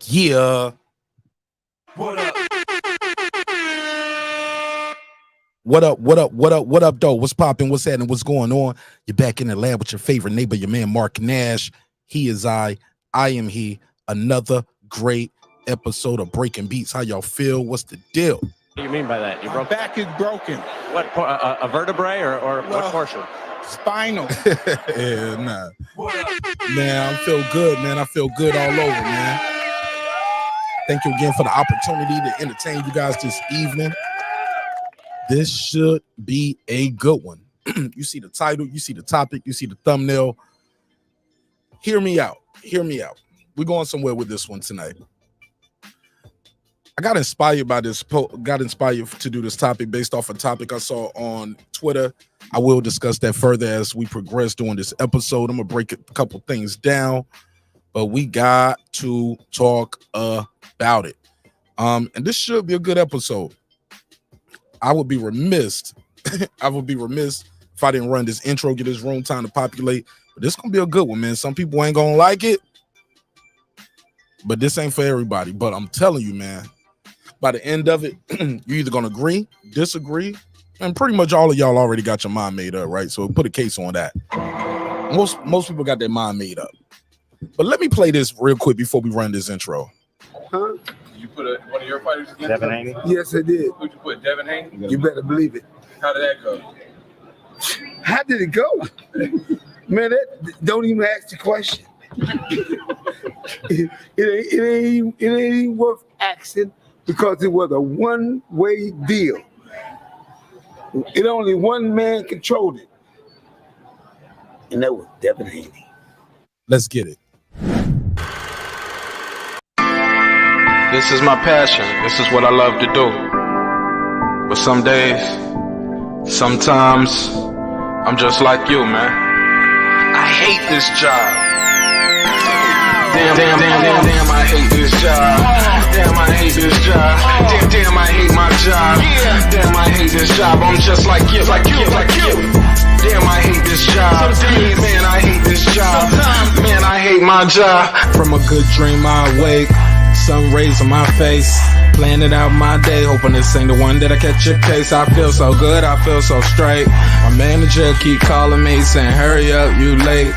Yeah. What up? What up, though? What's popping? What's happening? What's going on? You're back in the lab with your favorite neighbor, your man, Mark Nash. He is I am he. Another great episode of Breaking Beats. How y'all feel? What's the deal? What do you mean by that? My back is broken. What, a vertebrae or what portion? Spinal. Yeah, nah. Man, I feel good, man. I feel good all over, man. Thank you again for the opportunity to entertain you guys this evening. This should be a good one. You see the title, you see the topic, you see the thumbnail. Hear me out. We're going somewhere with this one tonight. I got inspired by this, got inspired to do this topic based off a topic I saw on Twitter. I will discuss that further as we progress during this episode. I'm going to break a couple things down, but we got to talk about it. And this should be a good episode. I would be remiss if I didn't run this intro, get this room time to populate. But this gonna be a good one, man. Some people ain't gonna like it, but this ain't for everybody. But I'm telling you, man, by the end of it, you're either gonna agree, disagree, and pretty much all of y'all already got your mind made up, right? So put a case on that. Most people got their mind made up. But let me play this real quick before we run this intro. Huh? You put one of your fighters against Devin Haney? Yes, I did. Who'd you put, Devin Haney? You better believe it. How did that go? How did it go? Man, don't even ask the question. it ain't even worth asking because it was a one-way deal. It only one man controlled it. And that was Devin Haney. Let's get it. This is my passion. This is what I love to do. But some days, sometimes, I'm just like you, man. I hate this job. Damn, I hate this job. Damn, I hate this job. Damn, I hate my job. Damn, I hate this job. I'm just like you. Damn, I hate this job. Man, I hate this job. Man, I hate my job. From a good dream I wake, sun rays on my face, planning out my day, hoping this ain't the one that I catch a case. I feel so good, I feel so straight. My manager keep calling me saying, hurry up, you late.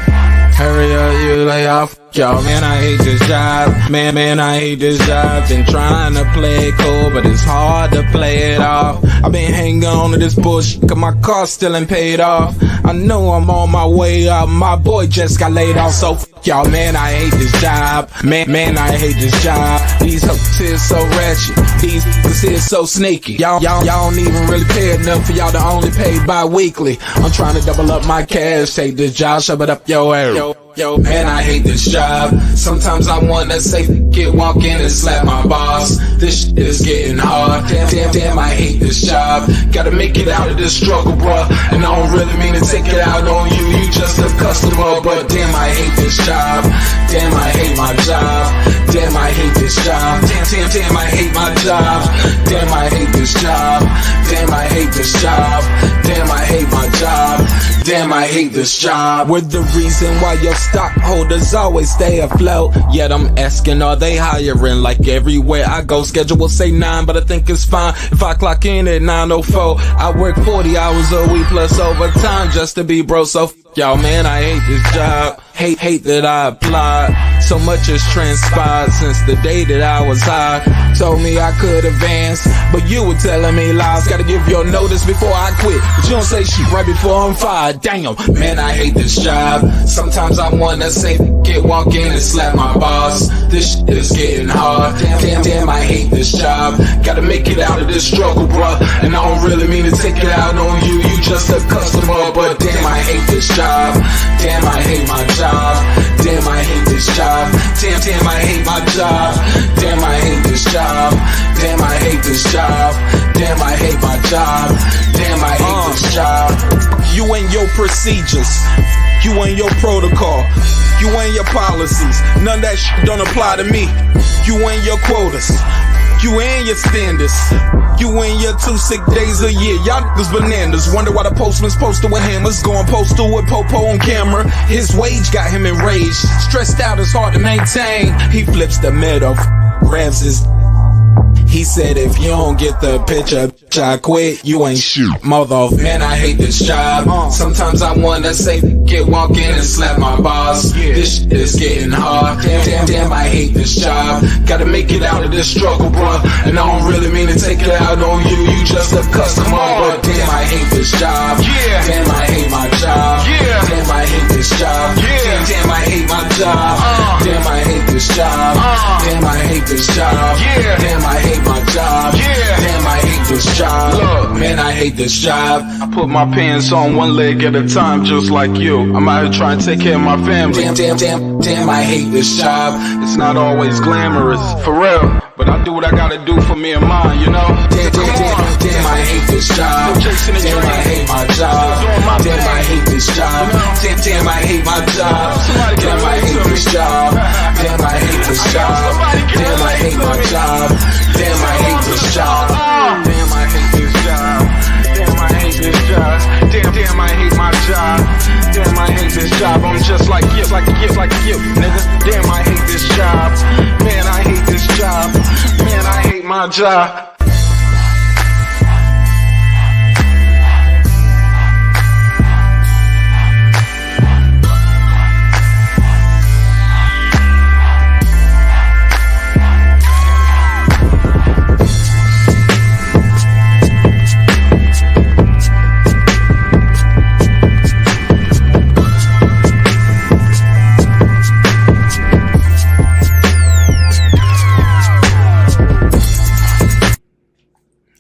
Hurry up, you lay off. Y'all, man, I hate this job. Man, I hate this job. Been trying to play it cool, but it's hard to play it off. I've been hanging on to this bullshit, cause my car still ain't paid off. I know I'm on my way up. My boy just got laid off, so y'all, man, I hate this job. Man, I hate this job. These hoes here so ratchet. These niggas here so sneaky. Y'all don't even really pay enough for y'all to only pay bi-weekly. I'm trying to double up my cash. Take this job, shove it up your ass. Yo, man, I hate this job. Sometimes I wanna say, walk in and slap my boss. This shit is getting hard. Damn, I hate this job. Gotta make it out of this struggle, bruh. And I don't really mean to take it out on you. You just a customer, but damn, I hate this job. Damn, I hate my job. Damn, I hate this job. Damn, I hate my job. Damn, I hate this job. Damn, I hate this job. Damn, I hate my job. Damn, I hate this job. We're the reason why your stockholders always stay afloat. Yet I'm asking, are they hiring? Like everywhere I go, schedule will say 9, but I think it's fine if I clock in at 9:04. I work 40 hours a week plus overtime just to be bro. So y'all, man, I hate this job. Hate that I applied. So much has transpired since the day that I was high. Told me I could advance, but you were telling me lies. Gotta give your notice before I quit, but you don't say shit right before I'm fired. Damn, man, I hate this job. Sometimes I wanna say, walk in and slap my boss. This shit is getting hard. Damn, I hate this job. Gotta make it out of this struggle, bruh. And I don't really mean to take it out on you. You just a customer, but damn, I hate this job. Damn, I hate my job. Damn, I hate this job. Damn, I hate my job. Damn, I hate this job. Damn, I hate this job. Damn, I hate my job. Damn, I hate this job. You and your procedures. You and your protocol. You and your policies. None of that shit don't apply to me. You and your quotas. You and your standards. You and your 2 sick days a year. Y'all niggas bananas. Wonder why the postman's posted with hammers. Going postal with Popo on camera. His wage got him enraged. Stressed out, it's hard to maintain. He flips the middle, grabs his. He said, if you don't get the picture, I quit. You ain't shit, mother. Man, I hate this job. Sometimes I wanna say, walk in and slap my boss. This shit is getting hard. Damn, I hate this job. Gotta make it out of this struggle, bro. And I don't really mean to take it out on you. You just a customer, but damn, I hate this job. Damn, I hate my job. Damn, I hate this job. Damn, I hate my job. Damn, I hate this job. Damn, I hate this job. Damn, I hate my job. Damn, I hate this job. Look, man, I hate this job. I put my pants on one leg at a time, just like you. I'm out here trying to take care of my family. Damn, I hate this job. It's not always glamorous, for real. But I do what I gotta do for me and mine, you know? Damn, I hate this job. Damn, I hate my job. Damn, I hate this job. Damn, I hate my job. Damn, I hate this job. Damn, I hate this job. Damn, I hate my job. Damn, I hate this job. Damn, I hate this job. Damn, I hate this job. Damn, I hate my job. Damn, I hate this job. I'm just like you, nigga. Damn, I hate this job. Man, I hate this job. Man, I hate my job.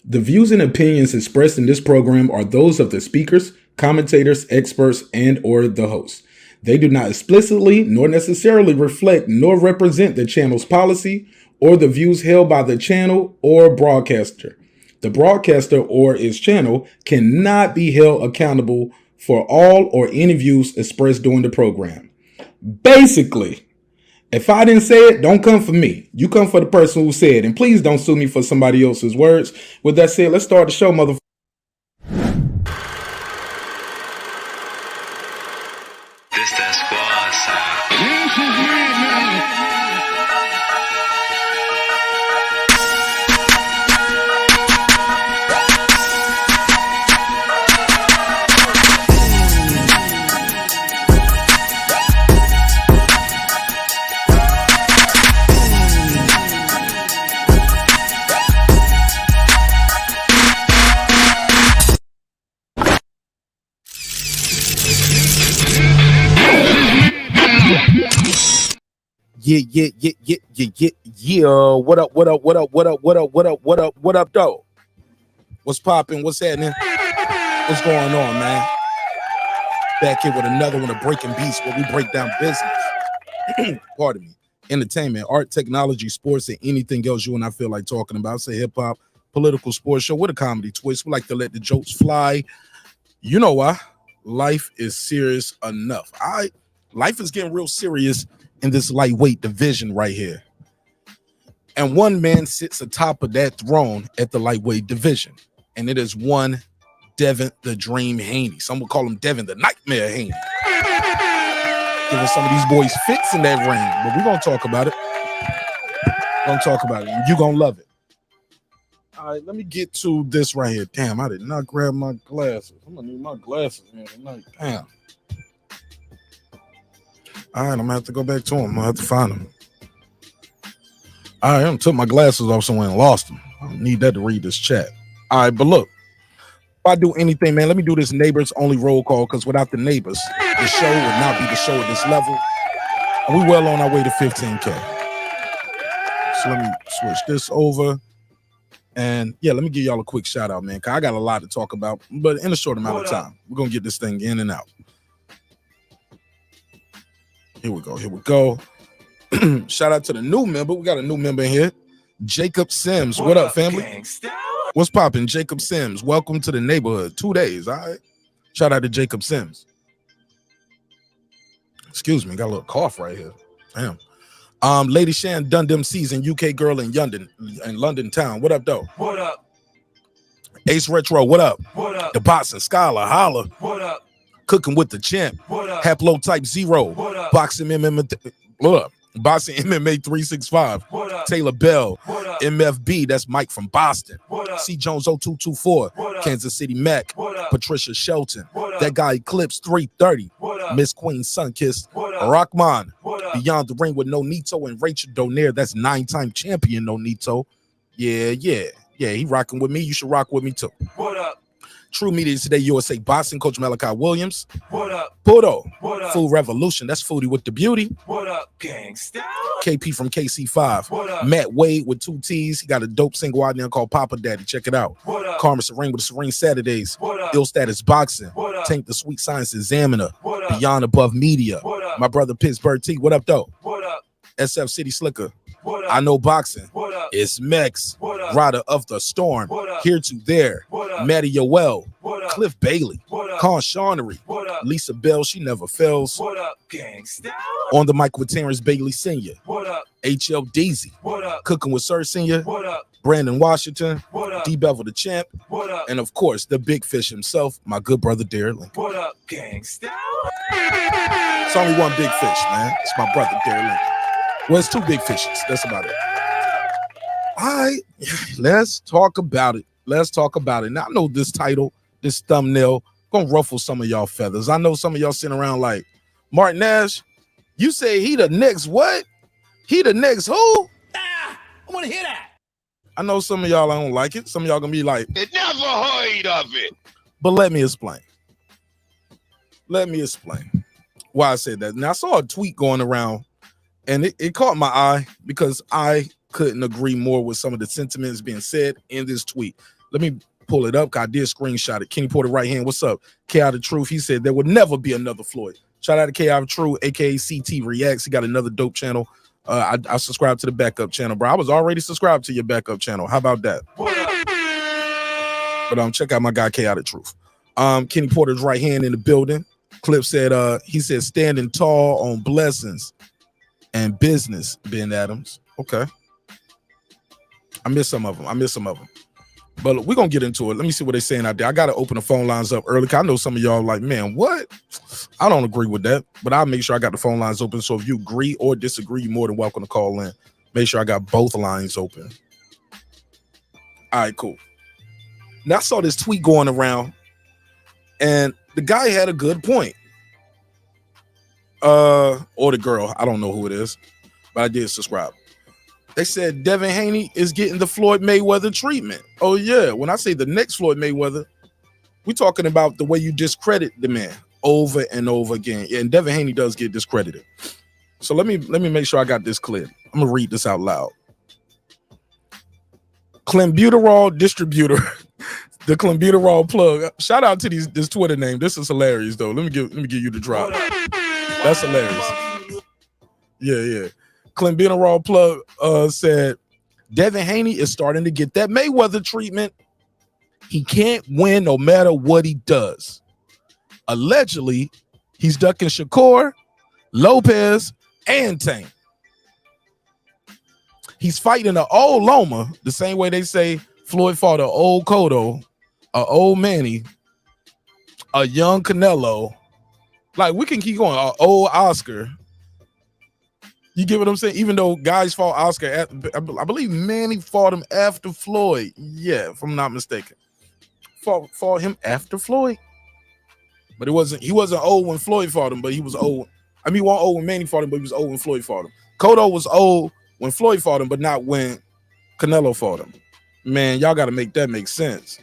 The views and opinions expressed in this program are those of the speakers, commentators, experts, and or the host. They do not explicitly nor necessarily reflect nor represent the channel's policy or the views held by the channel or broadcaster. The broadcaster or its channel cannot be held accountable for all or any views expressed during the program. Basically, if I didn't say it, don't come for me. You come for the person who said it. And please don't sue me for somebody else's words. With that said, let's start the show, motherfucker. This that squad side. Yeah. What up, though? What's popping? What's happening? What's going on, man? Back here with another one of Breaking Beats, where we break down business. Pardon me. Entertainment, art, technology, sports, and anything else you and I feel like talking about. Say hip hop, political, sports show with a comedy twist. We like to let the jokes fly. You know why? Life is serious enough. Life is getting real serious in this lightweight division right here. And one man sits atop of that throne at the lightweight division. And it is one Devin the Dream Haney. Some would call him Devin the Nightmare Haney. Giving some of these boys fits in that ring. But we're going to talk about it. And you're going to love it. All right, let me get to this right here. Damn, I did not grab my glasses. I'm going to need my glasses here tonight. Damn. All right, I'm going to have to go back to them. I'm going to have to find them. All right, I took my glasses off somewhere and lost them. I don't need that to read this chat. All right, but look, if I do anything, man, let me do this neighbors only roll call, because without the neighbors, the show would not be the show at this level. And we well on our way to 15K. So let me switch this over. And yeah, let me give y'all a quick shout out, man, because I got a lot to talk about, but in a short amount of time. We're going to get this thing in and out. Here we go. Shout out to the new member. We got a new member in here. Jacob Sims. What up, family? Gangsta? What's poppin'? Jacob Sims. Welcome to the neighborhood. 2 days, all right? Shout out to Jacob Sims. Excuse me, got a little cough right here. Damn. Lady Shan done them season, UK girl in London town. What up, though? What up? Ace Retro, what up? What up? The boxing scholar, holla. What up? Cooking with the champ. What up? Haplo type 0. What up? Boxing MMA. What up? Boxing MMA 365. What up? Taylor Bell. What up? MFB, that's Mike from Boston. What up? C Jones 0224. What up? Kansas City Mac. What up? Patricia Shelton. What up? That guy Eclipse 330. What up? Miss Queen Sunkissed. What up? Rockman. What up? Beyond the Ring with Nonito and Rachel Donaire. That's 9-time champion Nonito. Yeah. He rocking with me. You should rock with me too. What up? True Media Today USA Boxing Coach Malachi Williams. What up? Pudo. What up? Food Revolution. That's Foodie with the Beauty. What up, gangsta? KP from KC5. What up? Matt Wade with 2 T's. He got a dope single out there called Papa Daddy. Check it out. What up? Karma Serene with the Serene Saturdays. What up? Ill Status Boxing. What up? Tank the Sweet Science Examiner. What up? Beyond Above Media. What up? My brother Pittsburgh T. What up, though? What up? SF City Slicker. What up? I Know Boxing. What up? It's Mex. What up? Rider of the Storm. What up? Here to There. What up? Matty Yoel. What up? Cliff Bailey. What up? Con Shawnery. What up? Lisa Bell. She never fails. What up, gangsta? On the mic with Terrence Bailey Sr. What up? HL Deezy. What up? Cooking with Sir Sr. What up? Brandon Washington. What up? D Bevel the Champ. What up? And of course, the big fish himself, my good brother Derek Link. What up, gangsta? It's only one big fish, man. It's my brother Derek Link. Well, it's 2 big fishes. That's about it. All right, let's talk about it. Now, I know this title, this thumbnail, gonna ruffle some of y'all feathers. I know some of y'all sitting around like, Mark Nash, you say he the next what? He the next who? I want to hear that. I know some of y'all don't like it. Some of y'all gonna be like, Never heard of it. but let me explain. Why I said that. Now, I saw a tweet going around, and it caught my eye because I couldn't agree more with some of the sentiments being said in this tweet. Let me pull it up, 'cause I did screenshot it. King Porter right hand, what's up? K out of Truth, he said there would never be another Floyd. Shout out to K out of Truth, aka CT Reacts. He got another dope channel. I subscribed to the backup channel, bro. I was already subscribed to your backup channel. How about that? What up? But check out my guy K out of Truth. Kenny Porter's right hand in the building. Clip said he said standing tall on blessings and business, Ben Adams. Okay. I missed some of them. But we're gonna get into it. Let me see what they're saying out there. I gotta open the phone lines up early. I know some of y'all like, man, what? I don't agree with that, but I'll make sure I got the phone lines open. So if you agree or disagree, you're more than welcome to call in. Make sure I got both lines open. All right, cool. Now I saw this tweet going around, and the guy had a good point. Or the girl, I don't know who it is, but I did subscribe. They said Devin Haney is getting the Floyd Mayweather treatment. Oh yeah, when I say the next Floyd Mayweather, we're talking about the way you discredit the man over and over again. Yeah, and Devin Haney does get discredited. So let me make sure I got this clear. I'm gonna read this out loud. Clenbuterol distributor, the Clenbuterol plug. Shout out to this Twitter name. This is hilarious though. Let me give you the drop. That's hilarious. Yeah. Clenbuterol plug said Devin Haney is starting to get that Mayweather treatment. He can't win no matter what he does. Allegedly, he's ducking Shakur, Lopez, and Tank. He's fighting an old Loma, the same way they say Floyd fought an old Cotto, an old Manny, a young Canelo. Like, we can keep going, an old Oscar. You get what I'm saying? Even though guys fought Oscar, I believe Manny fought him after Floyd. Yeah, if I'm not mistaken. Fought him after Floyd. But he wasn't old when Floyd fought him, but he was old. I mean, he wasn't old when Manny fought him, but he was old when Floyd fought him. Cotto was old when Floyd fought him, but not when Canelo fought him. Man, y'all got to make that make sense.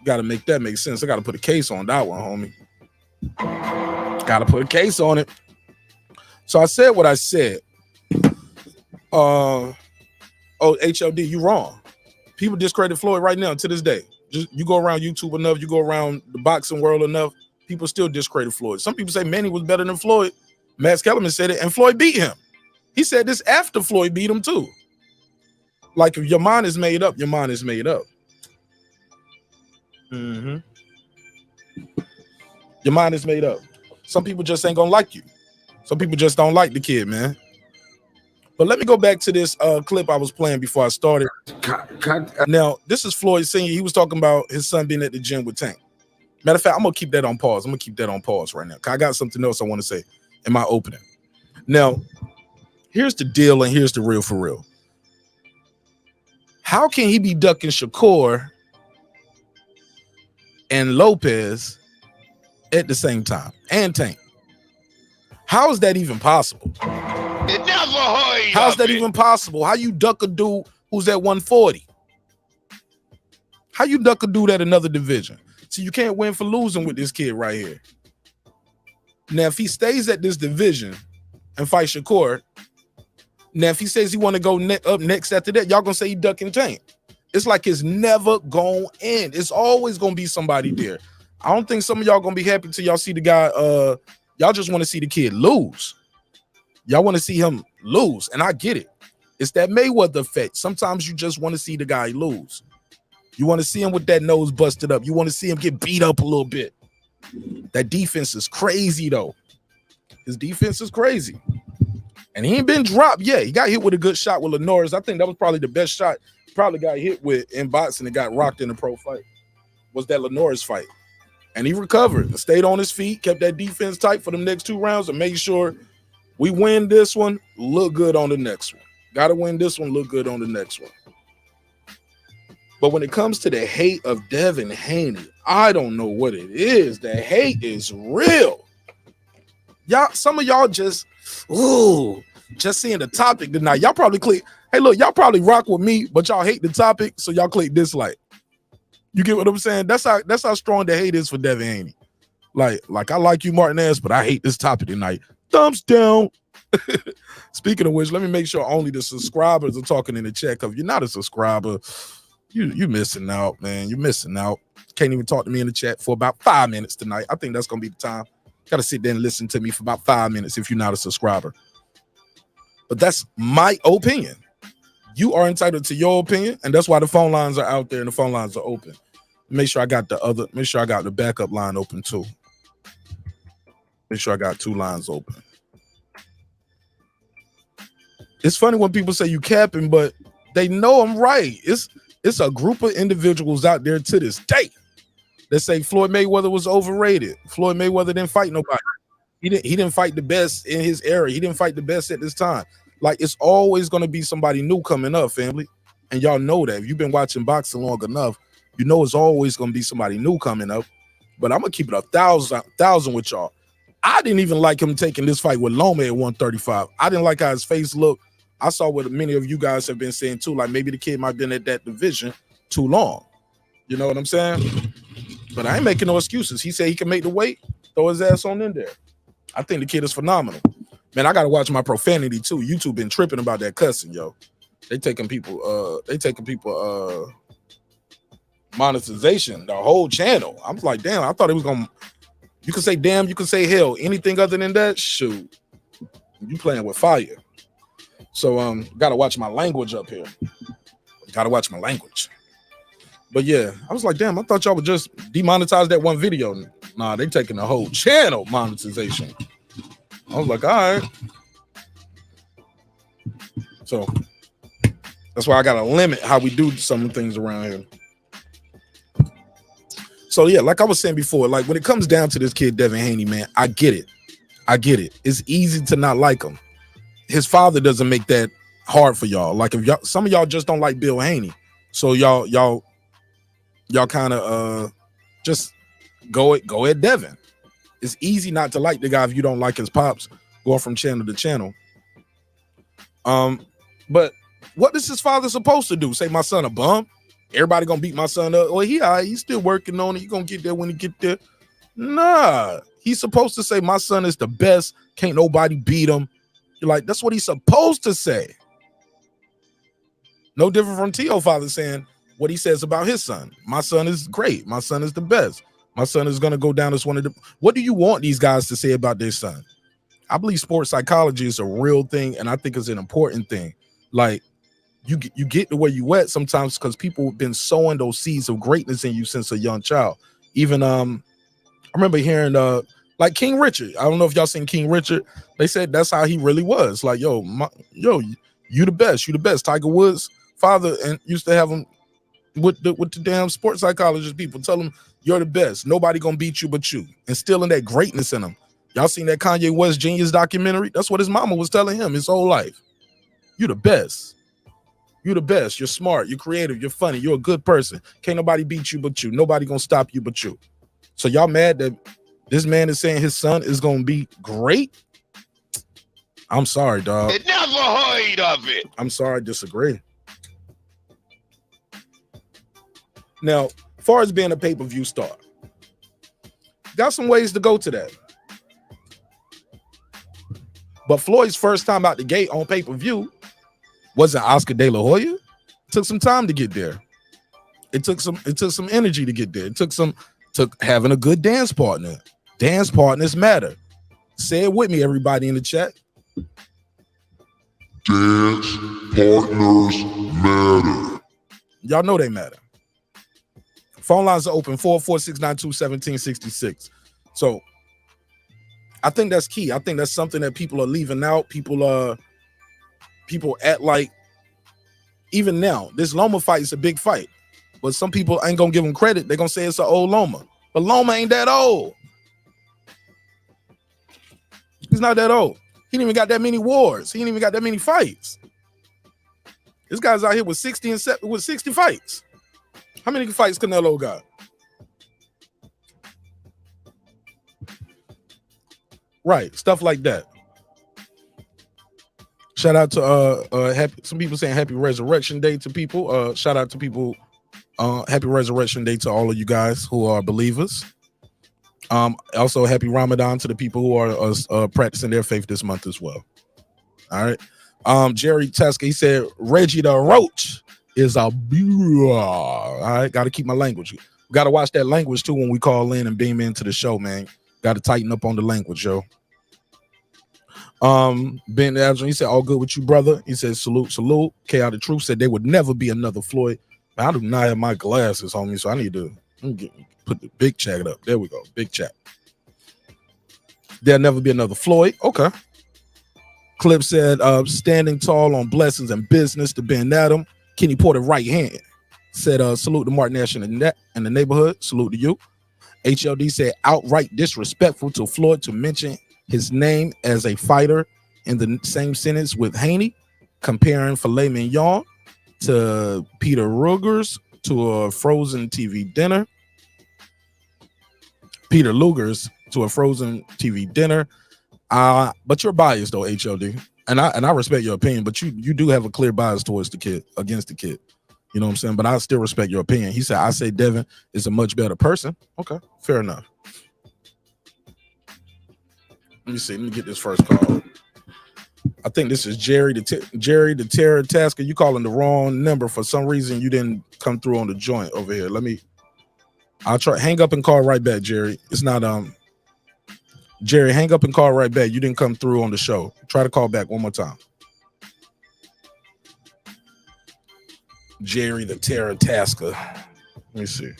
Got to make that make sense. I got to put a case on that one, homie. Got to put a case on it. So I said what I said. HLD, you wrong. People discredit Floyd right now to this day. Just you go around YouTube enough, you go around the boxing world enough, people still discredit Floyd. Some people say Manny was better than Floyd. Max Kellerman said it, and Floyd beat him. He said this after Floyd beat him too. Like, if your mind is made up, your mind is made up. Your mind is made up. Some people just ain't gonna like you. Some people just don't like the kid, man. But let me go back to this clip I was playing before I started. Now, this is Floyd Sr. He was talking about his son being at the gym with Tank. Matter of fact, I'm going to keep that on pause. I'm going to keep that on pause right now. I got something else I want to say in my opening. Now, here's the deal and here's the real for real. How can he be ducking Shakur and Lopez at the same time and Tank? How is that even possible? How's that even possible? How you duck a dude who's at 140? How you duck a dude at another division? So you can't win for losing with this kid right here. Now, if he stays at this division and fight Shakur, now if he says he want to go up next after that, y'all gonna say he ducking Tank. It's like it's never gonna end. It's always gonna be somebody there. I don't think some of y'all gonna be happy till y'all see the guy. Y'all just want to see the kid lose. Y'all want to see him lose, and I get it. It's that Mayweather effect. Sometimes you just want to see the guy lose. You want to see him with that nose busted up. You want to see him get beat up a little bit. That defense is crazy, though. His defense is crazy. And he ain't been dropped yet. He got hit with a good shot with Lenore's. I think that was probably the best shot he probably got hit with in boxing and got rocked in the pro fight. Was that Lenore's fight. And he recovered and stayed on his feet, kept that defense tight for the next 2 rounds and made sure we win this one, look good on the next one. Got to win this one, look good on the next one. But when it comes to the hate of Devin Haney, I don't know what it is. The hate is real. Y'all, some of y'all just seeing the topic tonight. Y'all probably click, hey, look, y'all probably rock with me, but y'all hate the topic, so y'all click dislike. You get what I'm saying? That's how strong the hate is for Devin Haney. Like I like you, Martinez, but I hate this topic tonight. Thumbs down. Speaking of which, let me make sure only the subscribers are talking in the chat. Because if you're not a subscriber, you missing out, man. You're missing out. Can't even talk to me in the chat for about 5 minutes tonight. I think that's gonna be the time. Gotta sit there and listen to me for about 5 minutes if you're not a subscriber. But that's my opinion. You are entitled to your opinion, and that's why the phone lines are out there and the phone lines are open. Make sure I got the backup line open too. Make sure I got 2 lines open. It's funny when people say you capping, but they know I'm right. It's a group of individuals out there to this day that say Floyd Mayweather was overrated. Floyd Mayweather didn't fight nobody. He didn't fight the best in his era. He didn't fight the best at this time. Like, it's always going to be somebody new coming up, family. And y'all know that. If you've been watching boxing long enough, you know it's always going to be somebody new coming up. But I'm going to keep it 1,000 with y'all. I didn't even like him taking this fight with Loma at 135. I didn't like how his face looked. I saw what many of you guys have been saying too, like maybe the kid might have been at that division too long. You know what I'm saying? But I ain't making no excuses. He said he can make the weight, throw his ass on in there. I think the kid is phenomenal. Man, I got to watch my profanity too. YouTube been tripping about that cussing, yo. They taking people monetization, the whole channel. I'm like, damn, I thought it was gonna. You can say damn, you can say hell. Anything other than that, shoot, you playing with fire. So gotta watch my language up here. Gotta watch my language. But yeah, I was like, damn, I thought y'all would just demonetize that one video. Nah, they taking the whole channel monetization. I was like, all right. So that's why I gotta limit how we do some things around here. So yeah, like I was saying before, like when it comes down to this kid Devin Haney, man, I get it. It's easy to not like him. His father doesn't make that hard for y'all. Like if y'all, some of y'all just don't like Bill Haney, so y'all kind of just go at Devin. It's easy not to like the guy if you don't like his pops going from channel to channel. But what is his father supposed to do? Say my son a bum? Everybody gonna beat my son up? Well, he's still working on it. He gonna get there when he get there. Nah, he's supposed to say my son is the best. Can't nobody beat him. You're like, that's what he's supposed to say. No different from T.O. father saying what he says about his son. My son is great. My son is the best. My son is gonna go down as one of the. What do you want these guys to say about their son? I believe sports psychology is a real thing, and I think it's an important thing. Like you get to where you at sometimes because people have been sowing those seeds of greatness in you since a young child. Even I remember hearing Like King Richard. I don't know if y'all seen King Richard. They said that's how he really was. Like, yo, you the best. You the best. Tiger Woods' father and used to have him with the damn sports psychologist people. Tell him you're the best. Nobody gonna beat you but you. Instilling that greatness in him. Y'all seen that Kanye West Genius documentary? That's what his mama was telling him his whole life. You the best. You the best. You're smart. You're creative. You're funny. You're a good person. Can't nobody beat you but you. Nobody gonna stop you but you. So y'all mad that this man is saying his son is gonna be great? I'm sorry, dog. I never heard of it. I'm sorry, I disagree. Now, as far as being a pay-per-view star, got some ways to go to that. But Floyd's first time out the gate on pay-per-view wasn't Oscar De La Hoya. It took some time to get there. It took some energy to get there. It took having a good dance partner. Dance partners matter. Say it with me, everybody in the chat. Dance partners matter. Y'all know they matter. Phone lines are open 44692-1766. So I think that's key. I think that's something that people are leaving out. People act like, even now, this Loma fight is a big fight. But some people ain't gonna give him credit. They're gonna say it's an old Loma. But Loma ain't that old. He's not that old. He didn't even got that many wars. He didn't even got that many fights. This guy's out here with 60 fights. How many fights Canelo got? Right, stuff like that. Shout out to some people saying Happy Resurrection Day to people. Shout out to people. Happy Resurrection Day to all of you guys who are believers. Also happy Ramadan to the people who are practicing their faith this month as well. All right. Jerry Teska, he said Reggie the Roach is a all right. Got to keep my language. Got to watch that language too when we call in and beam into the show, man. Got to tighten up on the language, yo. Ben Adrian, he said all good with you, brother. He said salute. K out the truth said there would never be another Floyd. I do not have my glasses on me, so I need to put the big chat up. There we go, big chat. There'll never be another Floyd. Okay. Clip said standing tall on blessings and business to Ben Adam. Kenny Porter right hand said salute to Martin Nash in the neighborhood. Salute to you. HLD said outright disrespectful to Floyd to mention his name as a fighter in the same sentence with Haney, comparing filet mignon to Peter Luger's to a frozen TV dinner. Peter Luger's to a frozen TV dinner. But you're biased though, HLD. And I respect your opinion, but you do have a clear bias towards the kid, against the kid. You know what I'm saying? But I still respect your opinion. He said, I say Devin is a much better person. Okay, fair enough. Let me see. Let me get this first call. I think this is Jerry the Terror Tasker. You calling the wrong number. For some reason, you didn't come through on the joint over here. I'll try. Hang up and call right back, Jerry. It's not Jerry, hang up and call right back. You didn't come through on the show. Try to call back one more time. Jerry the Terror Tasker. Let me see.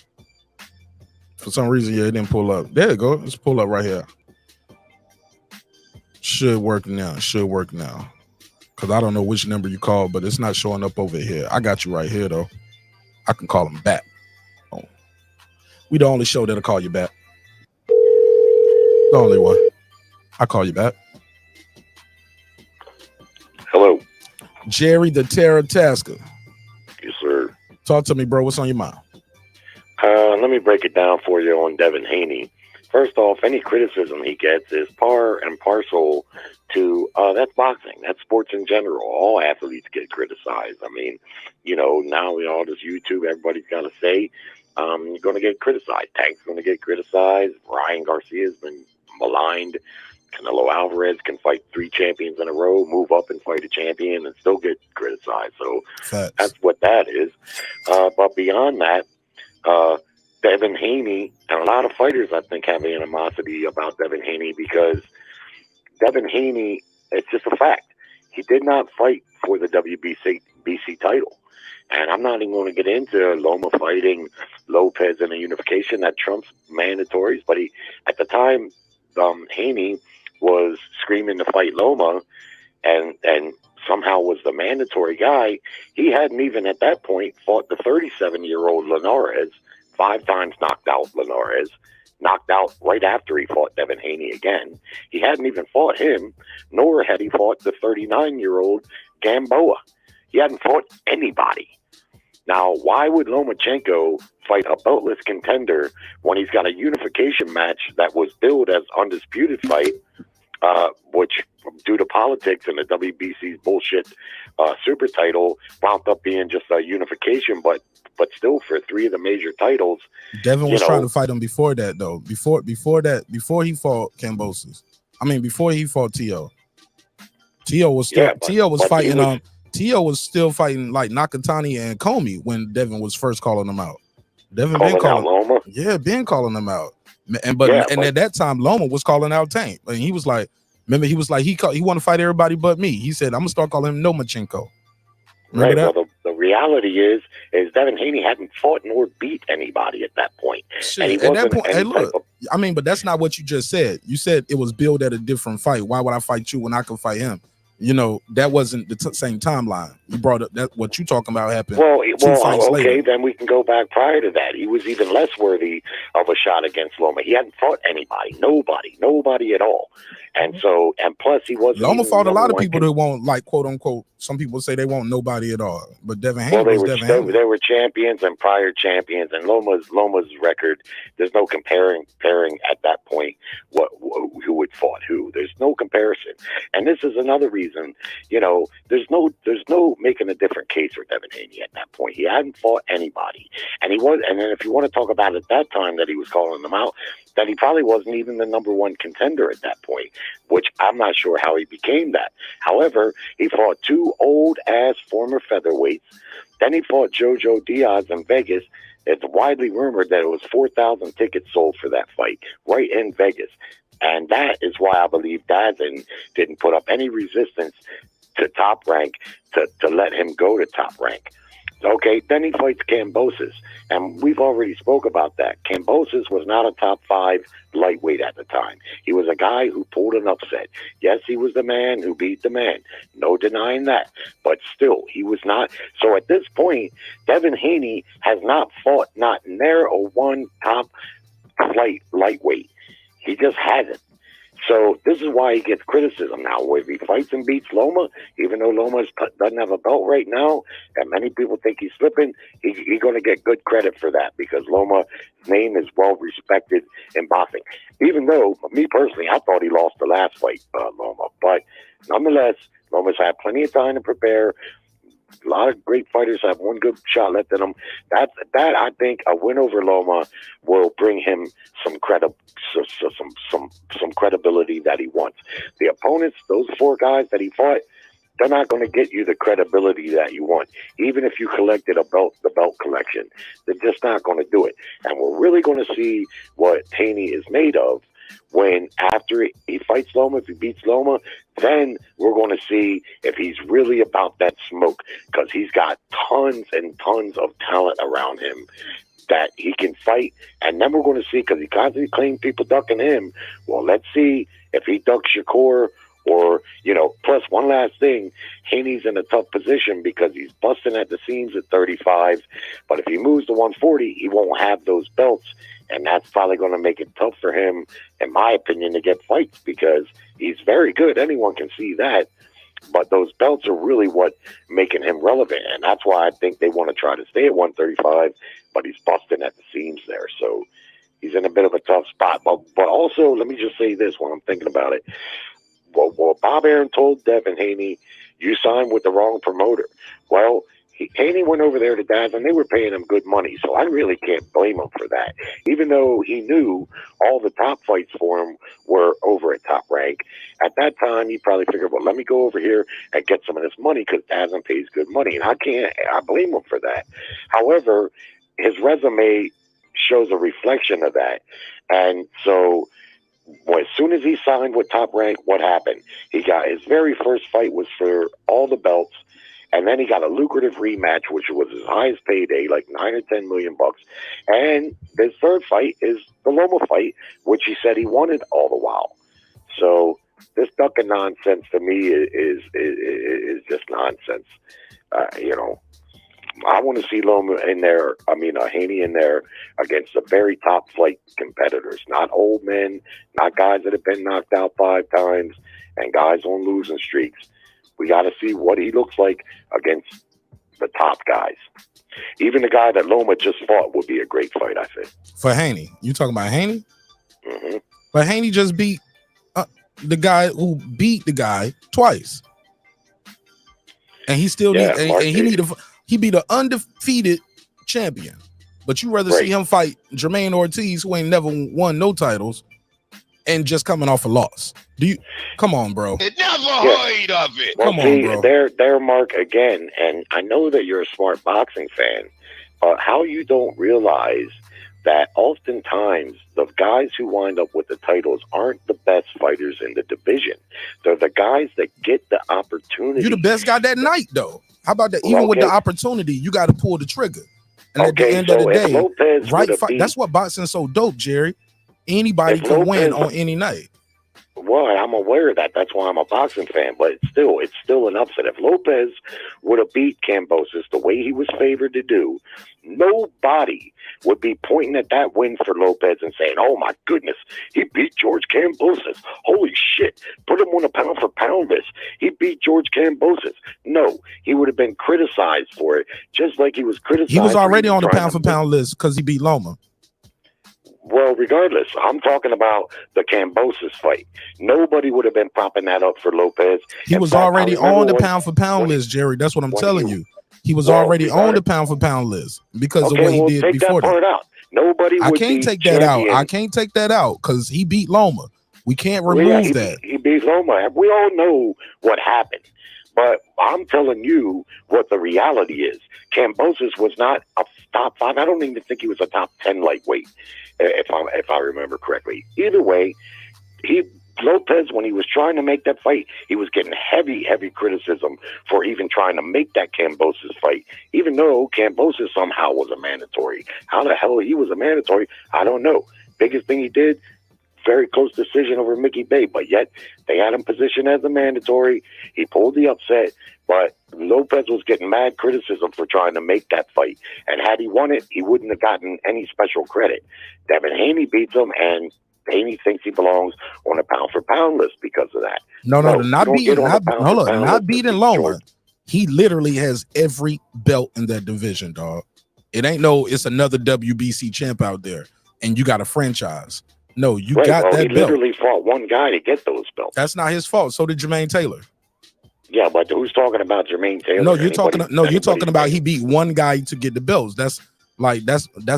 For some reason, yeah, it didn't pull up. There you go. Let's pull up right here. Should work now. Because I don't know which number you called, but it's not showing up over here. I got you right here, though. I can call him back. Oh. We the only show that'll call you back. The only one. I'll call you back. Hello. Jerry the Terror Tasker. Yes, sir. Talk to me, bro. What's on your mind? Let me break it down for you on Devin Haney. First off, any criticism he gets is par and parcel to that's boxing. That's sports in general. All athletes get criticized. I mean, now all this YouTube, everybody's got to say, you're going to get criticized. Tank's going to get criticized. Ryan Garcia's been maligned. Canelo Alvarez can fight 3 champions in a row, move up and fight a champion, and still get criticized. So that's what that is. But beyond that, Devin Haney, and a lot of fighters, I think, have animosity about Devin Haney because Devin Haney, it's just a fact. He did not fight for the WBC title. And I'm not even going to get into Loma fighting Lopez in a unification that trumps mandatories. But at the time Haney was screaming to fight Loma, and somehow was the mandatory guy. He hadn't even at that point fought the 37-year-old Linares, 5 times knocked out Linares, knocked out right after he fought Devin Haney again. He hadn't even fought him, nor had he fought the 39-year-old Gamboa. He hadn't fought anybody. Now, why would Lomachenko fight a beltless contender when he's got a unification match that was billed as undisputed fight, which, due to politics and the WBC's bullshit super title, wound up being just a unification, but still for 3 of the major titles. Devin was trying to fight him before that, though. Before he fought Kambosos. I mean, before he fought T.O. T.O. was still fighting. T.O. was still fighting like Nakatani and Comey when Devin was first calling them out. Devin been calling Loma. Yeah, been calling them out. And at that time, Loma was calling out Tank. And he was like, remember, he was like, he want to fight everybody but me. He said, I'm gonna start calling him Lomachenko. Right. Well, the reality is Devin Haney hadn't fought nor beat anybody at that point. Shit, at that point, hey, look, I mean, but that's not what you just said. You said it was billed at a different fight. Why would I fight you when I can fight him? You know, that wasn't the same timeline. You brought up that what you talking about happened. Well, okay, later. Then we can go back prior to that. He was even less worthy of a shot against Loma. He hadn't fought anybody, nobody at all. And so, and plus he wasn't. Loma fought a lot of people that won't, like, quote unquote, some people say they won't nobody at all. But Devin Haney they were champions and prior champions, and Loma's record, there's no comparing at that point who had fought who. There's no comparison. And this is another reason, you know, there's no making a different case for Devin Haney at that point. He hadn't fought anybody. And then if you want to talk about at that time that he was calling them out, that he probably wasn't even the #1 contender at that point, which I'm not sure how he became that. However, he fought 2 old-ass former featherweights. Then he fought Jojo Diaz in Vegas. It's widely rumored that it was 4,000 tickets sold for that fight right in Vegas. And that is why I believe Dazin didn't put up any resistance to Top Rank to let him go to Top Rank. Okay, then he fights Kambosos, and we've already spoke about that. Kambosos was not a top 5 lightweight at the time. He was a guy who pulled an upset. Yes, he was the man who beat the man. No denying that. But still, he was not. So at this point, Devin Haney has not fought not near a 1 top flight lightweight. He just hasn't. So this is why he gets criticism now. If he fights and beats Loma, even though Loma doesn't have a belt right now, and many people think he's slipping, he's going to get good credit for that because Loma's name is well respected in boxing. Even though, me personally, I thought he lost the last fight, Loma. But nonetheless, Loma's had plenty of time to prepare. A lot of great fighters have one good shot left in them. That I think a win over Loma will bring him some credibility that he wants. The opponents, those 4 guys that he fought, they're not going to get you the credibility that you want. Even if you collected the belt collection, they're just not going to do it. And we're really going to see what Haney is made of when after he fights Loma. If he beats Loma, then we're going to see if he's really about that smoke, because he's got tons and tons of talent around him that he can fight. And then we're going to see, because he constantly claims people ducking him. Well, let's see if he ducks Shakur. Or, you know, plus one last thing, Haney's in a tough position because he's busting at the seams at 35. But if he moves to 140, he won't have those belts. And that's probably going to make it tough for him, in my opinion, to get fights because he's very good. Anyone can see that. But those belts are really what making him relevant. And that's why I think they want to try to stay at 135, but he's busting at the seams there. So he's in a bit of a tough spot. But also, let me just say this while I'm thinking about it. Well, Bob Arum told Devin Haney, you signed with the wrong promoter. Well, Haney went over there to Daz, and they were paying him good money, so I really can't blame him for that. Even though he knew all the top fights for him were over at Top Rank, at that time, he probably figured, well, let me go over here and get some of this money because Daz pays good money, and I blame him for that. However, his resume shows a reflection of that, and so as soon as he signed with Top Rank, what happened? He got his very first fight was for all the belts, and then he got a lucrative rematch, which was his highest payday, like $9 or $10 million. And this third fight is the Loma fight, which he said he wanted all the while. So this ducking nonsense to me is just nonsense. I want to see Loma in there. Haney in there against the very top flight competitors, not old men, not guys that have been knocked out 5 times, and guys on losing streaks. We got to see what he looks like against the top guys. Even the guy that Loma just fought would be a great fight, I think. For Haney, you talking about Haney? Mm-hmm. But Haney just beat the guy who beat the guy twice, and he still he beat an undefeated champion. But you rather see him fight Jermaine Ortiz, who ain't never won no titles, and just coming off a loss. Come on, bro. Never heard of it. Well, come on, bro. Their mark again, and I know that you're a smart boxing fan, but how you don't realize that oftentimes the guys who wind up with the titles aren't the best fighters in the division. They're the guys that get the opportunity. You're the best guy that night, though. How about that? Even with the opportunity, you got to pull the trigger. And at the end of the day, right fight. That's what boxing's so dope, Jerry. Anybody can win on any night. Well, I'm aware of that. That's why I'm a boxing fan. But it's still an upset. If Lopez would have beat Kambosos the way he was favored to do, nobody would be pointing at that win for Lopez and saying, "Oh my goodness, he beat George Kambosos. Holy shit! Put him on a pound for pound list. He beat George Kambosos." No, he would have been criticized for it, just like he was criticized. He was already on the pound for pound list because he beat Loma. Well, regardless, I'm talking about the Kambosos fight. Nobody would have been propping that up for Lopez. He was already on the pound for pound list, Jerry. That's what I'm telling you. He was already on the pound for pound list because of what he did before that. Nobody. I can't take that out. I can't take that out because he beat Loma. We can't remove that. He beat Loma. We all know what happened. But I'm telling you what the reality is. Kambosos was not a top 5. I don't even think he was a top 10 lightweight, if I remember correctly. Either way, Lopez, when he was trying to make that fight, he was getting heavy criticism for even trying to make that Kambosos fight, even though Kambosos somehow was a mandatory. How the hell he was a mandatory, I don't know. Biggest thing he did, very close decision over Mickey Bay, but yet they had him positioned as a mandatory. He pulled the upset, but Lopez was getting mad criticism for trying to make that fight. And had he won it, he wouldn't have gotten any special credit. Devin Haney beats him, and Haney thinks he belongs on a pound for pound list because of that. Not beating Loma. He literally has every belt in that division, dog. It's another WBC champ out there, and you got a franchise. No, you got that he belt. Literally fought one guy to get those belts. That's not his fault. So did Jermaine Taylor. Yeah, but who's talking about Jermaine Taylor? No, you're talking about he beat one guy to get the belts. That's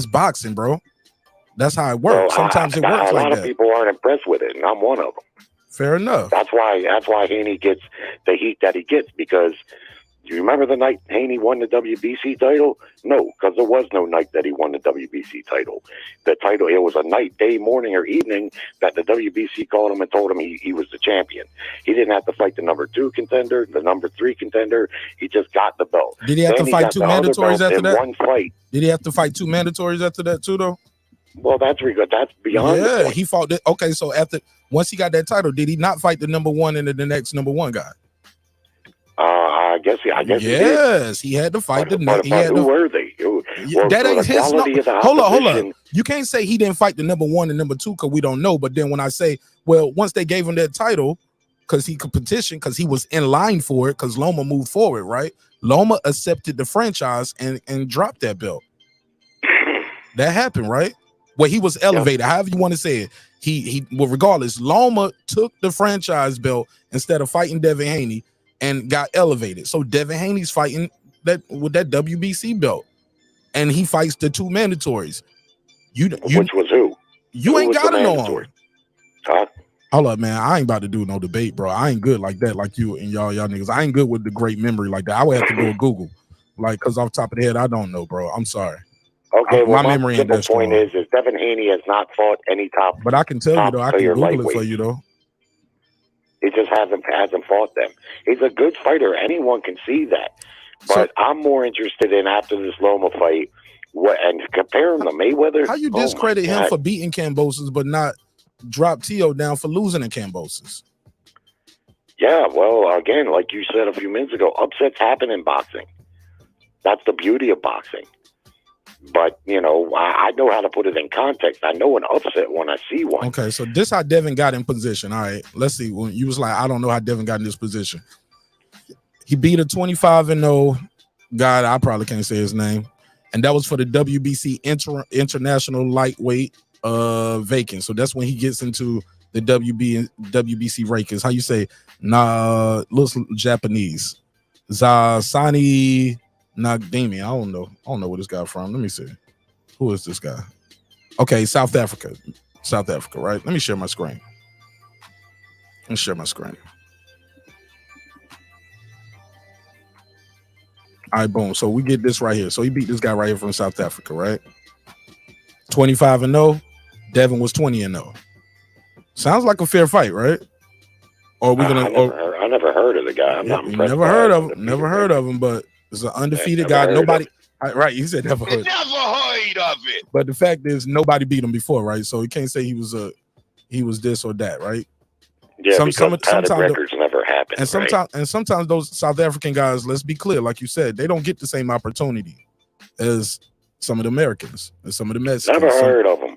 boxing, bro. That's how it works. Sometimes it works like that. A lot of people aren't impressed with it, and I'm one of them. Fair enough. That's why Haney gets the heat that he gets, because you remember the night Haney won the WBC title? No, because there was no night that he won the WBC title. The title, it was a night, day, morning, or evening that the WBC called him and told him he was the champion. He didn't have to fight the number 2 contender, the number 3 contender. He just got the belt. Did he have to fight 2 mandatories after that? One fight. Did he have to fight 2 mandatories after that too, though? Well, that's beyond. Yeah, he fought. Okay, so once he got that title, did he not fight the number 1 and the next number 1 guy? I guess he did. Yes, he had to fight the next. Who were they? That ain't his. Hold on. You can't say he didn't fight the number 1 and number 2 because we don't know. But then when I say, well, once they gave him that title, because he could petition, because he was in line for it, because Loma moved forward, right? Loma accepted the franchise and dropped that belt. That happened, right? Well, he was elevated, however you want to say it. Well, regardless, Loma took the franchise belt instead of fighting Devin Haney and got elevated. So Devin Haney's fighting with that WBC belt, and he fights the 2 mandatories. Which was who? You ain't got to know him. Huh? Hold up, man. I ain't about to do no debate, bro. I ain't good like that, like you and y'all niggas. I ain't good with the great memory like that. I would have to go Google, because off the top of the head, I don't know, bro. I'm sorry. Okay, my memory ain't that strong. Point is Devin Haney has not fought any top. But I can tell you though, I can Google it for you though. He just hasn't fought them. He's a good fighter. Anyone can see that. But I'm more interested in after this Loma fight, and compare him to Mayweather. How you discredit him for beating Kambosos, but not drop Tio down for losing to Kambosos? Yeah, well, again, like you said a few minutes ago, upsets happen in boxing. That's the beauty of boxing. But, you know, I know how to put it in context. I know an upset when I see one. Okay, so this how Devin got in position. All right, let's see. When you was like, I don't know how Devin got in this position. He beat a 25-0 guy. I probably can't say his name. And that was for the WBC International Lightweight vacant. So that's when he gets into the WBC rankings. How you say? Looks Japanese. Zasani Nagdemi. I don't know where this guy from. Let me see. Who is this guy? Okay, South Africa. South Africa, right? Let me share my screen. Let me share my screen. All right, boom. So we get this right here. So he beat this guy right here from South Africa, right? 25-0. Devin was 20-0. Sounds like a fair fight, right? Or are we gonna? I never heard of the guy. Never heard of him. Never heard of him. But it's an undefeated guy. Nobody. Right? He said never heard. Never heard of it. But the fact is, nobody beat him before, right? So he can't say he was this or that, right? Yeah, sometimes records never happen. And sometimes those South African guys, let's be clear, like you said, they don't get the same opportunity as some of the Americans and some of the Mexicans. Never heard of them.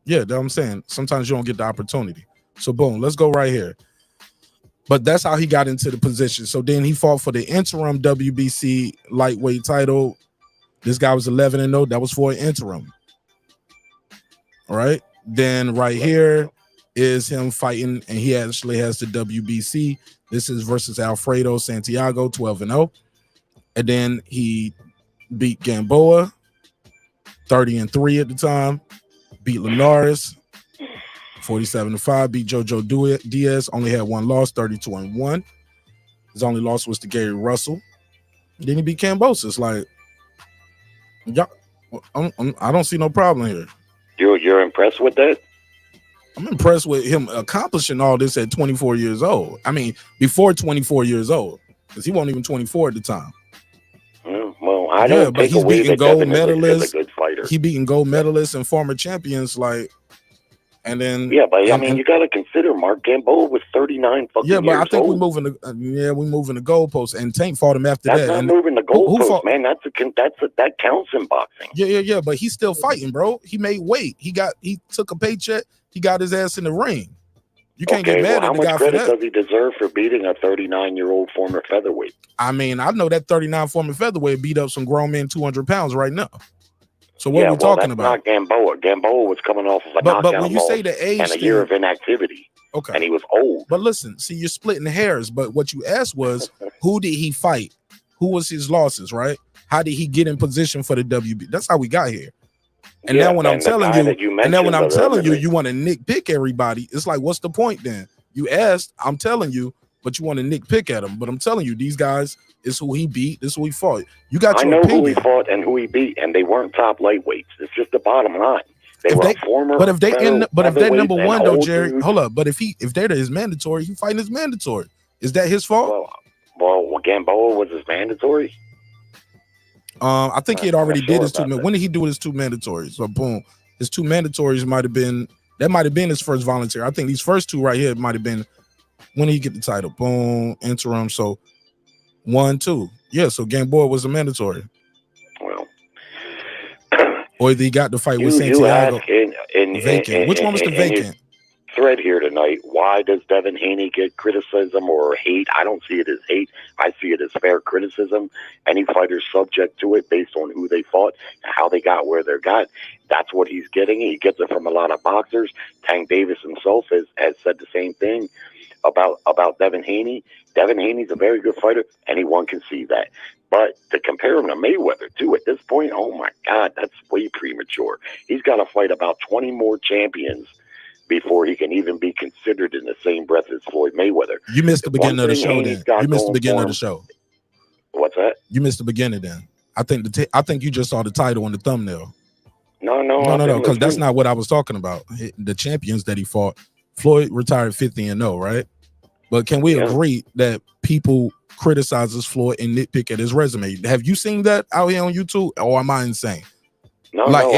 Yeah, that's what I'm saying. Sometimes you don't get the opportunity. So boom, let's go right here. But that's how he got into the position. So then he fought for the interim WBC lightweight title. This guy was 11-0. That was for an interim. All right. Then right here is him fighting, and he actually has the WBC. This is versus Alfredo Santiago, 12-0. And then he beat Gamboa, 30-3 at the time. Beat Linares, 47-5. Beat Jojo Diaz, only had one loss, 32-1. His only loss was to Gary Russell. Then he beat Kambosos. Like, yeah, I don't see no problem here. You're impressed with that? I'm impressed with him accomplishing all this at 24 years old. I mean, before 24 years old, because he wasn't even 24 at the time. Well, I don't but he's beating gold medalists. A good fighter. He beating gold medalists and former champions, like, and then I mean, you got to consider Mark Gamboa was 39 fucking years old. I think we're moving the goalposts, and Tank fought him after that. That's not moving the goalposts, man. That counts in boxing. Yeah, but he's still fighting, bro. He made weight. He took a paycheck. He got his ass in the ring. You can't get mad at the guy for that. How much credit does he deserve for beating a 39-year-old former featherweight? I mean, I know that 39 former featherweight beat up some grown men 200 pounds right now. So what are we talking about? Not Gamboa. Gamboa was coming off of a knockout but when you say the age and a year of inactivity. Okay. And he was old. But listen, see, you're splitting hairs. But what you asked was, who did he fight? Who was his losses, right? How did he get in position for the WB? That's how we got here. And now when I'm telling you, you want to nitpick everybody, it's like, what's the point then? You asked, I'm telling you, but you want to nitpick at him. But I'm telling you, these guys is who he beat. This is who he fought. You got your opinion. Who he fought and who he beat, and they weren't top lightweights. It's just the bottom line. If they're number one though, Jerry, hold up. But if they're his mandatory, he fighting his mandatory. Is that his fault? Well, Gamboa was his mandatory. I think he had already did his two. When did he do his two mandatories? So boom, his two mandatories might have been his first voluntary. I think these first two right here might have been when did he get the title? Boom, interim. So 1, 2. Yeah, so Gamboa was a mandatory. Well, or he got the fight with Santiago. Vacant. Which one was the vacant? Thread here tonight. Why does Devin Haney get criticism or hate? I don't see it as hate. I see it as fair criticism. Any fighter subject to it based on who they fought and how they got where they got. That's what he's getting. He gets it from a lot of boxers. Tank Davis himself has said the same thing about Devin Haney. Devin Haney's a very good fighter. Anyone can see that. But to compare him to Mayweather, too, at this point, oh, my God, that's way premature. He's got to fight about 20 more champions before he can even be considered in the same breath as Floyd Mayweather. You missed the beginning of the show then. You missed the beginning of the show. What's that? You missed the beginning then. I think you just saw the title on the thumbnail. No, because that's not what I was talking about. The champions that he fought. Floyd retired 50-0, right? But can we agree that people criticizes Floyd and nitpick at his resume. Have you seen that out here on YouTube, or am I insane? No, like no,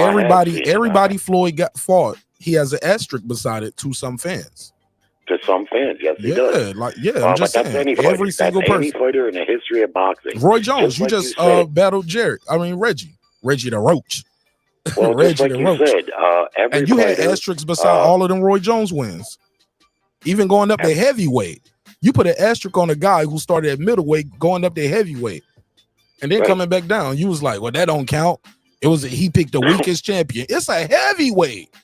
everybody Floyd got fought, he has an asterisk beside it to some fans. To some fans, yes, he does. I'm just but that's saying, any fighter. every single that's person. Any fighter in the history of boxing. Roy Jones, like you just said, battled Reggie the Roach. Well, Reggie just like the you Roach. said, every and you fighter, had asterisks beside all of them Roy Jones wins. Even going up to heavyweight. You put an asterisk on a guy who started at middleweight going up to heavyweight and then coming back down. You was like, well, that don't count. He picked the weakest champion. It's a heavyweight.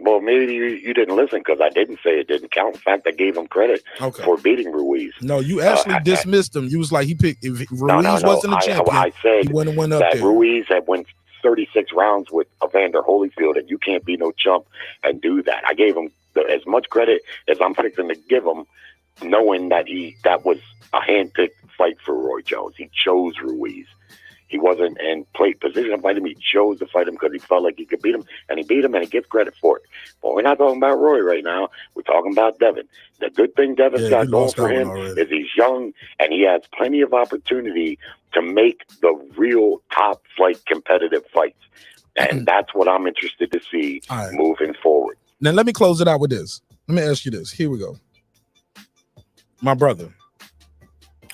Well, maybe you didn't listen because I didn't say it didn't count. In fact, I gave him credit for beating Ruiz. No, you actually dismissed him. You was like, he picked, if Ruiz wasn't a champion, I said he wouldn't have went up that there. Ruiz had won 36 rounds with Evander Holyfield, and you can't be no chump and do that. I gave him as much credit as I'm fixing to give him, knowing that was a handpicked fight for Roy Jones. He chose Ruiz. He wasn't in position to fight him. He chose to fight him because he felt like he could beat him, and he beat him, and he gets credit for it. But we're not talking about Roy right now. We're talking about Devin. The good thing Devin's got going for him is he's young, and he has plenty of opportunity to make the real top-flight competitive fights. And that's what I'm interested to see moving forward. Now, let me close it out with this. Let me ask you this. Here we go. My brother.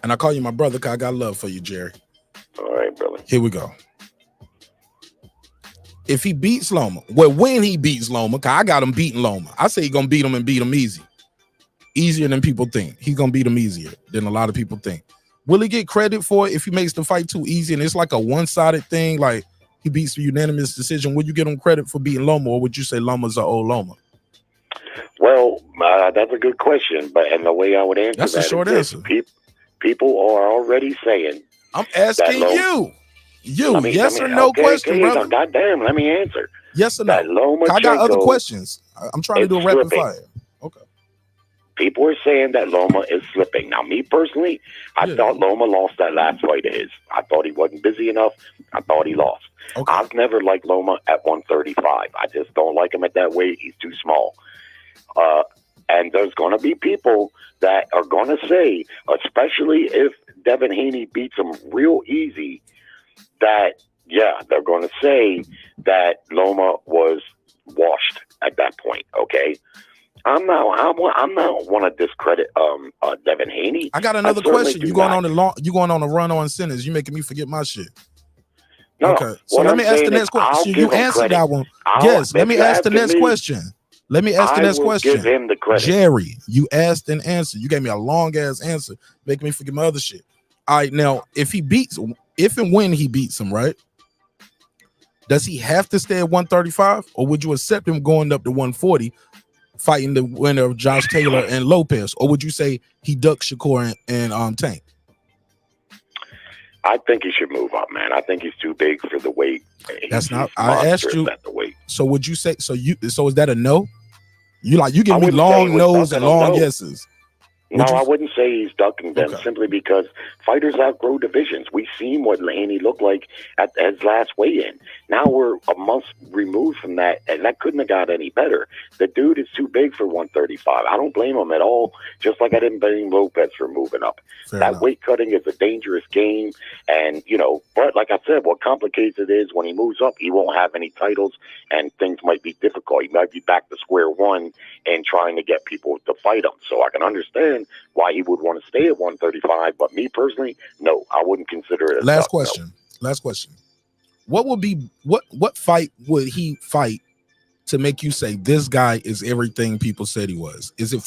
And I call you my brother because I got love for you, Jerry. All right, brother. Here we go. If he beats Loma, when he beats Loma, because I got him beating Loma. I say he's going to beat him and beat him easy. Easier than people think. He's going to beat him easier than a lot of people think. Will he get credit for it if he makes the fight too easy and it's like a one-sided thing, like he beats the unanimous decision? Would you give him credit for beating Loma, or would you say Loma's an old Loma? Well, that's a good question, and the way I would answer that's a short answer. People are already saying. I'm asking you. Yes or no question, brother. Goddamn, let me answer. Yes or no? I got other questions. I'm trying to do a rapid fire. Okay. People are saying that Loma is slipping. Now, me personally, I thought Loma lost that last fight of his. I thought he wasn't busy enough. I thought he lost. Okay. I've never liked Loma at 135. I just don't like him at that weight. He's too small. And there's going to be people that are going to say, especially if Devin Haney beats him real easy, that, they're going to say that Loma was washed at that point, okay? I'm not want to discredit Devin Haney. I got another question. You going on a run on sentence. You making me forget my shit. No, okay. So let me ask the next question. You answered that one. Yes. Let me ask the next question. Let me ask the next question. Give him the credit. Jerry, you asked and answered. You gave me a long ass answer, making me forget my other shit. All right, now if and when he beats him, right? Does he have to stay at 135, or would you accept him going up to 140, fighting the winner of Josh Taylor and Lopez, or would you say he ducks Shakur and Tank? I think he should move up, man. I think he's too big for the weight. That's not. I asked you. At the weight. So would you say? So is that a no? You give me long no's and long yeses. No, I wouldn't say he's ducking them simply because fighters outgrow divisions. We've seen what Haney looked like at his last weigh-in. Now we're a month removed from that, and that couldn't have got any better. The dude is too big for 135. I don't blame him at all, just like I didn't blame Lopez for moving up. Fair enough. Weight cutting is a dangerous game, and, but like I said, what complicates it is when he moves up, he won't have any titles, and things might be difficult. He might be back to square one and trying to get people to fight him. So I can understand why he would want to stay at 135, but me personally, no, I wouldn't consider it. Last question. What fight would he fight to make you say this guy is everything people said he was? Is it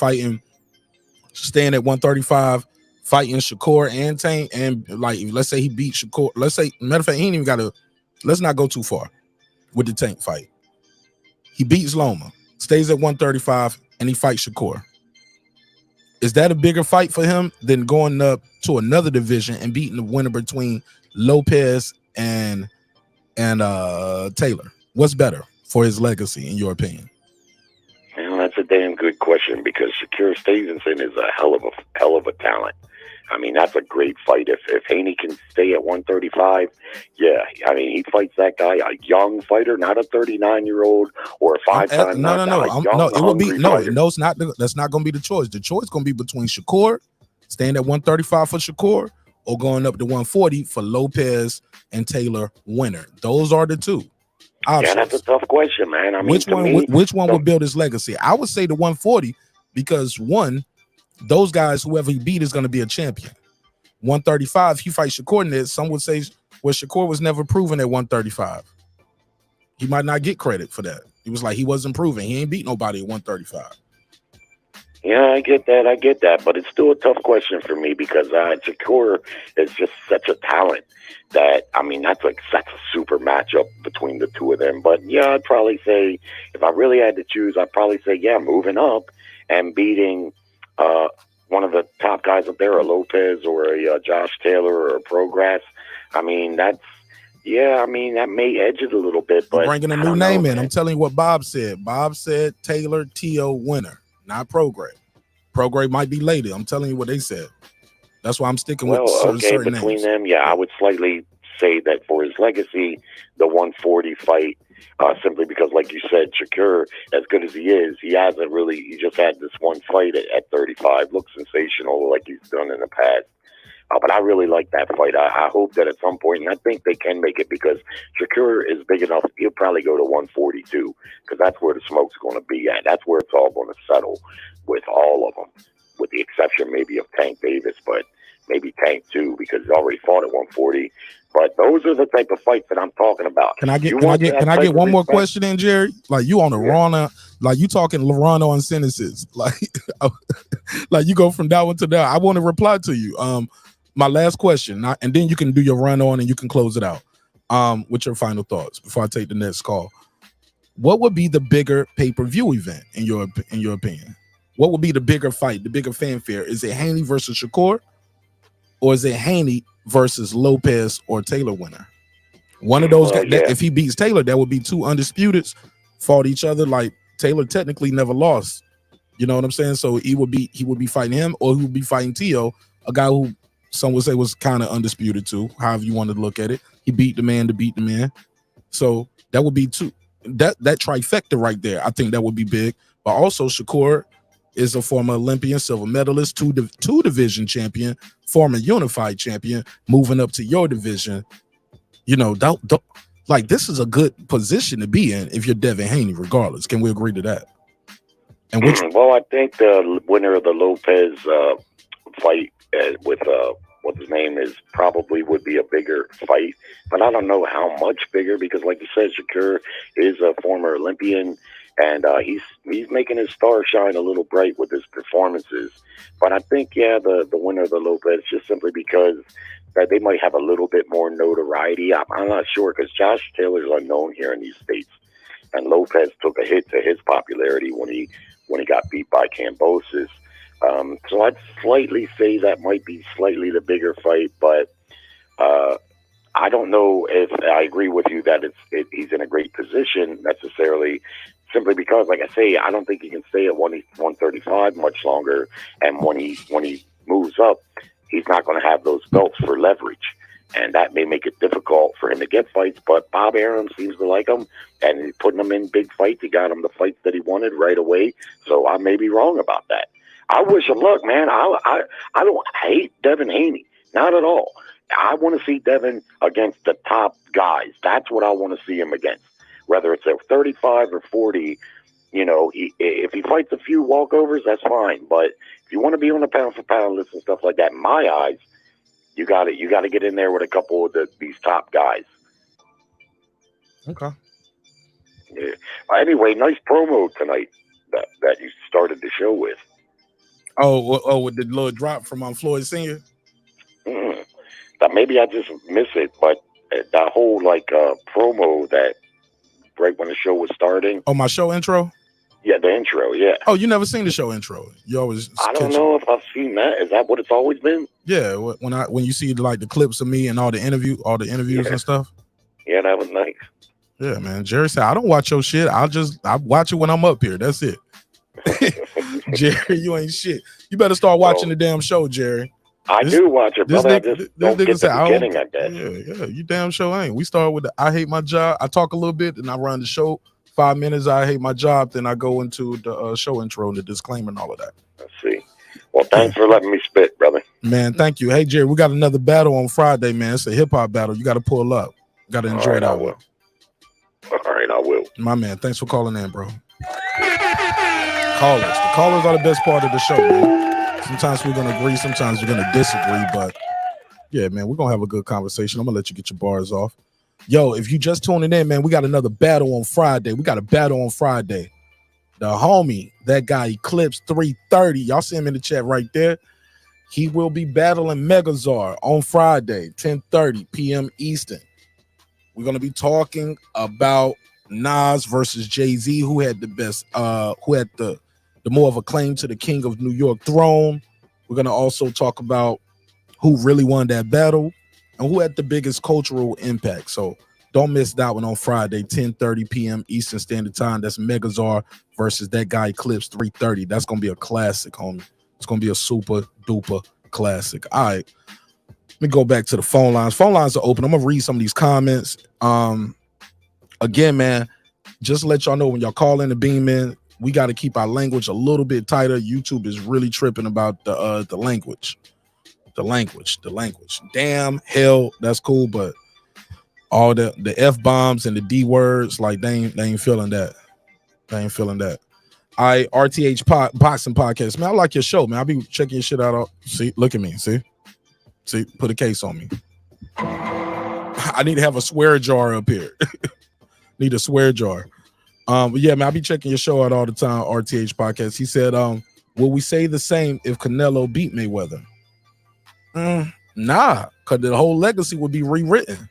staying at 135, fighting Shakur and Tank, and let's say he beat Shakur? Let's say, matter of fact, he ain't even got to. Let's not go too far with the Tank fight. He beats Loma, stays at 135, and he fights Shakur. Is that a bigger fight for him than going up to another division and beating the winner between Lopez and Taylor? What's better for his legacy, in your opinion? Well, that's a damn good question because Shakur Stevenson is a hell of a talent. I mean, that's a great fight. If Haney can stay at 135, I mean, he fights that guy, a young fighter, not a 39-year-old or a five-time. No. It will be no. It's not. That's not going to be the choice. The choice going to be between Shakur Staying at 135 for Shakur or going up to 140 for Lopez and Taylor winner. Those are the two options. Yeah, that's a tough question, man. I mean, which one would build his legacy? I would say the 140 because one, those guys, whoever he beat is going to be a champion. 135, he fights Shakur in it. Some would say, well, Shakur was never proven at 135. He might not get credit for that. He was like, he wasn't proven. He ain't beat nobody at 135. Yeah, I get that, but it's still a tough question for me because Shakur is just such a talent that, I mean, that's a super matchup between the two of them. But yeah, I'd probably say, if I really had to choose, I'd probably say, yeah, moving up and beating one of the top guys up there, a Lopez or a Josh Taylor or a Progress. I mean, that may edge it a little bit. But bringing a new name in. I'm telling you what Bob said. Bob said Taylor T.O. winner. Not Prograde. Prograde might be later. I'm telling you what they said. That's why I'm sticking with certain between names. them, yeah, I would slightly say that for his legacy, the 140 fight, simply because, like you said, Shakur, as good as he is, he just had this one fight at 35, looked sensational like he's done in the past. But I really like that fight. I hope that at some point, and I think they can make it because Shakur is big enough, he'll probably go to 142 because that's where the smoke's going to be at. That's where it's all going to settle with all of them, with the exception maybe of Tank Davis, but maybe Tank too because he already fought at 140. But those are the type of fights that I'm talking about. Can I get one more question in, Jerry? Like you on the Rana, like you talking Lorano on sentences, like you go from that one to that. I want to reply to you. My last question, and then you can do your run on and you can close it out with your final thoughts before I take the next call. What would be the bigger pay-per-view event in your opinion? What would be the bigger fight, the bigger fanfare? Is it Haney versus Shakur, or is it Haney versus Lopez or Taylor winner? One of those guys. If he beats Taylor, that would be two undisputeds fought each other. Like Taylor technically never lost. You know what I'm saying? So he would be fighting him, or he would be fighting T.O., a guy who some would say was kind of undisputed too, however you want to look at it. He beat the man to beat the man. So that would be two. That trifecta right there, I think that would be big. But also Shakur is a former Olympian, silver medalist, two division champion, former unified champion, moving up to your division. You know, like this is a good position to be in if you're Devin Haney, regardless. Can we agree to that? And well, I think the winner of the Lopez fight with what his name is probably would be a bigger fight, but I don't know how much bigger because, like you said, Shakur is a former Olympian, and he's making his star shine a little bright with his performances. But I think, the winner of the Lopez, just simply because that they might have a little bit more notoriety. I'm not sure because Josh Taylor's unknown here in these states, and Lopez took a hit to his popularity when he got beat by Kambosos. So I'd slightly say that might be slightly the bigger fight, but I don't know if I agree with you that he's in a great position necessarily, simply because, like I say, I don't think he can stay at 135 much longer, and when he moves up, he's not going to have those belts for leverage, and that may make it difficult for him to get fights. But Bob Arum seems to like him, and putting him in big fights, he got him the fights that he wanted right away. So I may be wrong about that. I wish him luck, man. I don't hate Devin Haney, not at all. I want to see Devin against the top guys. That's what I want to see him against. Whether it's at 35 or 40, you know, if he fights a few walkovers, that's fine. But if you want to be on the pound for pound list and stuff like that, in my eyes, you got to get in there with a couple of these top guys. Okay. Yeah. Anyway, nice promo tonight that you started the show with. Oh, with the little drop from Floyd Senior. That maybe I just miss it, but that whole promo that right when the show was starting. Oh, my show intro. Yeah, the intro. Yeah. Oh, you never seen the show intro? You always. I don't know if I've seen that. Is that what it's always been? Yeah. When you see like the clips of me and all the interviews and stuff. Yeah, that was nice. Yeah, man. Jerry said I don't watch your shit. I watch it when I'm up here. That's it. Jerry, you ain't shit. You better start watching the damn show, Jerry. I do watch it, brother. I just don't get the beginning, I guess. Yeah, you damn sure ain't. We start with I hate my job. I talk a little bit, and I run the show. 5 minutes, I hate my job. Then I go into the show intro and the disclaimer and all of that. Let's see. Well, thanks for letting me spit, brother. Man, thank you. Hey, Jerry, we got another battle on Friday, man. It's a hip-hop battle. You got to pull up. Got to enjoy that one. All right, I will. My man, thanks for calling in, bro. Callers. The callers are the best part of the show, man. Sometimes we're going to agree. Sometimes we're going to disagree. But, yeah, man, we're going to have a good conversation. I'm going to let you get your bars off. Yo, if you just tuning in, man, we got another battle on Friday. The homie, that guy Eclipse 330. Y'all see him in the chat right there. He will be battling Megazord on Friday, 10:30 p.m. Eastern. We're going to be talking about Nas versus Jay-Z, who had the best, who had the more of a claim to the King of New York throne. We're going to also talk about who really won that battle and who had the biggest cultural impact. So don't miss that one on Friday, 10:30 p.m. Eastern Standard Time. That's Megazord versus that guy Eclipse 330. That's going to be a classic, homie. It's going to be a super duper classic. All right. Let me go back to the phone lines. Phone lines are open. I'm going to read some of these comments. Again, man, just to let y'all know, when y'all call in the beam in, we got to keep our language a little bit tighter. YouTube is really tripping about the language. The language. Damn, hell, that's cool, but all the F-bombs and the D words, like they ain't feeling that. I RTH Boxing Podcast, man. I like your show, man. I'll be checking your shit out. See, look at me. See, put a case on me. I need to have a swear jar up here. Need a swear jar. But yeah, man, I'll be checking your show out all the time. RTH Podcast. He said, will we say the same if Canelo beat Mayweather? Nah, because the whole legacy would be rewritten.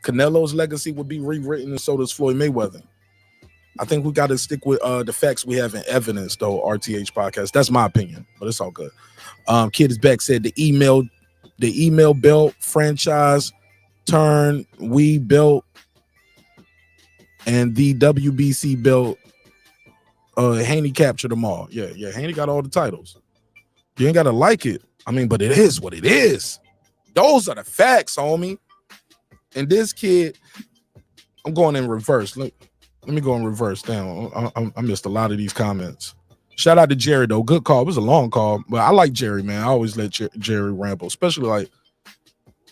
Canelo's legacy would be rewritten, and so does Floyd Mayweather. I think we got to stick with the facts we have in evidence, though. RTH Podcast. That's my opinion, but it's all good. Kid is back. Said the email belt franchise turn we built, and the WBC belt. Haney captured them all. Yeah. Haney got all the titles. You ain't gotta like it. I mean, but it is what it is. Those are the facts, homie. And this kid, I'm going in reverse. Let me go in reverse. Damn, I missed a lot of these comments. Shout out to Jerry, though. Good call. It was a long call, but I like Jerry, man. I always let Jerry ramble, especially like,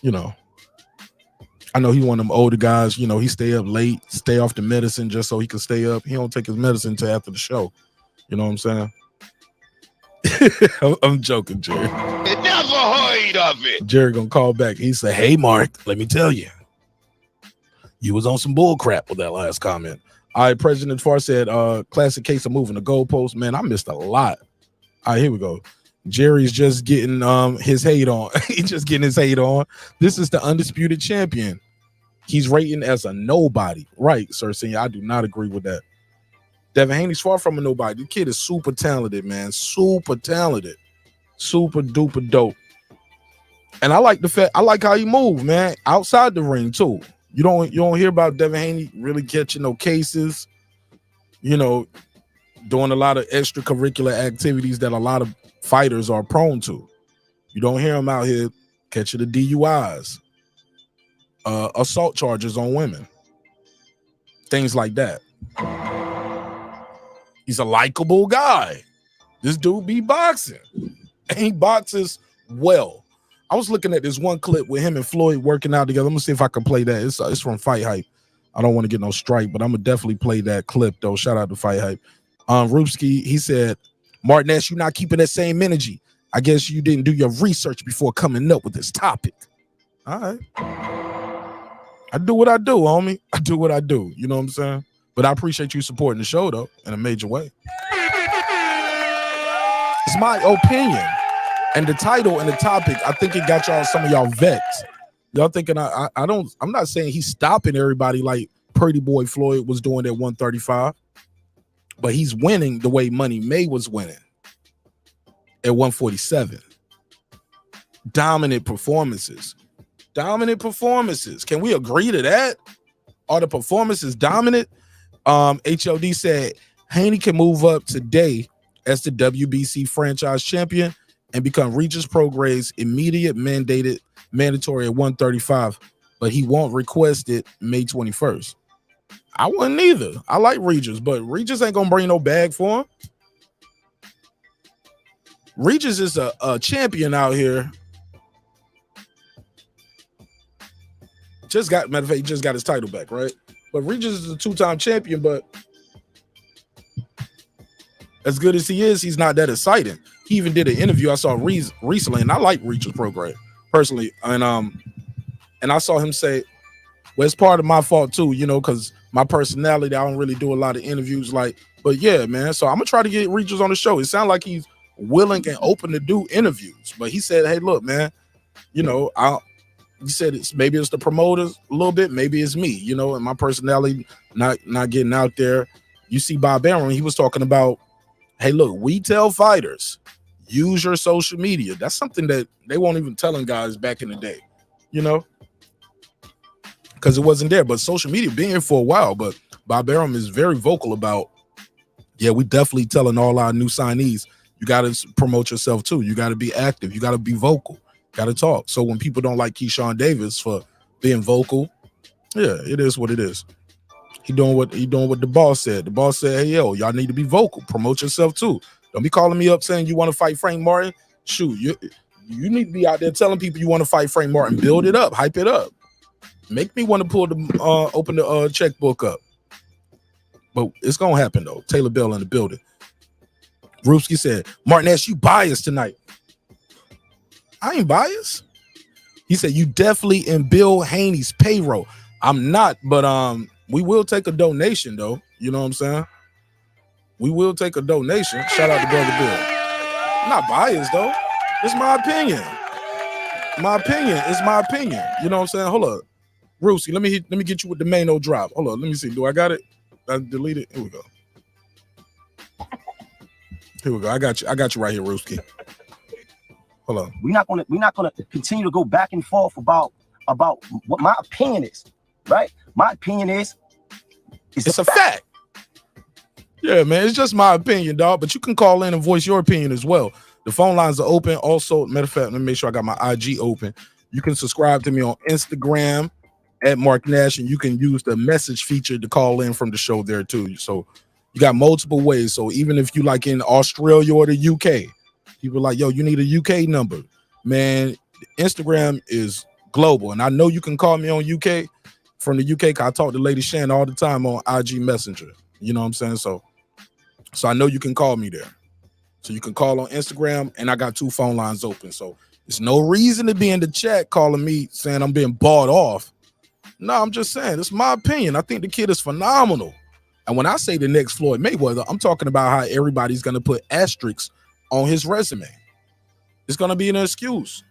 I know he one of them older guys, he stay up late, stay off the medicine just so he can stay up. He don't take his medicine until after the show. You know what I'm saying? I'm joking, Jerry. Never heard of it. Jerry gonna call back. He said, "Hey, Mark, let me tell you, you was on some bull crap with that last comment." All right, President Farr said, classic case of moving the goalpost. Man, I missed a lot. All right, here we go. Jerry's just getting his hate on. He's just getting his hate on. This is the undisputed champion. He's rating as a nobody. Right, Sir Senior. I do not agree with that. Devin Haney's far from a nobody. The kid is super talented, man. Super talented. Super duper dope. And I like the fact, I like how he moves, man. Outside the ring, too. You don't hear about Devin Haney really catching no cases, doing a lot of extracurricular activities that a lot of fighters are prone to. You don't hear him out here catching the DUIs, assault charges on women, things like that. He's a likable guy. This dude be boxing, and he boxes well. I was looking at this one clip with him and Floyd working out together. I'm gonna see if I can play that. It's from Fight Hype. I don't want to get no strike, but I'm gonna definitely play that clip though. Shout out to Fight Hype. Rupski, he said, Martinez, you're not keeping that same energy. I guess you didn't do your research before coming up with this topic. All right. I do what I do, homie. I do what I do. You know what I'm saying? But I appreciate you supporting the show, though, in a major way. It's my opinion. And the title and the topic, I think it got some of y'all vexed. Y'all thinking I'm not saying he's stopping everybody like Pretty Boy Floyd was doing at 135, but he's winning the way Money May was winning at 147. Dominant performances. Can we agree to that? Are the performances dominant? HLD said Haney can move up today as the WBC franchise champion and become Regis Prograis immediate mandatory at 135, but he won't request it May 21st. I wouldn't either. I like Regis, but Regis ain't gonna bring no bag for him. Regis is a champion out here. Matter of fact, he just got his title back, right? But Regis is a 2-time champion, but as good as he is, he's not that exciting. He even did an interview I saw recently, and I like Regis' program personally. And I saw him say, well, it's part of my fault too, you know, because my personality, I don't really do a lot of interviews but yeah, man. So I'm gonna try to get Regis on the show. It sounds like he's willing and open to do interviews, but he said, hey, look, man, you know, he said maybe it's the promoters a little bit, maybe it's me, you know, and my personality not getting out there. You see Bob Arum, he was talking about, hey, look, we tell fighters, use your social media. That's something that they won't even telling guys back in the day, you know, because it wasn't there. But social media been here for a while, but Bob Arum is very vocal about, yeah, we definitely telling all our new signees, you got to promote yourself too. You got to be active. You got to be vocal. Got to talk. So when people don't like Keyshawn Davis for being vocal, yeah, it is what it is. He doing what the boss said. The boss said, hey, yo, y'all need to be vocal. Promote yourself too. Don't be calling me up saying you want to fight Frank Martin. Shoot, you need to be out there telling people you want to fight Frank Martin. Build it up, hype it up. Make me want to pull the open the checkbook up. But it's gonna happen though. Taylor Bell in the building. Ruski said, Martin S, you biased tonight. I ain't biased. He said, you definitely in Bill Haney's payroll. I'm not, but we will take a donation though. You know what I'm saying? We will take a donation. Shout out to Brother Bill. I'm not biased though. It's my opinion. My opinion is my opinion. You know what I'm saying? Hold up. Ruski, let me get you with the main drop. Hold on, let me see. Do I got it? I delete it. Here we go. Here we go. I got you right here, Ruski. Hold on. We're not gonna continue to go back and forth about what my opinion is, right? My opinion is it's a fact. Yeah, man, it's just my opinion, dog. But you can call in and voice your opinion as well. The phone lines are open. Also, matter of fact, let me make sure I got my IG open. You can subscribe to me on Instagram at Mark Nash, and you can use the message feature to call in from the show there too. So you got multiple ways. So even if you like in Australia or the UK, people are like, yo, you need a UK number. Man, Instagram is global. And I know you can call me on UK from the UK because I talk to Lady Shan all the time on IG Messenger. You know what I'm saying? So I know you can call me there. So you can call on Instagram, and I got 2 phone lines open. So there's no reason to be in the chat calling me saying I'm being bought off. No, I'm just saying, it's my opinion. I think the kid is phenomenal. And when I say the next Floyd Mayweather, I'm talking about how everybody's going to put asterisks on his resume. It's going to be an excuse.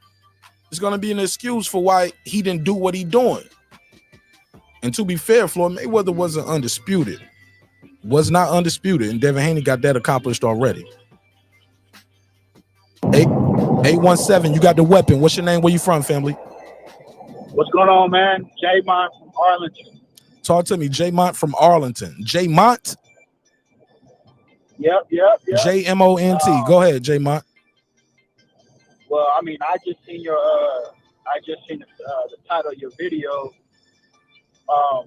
It's going to be an excuse for why he didn't do what he doing. And to be fair, Floyd Mayweather wasn't undisputed. Was not undisputed. And Devin Haney got that accomplished already. 817, you got the weapon. What's your name? Where you from, family? What's going on, man? J-Mont from Arlington. Talk to me, J-Mont from Arlington. J-Mont? Yep. J-M-O-N-T. Go ahead, J-Mont. Well, I mean, I just seen the title of your video. I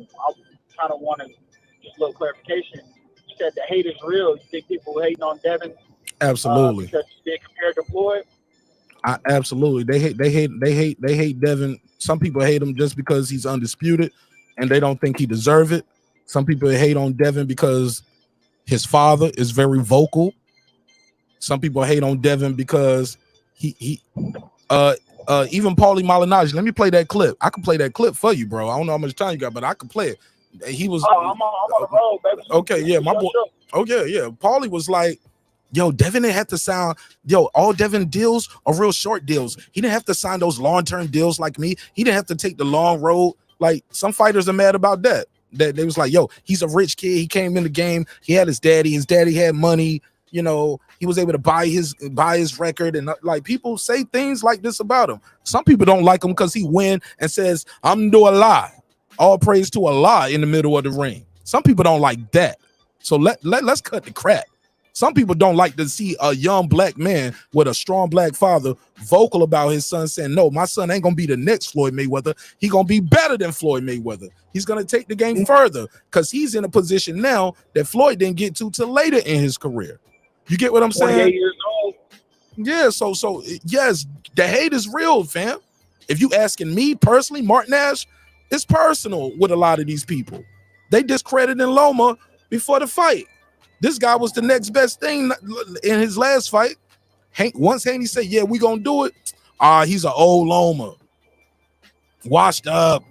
kind of wanted just a little clarification. You said the hate is real. You think people hating on Devin? Absolutely. Because they compared to Floyd? Absolutely. They hate Devin. Some people hate him just because he's undisputed and they don't think he deserves it. Some people hate on Devin because his father is very vocal. Some people hate on Devin because he even Paulie Malignaggi. Let me play that clip. I can play that clip for you, bro. I don't know how much time you got, but I can play it. He was I'm on the road, baby. Okay, yeah, my boy. Oh yeah. Paulie was like, yo, Devin didn't have to sound, all Devin deals are real short deals. He didn't have to sign those long-term deals like me. He didn't have to take the long road. Like, some fighters are mad about that. That they was like, yo, he's a rich kid. He came in the game. He had his daddy. His daddy had money. You know, he was able to buy his record. And like, people say things like this about him. Some people don't like him because he win and says, I'm doing a lie. All praise to Allah in the middle of the ring. Some people don't like that. So let's cut the crap. Some people don't like to see a young black man with a strong black father vocal about his son saying, no, my son ain't going to be the next Floyd Mayweather. He's going to be better than Floyd Mayweather. He's going to take the game further because he's in a position now that Floyd didn't get to till later in his career. You get what I'm saying? 28 years old. Yeah, so yes, the hate is real, fam. If you asking me personally, Martin Nash, it's personal with a lot of these people. They discredited Loma before the fight. This guy was the next best thing in his last fight. Once Haney said, yeah, we gonna do it. He's an old Loma. Washed up,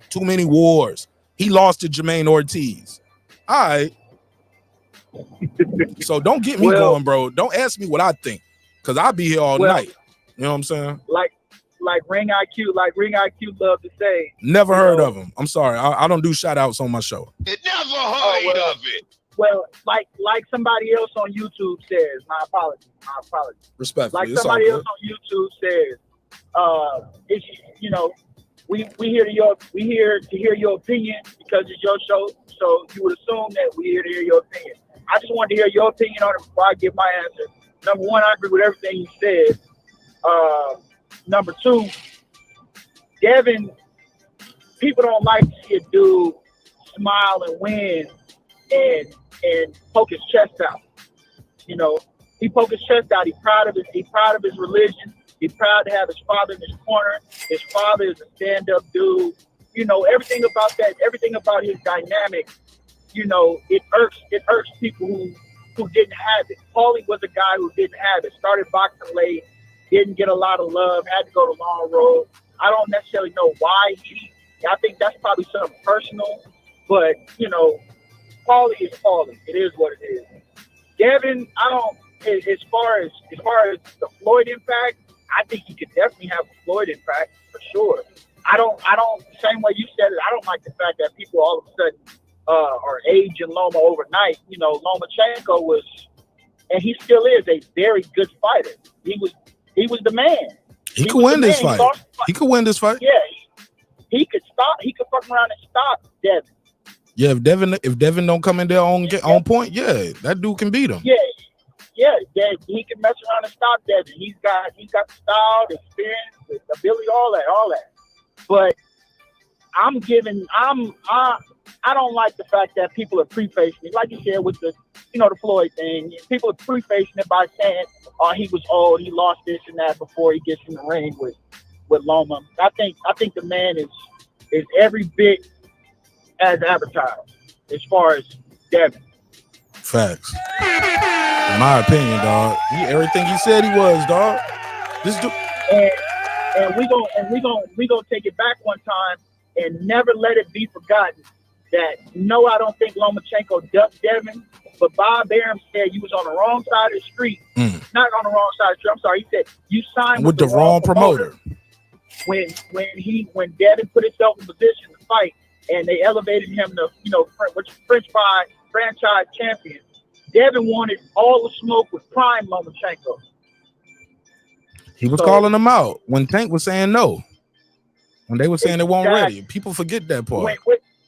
too many wars. He lost to Jermaine Ortiz. All right. So don't get me going, bro. Don't ask me what I think, because I'll be here all night. You know what I'm saying? Like Ring IQ love to say. Never heard of him. I'm sorry. I don't do shout outs on my show. It never heard of it. Well, like somebody else on YouTube says, my apologies. Respectfully. Like somebody else on YouTube says, it's, we here to hear your opinion because it's your show. So you would assume that we're here to hear your opinion. I just wanted to hear your opinion on it before I give my answer. Number one, I agree with everything you said. Number two, Devin, people don't like to see a dude smile and win and poke his chest out. He poke his chest out. He's proud of his religion. He's proud to have his father in his corner. His father is a stand-up dude. Everything about that, everything about his dynamic, it irks people who didn't have it. Paulie was a guy who didn't have it. Started boxing late, didn't get a lot of love, had to go the long road. I don't necessarily know why. I think that's probably something personal, but Paulie is Paulie. It is what it is. Devin, as far as the Floyd impact, I think he could definitely have a Floyd impact for sure. I don't same way you said it, I don't like the fact that people all of a sudden are aging Loma overnight. Lomachenko was, and he still is, a very good fighter. He was the man. He could win this fight. He could win this fight. Yeah, he could stop. He could fuck around and stop Devin. Yeah, if Devin don't come in there on point, yeah, that dude can beat him. Yeah, he can mess around and stop Devin. He's got the style, the experience, the ability, all that. But I don't like the fact that people are prefacing it, like you said with the the Floyd thing. People are prefacing it by saying, "Oh, he was old, he lost this and that before he gets in the ring with Loma." I think the man is every bit as advertised as far as Devin. Facts. In my opinion, dog. Everything he said he was, dog. This dude. And we gonna take it back one time and never let it be forgotten that no, I don't think Lomachenko ducked Devin, but Bob Arum said you was on the wrong side of the street. Not on the wrong side of the street. I'm sorry. He said you signed with the wrong promoter. When Devin put himself in position to fight and they elevated him to French fry franchise champion, Devin wanted all the smoke with prime Lomachenko. He was calling them out when Tank was saying no. When they were saying they weren't ready. People forget that part.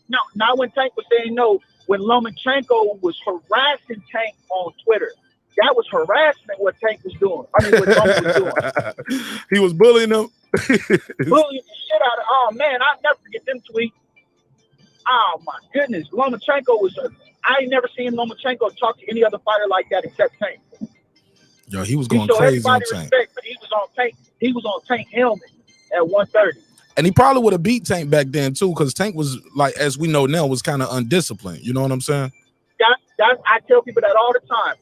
No, not when Tank was saying no. When Lomachenko was harassing Tank on Twitter. That was harassment what Tank was doing. I mean, what Loma was doing. He was bullying them. Bullying the shit out of, oh man, I'll never forget them tweets. Oh my goodness. Lomachenko was, I ain't never seen Lomachenko talk to any other fighter like that except Tank. Yo, he was going crazy on Tank. Respect, but he was on Tank helmet at 130. And he probably would have beat Tank back then too, because Tank was, like, as we know now, was kind of undisciplined. You know what I'm saying? I tell people that all the time.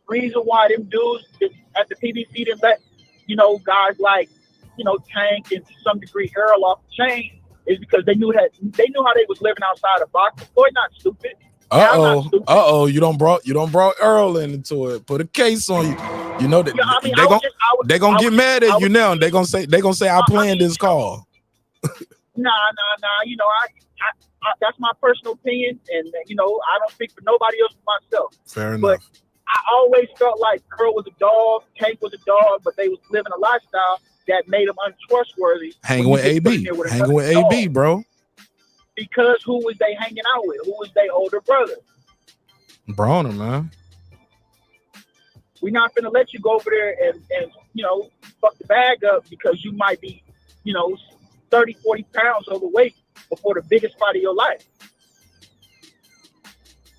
Reason why them dudes at the PBC didn't let, guys like, Tank and to some degree Earl off the chain is because they knew how they was living outside of boxing. Floyd not stupid. You don't brought Earl into it. Put a case on you. You know that they're gonna get mad at you now. They're gonna say I planned this call. Nah. I that's my personal opinion, and I don't speak for nobody else but myself. Fair enough. But I always felt like Earl was a dog, Tank was a dog, but they was living a lifestyle that made them untrustworthy. Hanging with AB, bro. Because who was they hanging out with? Who was their older brother? Bronner, man. We're not gonna let you go over there and fuck the bag up because you might be 30, 40 pounds overweight before the biggest fight of your life.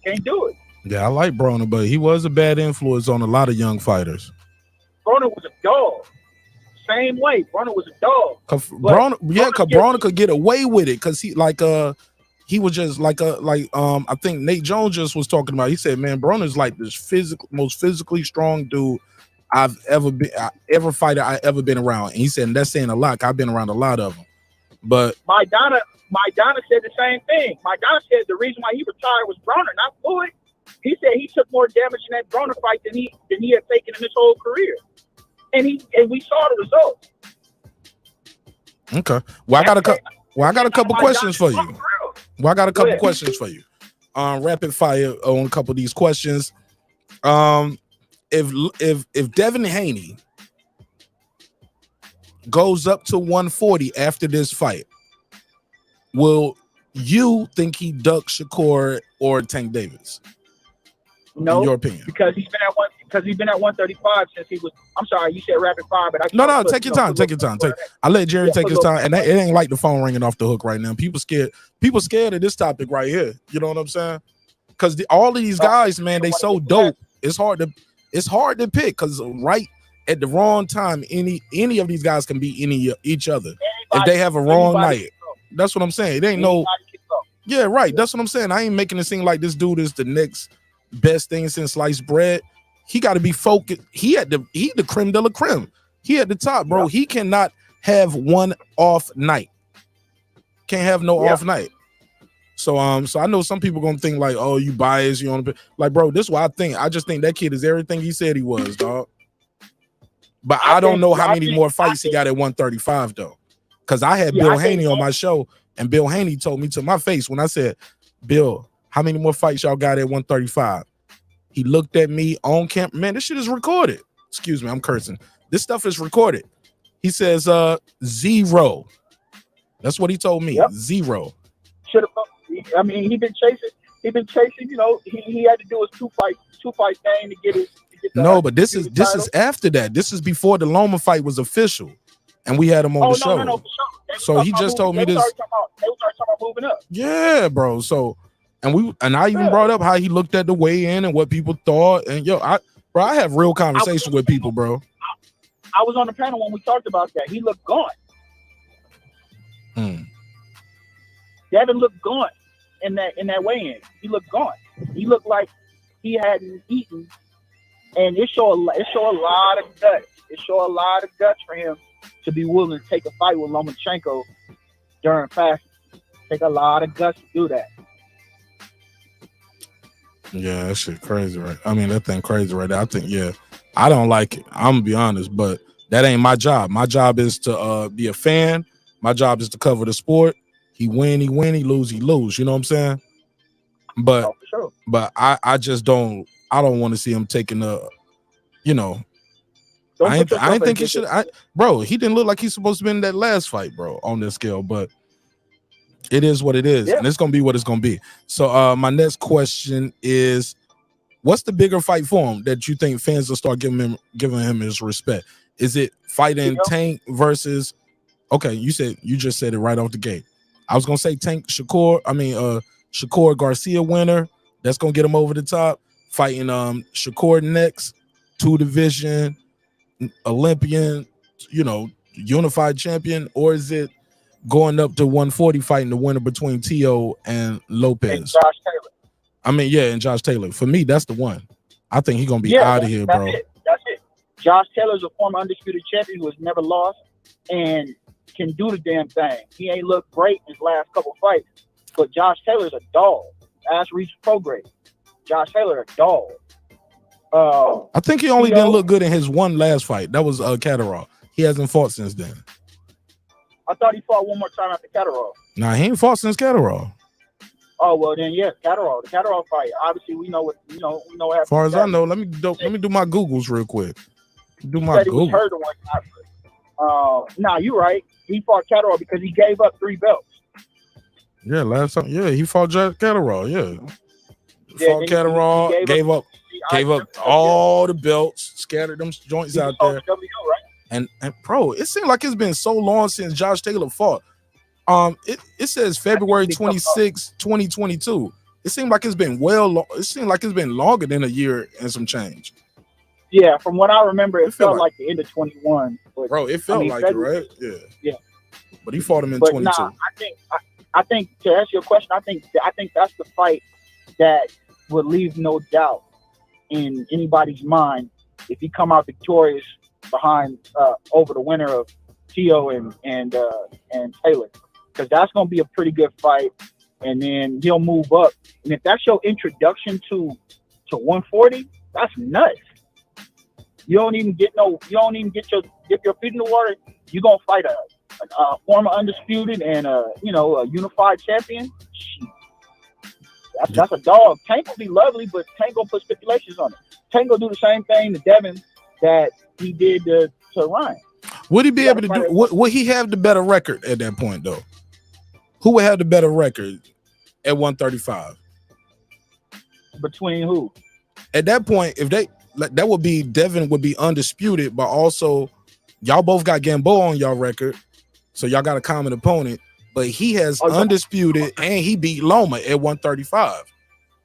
Can't do it. Yeah, I like Bronner, but he was a bad influence on a lot of young fighters. Broner was a dog. Same way, Broner was a dog. Broner could get away with it because he he was just I think Nate Jones just was talking about. He said, "Man, Broner's like this most physically strong dude I've ever been, fighter I ever been around." And he said, and that's saying a lot. I've been around a lot of them, but Maidana said the same thing. Maidana said the reason why he retired was Broner, not Floyd. He said he took more damage in that Broner fight than he had taken in his whole career, and we saw the results. Okay, well I got a couple questions for you. Rapid fire on a couple of these questions. If Devin Haney goes up to 140 after this fight, will you think he ducks Shakur or Tank Davis? No, in your opinion, because he's been at 135 since he was. I'm sorry, you said rapid fire, but take your time. I let Jerry take his time, and it ain't like the phone ringing off the hook right now. People scared of this topic right here. You know what I'm saying? Because all of these guys, man, they so dope. It's hard to pick because right at the wrong time, any of these guys can beat each other if they have a wrong night. That's what I'm saying. It ain't yeah, right. That's what I'm saying. I ain't making it seem like this dude is the next best thing since sliced bread. He got to be focused. He the creme de la creme. He at the top, bro. He cannot have one off night. Can't have no off night. So I know some people gonna think like, oh, you biased, you on like, bro. This is what I think. I just think that kid is everything he said he was, dog. But I don't know how many more fights he got at 135 though, because I had Bill Haney on my show, and Bill Haney told me to my face when I said, Bill, how many more fights y'all got at 135? He looked at me on camera. Man, this shit is recorded. Excuse me, I'm cursing. This stuff is recorded. He says 0. That's what he told me. 0. Should have. I mean, he been chasing. You know, he had to do his two fight thing to get it. No, but this is after that. This is before the Loma fight was official, and we had him on the show. No, for sure. So he just told me this. They was talking about moving up. Yeah, bro. So, and I even brought up how he looked at the weigh-in and what people thought. And I have real conversations with people, bro. I was on the panel when we talked about that. He looked gone. Devin looked gone in that weigh-in. He looked gone. He looked like he hadn't eaten, and it show a lot of guts. It show a lot of guts for him to be willing to take a fight with Lomachenko during fasting. Take a lot of guts to do that. Yeah, that shit crazy, right? I mean, that thing crazy right there. I think, I don't like it. I'm gonna be honest, but that ain't my job. My job is to be a fan. My job is to cover the sport. He win, he lose, he lose. You know what I'm saying? But I just don't. I don't want to see him taking I ain't think he should. Bro, he didn't look like he's supposed to be in that last fight, bro, on this scale. But it is what it is, and it's gonna be what it's gonna be. So my next question is, what's the bigger fight for him that you think fans will start giving him his respect? Is it fighting Tank versus? Okay, you just said it right off the gate. I was gonna say Tank Shakur. I mean, Shakur Garcia winner. That's gonna get him over the top. Fighting Shakur next, 2 division, Olympian, unified champion, or is it going up to 140 fighting the winner between T.O. and Lopez? And Josh Taylor. I mean, and Josh Taylor. For me, that's the one. I think he's gonna be out of here, bro. That's it. Josh Taylor's a former undisputed champion who has never lost and can do the damn thing. He ain't looked great in his last couple fights, but Josh Taylor's a dog. Ask Reach Prograde. Josh Taylor a dog. I think he only didn't look good in his one last fight. That was Catterall. He hasn't fought since then. I thought he fought one more time after Catterall. Nah, he ain't fought since Catterall. Oh well, then Catterall. The Catterall fight. Obviously, we know what happened. As far as I know, let me do my Googles real quick. Do my Googles. Hurt one time. Nah, you're right. He fought Catterall because he gave up 3 belts. Yeah, last time. Yeah, he fought Catterall. Yeah, fought Catterall. Gave up all the belts. Scattered them joints out there. W, right? And bro, it seemed like it's been so long since Josh Taylor fought. It says February 26, 2022. It seemed like it's been it seemed like it's been longer than a year and some change. Yeah, from what I remember, it felt like like the end of 21. But, bro, it felt like it, right? Yeah. Yeah. But he fought him in But 22. nah, I think to answer your question, I think that's the fight that would leave no doubt in anybody's mind if he come out victorious behind over the winner of Tio and Taylor, because that's gonna be a pretty good fight, and then he'll move up. And if that's your introduction to 140, that's nuts. You don't even get your dip your feet in the water. You're gonna fight a former undisputed and a unified champion. That's a dog. Tank will be lovely, but Tank gonna put stipulations on it. Tank gonna do the same thing to Devin that he did to Ryan. Would he be able to do? Would he have the better record at that point, though? Who would have the better record at 135? Between who? At that point, if that would be Devin would be undisputed, but also y'all both got Gamboa on y'all record, so y'all got a common opponent. But he has undisputed, and he beat Loma at 135.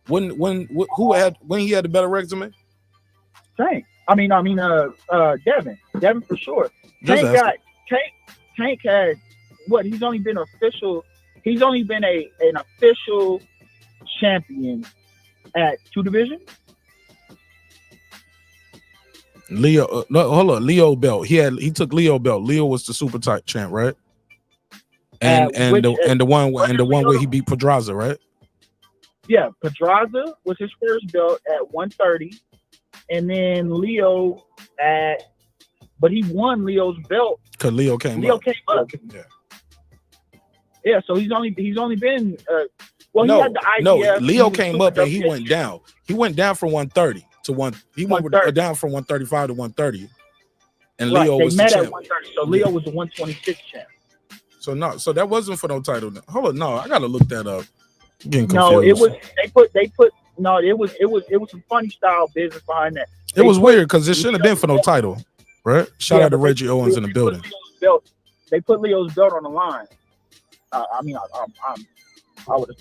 When he had the better record to me? Tank. Devin. Devin for sure. Tank had what? He's only been an official champion at 2 divisions. Leo, no, hold on. Leo belt. He took Leo belt. Leo was the super tight champ, right? And the one where he beat Pedraza, right? Yeah, Pedraza was his first belt at 130, and then Leo but he won Leo's belt because Leo came up. Yeah, so he's only been he had the IBF. No, Leo came up and he went down. He went down from 130 to 1. He went down from 135 to 130, and Leo was met the at champ. 130. So Leo was the 126 champ. So that wasn't for no title. Hold on, no, I gotta look that up. I'm getting confused. No, it was it was some funny style business behind that. It was weird because it shouldn't have been for no title, right? Shout out to Reggie Owens in the building. They put Leo's belt on the line. I would have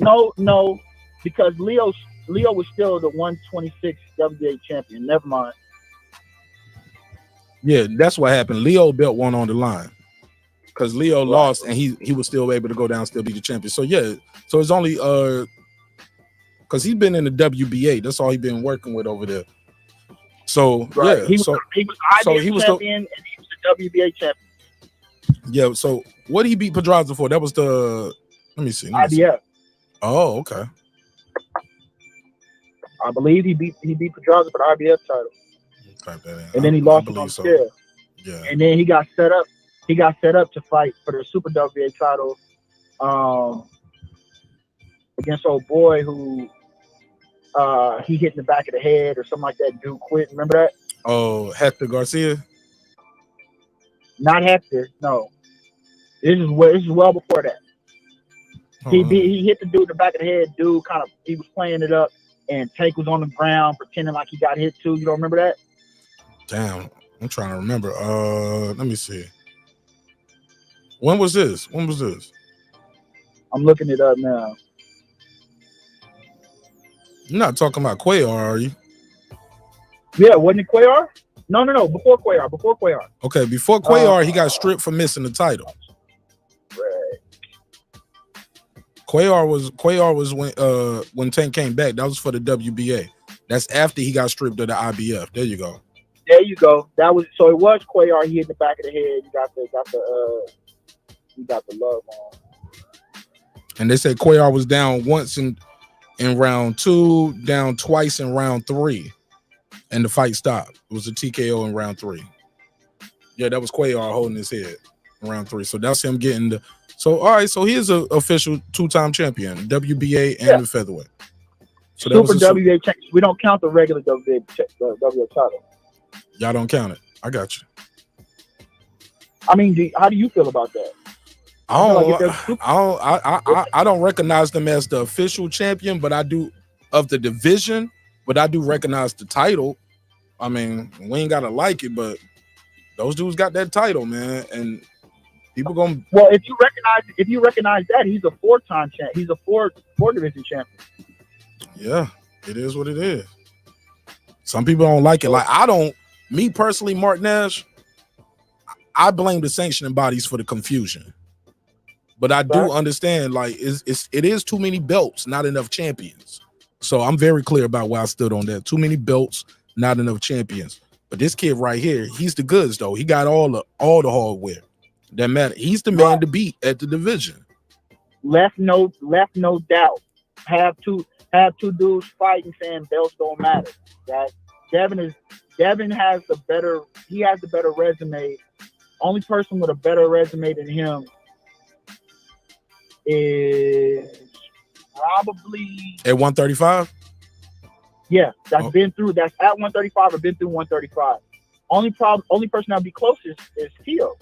because Leo was still the 126 WBA champion. Never mind. Yeah, that's what happened. Leo belt won on the line because Leo lost and he was still able to go down, still be the champion. So yeah, so it's only because he's been in the WBA. That's all he's been working with over there. So yeah, he was IBF champion and he was the WBA champion. Yeah, so what did he beat Pedraza for? That was the let me see. IBF. Oh, okay. I believe he beat Pedraza for the IBF title. And then he lost him on scale. Yeah. And then he got set up. He got set up to fight for the Super WBA title against old boy who he hit in the back of the head or something like that. Dude quit. Remember that? Oh, Hector Garcia. Not Hector. No. This is well before that. He hit the dude in the back of the head. Dude he was playing it up, and Tank was on the ground pretending like he got hit too. You don't remember that? Damn, I'm trying to remember. Let me see. When was this? I'm looking it up now. You're not talking about Cuellar, are you? Yeah, wasn't it Cuellar? No. Before Cuellar. Okay, before Cuellar, he got stripped for missing the title. Right. Cuellar was when Tank came back. That was for the WBA. That's after he got stripped of the IBF. There you go. That was so. It was Cuellar. He hit the back of the head. He got the love on. And they said Cuellar was down once in round 2, down twice in round 3, and the fight stopped. It was a TKO in round 3. Yeah, that was Cuellar holding his head in round 3. So that's him getting the. So all right, so he is an official 2-time champion, WBA and the featherweight. So that Super WBA champion. We don't count the regular WBA title. Y'all don't count it. I got you. I mean, how do you feel about that? I don't recognize them as the official champion, but I do of the division. But I do recognize the title. I mean, we ain't gotta like it, but those dudes got that title, man. And people gonna if you recognize that, he's a 4-time champ. He's a 4 division champion. Yeah, it is what it is. Some people don't like it. Like I don't. Me personally, Mark Nash, I blame the sanctioning bodies for the confusion. But I do understand, like, it is too many belts, not enough champions. So I'm very clear about where I stood on that. Too many belts, not enough champions. But this kid right here, he's the goods though. He got all the hardware that matter. He's the man to beat at the division. Left no doubt. Have two dudes fighting saying belts don't matter. That Devin has the better resume. Only person with a better resume than him is probably at 135. Yeah, that's at 135 or been through 135. Only person that'll be closest is Tio.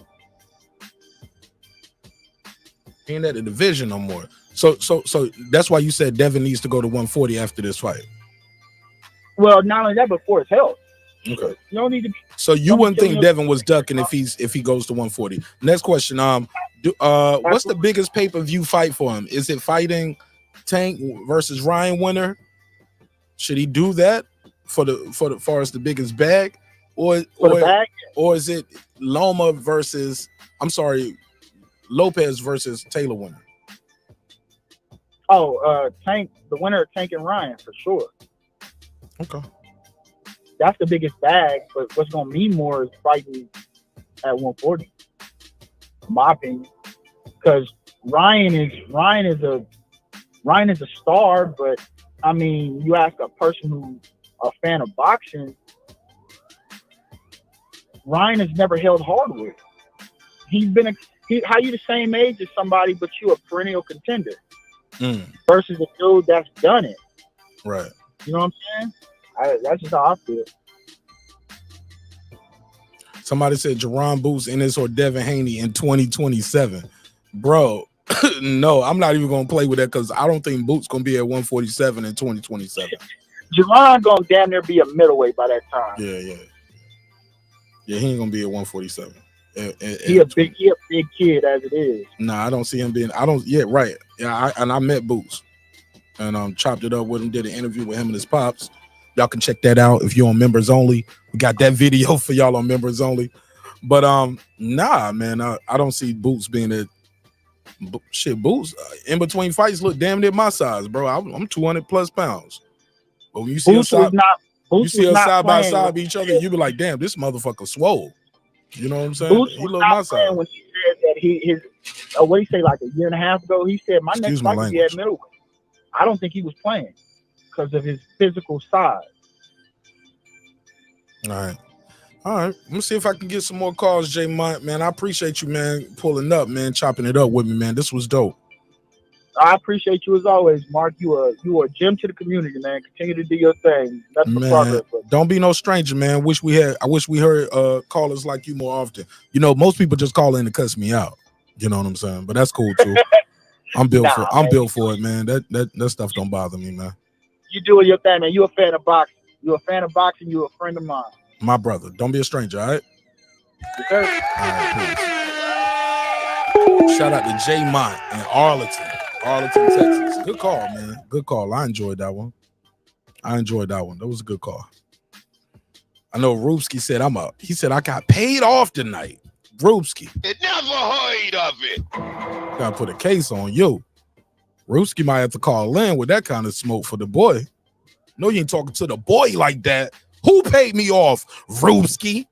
He ain't at the division no more. So that's why you said Devin needs to go to 140 after this fight. Well, not only that, but for his health. Okay. You don't need to. So you wouldn't think Devin was ducking if he goes to 140. Next question. What's the biggest pay-per-view fight for him? Is it fighting Tank versus Ryan winner? Should he do that for far as the biggest bag, or is it Loma versus Lopez versus Taylor winner? Tank, the winner of Tank and Ryan for sure. Okay. That's the biggest bag, but what's gonna mean more is fighting at 140, in my opinion. Because Ryan is a star, but I mean, you ask a person who's a fan of boxing, Ryan has never held hardwood. How you the same age as somebody, but you a perennial contender versus a dude that's done it. Right. You know what I'm saying? That's just how I feel. Somebody said Jerron Boots Ennis or Devin Haney in 2027. Bro, no, I'm not even going to play with that because I don't think Boots going to be at 147 in 2027. Jerron going to damn near be a middleweight by that time. Yeah, he ain't going to be at 147. He a big kid as it is. Nah, I don't see him being. Right. Yeah, I met Boots and chopped it up with him. Did an interview with him and his pops. Y'all can check that out if you're on members only. We got that video for y'all on members only. But nah, man, I don't see Boots being a Boots in between fights look damn near my size, bro. I'm 200 plus pounds. But when you see us side by side each other, you be like, damn, this motherfucker swole. You know what I'm saying? Boots was not playing when he said that what he say like a year and a half ago. He said my next fight will be at middleweight. I don't think he was playing because of his physical size. All right. Let me see if I can get some more calls, J Mont. Man, I appreciate you, man, pulling up, man, chopping it up with me, man. This was dope. I appreciate you as always, Mark. You are a gem to the community, man. Continue to do your thing. That's the progress. Don't be no stranger, man. I wish we heard callers like you more often. You know, most people just call in to cuss me out. You know what I'm saying? But that's cool too. I'm built for it, man. That stuff don't bother me, man. You doing your thing, man. You a fan of boxing. You a fan of boxing. You a friend of mine. My brother. Don't be a stranger, all right? Yes, sir. All right, shout out to J Mont in Arlington, Texas. Good call, man. Good call. I enjoyed that one. That was a good call. I know Rubski said he said I got paid off tonight. Rubski. Never heard of it. Gotta put a case on you. Rubski might have to call in with that kind of smoke for the boy. No, you ain't talking to the boy like that. Who paid me off? Rubski.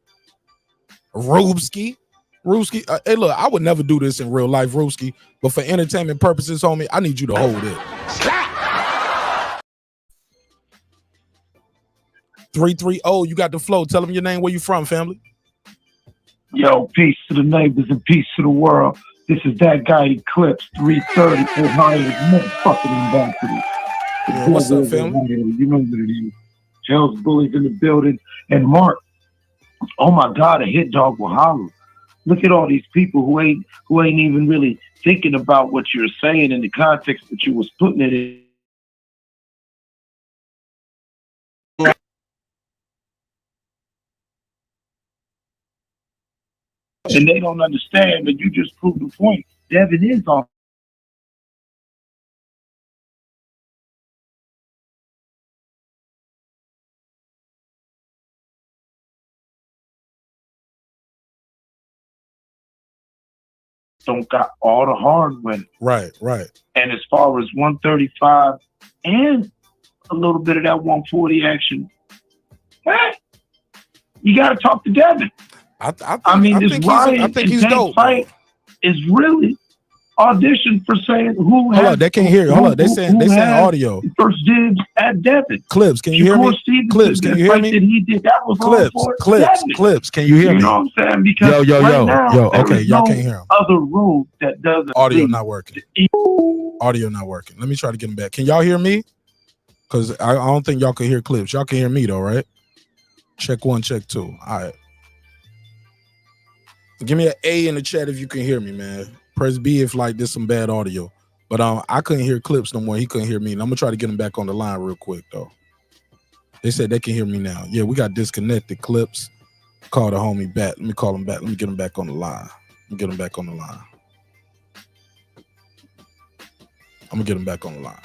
Hey, look, I would never do this in real life, Rubski, but for entertainment purposes, homie, I need you to hold it. 330, you got the flow. Tell them your name, where you from, family. Yo, peace to the neighbors and peace to the world. This is that guy Eclipse 330 Ohio, motherfucking ambassador. Yeah, what's up, family? You know what it is. Hell's Bullies in the building. And Mark, oh my God, a hit dog will holler. Look at all these people who ain't even really thinking about what you're saying in the context that you was putting it in. And they don't understand, but you just proved the point. Devin is on don't got all the hard winning. Right. And as far as 135 and a little bit of that 140 action, hey, you got to talk to Devin. I mean, this Ryan and Tank fight is really audition for saying who. Hold on, they can't hear you. Hold on, they saying audio. First dibs at Devin. Clips, can you hear me? Clips, can you hear me? He did, that was Clips, can you hear me? You know what I'm saying? Because yo. Okay, y'all can't hear him. Other road that doesn't. Audio not working. Audio not working. Let me try to get him back. Can y'all hear me? Because I don't think y'all can hear Clips. Y'all can hear me though, right? Check 1, check 2. All right. Give me an A in the chat if you can hear me, man. Press B if like there's some bad audio. But I couldn't hear Clips no more. He couldn't hear me. And I'm gonna try to get him back on the line real quick though. They said they can hear me now. Yeah, we got disconnected. Clips. Call the homie back. Let me call him back. Let me get him back on the line. I'm gonna get him back on the line.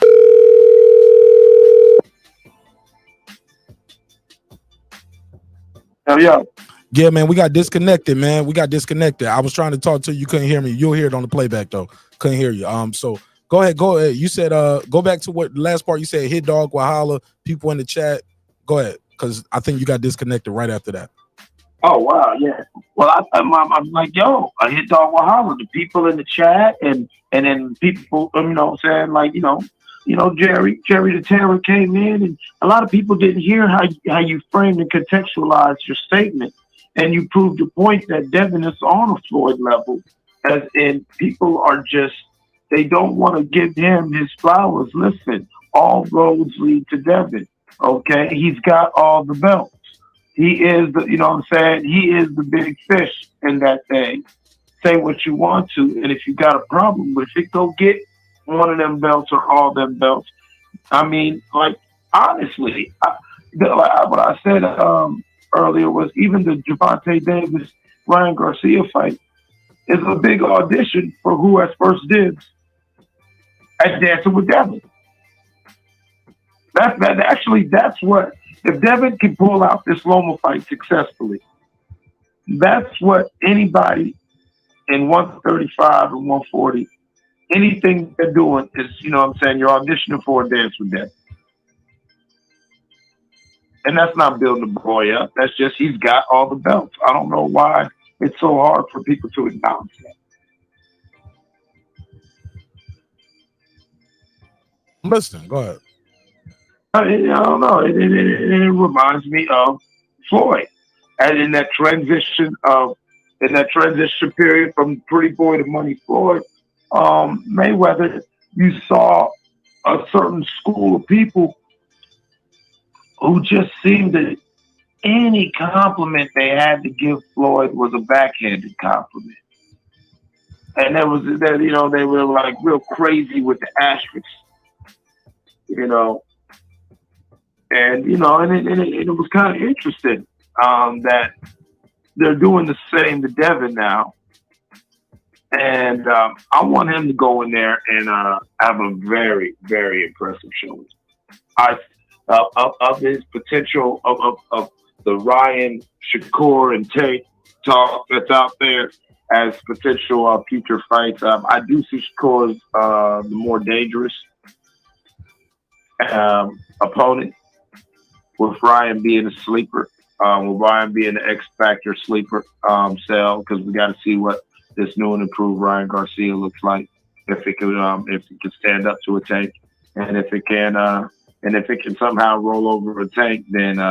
Yo. Yeah, man, we got disconnected, man. I was trying to talk to you. You couldn't hear me. You'll hear it on the playback though. Couldn't hear you. So go ahead. You said go back to what the last part you said. Hit dog, Wahala, people in the chat. Go ahead, because I think you got disconnected right after that. Oh wow, yeah. Well, I'm like, yo, I hit dog Wahala, the people in the chat, and then people, you know what I'm saying, like, you know, Jerry the Terror came in, and a lot of people didn't hear how you framed and contextualized your statement. And you proved the point that Devin is on a Floyd level, as in people are just, they don't want to give him his flowers. Listen, all roads lead to Devin. Okay, he's got all the belts. He is the, you know what I'm saying? He is the big fish in that thing. Say what you want to, and if you got a problem with it, go get one of them belts or all them belts. I mean, like, honestly, what I said earlier was even the Gervonta Davis Ryan Garcia fight is a big audition for who has first dibs at Dancing with Devin. That's what, if Devin can pull out this Loma fight successfully, that's what anybody in 135 and 140, anything they're doing is, you know what I'm saying, you're auditioning for a Dance with Devin. And that's not building a boy up. That's just, he's got all the belts. I don't know why it's so hard for people to acknowledge that. Listen, go ahead. I don't know. It reminds me of Floyd, and in that transition period from Pretty Boy to Money Floyd, Mayweather, you saw a certain school of people who just seemed that any compliment they had to give Floyd was a backhanded compliment. And there was that, you know, they were like real crazy with the asterisks, you know. And, you know, and it was kind of interesting that they're doing the same to Devin now. And I want him to go in there and have a very, very impressive showing. Of his potential of the Ryan, Shakur, and Tate talk that's out there as potential future fights. I do see Shakur as the more dangerous opponent, with Ryan being a sleeper, with Ryan being the X Factor sleeper cell, because we got to see what this new and improved Ryan Garcia looks like, if it can stand up to a Tank, and if it can somehow roll over a Tank, then you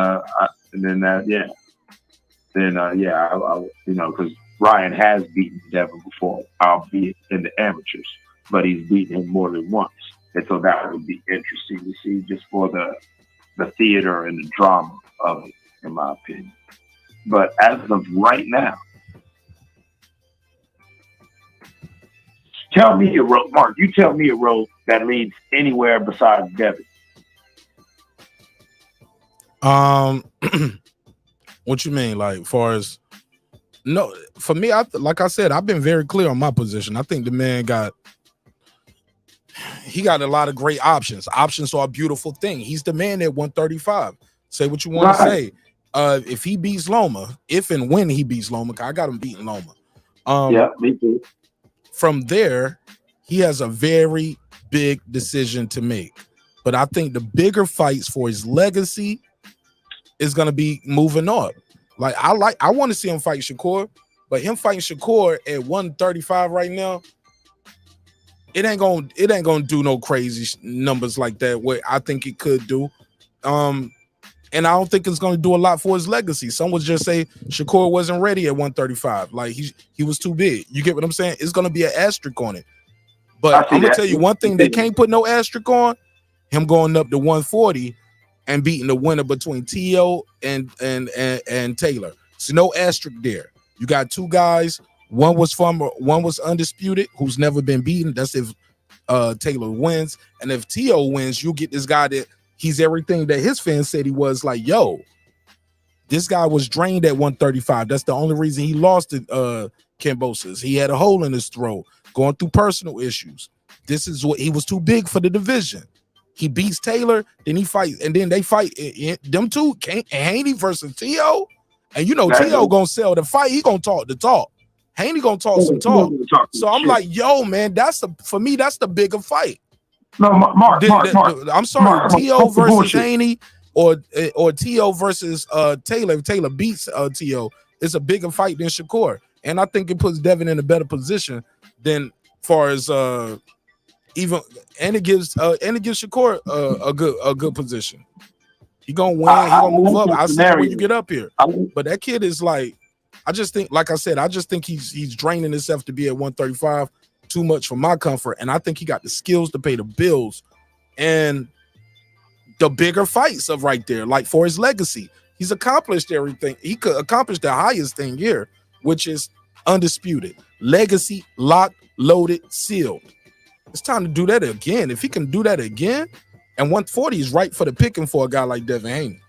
know, because Ryan has beaten Devin before, albeit in the amateurs, but he's beaten him more than once, and so that would be interesting to see, just for the theater and the drama of it, in my opinion. But as of right now, tell me a road, Mark. You tell me a road that leads anywhere besides Devin. What you mean, like, far as? No, for me, like I said, I've been very clear on my position. I think the man got a lot of great options. Options are a beautiful thing. He's the man at 135. Say what you want to say. If he beats Loma, if and when he beats Loma, I got him beating Loma. Yeah, me too. from there, he has a very big decision to make. But I think the bigger fights for his legacy is going to be moving up. Like I want to see him fight Shakur, but him fighting Shakur at 135 right now, it ain't gonna do no crazy numbers like that. What I think it could do, and I don't think it's gonna do a lot for his legacy. Some would just say Shakur wasn't ready at 135, like he was too big. You get what I'm saying? It's gonna be an asterisk on it. But I'm gonna tell you one thing they can't put no asterisk on: him going up to 140 and beating the winner between T.O. and Taylor. So no asterisk there. You got two guys. One was undisputed, who's never been beaten. That's if Taylor wins. And if T.O. wins, you get this guy that he's everything that his fans said he was. Like, yo, this guy was drained at 135. That's the only reason he lost to Kambosos. He had a hole in his throat, going through personal issues. This is what he was too big for the division. He beats Taylor, then he fights, and then they fight them two, Haney versus T.O. And you know T.O. gonna sell the fight. He gonna talk the talk. Haney gonna talk some talk. So I'm like, yo, man, for me, that's the bigger fight. No, Mark. I'm sorry, T.O. versus bullshit. Haney or T.O. versus Taylor. If Taylor beats T.O., it's a bigger fight than Shakur. And I think it puts Devin in a better position than far as even, and it gives Shakur a good position. He gonna win. He gonna move up. I see when you get up here. But that kid is like, I just think, like I said, I just think he's draining himself to be at 135. Too much for my comfort, and I think he got the skills to pay the bills and the bigger fights of right there. Like for his legacy, he's accomplished everything. He could accomplish the highest thing here, which is undisputed legacy, locked, loaded, sealed. It's time to do that again. If he can do that again, and 140 is right for the picking for a guy like Devin Haney.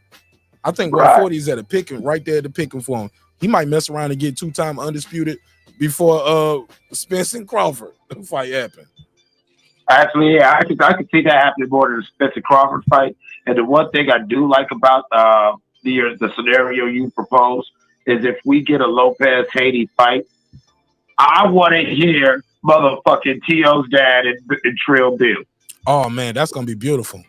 I think 140 is at a picking, right there at the picking for him. He might mess around and get two-time undisputed before Spence and Crawford fight happen. Actually, yeah, I could see that happening more than the Spence and Crawford fight. And the one thing I do like about the scenario you propose is if we get a Lopez Haney fight, I want to hear motherfucking T.O.'s dad and Trill Bill. Oh man, that's gonna be beautiful.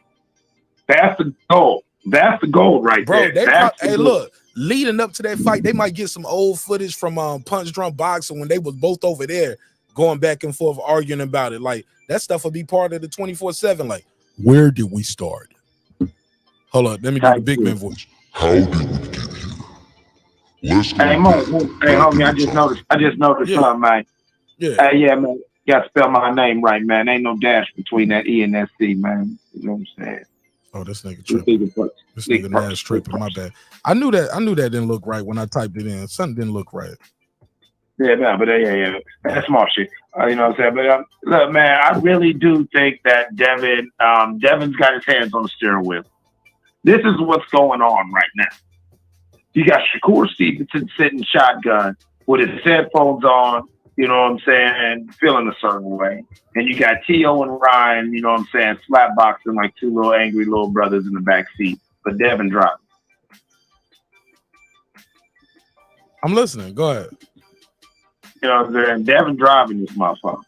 That's the goal. That's the goal right Bro, there. Hey, look, leading up to that fight, they might get some old footage from Punch Drunk Boxing when they was both over there going back and forth arguing about it. Like that stuff will be part of the 24/7. Like, where did we start? Hold on, let me do the big man voice. How did we get here? Let's go. Hey, homie, I just noticed something, man. Yeah. Yeah, man. You gotta spell my name right, man. Ain't no dash between that E and that C, man. You know what I'm saying? Oh, this nigga tripping. This nigga Nash tripping. My bad. I knew that didn't look right when I typed it in. Something didn't look right. Yeah, man, but yeah. That's smart shit. You know what I'm saying? But look, man, I really do think that Devin's got his hands on the steering wheel. This is what's going on right now. You got Shakur Stevenson sitting shotgun with his headphones on, you know what I'm saying, feeling a certain way. And you got T.O. and Ryan, you know what I'm saying, slap boxing like two little angry little brothers in the back seat. But Devin dropped. I'm listening. Go ahead. You know what I'm saying? Devin driving this motherfucker.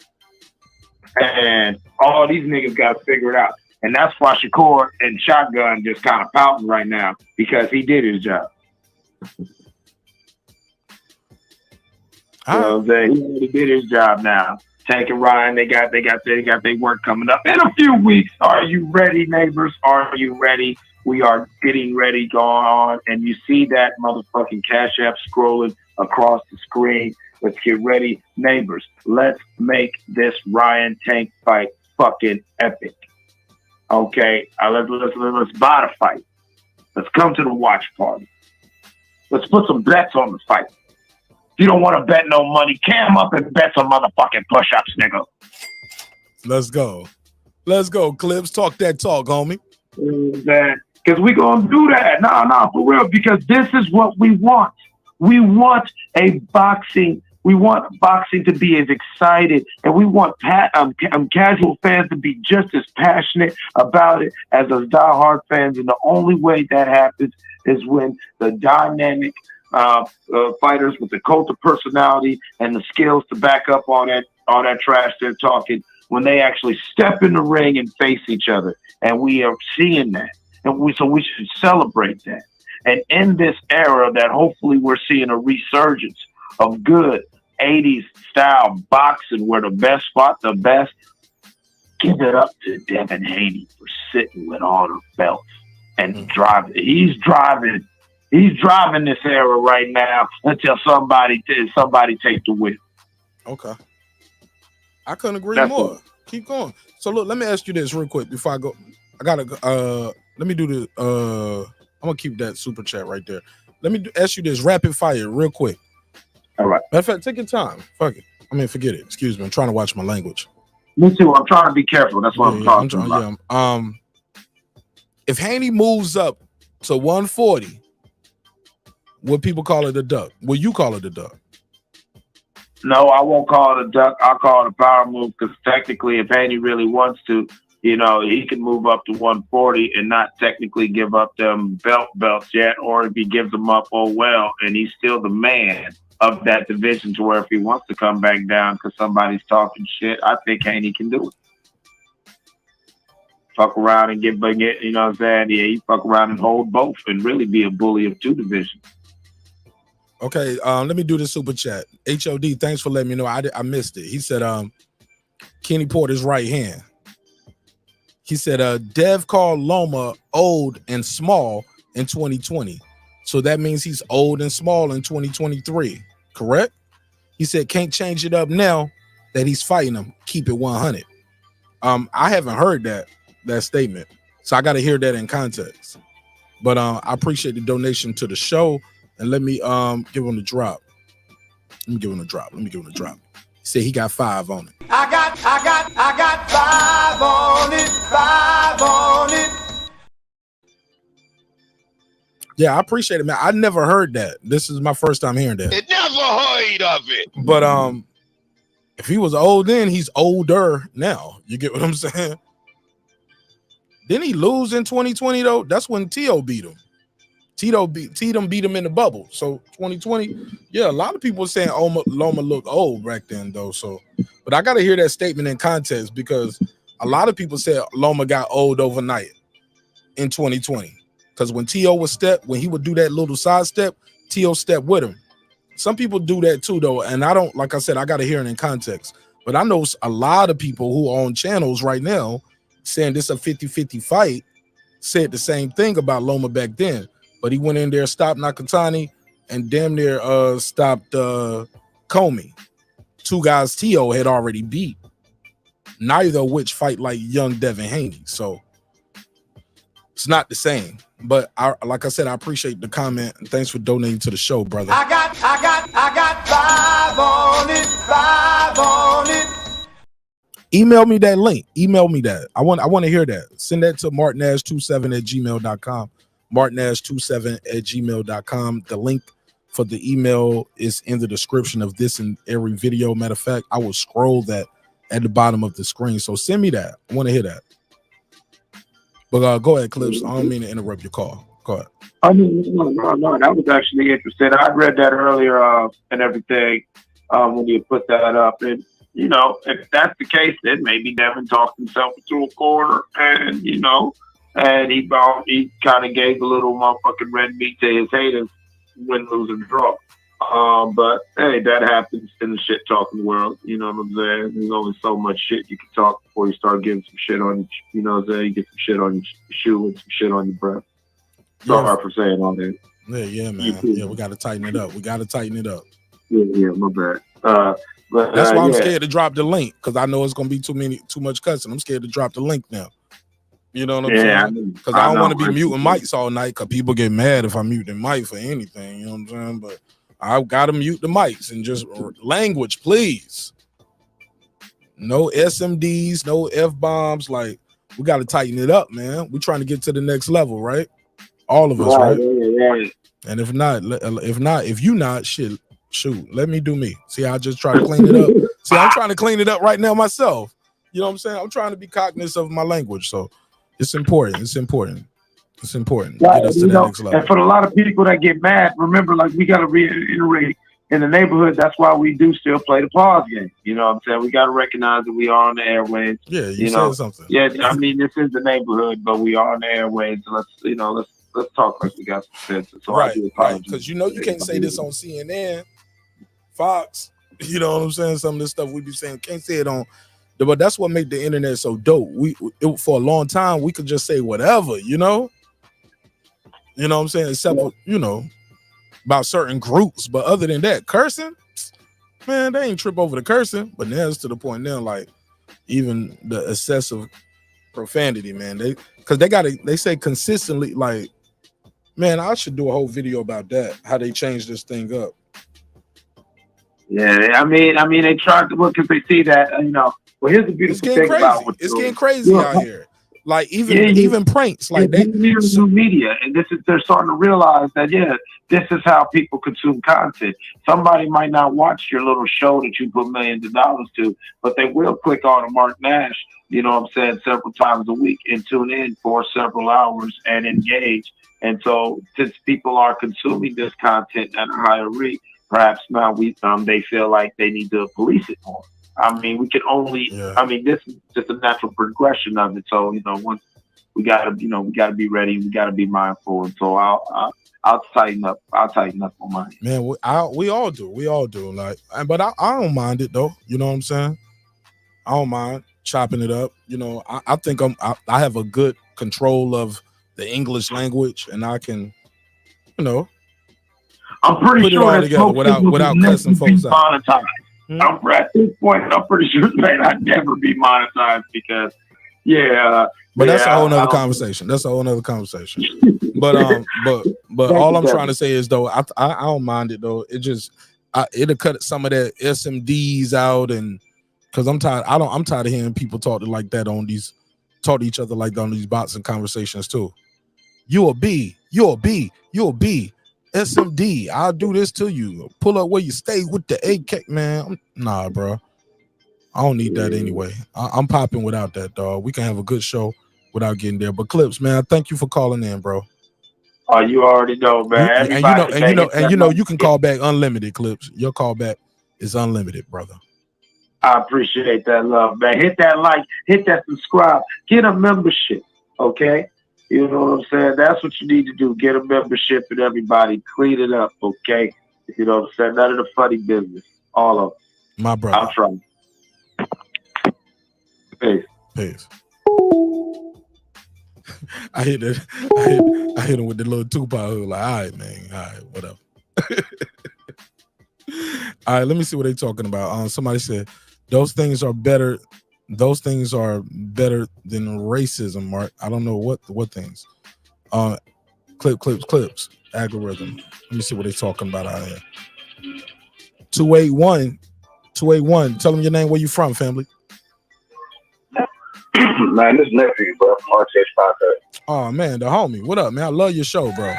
And all these niggas got to figure it out. And that's why Shakur and Shotgun just kind of pouting right now, because he did his job. You know what I'm saying? He already did his job now. Tank and Ryan, they got their work coming up in a few weeks. Are you ready, neighbors? Are you ready? We are getting ready, going on, and you see that motherfucking Cash App scrolling across the screen. Let's get ready, neighbors. Let's make this Ryan Tank fight fucking epic. Okay, let's buy the fight. Let's come to the watch party. Let's put some bets on the fight. If you don't want to bet no money, cam up and bet some motherfucking push-ups, nigga. Let's go, Clips. Talk that talk, homie. Because we gonna do that. No, for real. Because this is what we want. We want boxing to be as excited, and we want casual fans to be just as passionate about it as us diehard fans. And the only way that happens is when the dynamic fighters with the cult of personality and the skills to back up on that all that trash they're talking when they actually step in the ring and face each other. And we are seeing that. And we should celebrate that. And in this era that hopefully we're seeing a resurgence of good 80s style boxing where the best fought the best, give it up to Devin Haney for sitting with all the belts and driving. He's driving this era right now until somebody take the wheel. Okay. I couldn't agree more. Keep going. So look, let me ask you this real quick before I go. I gotta let me do the I'm gonna keep that super chat right there. Let me ask you this rapid fire real quick. All right. Matter of fact, take your time. Fuck it. I mean, forget it. Excuse me. I'm trying to watch my language. Me too. I'm trying to be careful. That's what I'm talking about. Yeah. If Haney moves up to 140, would people call it a duck? Will you call it a duck? No, I won't call it a duck. I'll call it a power move because technically, if Haney really wants to, he can move up to 140 and not technically give up them belts yet, or if he gives them up, oh well, and he's still the man of that division to where if he wants to come back down because somebody's talking shit, I think Haney can do it. Fuck around and get, you know what I'm saying? Yeah, he fuck around and hold both and really be a bully of two divisions. Okay, let me do the super chat. HOD, thanks for letting me know. I missed it. He said, Kenny Porter's right hand. He said, Dev called Loma old and small in 2020. So that means he's old and small in 2023, correct? He said, can't change it up now that he's fighting him. Keep it 100. I haven't heard that statement. So I got to hear that in context. But I appreciate the donation to the show. And let me give him the drop. Let me give him a drop. He said he got 5 on it. I got 5 on it, 5 on it. Yeah, I appreciate it, man. I never heard that. This is my first time hearing that. It never heard of it. But if he was old then, he's older now. You get what I'm saying? Didn't he lose in 2020 though? That's when T.O. beat him. Tito beat him in the bubble. So 2020, yeah, a lot of people were saying Loma looked old back then though. So, but I got to hear that statement in context because a lot of people said Loma got old overnight in 2020. Because when T.O. when he would do that little side step, T.O. stepped with him. Some people do that too though, and I don't, like I said, I got to hear it in context. But I know a lot of people who are on channels right now saying this a 50-50 fight said the same thing about Loma back then. But he went in there, stopped Nakatani, and damn near stopped Comey. 2 guys T.O. had already beat. Neither of which fight like young Devin Haney. So it's not the same. But like I said, I appreciate the comment and thanks for donating to the show, brother. I got 5 on it, 5 on it. Email me that link. Email me that. I want to hear that. Send that to martinash27@gmail.com. martinash27@gmail.com. The link for the email is in the description of this and every video. Matter of fact, I will scroll that at the bottom of the screen. So send me that. I want to hear that. But go ahead, Clips. I don't mean to interrupt your call. Go ahead. I mean, no, that was actually interesting. I read that earlier and everything when you put that up. And, if that's the case, then maybe Devin talked himself into a corner and, and he kind of gave a little motherfucking red meat to his haters, win, lose, and draw. But hey, that happens in the shit talking world. You know what I'm saying? There's only so much shit you can talk before you start getting some shit on. You know what I'm saying? You get some shit on your shoe and some shit on your breath. Sorry for saying all that. Yeah, man. Yeah, we got to tighten it up. Yeah, my bad. But that's why I'm scared to drop the link because I know it's gonna be too much cussing. I'm scared to drop the link now. You know what I'm saying? Because I don't want to be muting mics all night because people get mad if I'm muting mic for anything. You know what I'm saying? But I've got to mute the mics and just language, please. No SMDs, no F-bombs. Like, we got to tighten it up, man. We're trying to get to the next level, right? All of us, right? Right. And if you not, shoot, let me do me. See, I just try to clean it up. See, I'm trying to clean it up right now myself. You know what I'm saying? I'm trying to be cognizant of my language. So it's important. It's important. Right. Get us to that next level. And for a lot of people that get mad, remember, like, we got to reiterate in the neighborhood, that's why we do still play the pause game. You know what I'm saying? We got to recognize that we are on the airwaves. Yeah, you said know something. Yeah, I mean, this is the neighborhood, but we are on the airwaves. Let's talk like we got some sense. So Right, I do apologize. because you can't say this on CNN, Fox. You know what I'm saying? Some of this stuff we be saying can't say it on. But that's what made the internet so dope. For a long time we could just say whatever, you know. You know what I'm saying? Except for, about certain groups, but other than that, cursing, man, they ain't trip over the cursing. But now it's to the point now, like even the excessive profanity, man. They say consistently, like, man, I should do a whole video about that. How they changed this thing up. Yeah, I mean, they tried to look because they see that, Well, here's the beautiful thing about what's it's getting crazy out here. Like even pranks, like new media, and they're starting to realize that this is how people consume content. Somebody might not watch your little show that you put millions of dollars to, but they will click on a Mark Nash, you know what I'm saying, several times a week and tune in for several hours and engage. And so, since people are consuming this content at a higher rate, perhaps now they feel like they need to police it more. I mean, we can only. I mean, this is just a natural progression of it. So once we gotta be ready. We gotta be mindful. And so I'll tighten up. I'll tighten up on mine. Man, we all do. We all do. Like, but I don't mind it though. You know what I'm saying? I don't mind chopping it up. I think I have a good control of the English language, and I can, I'm pretty put sure it all together without cussing folks out. At this point, I'm pretty sure that I'd never be monetized because, But that's a whole nother conversation. That's a whole nother conversation. But all I'm trying to say is though, I don't mind it though. It just it'll cut some of that SMDs out, and because I'm tired. I'm tired of hearing people talk to each other like that on these bots and conversations too. You're a B. SMD, I'll do this to you. Pull up where you stay with the AK, man. Nah, bro. I don't need that anyway. I'm popping without that, dog. We can have a good show without getting there. But Clips, man, thank you for calling in, bro. Oh, you already know, man. You can call back unlimited, Clips. Your call back is unlimited, brother. I appreciate that love, man. Hit that like, hit that subscribe, get a membership, okay? You know what I'm saying? That's what you need to do. Get a membership and everybody clean it up, okay? You know what I'm saying? None of the funny business. All of it. My brother. I'll try. Peace. I hit him with the little Tupac hood, like, all right, man. All right, whatever. All right, let me see what they're talking about. Somebody said those things are better than racism, Mark. I don't know what things. Clips, algorithm. Let me see what they're talking about out here. 281. Tell them your name, where you from, family. Man, this nephew, bro, from RTH Podcast. Oh man, the homie. What up, man? I love your show, bro.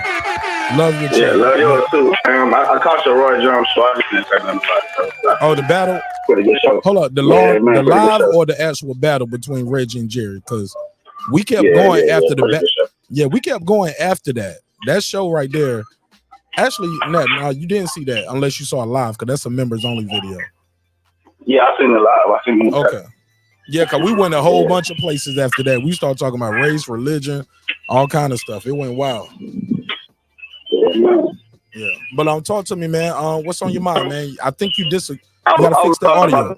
Love your show. Yeah, love yours too. I caught your Roy Jones show. I just didn't say nothing about it. Oh, the battle. Pretty good show. Hold up, the live or the actual battle between Reggie and Jerry? Because we kept going after the battle. Yeah, we kept going after that. That show right there. Actually, no, you didn't see that unless you saw it live, because that's a members only video. Yeah, I seen it live. I seen it. Okay. Yeah, because we went a whole bunch of places after that. We started talking about race, religion, all kind of stuff. It went wild. Yeah. But talk to me, man. What's on your mind, man? I think you disagree. You gotta fix the audio.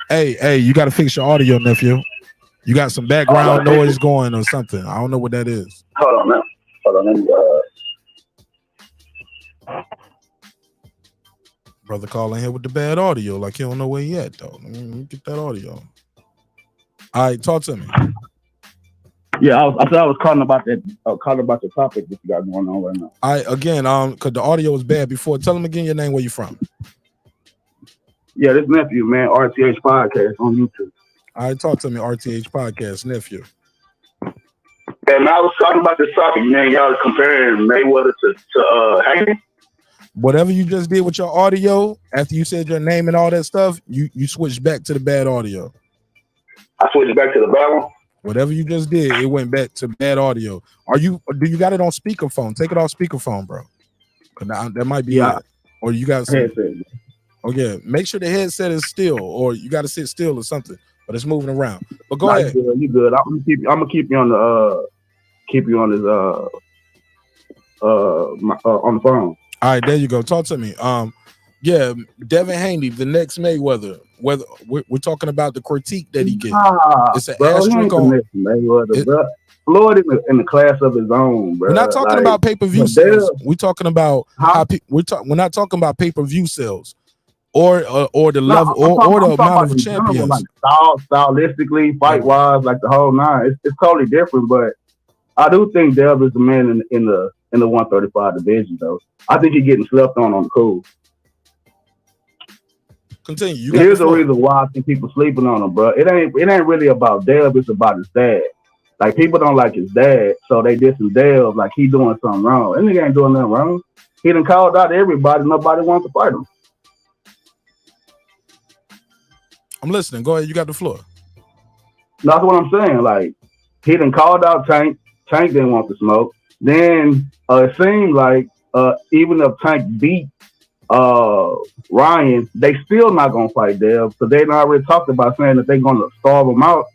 Hey, you gotta fix your audio, nephew. You got some background noise going or something. I don't know what that is. Hold on, man. Let me Brother calling here with the bad audio, like he don't know where he at, though. Let me get that audio. All right, talk to me. Yeah, I said I was calling about that. Calling about the topic that you got going on right now. All right, again, because the audio was bad before. Tell them again your name, where you from. Yeah, this nephew, man, RTH Podcast on YouTube. All right, talk to me, RTH Podcast, nephew. Yeah, man, I was talking about this topic, man. Y'all comparing Mayweather to Haney. Whatever you just did with your audio, after you said your name and all that stuff, you switched back to the bad audio. I switched back to the bad one? Whatever you just did, it went back to bad audio. Do you got it on speakerphone? Take it off speakerphone, bro. Now, that might be it. Or you got some headset. Oh yeah, make sure the headset is still, or you got to sit still or something. But it's moving around. But go ahead. You good? I'm gonna keep you on the on this on the phone. All right, there you go. Talk to me. Yeah, Devin Haney, the next Mayweather. Whether we're talking about the critique that he gets, it's an asterisk on Mayweather, bro. Floyd in the class of his own, bro. We're not talking about pay-per-view sales. We're talking about we're not talking about pay-per-view sales or the level or the amount of champions. Like stylistically, fight wise, like the whole nine. It's totally different, but I do think Dev is the man in the 135 division, though. I think he's getting slept on the cool. Continue. Here's the reason why I think people sleeping on him, bro. It ain't really about Dev. It's about his dad. Like, people don't like his dad, so they dissing Dev like he doing something wrong. And nigga ain't doing nothing wrong. He done called out everybody. Nobody wants to fight him. I'm listening. Go ahead. You got the floor. That's what I'm saying. Like, he done called out Tank. Tank didn't want to smoke. Then it seemed like even if Tank beat Ryan, they still not gonna fight Dev because they already talked about saying that they're gonna starve him out.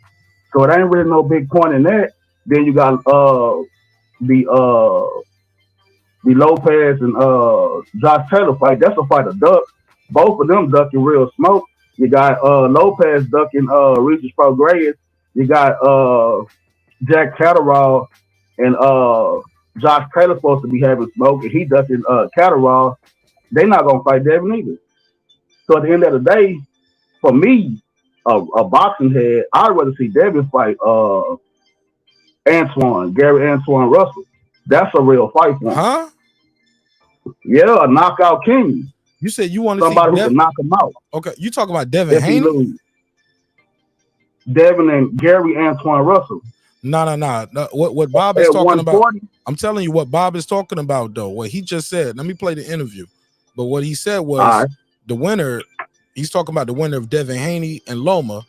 So it ain't really no big point in that. Then you got the Lopez and Josh Taylor fight. That's a fight of ducks. Both of them ducking real smoke. You got Lopez ducking Regis Prograis. You got Jack Catterall and Josh Taylor supposed to be having smoke, and he ducking Catterall. They not gonna fight Devin either. So at the end of the day, for me, a boxing head, I'd rather see Devin fight Gary Antoine Russell. That's a real fight for him. Huh? Yeah, a knockout king. You said you want to see somebody who can knock him out. Okay, you talking about Devin Haney? Devin and Gary Antoine Russell. No. What Bob is talking about? I'm telling you what Bob is talking about, though. What he just said. Let me play the interview. But what he said was the winner. He's talking about the winner of Devin Haney and Loma.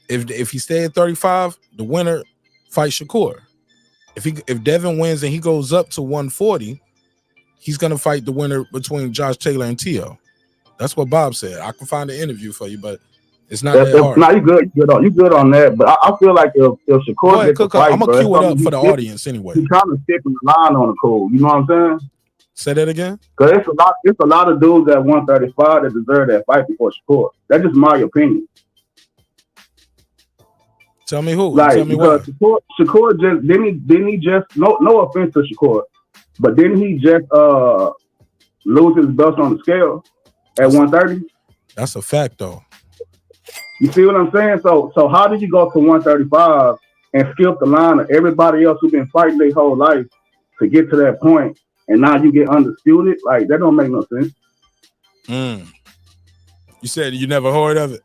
If he stay at 35, the winner fights Shakur. If Devin wins and he goes up to 140, he's gonna fight the winner between Josh Taylor and Tio. That's what Bob said. I can find the interview for you, but it's not that hard. No, you good on that. But I feel like if Shakur gets a fight, I'm gonna cue it up for the audience anyway. He's kind of skipping the line on the cool. You know what I'm saying? Say that again. Because it's a lot of dudes at 135 that deserve that fight before Shakur. That's just my opinion. Tell me who. Like, tell me what. Shakur just didn't he just no offense to Shakur, but didn't he just lose his belt on the scale at 130? That's a fact, though. You see what I'm saying? So how did you go to 135 and skip the line of everybody else who's been fighting their whole life to get to that point? And now you get undisputed? Like, that don't make no sense. You said you never heard of it?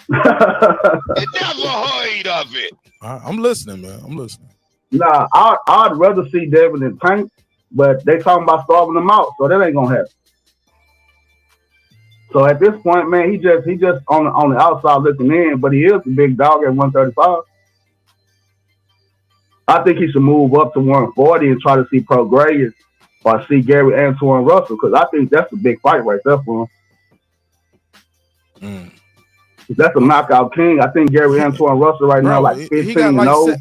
You never heard of it. I'm listening, man. I'm listening. Nah, I'd rather see Devin and Tank, but they talking about starving them out, so that ain't gonna happen. So at this point, man, he just on the outside looking in, but he is a big dog at 135. I think he should move up to 140 and try to see Prograis or see Gary Antoine Russell, because I think that's a big fight right there for him. That's a knockout king. I think Gary Antoine Russell now like 15-0.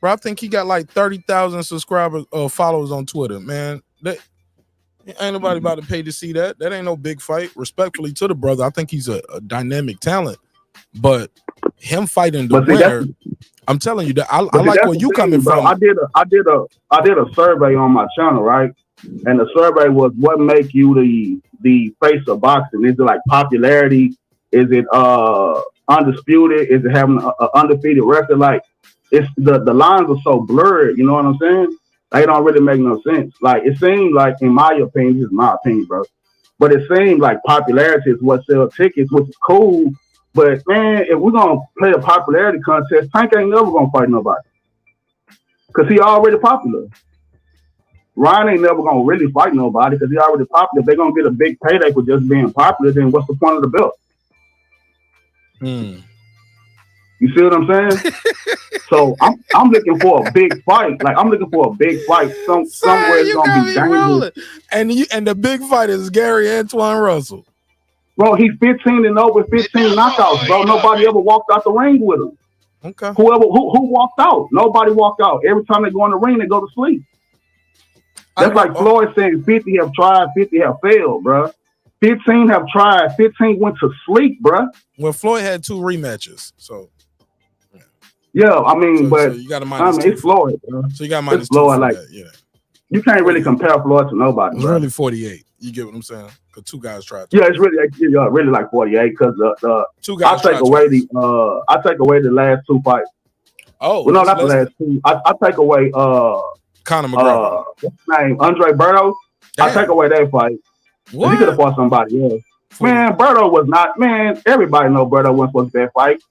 I think he got like 30,000 subscribers or followers on Twitter, man. Ain't nobody about to pay to see that. That ain't no big fight. Respectfully to the brother, I think he's a dynamic talent. But him fighting the winner, I'm telling you that I like where you coming from. I did a survey on my channel, right? And the survey was, what make you the face of boxing? Is it like popularity? Is it undisputed? Is it having an undefeated record? Like, it's the lines are so blurred, you know what I'm saying? They don't really make no sense. Like, it seemed like, in my opinion, this is my opinion, bro, but it seemed like popularity is what sells tickets, which is cool. But man, if we're gonna play a popularity contest, Tank ain't never gonna fight nobody, cause he already popular. Ryan ain't never gonna really fight nobody because he already popular. If they're gonna get a big payday for just being popular, then what's the point of the belt? You see what I'm saying? So I'm looking for a big fight. Like I'm looking for a big fight. Somewhere it's gonna be dangerous. And the big fight is Gary Antoine Russell. Bro, he's 15-0 with 15 knockouts, bro. Nobody ever walked out the ring with him. Okay. Who walked out? Nobody walked out. Every time they go in the ring, they go to sleep. That's like Floyd saying 50 have tried, 50 have failed, bro. 15 have tried, 15 went to sleep, bro. Well, Floyd had 2 rematches, so. Yeah, I mean, but so you got a it's Floyd, bro. So you got minus 2 Floyd, for like, that, yeah. You can't really compare Floyd to nobody. It's bro. really 48. You get what I'm saying? Because 2 guys tried. Yeah, it's really like 48 because the 2 guys I take away the last 2 fights. Oh, well, no, not the last 2. I take away Conor McGregor. What's his name? Andre Berto. I take away that fight. What? He could have fought somebody else. Man, Berto was not. Man, everybody know Berto wasn't supposed to get that fight.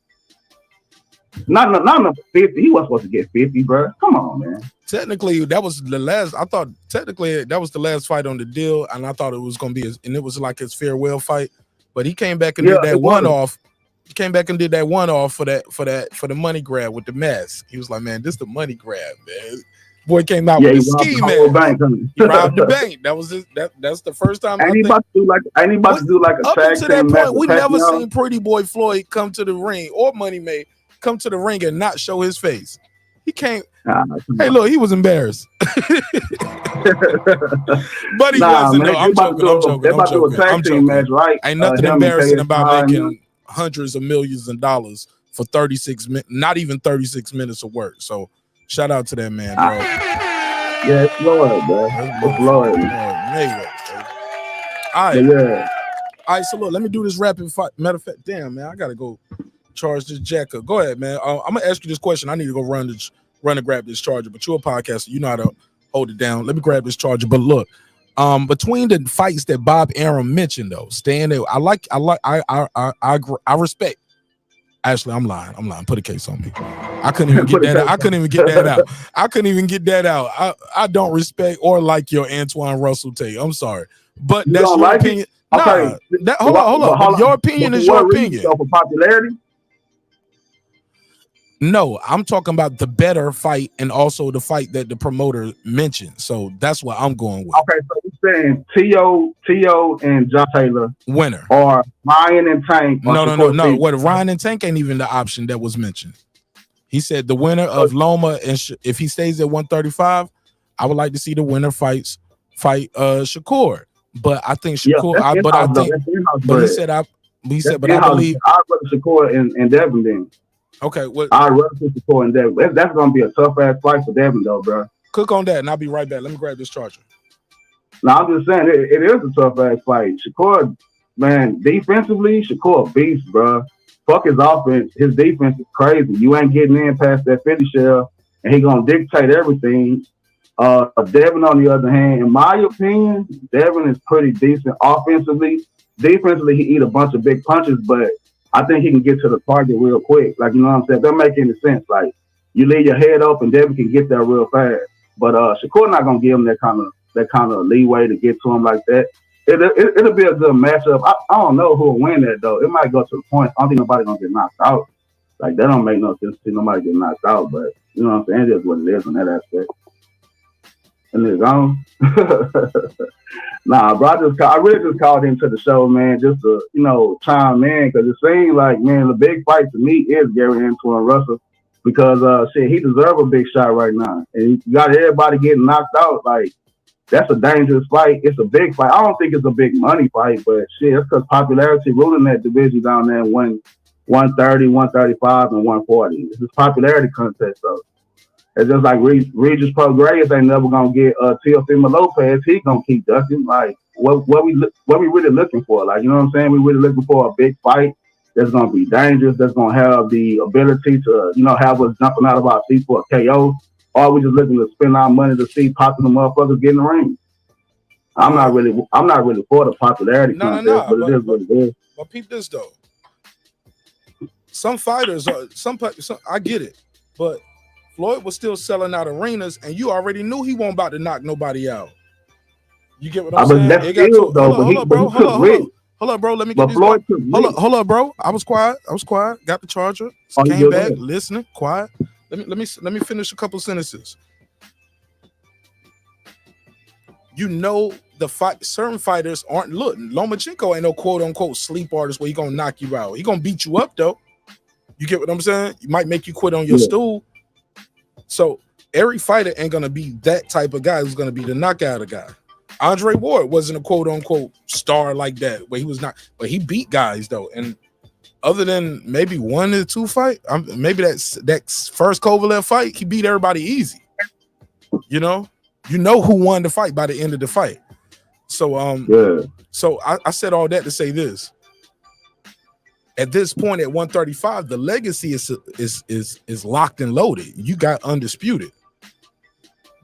Not number 50. He wasn't supposed to get 50, bro. Come on, man. Technically, that was the last. I thought technically that was the last fight on the deal, and I thought it was going to be, and it was like his farewell fight. But he came back and did that one off. He came back and did that one off for the money grab with the mask. He was like, "Man, this the money grab, man." Boy came out with a ski man. He robbed the bank. That was his, that's the first time. Ain't he about to do like a tag to that point, we never seen Pretty Boy Floyd come to the ring or Money May come to the ring and not show his face. He can't. Hey, look, he was embarrassed. But he wasn't. No, I'm joking. Match, right? Ain't nothing embarrassing about making hundreds of millions of dollars for 36 minutes, not even 36 minutes of work. So shout out to that man, bro. Yeah, it's Floyd, bro. It's Floyd. Mayweather. All right. Yeah. All right, so look, let me do this rapid fight. Matter of fact, damn, man, I got to go charge this jacker. Go ahead, man. I'm going to ask you this question. I need to go run and grab this charger, but you're a podcaster. You know how to hold it down. Let me grab this charger. But look, between the fights that Bob Arum mentioned, though, staying there, I respect. Actually, I'm lying. Put a case on me. I couldn't even get that out. I couldn't even get that out. I don't respect or like your Antoine Russell take. I'm sorry. But that's your opinion. Nah, hold on. Your opinion is your opinion. For popularity? No, I'm talking about the better fight and also the fight that the promoter mentioned. So that's what I'm going with. Okay, so you're saying T.O. and John Taylor winner, or Ryan and Tank? No. What Ryan and Tank ain't even the option that was mentioned. He said the winner of Loma, and if he stays at 135, I would like to see the winner fight Shakur. But I think Shakur. But I believe I'd rather Shakur and Devin then. Okay, I'd rather Shakur and Devin. That's gonna be a tough ass fight for Devin though, bro. Cook on that, and I'll be right back. Let me grab this charger. No, I'm just saying it is a tough ass fight. Shakur, man, defensively, Shakur a beast, bro. Fuck his offense. His defense is crazy. You ain't getting in past that 50 shell, and he gonna dictate everything. Devin, on the other hand, in my opinion, Devin is pretty decent offensively. Defensively, he eat a bunch of big punches, but I think he can get to the target real quick. Like, you know what I'm saying? That don't make any sense. Like, you leave your head open, Devin can get there real fast. But Shakur not gonna give him that kind of leeway to get to him like that. It'll be a good matchup. I don't know who will win that though. It might go to the point. I don't think nobody gonna get knocked out. Like, that don't make no sense to see nobody get knocked out. But you know what I'm saying? It is what it is in that aspect. And it's on. Nah, bro, I really just called into the show, man, just to, chime in, because it seems like, man, the big fight to me is Gary Antoine Russell, because, he deserves a big shot right now. And you got everybody getting knocked out. Like, that's a dangerous fight. It's a big fight. I don't think it's a big money fight, but shit, it's because popularity ruling that division down there in 130, 135, and 140. It's a popularity contest, though. It's just like Regis Prograis ain't never gonna get Teofimo Lopez. He gonna keep ducking. Like, what we really looking for? Like, you know what I'm saying? We really looking for a big fight that's gonna be dangerous. That's gonna have the ability to, have us jumping out of our seats for a KO. Or we just looking to spend our money to see popping the motherfuckers get in the ring. I'm not really for the popularity contest, but it is what it is. But peep this though. Some fighters are I get it, but Floyd was still selling out arenas, and you already knew he wasn't about to knock nobody out. You get what I'm saying? That's still though, but he Hold up, bro. Let me get But this. Floyd Hold up, bro. I was quiet. Got the charger. Came back, listening, quiet. Let me finish a couple sentences. You know the fight. Certain fighters aren't Lomachenko ain't no quote unquote sleep artist where he gonna knock you out. He gonna beat you up though. You get what I'm saying? You might make you quit on your stool. So every fighter ain't gonna be that type of guy who's gonna be the knockout guy. Andre Ward wasn't a quote unquote star like that, where he was not, but he beat guys though. And other than maybe 1 or 2 fight, maybe that first Kovalev fight, he beat everybody easy. You know who won the fight by the end of the fight. So so I said all that to say this. At this point at 135, the legacy is locked and loaded. You got undisputed.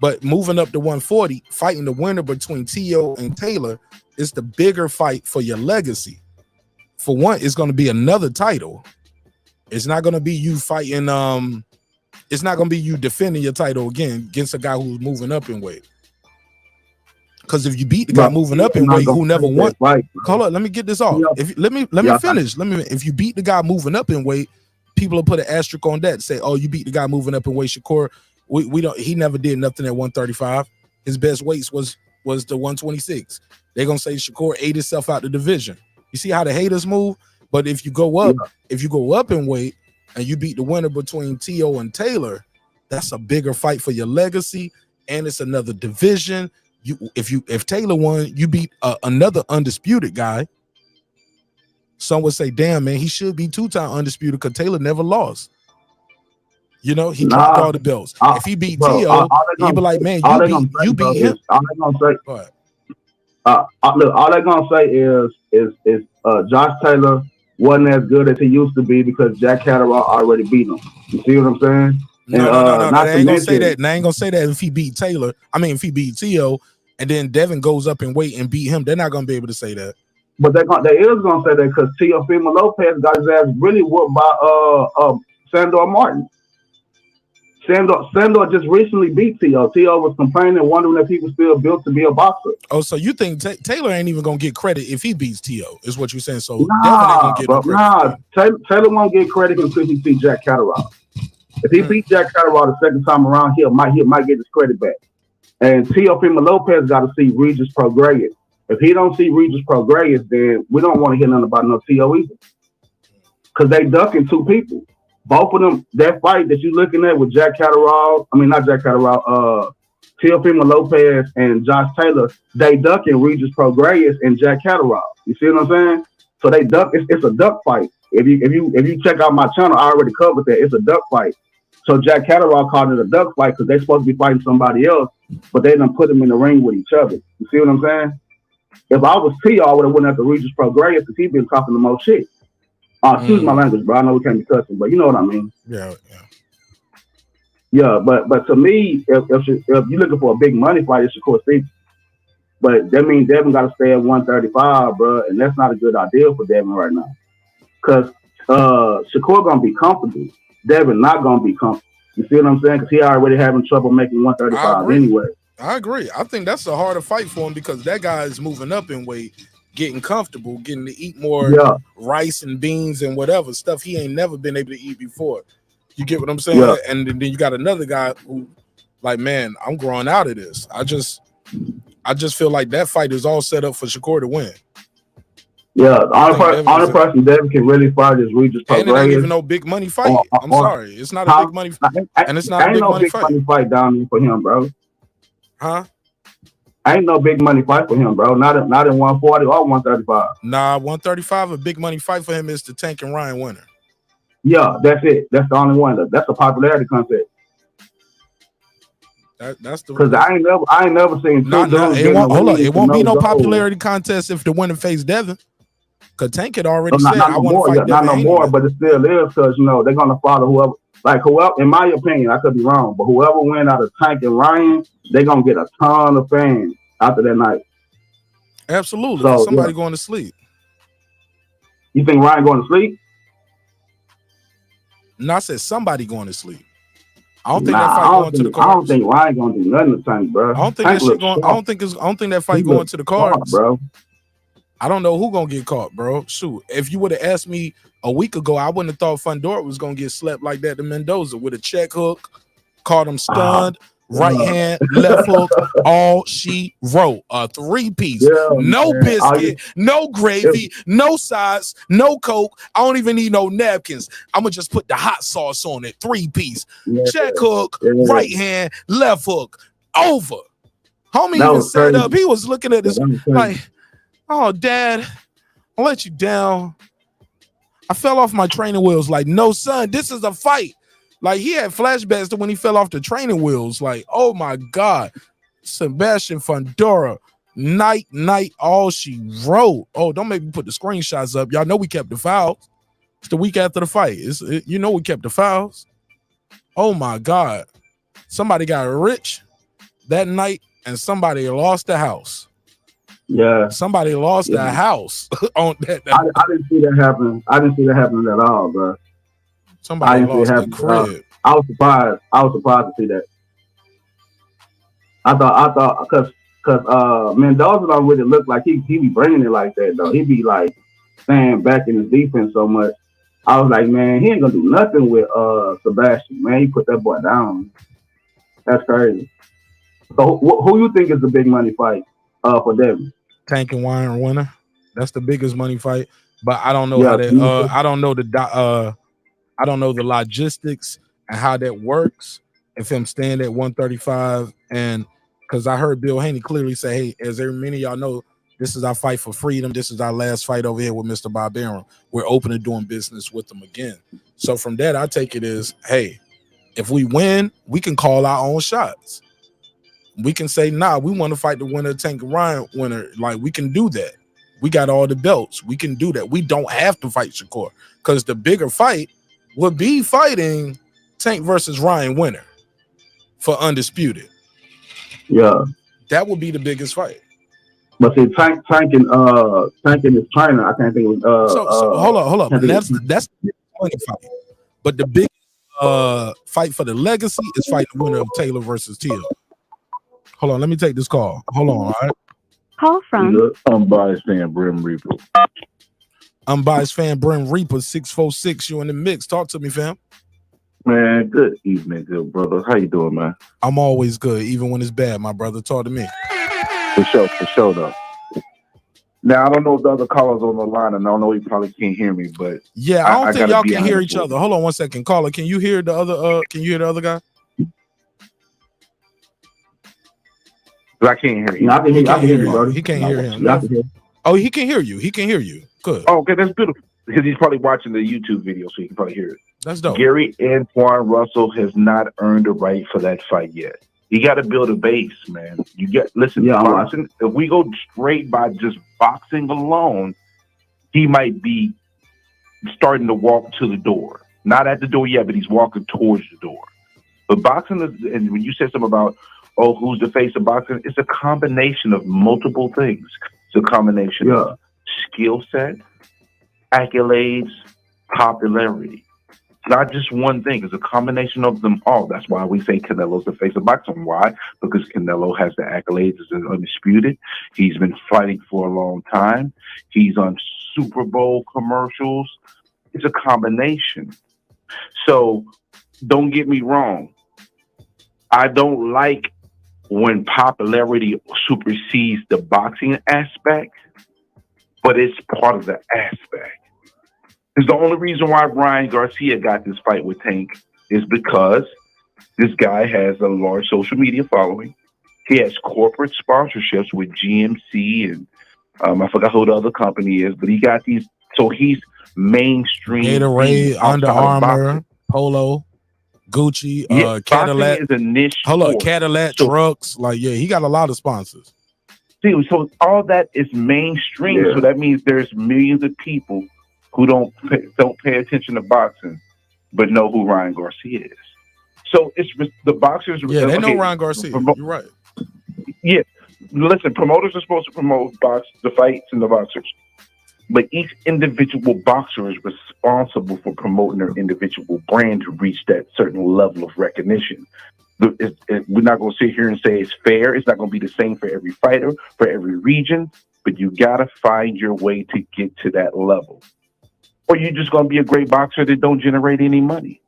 But moving up to 140, fighting the winner between T.O. and Taylor is the bigger fight for your legacy. For one, it's going to be another title. It's not going to be you fighting. It's not going to be you defending your title again against a guy who's moving up in weight. Because if you beat the guy moving up in weight who never won, hold on, let me get this off. Let me finish. If you beat the guy moving up in weight, people will put an asterisk on that and say, "Oh, you beat the guy moving up in weight." Shakur, we don't. He never did nothing at 135. His best weights was the 126. They're gonna say Shakur ate himself out the division. You see how the haters move? But if you go up, in weight and you beat the winner between T.O. and Taylor, that's a bigger fight for your legacy, and it's another division. If Taylor won, you beat another undisputed guy. Some would say, "Damn, man, he should be 2-time undisputed because Taylor never lost." He dropped all the belts. If he beat T.O., he'd be like, "Man, you beat him." All they're gonna say, look, all they're gonna say is Josh Taylor wasn't as good as he used to be because Jack Catterall already beat him. You see what I'm saying? No, they ain't gonna say that. They ain't gonna say that if he beat Taylor. I mean, if he beat T.O. and then Devin goes up in weight and beat him, they're not gonna be able to say that. But they is gonna say that because Teofimo Lopez got his ass really whooped by Sandor Martin. Sandor just recently beat T.O. T.O. was complaining, wondering if he was still built to be a boxer. Oh, so you think Taylor ain't even gonna get credit if he beats T.O. is what you're saying? So Devin ain't gonna get no credit. Taylor won't get credit until he beat Jack Catterall. If he beat Jack Catterall the second time around, he might get his credit back. And Teofimo Lopez got to see Regis Prograis. If he don't see Regis Prograis, then we don't want to hear nothing about no T.O. either. Because they ducking 2 people. Both of them, that fight that you're looking at with Jack Catterall, not Jack Catterall, Teofimo Lopez and Josh Taylor, they ducking Regis Prograis and Jack Catterall. You see what I'm saying? So they duck. It's a duck fight. If you check out my channel, I already covered that. It's a duck fight. So Jack Catterall called it a duck fight because they're supposed to be fighting somebody else, but they done put them in the ring with each other. You see what I'm saying? If I was T, I would have went after Regis Prograis because he's been talking the most shit. Excuse my language, bro. I know we can't be cussing, but you know what I mean. Yeah. But to me, if you're looking for a big money fight, it's Shakur Stevenson. But that means Devin got to stay at 135, bro, and that's not a good idea for Devin right now. Because Shakur gonna be comfortable. Devin not gonna be comfortable. You see what I'm saying? Because he already having trouble making 135 anyway. I agree. I think that's a harder fight for him because that guy is moving up in weight, getting comfortable, getting to eat more rice and beans and whatever stuff he ain't never been able to eat before. You get what I'm saying? Yeah. And then you got another guy who, like, man, I'm growing out of this. I just feel like that fight is all set up for Shakur to win. Yeah, the only person Devin can really fight is Regis Prograis. And it ain't even no big money fight. I'm sorry, it's not a big money fight, and it's not a big money fight down there for him, bro. Huh? Ain't no big money fight for him, bro. Not in 140 or 135. Nah, 135, a big money fight for him is the Tank and Ryan winner. Yeah, that's it. That's the only one. That's a popularity contest. That's the because I ain't never seen two dudes. It won't be no popularity contest if the winner face Devin. Because Tank had already said I want to fight Devin. Not no more, but it still is because they're gonna follow whoever. Like whoever, in my opinion, I could be wrong, but whoever win out of Tank and Ryan, they're gonna get a ton of fans after that night. Absolutely. So, somebody going to sleep. You think Ryan going to sleep? No, I said somebody going to sleep. I don't think that fight going to the cards. I don't think Ryan gonna do nothing to Tank, bro. I don't think that fight going to the cards, bro. I don't know who gonna get caught, bro. Shoot, if you would have asked me a week ago, I wouldn't have thought Fundora was gonna get slept like that to Mendoza with a check hook, caught him stunned, right hand, left hook, all she wrote. A 3-piece, no biscuit, no gravy, no sides, no Coke. I don't even need no napkins. I'm gonna just put the hot sauce on it. 3-piece, check hook, right hand, left hook, over. Homie even sat up. He was looking at this like, oh, Dad, I'll let you down. I fell off my training wheels. Like, no, son, this is a fight. Like, he had flashbacks to when he fell off the training wheels. Like, oh my God. Sebastian Fundora, night, all she wrote. Oh, don't make me put the screenshots up. Y'all know we kept the fouls. It's the week after the fight. You know we kept the fouls. Oh my God. Somebody got rich that night and somebody lost the house. Yeah. Somebody lost the house on that. I didn't see that happen. I didn't see that happening at all, bro. Somebody lost the crib. I was surprised. I was surprised to see that. I thought, because Mendoza don't really look like he be bringing it like that, though. He be like staying back in his defense so much. I was like, man, he ain't gonna do nothing with Sebastian. Man, he put that boy down. That's crazy. So who you think is the big money fight for Devin? Tank and Wine winner. That's the biggest money fight. But I don't know how that. I don't know I don't know the logistics and how that works. If him staying at 135, and because I heard Bill Haney clearly say, "Hey, as many of y'all know, this is our fight for freedom. This is our last fight over here with Mr. Bob Arum. We're open to doing business with them again." So from that, I take it as, hey, if we win, we can call our own shots. We can say, nah, we want to fight the winner, Tank and Ryan winner. Like, we can do that. We got all the belts. We can do that. We don't have to fight Shakur, because the bigger fight would be fighting Tank versus Ryan winner for undisputed. Yeah, that would be the biggest fight. But see, Tank and his trainer, I can't think of. So hold up. That's the winning fight. But the big fight for the legacy is fighting the winner of Taylor versus Teal. Hold on, let me take this call. Hold on, all right. Call from Unbiased Fan Brim Reaper. Unbiased Fan Brim Reaper 646. You in the mix? Talk to me, fam. Man, good evening, good brother. How you doing, man? I'm always good, even when it's bad, my brother. Talk to me. For sure, though. Now, I don't know if the other callers on the line, and I don't know, you probably can't hear me, but yeah, I don't think y'all can hear each other. Hold on one second, caller. Can you hear the other? Can you hear the other guy? I can't hear you. No, I can hear you, bro. He can't hear him. Oh, he can hear you. He can hear you. Good. Oh, okay, that's beautiful. Because he's probably watching the YouTube video, so he can probably hear it. That's dope. Gary Antoine Russell has not earned the right for that fight yet. You got to build a base, man. Boxing, if we go straight by just boxing alone, he might be starting to walk to the door. Not at the door yet, but he's walking towards the door. But boxing is, and when you said something about, oh, who's the face of boxing? It's a combination of multiple things. It's a combination of skill set, accolades, popularity. It's not just one thing. It's a combination of them all. That's why we say Canelo's the face of boxing. Why? Because Canelo has the accolades as undisputed. He's been fighting for a long time. He's on Super Bowl commercials. It's a combination. So don't get me wrong. I don't like when popularity supersedes the boxing aspect, but it's part of the aspect. It's the only reason why Ryan Garcia got this fight with Tank is because this guy has a large social media following. He has corporate sponsorships with GMC and I forgot who the other company is, but he got these. So he's mainstream. Gatorade, Under Armour, Polo, Gucci, Cadillac. Is a niche. Hold on, Cadillac trucks. Like, yeah, he got a lot of sponsors. See, so all that is mainstream. Yeah. So that means there's millions of people who don't pay attention to boxing, but know who Ryan Garcia is. So it's the boxers. Yeah, they know Ryan Garcia. You're right. Yeah, listen, promoters are supposed to promote the fights and the boxers, but each individual boxer is responsible for promoting their individual brand to reach that certain level of recognition. We're not going to sit here and say it's fair. It's not going to be the same for every fighter, for every region. but you gotta find your way to get to that level, or you're just gonna be a great boxer that don't generate any money.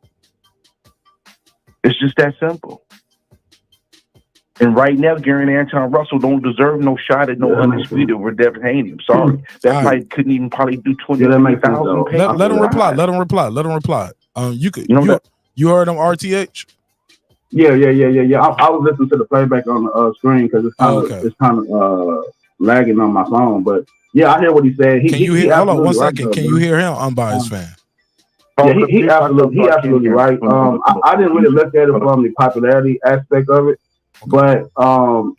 It's just that simple. And right now, Gary and Anton Russell don't deserve no shot at no undisputed over Devin Haney. I'm sorry, that fight couldn't even probably do 20,000. Let him reply. Let him reply. Let him reply. You heard him, RTH? Yeah. I was listening to the playback on the screen because it's kind of lagging on my phone. But yeah, I hear what he said. Can you hear? Hold on 1 second. Can you hear him? Unbiased fan. Yeah, he absolutely right. I didn't really look at it from the popularity aspect of it, but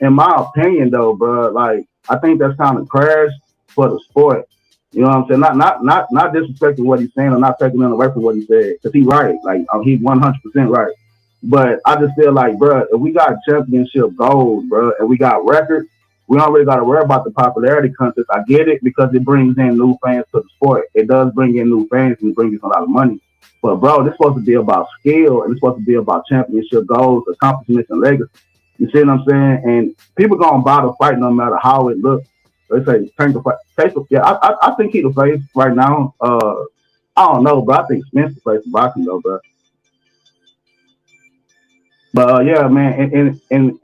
in my opinion, though, bro, like I think that's kind of crash for the sport. You know what I'm saying? Not disrespecting what he's saying or not taking away from what he said, because he's right. Like he's 100% right. But I just feel like, bro, if we got championship gold, bro, and we got records, we don't really got to worry about the popularity contest. I get it because it brings in new fans to the sport. It does bring in new fans and brings in a lot of money. But, bro, this supposed to be about skill and it's supposed to be about championship goals, accomplishments, and legacy. You see what I'm saying? And people going to buy the fight no matter how it looks. They say, tank the fight. Yeah, I think he's the face right now. I don't know, but I think Spence the face of boxing, though, bro. But yeah, man, and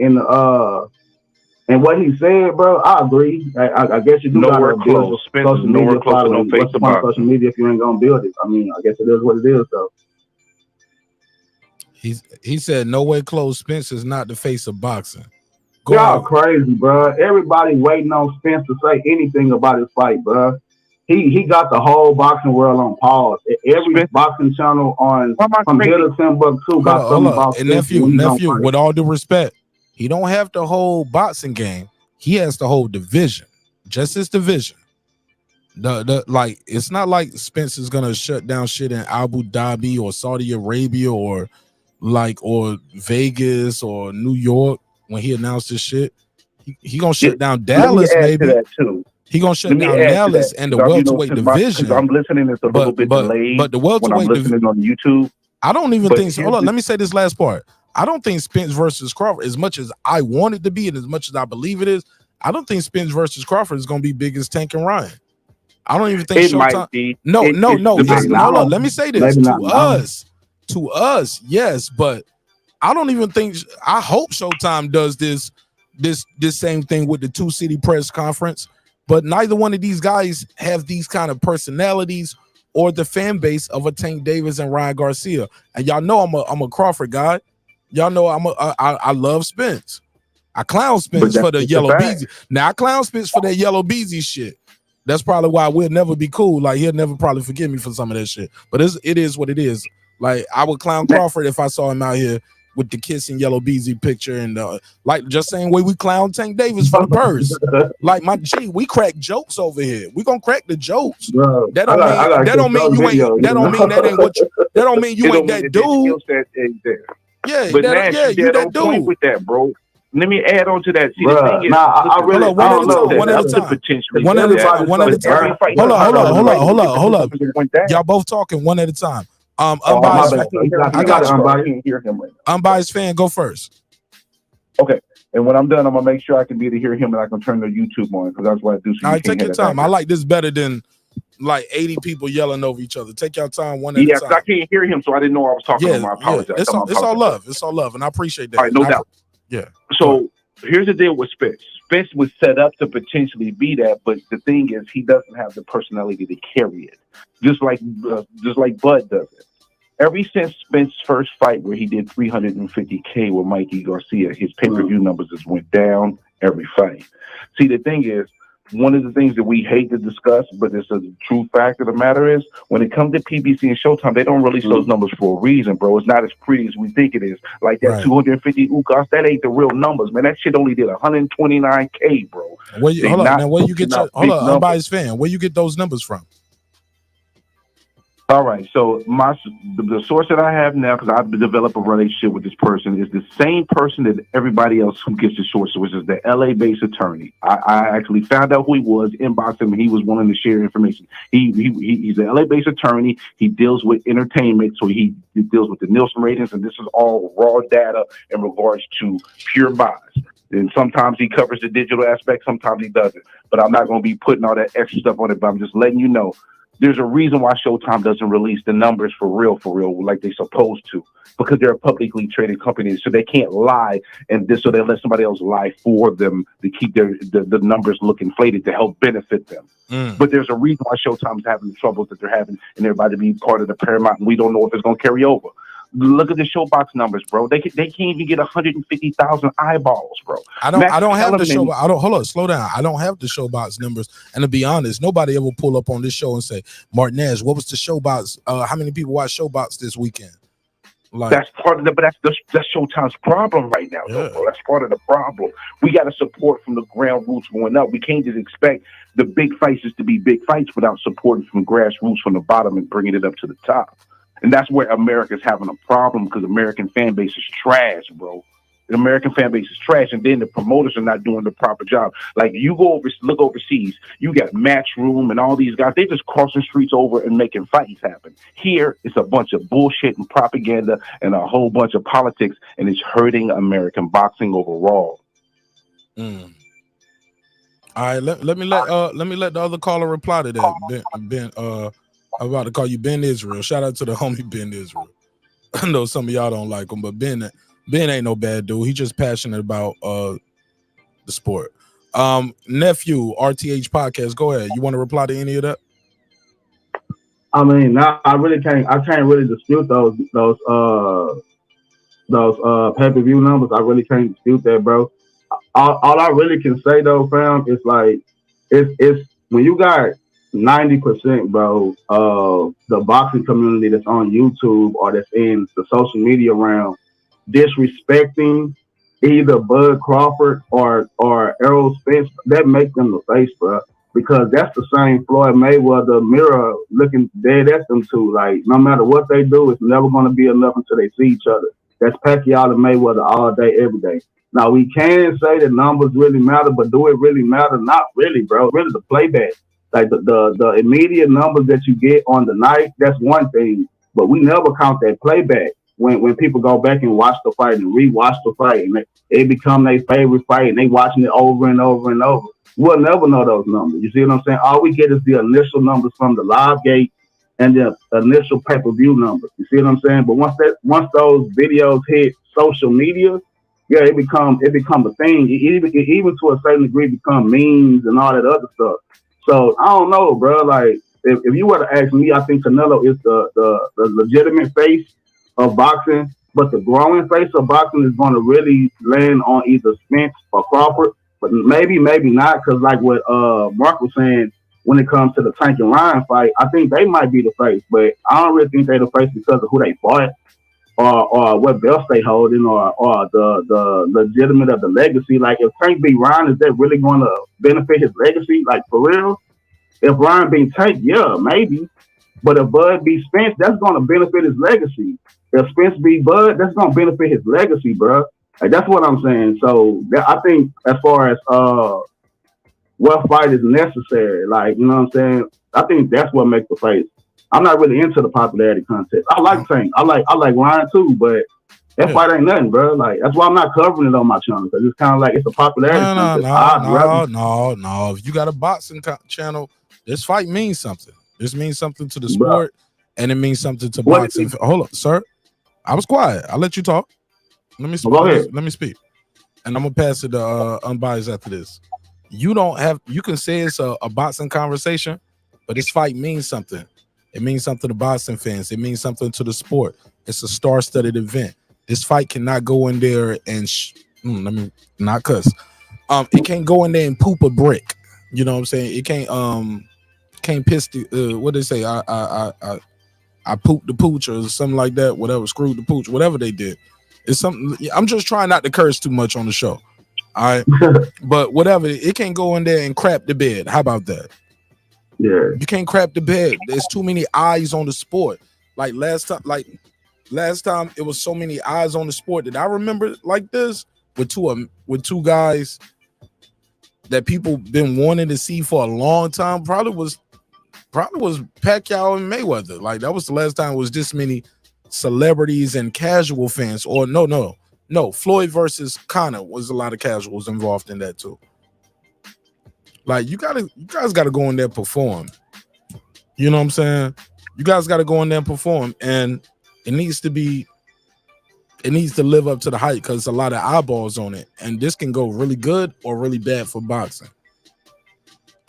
what he said, bro, I agree. I guess you do nowhere gotta build close. Spence is nowhere close to no face of boxing. Social media if you ain't gonna build it. I mean, I guess it is what it is, though. He said no way close. Spence is not the face of boxing. Y'all crazy, bro. Everybody waiting on Spence to say anything about his fight, bro. He got the whole boxing world on pause. Every boxing channel on from here to Timbuktu got something about and nephew, with all due respect, he don't have the whole boxing game. He has the whole division, just his division. Like it's not like Spence is gonna shut down shit in Abu Dhabi or Saudi Arabia or Vegas or New York when he announced this shit. He gonna shut down Dallas, maybe. To that too. He gonna shut down Dallas and the welterweight division. I'm listening. It's a little bit delayed. But the welterweight division on YouTube. I don't even think so. Hold on, let me say this last part. I don't think Spence versus Crawford, as much as I want it to be and as much as I believe it is, I don't think Spence versus Crawford is gonna be big as Tank and Ryan. I don't even think it might be. No. Let me say this to us, yes, but I don't even think. I hope Showtime does this same thing with the 2-city press conference. But neither one of these guys have these kind of personalities or the fan base of a Tank Davis and Ryan Garcia. And y'all know I'm a Crawford guy. Y'all know I love Spence. I clown Spence for the yellow beezy. Now I clown Spence for that yellow beezy shit. That's probably why we'll never be cool. Like he'll never probably forgive me for some of that shit. But it is what it is. Like I would clown Crawford if I saw him out here with the kissing yellow beezy picture and like just same way we clown Tank Davis for the purse. Like my G, we crack jokes over here. We gonna crack the jokes. Bro, that don't mean you ain't that dude. Yeah, but you that dude with that, bro. Let me add on to that. See, the thing is, one at a time. Hold up. Y'all both talking one at a time. Unbiased fan. I got you. Unbiased fan, go first. Okay. And when I'm done, I'm gonna make sure I can be able to hear him and I can turn the YouTube on because that's what I do. So all right, take your time. I like this better than like 80 people yelling over each other. Take your time one at a time. Yeah, I can't hear him, so I didn't know I was talking to him. I apologize. It's all love. It's all love, and I appreciate that. All right, no doubt. Yeah. So here's the deal with Spence. Spence was set up to potentially be that, but the thing is, he doesn't have the personality to carry it, just like Bud doesn't. Ever since Spence's first fight where he did $350K with Mikey Garcia, his pay-per-view numbers just went down every fight. See, the thing is, one of the things that we hate to discuss, but it's a true fact of the matter is, when it comes to PBC and Showtime, they don't release those numbers for a reason, bro. It's not as pretty as we think it is. Like that 250 UCAS, that ain't the real numbers, man. That shit only did 129K, bro. Hold on, unbiased fan. Where you get those numbers from? All right, so the source that I have now, because I've developed a relationship with this person, is the same person that everybody else who gets the source, which is the LA-based attorney. I actually found out who he was, inboxed him, and he was willing to share information. He's an LA-based attorney. He deals with entertainment, so he deals with the Nielsen ratings, and this is all raw data in regards to pure buys. And sometimes he covers the digital aspect, sometimes he doesn't. But I'm not going to be putting all that extra stuff on it. But I'm just letting you know, there's a reason why Showtime doesn't release the numbers for real, like they're supposed to, because they're a publicly traded company, so they can't lie, so they let somebody else lie for them to keep the numbers look inflated to help benefit them. But there's a reason why Showtime's having the troubles that they're having, and everybody be part of the Paramount, and we don't know if it's going to carry over. Look at the Showbox numbers, bro. They can't even get 150,000 eyeballs, bro. I don't have the show. Hold on, slow down. I don't have the Showbox numbers, and to be honest, nobody ever pull up on this show and say, Martinez, what was the Showbox? How many people watched Showbox this weekend? Like, that's part of but that's Showtime's problem right now, though, bro. That's part of the problem. We got to support from the ground roots going up. We can't just expect the big fights just to be big fights without supporting from grassroots from the bottom and bringing it up to the top. And that's where America's having a problem, because American fan base is trash, bro. The American fan base is trash, and then the promoters are not doing the proper job. Like, you look overseas, you got Matchroom and all these guys. They're just crossing streets over and making fights happen. Here, it's a bunch of bullshit and propaganda and a whole bunch of politics, and it's hurting American boxing overall. All right, let me let the other caller reply to that. Ben, I'm about to call you Ben Israel. Shout out to the homie Ben Israel. I know some of y'all don't like him, but Ben ain't no bad dude. He just passionate about the sport. Nephew, RTH podcast. Go ahead. You want to reply to any of that? I mean, I can't really dispute those pay-per-view numbers. I really can't dispute that, bro. All I really can say though, fam, is like it's when you got 90%, bro, of the boxing community that's on YouTube or that's in the social media realm disrespecting either Bud Crawford or Errol Spence, that makes them the face, bro. Because that's the same Floyd Mayweather mirror looking dead at them too. Like, no matter what they do, it's never going to be enough until they see each other. That's Pacquiao and Mayweather all day, every day. Now, we can say that numbers really matter, but do it really matter? Not really, bro. Really, the playback. Like the immediate numbers that you get on the night, that's one thing. But we never count that playback. When people go back and watch the fight and rewatch the fight, and it become their favorite fight, and they watching it over and over and over. We'll never know those numbers. You see what I'm saying? All we get is the initial numbers from the live gate and the initial pay-per-view numbers. You see what I'm saying? But once those videos hit social media, yeah, it become a thing. It even to a certain degree become memes and all that other stuff. So I don't know, bro. Like, if you were to ask me, I think Canelo is the legitimate face of boxing, but the growing face of boxing is going to really land on either Spence or Crawford. But maybe not, because like what Mark was saying, when it comes to the Tank and Ryan fight, I think they might be the face, but I don't really think they're the face because of who they fought or what belts they holding or the legitimate of the legacy. Like, if Tank beat Ryan, is that really going to benefit his legacy? Like, for real? If Ryan beat Tank, yeah, maybe. But if Bud beat Spence, that's going to benefit his legacy. If Spence beat Bud, that's going to benefit his legacy, bro. Like, that's what I'm saying. So I think as far as what fight is necessary, like, you know what I'm saying? I think that's what makes the fight. I'm not really into the popularity contest. I like Tank. I like Ryan too, but that fight ain't nothing, bro. Like, that's why I'm not covering it on my channel, because it's kind of like it's a popularity contest. No. If you got a boxing channel, this fight means something. This means something to the sport, and it means something to boxing. Hold up, sir. I was quiet. I'll let you talk. Let me speak. Go ahead. Let me speak. And I'm gonna pass it to Unbiased after this. You can say it's a boxing conversation, but this fight means something. It means something to boxing fans. It means something to the sport. It's a star-studded event. This fight cannot go in there and let me not cuss. It can't go in there and poop a brick. You know what I'm saying? It can't piss the what they say? I pooped the pooch or something like that. Whatever, screwed the pooch. Whatever they did. It's something. I'm just trying not to curse too much on the show. All right, but whatever. It can't go in there and crap the bed. How about that? Yeah, you can't crap the bed. There's too many eyes on the sport. Like last time, it was so many eyes on the sport that I remember like this with two guys that people been wanting to see for a long time. Probably was Pacquiao and Mayweather. Like, that was the last time it was this many celebrities and casual fans. Or no, No, Floyd versus Conor was a lot of casuals involved in that too. Like you guys gotta go in there and perform. You know what I'm saying? You guys gotta go in there and perform, and it needs to live up to the hype because a lot of eyeballs on it, and this can go really good or really bad for boxing.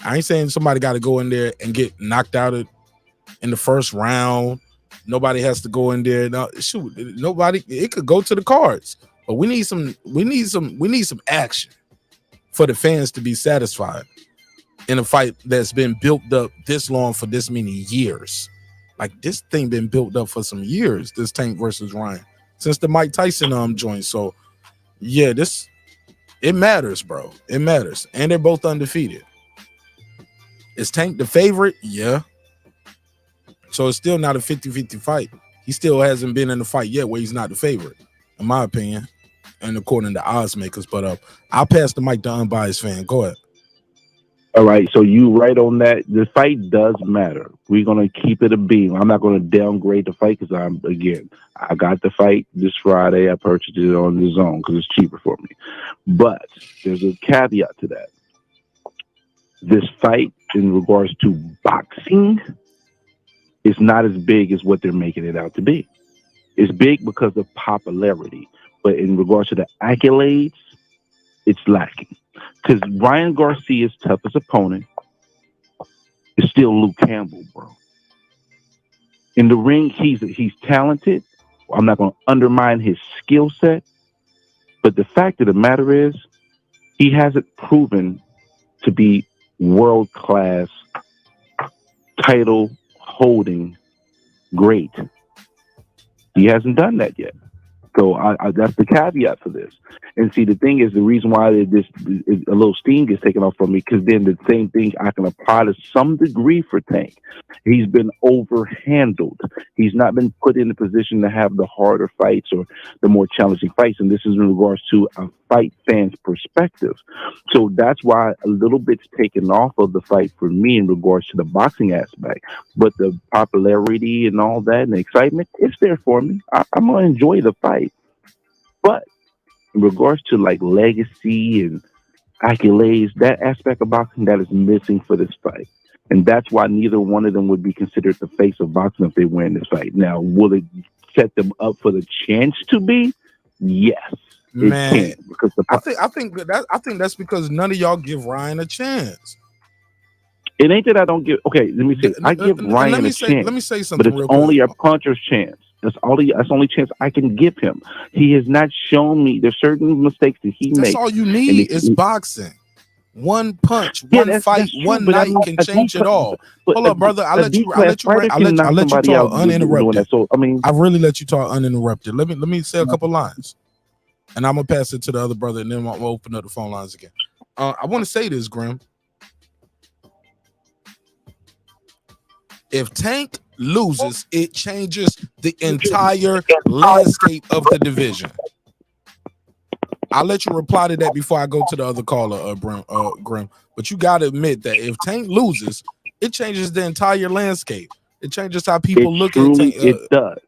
I ain't saying somebody got to go in there and get knocked out in the first round. Nobody has to go in there. No, shoot, nobody. It could go to the cards, but we need some action for the fans to be satisfied in a fight that's been built up this long for this many years. Like this thing been built up for some years. This Tank versus Ryan since the Mike Tyson joint. So yeah, it matters, bro. It matters, and they're both undefeated. Is Tank the favorite? Yeah. So it's still not a 50-50 fight. He still hasn't been in the fight yet where he's not the favorite, in my opinion, and according to odds makers. But I'll pass the mic to unbiased fan. Go ahead. All right, so you right on that. The fight does matter. We're gonna keep it a beam. I'm not gonna downgrade the fight because I got the fight this Friday. I purchased it on the Zone because it's cheaper for me. But there's a caveat to that. This fight, in regards to boxing, is not as big as what they're making it out to be. It's big because of popularity, but in regards to the accolades, it's lacking. Because Ryan Garcia's toughest opponent is still Luke Campbell, bro. In the ring, he's talented. I'm not going to undermine his skill set, but the fact of the matter is, he hasn't proven to be world-class title holding great. He hasn't done that yet. So that's the caveat for this. And see, the thing is, the reason why this a little steam gets taken off from me, because then the same thing I can apply to some degree for Tank. He's been overhandled. He's not been put in the position to have the harder fights or the more challenging fights. And this is in regards to a fight fan's perspective. So that's why a little bit's taken off of the fight for me in regards to the boxing aspect. But the popularity and all that and the excitement, it's there for me. I'm going to enjoy the fight. But in regards to like legacy and accolades, that aspect of boxing that is missing for this fight. And that's why neither one of them would be considered the face of boxing if they win this fight. Now, will it set them up for the chance to be? Yes. Man, because I think that's because none of y'all give Ryan a chance. It ain't that I don't give. Okay, let me say. I give Ryan a chance. Let me say something. But it's only a puncher's chance. That's the only chance I can give him. He has not shown me. There's certain mistakes that he makes. That's all you need is boxing. One punch, one fight, one night can change it all. Hold up, brother. I'll let you talk uninterrupted. So I mean, I really let you talk uninterrupted. Let me say a couple lines, and I'm gonna pass it to the other brother, and then we'll open up the phone lines again. I want to say this, Grim. If Tank loses, it changes the entire landscape of the division. I'll let you reply to that before I go to the other caller, Grim. But you got to admit that if Tank loses, it changes the entire landscape. It changes how people look at Tank. It does.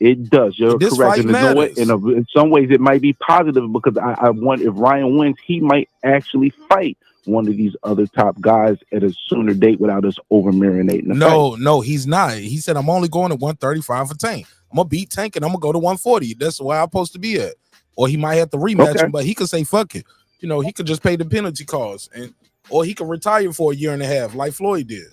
It does. You're correct. In some ways, it might be positive because I want, if Ryan wins, he might actually fight one of these other top guys at a sooner date without us over marinating. No, he's not. He said, I'm only going to 135 for Tank. I'm gonna beat Tank and I'm gonna go to 140. That's where I'm supposed to be at. Or he might have to rematch him, but he could say fuck it. You know, he could just pay the penalty costs, or he could retire for a year and a half, like Floyd did.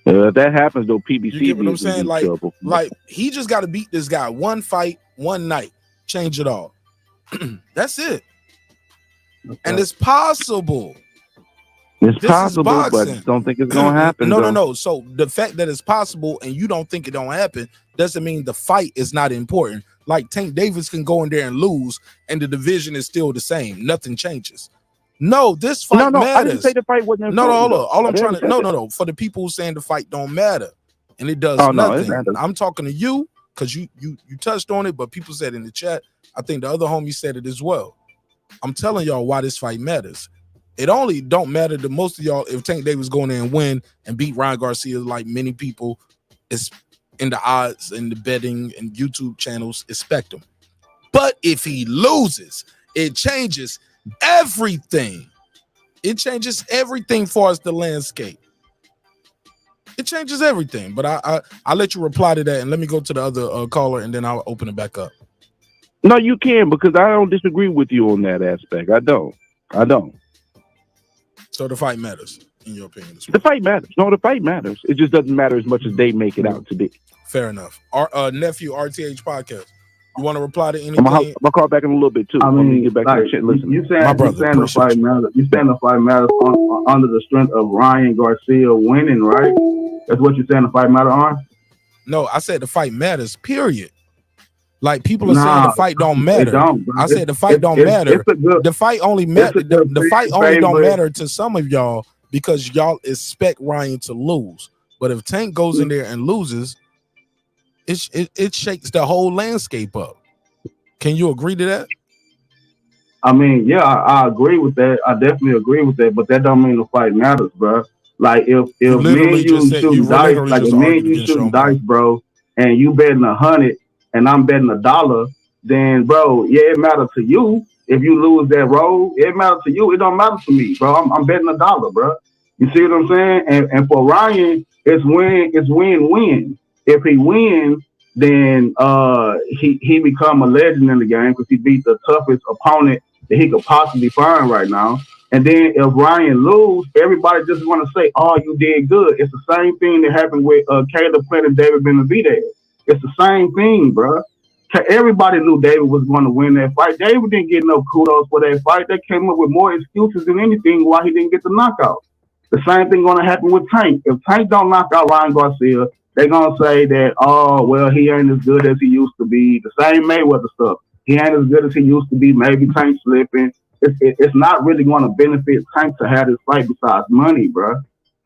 If that happens, though, PBC. You get what I'm saying? Like he just got to beat this guy one fight, one night, change it all. That's it. And it's possible. It's possible, but I don't think it's gonna happen. No. So the fact that it's possible and you don't think it don't happen doesn't mean the fight is not important. Like Tank Davis can go in there and lose, and the division is still the same. Nothing changes. No, this fight matters. I didn't say the fight wasn't important. All I'm trying to no. For the people who saying the fight don't matter, and it does nothing. I'm talking to you because you touched on it, but people said in the chat. I think the other homie said it as well. I'm telling y'all why this fight matters. It only don't matter to most of y'all if Tank Davis go in there and win and beat Ryan Garcia, like many people is in the odds and the betting and YouTube channels expect him. But if he loses, it changes everything. It changes everything for us, the landscape. It changes everything. But I'll let you reply to that, and let me go to the other caller, and then I'll open it back up. No, you can, because I don't disagree with you on that aspect. I don't. So the fight matters, in your opinion. The fight matters. No, the fight matters. It just doesn't matter as much as they make it out to be. Fair enough. Our nephew, RTH podcast. You want to reply to anything? I'm gonna call back in a little bit too. I mean, get back like, to the shit. Listen, you saying the fight matters. You saying the fight matters under the strength of Ryan Garcia winning, right? That's what you're saying. The fight matter on? No, I said the fight matters. Period. Like people are saying the fight don't matter. I said the fight don't matter. The fight only matter. The fight only don't matter to some of y'all because y'all expect Ryan to lose. But if Tank goes in there and loses, it shakes the whole landscape up. Can you agree to that? I mean, yeah, I agree with that. I definitely agree with that. But that don't mean the fight matters, bro. Like if me and you shooting dice, like if me and you shooting dice, bro, and you betting 100 and I'm betting $1, then bro, yeah, it matters to you. If you lose that roll, it matters to you. It don't matter to me, bro. I'm betting $1, bro. You see what I'm saying? And for Ryan, it's win-win. If he wins, then he become a legend in the game because he beat the toughest opponent that he could possibly find right now. And then if Ryan lose, everybody just want to say, "Oh, you did good." It's the same thing that happened with Caleb Plant and David Benavidez. It's the same thing, bro. Everybody knew David was going to win that fight. David didn't get no kudos for that fight. They came up with more excuses than anything why he didn't get the knockout. The same thing going to happen with Tank. If Tank don't knock out Ryan Garcia, they're going to say that, oh, well, he ain't as good as he used to be. The same Mayweather stuff. He ain't as good as he used to be. Maybe Tank slipping. It's not really going to benefit Tank to have this fight besides money, bro.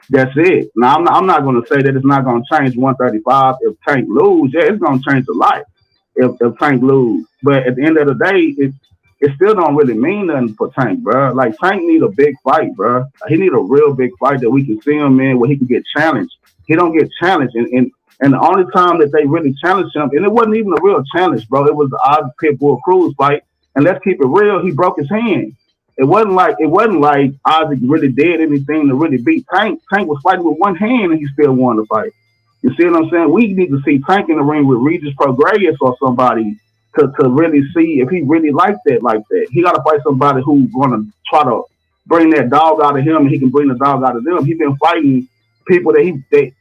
That's it. Now, I'm not going to say that it's not going to change 135 if Tank lose. Yeah, it's going to change the life if Tank lose. But at the end of the day, it still don't really mean nothing for Tank, bro. Like, Tank need a big fight, bro. He need a real big fight that we can see him in where he can get challenged. He don't get challenged. And the only time that they really challenged him, and it wasn't even a real challenge, bro. It was the Oz Pitbull Cruz fight. And let's keep it real, he broke his hand. It wasn't like Isaac really did anything to really beat Tank. Tank was fighting with one hand and he still won the fight. You see what I'm saying? We need to see Tank in the ring with Regis Prograis or somebody to really see if he really likes that like that. He got to fight somebody who's going to try to bring that dog out of him and he can bring the dog out of them. He's been fighting people that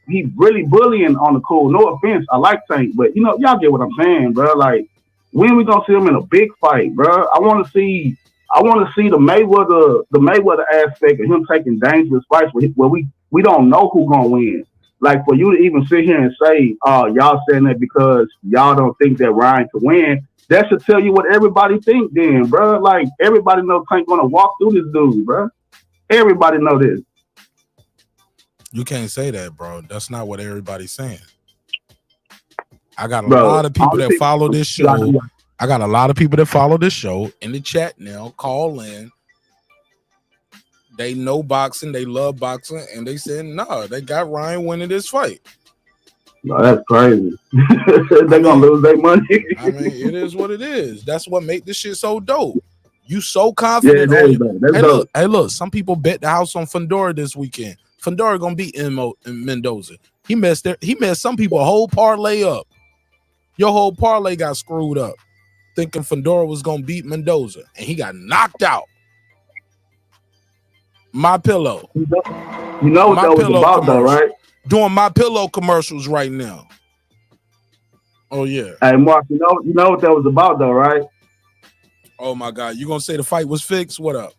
he really bullying on the cool. No offense, I like Tank, but you know, y'all get what I'm saying, bro. Like, when we gonna see him in a big fight, bro? I want to see the Mayweather aspect of him taking dangerous fights where we don't know who's gonna win. Like, for you to even sit here and say, y'all saying that because y'all don't think that Ryan can win, that should tell you what everybody think then, bro. Like, everybody knows Tank gonna walk through this dude, bro. Everybody know this. You can't say that, bro. That's not what everybody's saying. I got a lot of people that follow this show. I got a lot of people that follow this show in the chat now. Call in. They know boxing. They love boxing. And they said, no, they got Ryan winning this fight. No, that's crazy. They're going to lose their money. I mean, it is what it is. That's what make this shit so dope. You so confident. Yeah, hey, look, some people bet the house on Fundora this weekend. Fundora going to beat Mendoza. He messed some people a whole parlay up. Your whole parlay got screwed up, thinking Fundora was gonna beat Mendoza, and he got knocked out. My Pillow. You know what that was about, though, right? Doing My Pillow commercials right now. Oh yeah. Hey, Mark, you know what that was about, though, right? Oh my God, you gonna say the fight was fixed? What up?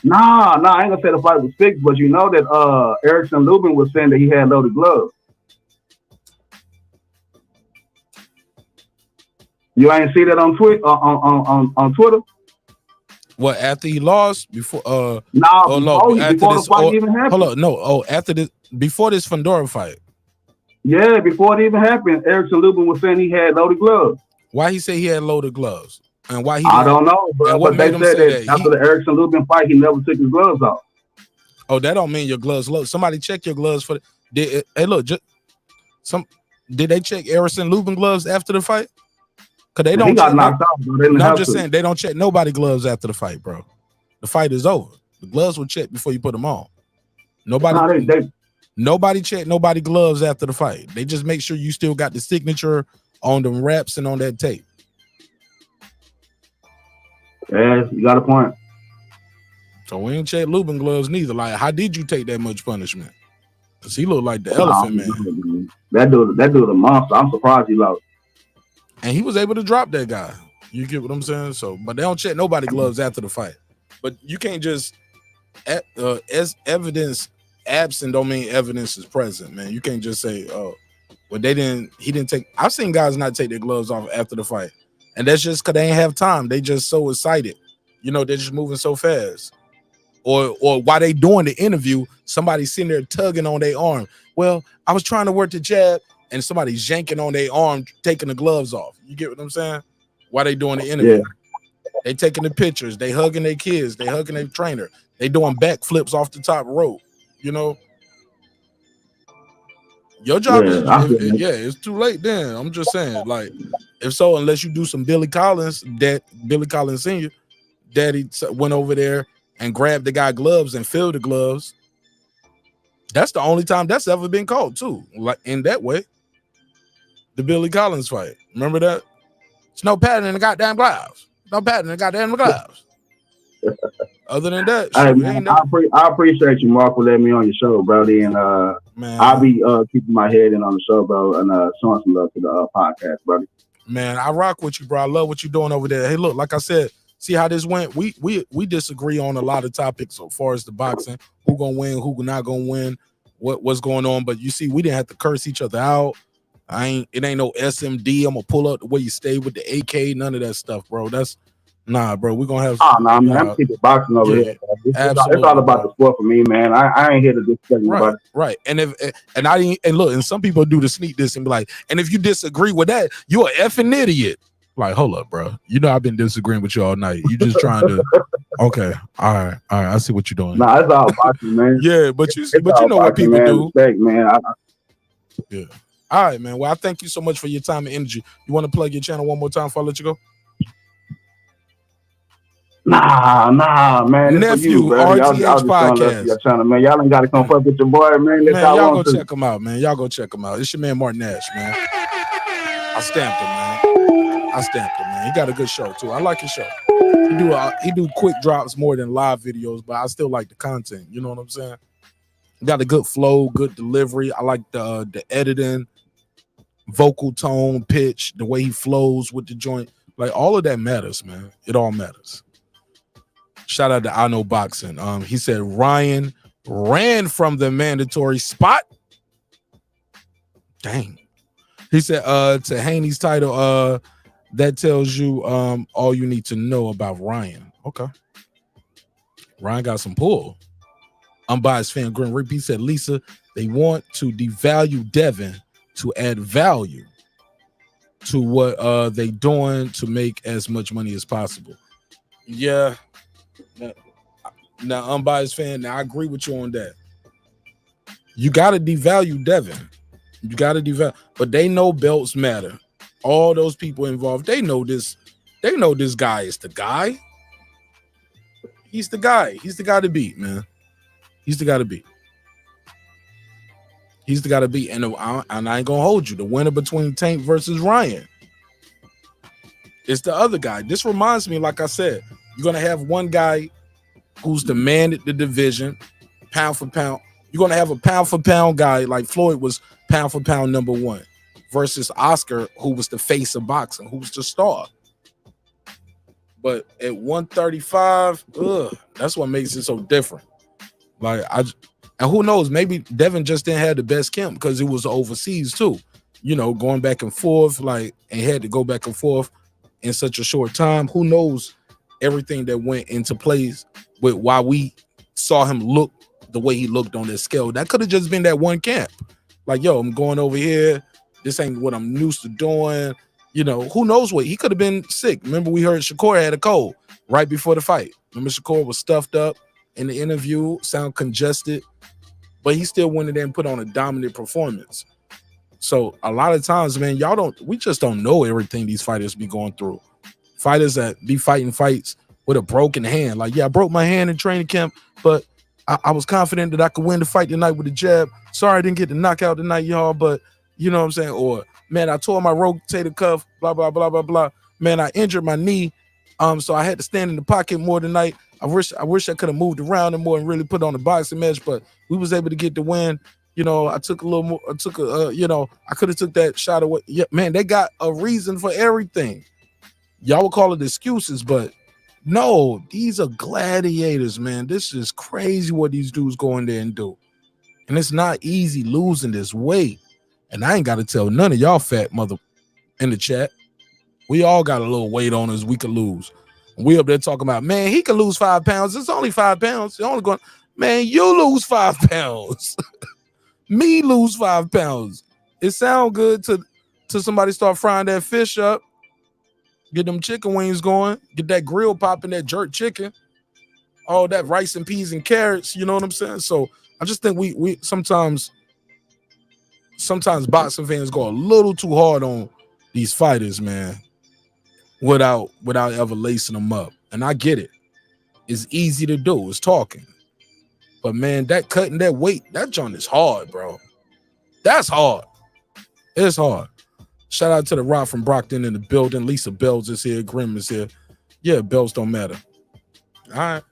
Nah, I ain't gonna say the fight was fixed, but you know that Erickson Lubin was saying that he had loaded gloves. You ain't see that on Twitter? On Twitter? What, after he lost? Before? Before the fight even happened. Hold on, no. Oh, before this Fundora fight. Yeah, before it even happened, Erickson Lubin was saying he had loaded gloves. Why he say he had loaded gloves? And why he? I don't know, bro. But they said that after the Erickson Lubin fight, he never took his gloves off. Oh, that don't mean your gloves load. Somebody check your gloves for. Hey, look, did they check Erickson Lubin gloves after the fight? Cause they Man, he don't got check. knocked out, bro. They didn't No, I'm have just to. saying they don't check nobody gloves after the fight, bro. The fight is over. The gloves will check before you put them on. Nobody, nobody check nobody gloves after the fight. They just make sure you still got the signature on them reps and on that tape. Yeah, you got a point. So we ain't check Lubin gloves neither. Like, how did you take that much punishment? Because he looked like the elephant man. That dude a monster. I'm surprised he lost. And he was able to drop that guy. You get what I'm saying? So, but they don't check nobody gloves after the fight. But you can't just as evidence absent don't mean evidence is present, man. You can't just say, oh, well, he didn't take. I've seen guys not take their gloves off after the fight. And that's just because they ain't have time. They just so excited. You know, they're just moving so fast. Or while they doing the interview, somebody's sitting there tugging on their arm. Well, I was trying to work the jab, and somebody's yanking on their arm, taking the gloves off. You get what I'm saying? While they doing the interview. Yeah. They taking the pictures, they hugging their kids, they hugging their trainer, they doing backflips off the top rope, you know. Your job is it's too late then. I'm just saying, like, if so, unless you do some Billy Collins Senior, daddy went over there and grabbed the guy gloves and filled the gloves. That's the only time that's ever been called too. Like in that way. The Billy Collins fight. Remember that? It's no padding in the goddamn gloves. No padding in the goddamn gloves. Other than that, hey, man, I appreciate you, Mark, for letting me on your show, brody. And man, I'll be keeping my head in on the show, bro, and showing some love to the podcast, buddy. Man, I rock with you, bro. I love what you're doing over there. Hey, look, like I said, see how this went? We disagree on a lot of topics so far as the boxing. Who gonna win, who not gonna win, what's going on. But you see, we didn't have to curse each other out. It ain't no SMD. I'm gonna pull up the way you stay with the AK, none of that stuff, bro. That's nah, bro. We're gonna have man. I'm keeping boxing over here. It's all about the sport for me, man. I ain't here to disrespect anybody. Right. And some people do the sneak this and be like, and if you disagree with that, you're an effing idiot. Like, hold up, bro. You know I've been disagreeing with you all night. You just trying to okay. All right. I see what you're doing. Nah, it's all boxing, man. Yeah, but you know what people do. Respect, man. Yeah. All right, man. Well, I thank you so much for your time and energy. You want to plug your channel one more time before I let you go? Nah, man. Nephew, RTH Podcast. Your channel, man. Y'all ain't got to come fuck with your boy, man. Y'all go check him out, man. Y'all go check him out. It's your man, Martin Nash, man. I stamped him, man. He got a good show, too. I like his show. He do quick drops more than live videos, but I still like the content. You know what I'm saying? He got a good flow, good delivery. I like the editing, vocal tone, pitch, the way he flows with the joint. Like, all of that matters, man. It all matters. Shout out to I Know Boxing. He said Ryan ran from the mandatory spot. Dang. He said to Haney's title, that tells you all you need to know about Ryan. Okay. Ryan got some pull. Unbiased fan Grim Rip. He said, Lisa, they want to devalue Devin to add value to what they doing to make as much money as possible. Yeah. Now, unbiased fan, now I agree with you on that. You got to devalue Devin. You got to devalue, but they know belts matter. All those people involved, they know this. They know this guy is the guy. He's the guy. He's the guy to beat, man. He's the guy to beat. He's the guy to beat. And I ain't gonna hold you. The winner between Tank versus Ryan. It's the other guy. This reminds me, like I said, you're gonna have one guy who's the man at the division, pound for pound. You're gonna have a pound for pound guy like Floyd was pound for pound number one, versus Oscar, who was the face of boxing, who was the star. But at 135, that's what makes it so different. Like and who knows, maybe Devin just didn't have the best camp because it was overseas too. You know, going back and forth, like, and had to go back and forth in such a short time. Who knows everything that went into place with why we saw him look the way he looked on that scale. That could have just been that one camp. Like, yo, I'm going over here. This ain't what I'm used to doing. You know, who knows what? He could have been sick. Remember, we heard Shakur had a cold right before the fight. Remember, Shakur was stuffed up in the interview, sound congested, but he still went in there and put on a dominant performance. So a lot of times, man, we just don't know everything these fighters be going through. Fighters that be fighting fights with a broken hand. Like, yeah, I broke my hand in training camp, but I was confident that I could win the fight tonight with a jab. Sorry I didn't get the knockout tonight, y'all, but you know what I'm saying? Or, man, I tore my rotator cuff, blah, blah, blah, blah, blah. Man, I injured my knee, so I had to stand in the pocket more tonight. I wish I could have moved around and more and really put on a boxing match, but we was able to get the win. You know, I took a little more, I could have took that shot away. Yeah, man, they got a reason for everything. Y'all would call it excuses, but no, these are gladiators, man. This is crazy what these dudes go in there and do. And it's not easy losing this weight. And I ain't got to tell none of y'all fat mother in the chat. We all got a little weight on us we could lose. And we up there talking about, man, he could lose 5 pounds. It's only 5 pounds. You're only going, man, you lose 5 pounds. Me lose 5 pounds. It sound good to somebody start frying that fish up. Get them chicken wings going. Get that grill popping, that jerk chicken. All that rice and peas and carrots. You know what I'm saying? So I just think we sometimes boxing fans go a little too hard on these fighters, man, without ever lacing them up. And I get it. It's easy to do. It's talking. But, man, that cutting that weight, that joint is hard, bro. That's hard. It's hard. Shout out to the Rock from Brockton in the building. Lisa Bells is here. Grim is here. Yeah, bells don't matter. All right.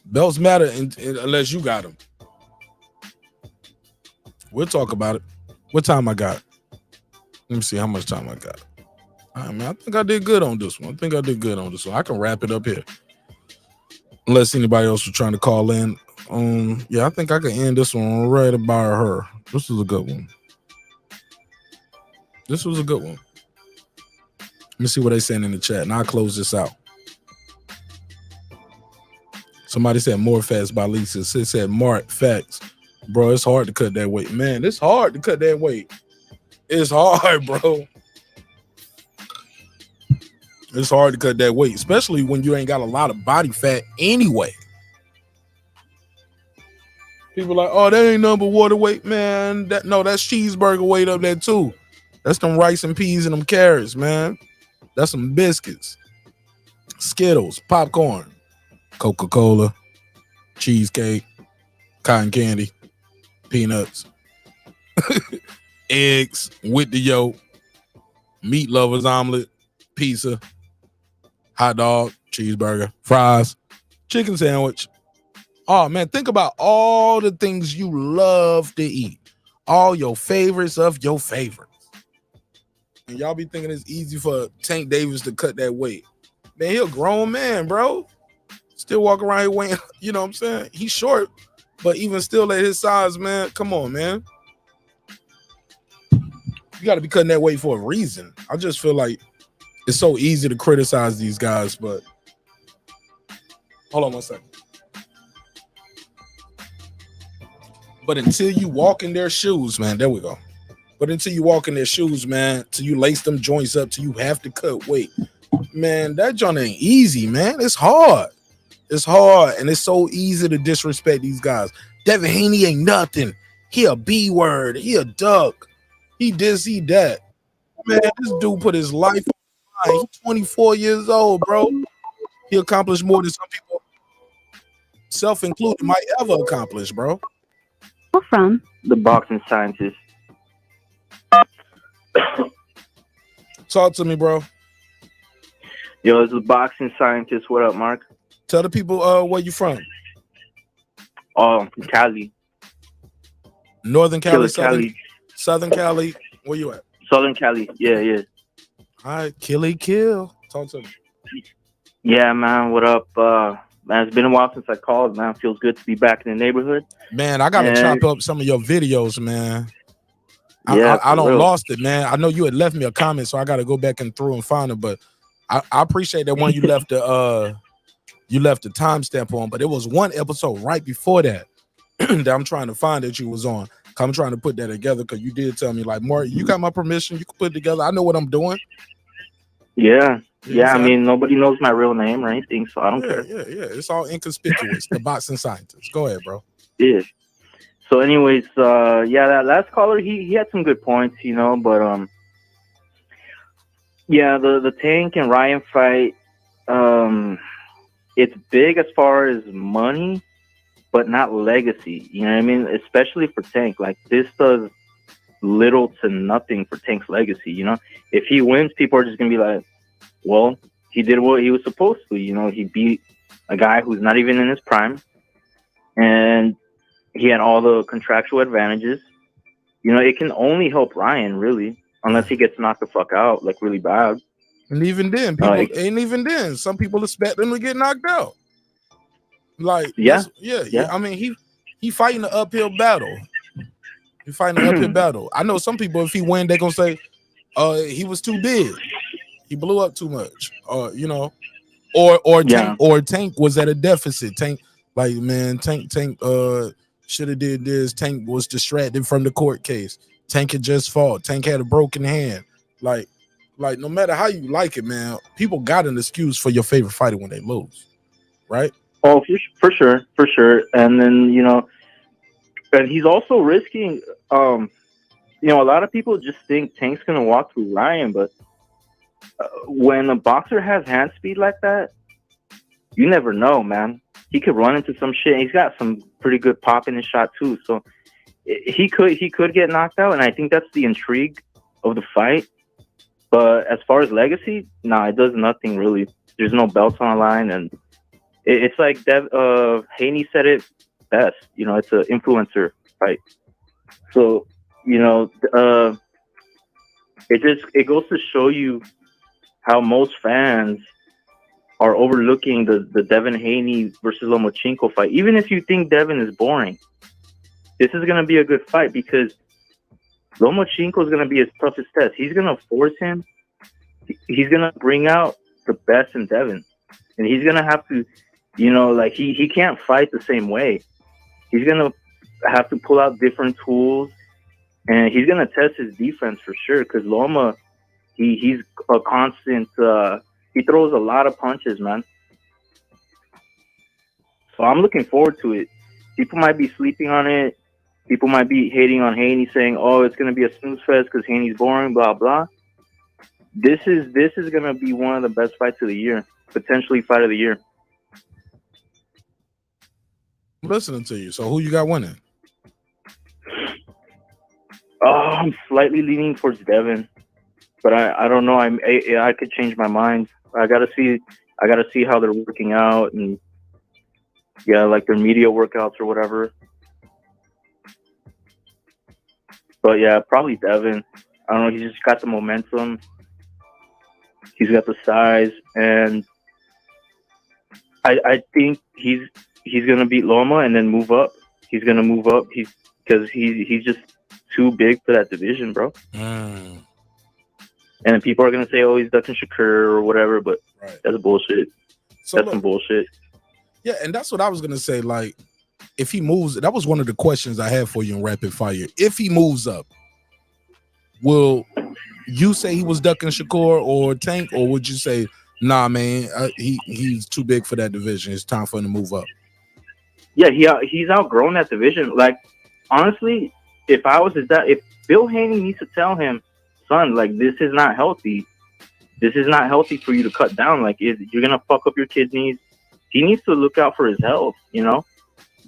Bells matter unless you got them. We'll talk about it. What time I got? Let me see how much time I got. All right, man. I think I did good on this one. I can wrap it up here. Unless anybody else was trying to call in. Yeah, I think I can end this one right about her. This was a good one. Let me see what they saying in the chat, and I'll close this out. Somebody said more facts by Lisa. Sid said Mark facts. Bro, it's hard to cut that weight. Man, it's hard to cut that weight. It's hard, bro. It's hard to cut that weight, especially when you ain't got a lot of body fat anyway. People like, oh, that ain't nothing but water weight, man. That's cheeseburger weight up there too. That's them rice and peas and them carrots, man. That's some biscuits, Skittles, popcorn, Coca-Cola, cheesecake, cotton candy, peanuts, eggs with the yolk, meat lovers omelet, pizza, hot dog, cheeseburger, fries, chicken sandwich. Oh, man, think about all the things you love to eat. All your favorites of your favorites. And y'all be thinking it's easy for Tank Davis to cut that weight. Man, he a grown man, bro. Still walk around here weighing, you know what I'm saying? He's short, but even still at his size, man, come on, man. You got to be cutting that weight for a reason. I just feel like it's so easy to criticize these guys, but hold on one second. But until you walk in their shoes, man, there we go. But until you walk in their shoes, man, till you lace them joints up, till you have to cut weight, man, that joint ain't easy, man. It's hard. It's hard, and it's so easy to disrespect these guys. Devin Haney ain't nothing. He a B word. He a duck. He this, he that. Man, this dude put his life on the line. He's 24 years old, bro. He accomplished more than some people, self-included, might ever accomplish, bro. From the boxing scientist. Talk to me, bro. Yo, it's a boxing scientist. What up, Mark? Tell the people where you from. Cali. Northern Cali, Cali. Southern Cali. Where you at? Southern Cali. Yeah. All right, kill. Talk to me. Yeah, man. What up? Man, it's been a while since I called, man. Feels good to be back in the neighborhood. Man, I gotta chop up some of your videos, man. Yeah, I don't lost it, man. I know you had left me a comment, so I gotta go back and through and find it. But I appreciate that one you left the timestamp on. But it was one episode right before that that I'm trying to find that you was on. I'm trying to put that together because you did tell me, like, Mark, you got my permission. You can put it together. I know what I'm doing. Yeah. Exactly. I mean, nobody knows my real name or anything, so I don't care. Yeah. It's all inconspicuous. The boxing scientist. Go ahead, bro. Yeah. So, anyways, yeah, that last caller, he had some good points, you know, but yeah, the Tank and Ryan fight, it's big as far as money, but not legacy. You know what I mean? Especially for Tank, like this does little to nothing for Tank's legacy. You know, if he wins, people are just gonna be like, well, he did what he was supposed to. You know, he beat a guy who's not even in his prime, and he had all the contractual advantages. You know, it can only help Ryan, really, unless he gets knocked the fuck out, like really bad. And even then, some people expect him to get knocked out. Like, yeah. I mean, he fighting an uphill battle. He fighting an uphill battle. I know some people, if he win, they're gonna say, he was too big. He blew up too much. You know, or Tank was at a deficit. Tank, like, man, Tank should have did this. Tank was distracted from the court case. Tank had just fought. Tank had a broken hand. Like no matter how you like it, man, people got an excuse for your favorite fighter when they lose, right? Oh, for sure. And then, you know, and he's also risking, you know, a lot of people just think Tank's going to walk through Ryan, but when a boxer has hand speed like that, you never know, man. He could run into some shit. He's got some pretty good pop in his shot too. So he could get knocked out. And I think that's the intrigue of the fight. But as far as legacy, it does nothing really. There's no belts on the line. And it's like Haney said it best. You know, it's an influencer fight. So, you know, it goes to show you how most fans are overlooking the Devin Haney versus Lomachenko fight. Even if you think Devin is boring, this is going to be a good fight because Lomachenko is going to be his toughest test. He's going to force him. He's going to bring out the best in Devin. And he's going to have to, you know, like he can't fight the same way. He's going to have to pull out different tools. And he's going to test his defense for sure because Loma, he's a constant... he throws a lot of punches, man. So I'm looking forward to it. People might be sleeping on it. People might be hating on Haney, saying, "Oh, it's gonna be a snooze fest because Haney's boring." Blah blah. This is gonna be one of the best fights of the year, potentially fight of the year. I'm listening to you. So who you got winning? Oh, I'm slightly leaning towards Devin, but I don't know. I could change my mind. I gotta see how they're working out and like their media workouts or whatever. But yeah, probably Devin. I don't know. He's just got the momentum. He's got the size, and I think he's gonna beat Loma and then move up. He's gonna move up. Because he's just too big for that division, bro. And people are gonna say, "Oh, he's ducking Shakur or whatever," but that's bullshit. That's some bullshit. Yeah, and that's what I was gonna say. Like, if he moves, that was one of the questions I had for you in rapid fire. If he moves up, will you say he was ducking Shakur or Tank, or would you say, "Nah, man, he's too big for that division. It's time for him to move up"? Yeah, he's outgrown that division. Like, honestly, if I was his dad, if Bill Haney needs to tell him, "Son, like, this is not healthy. This is not healthy for you to cut down. Like, you're gonna fuck up your kidneys." He needs to look out for his health, you know?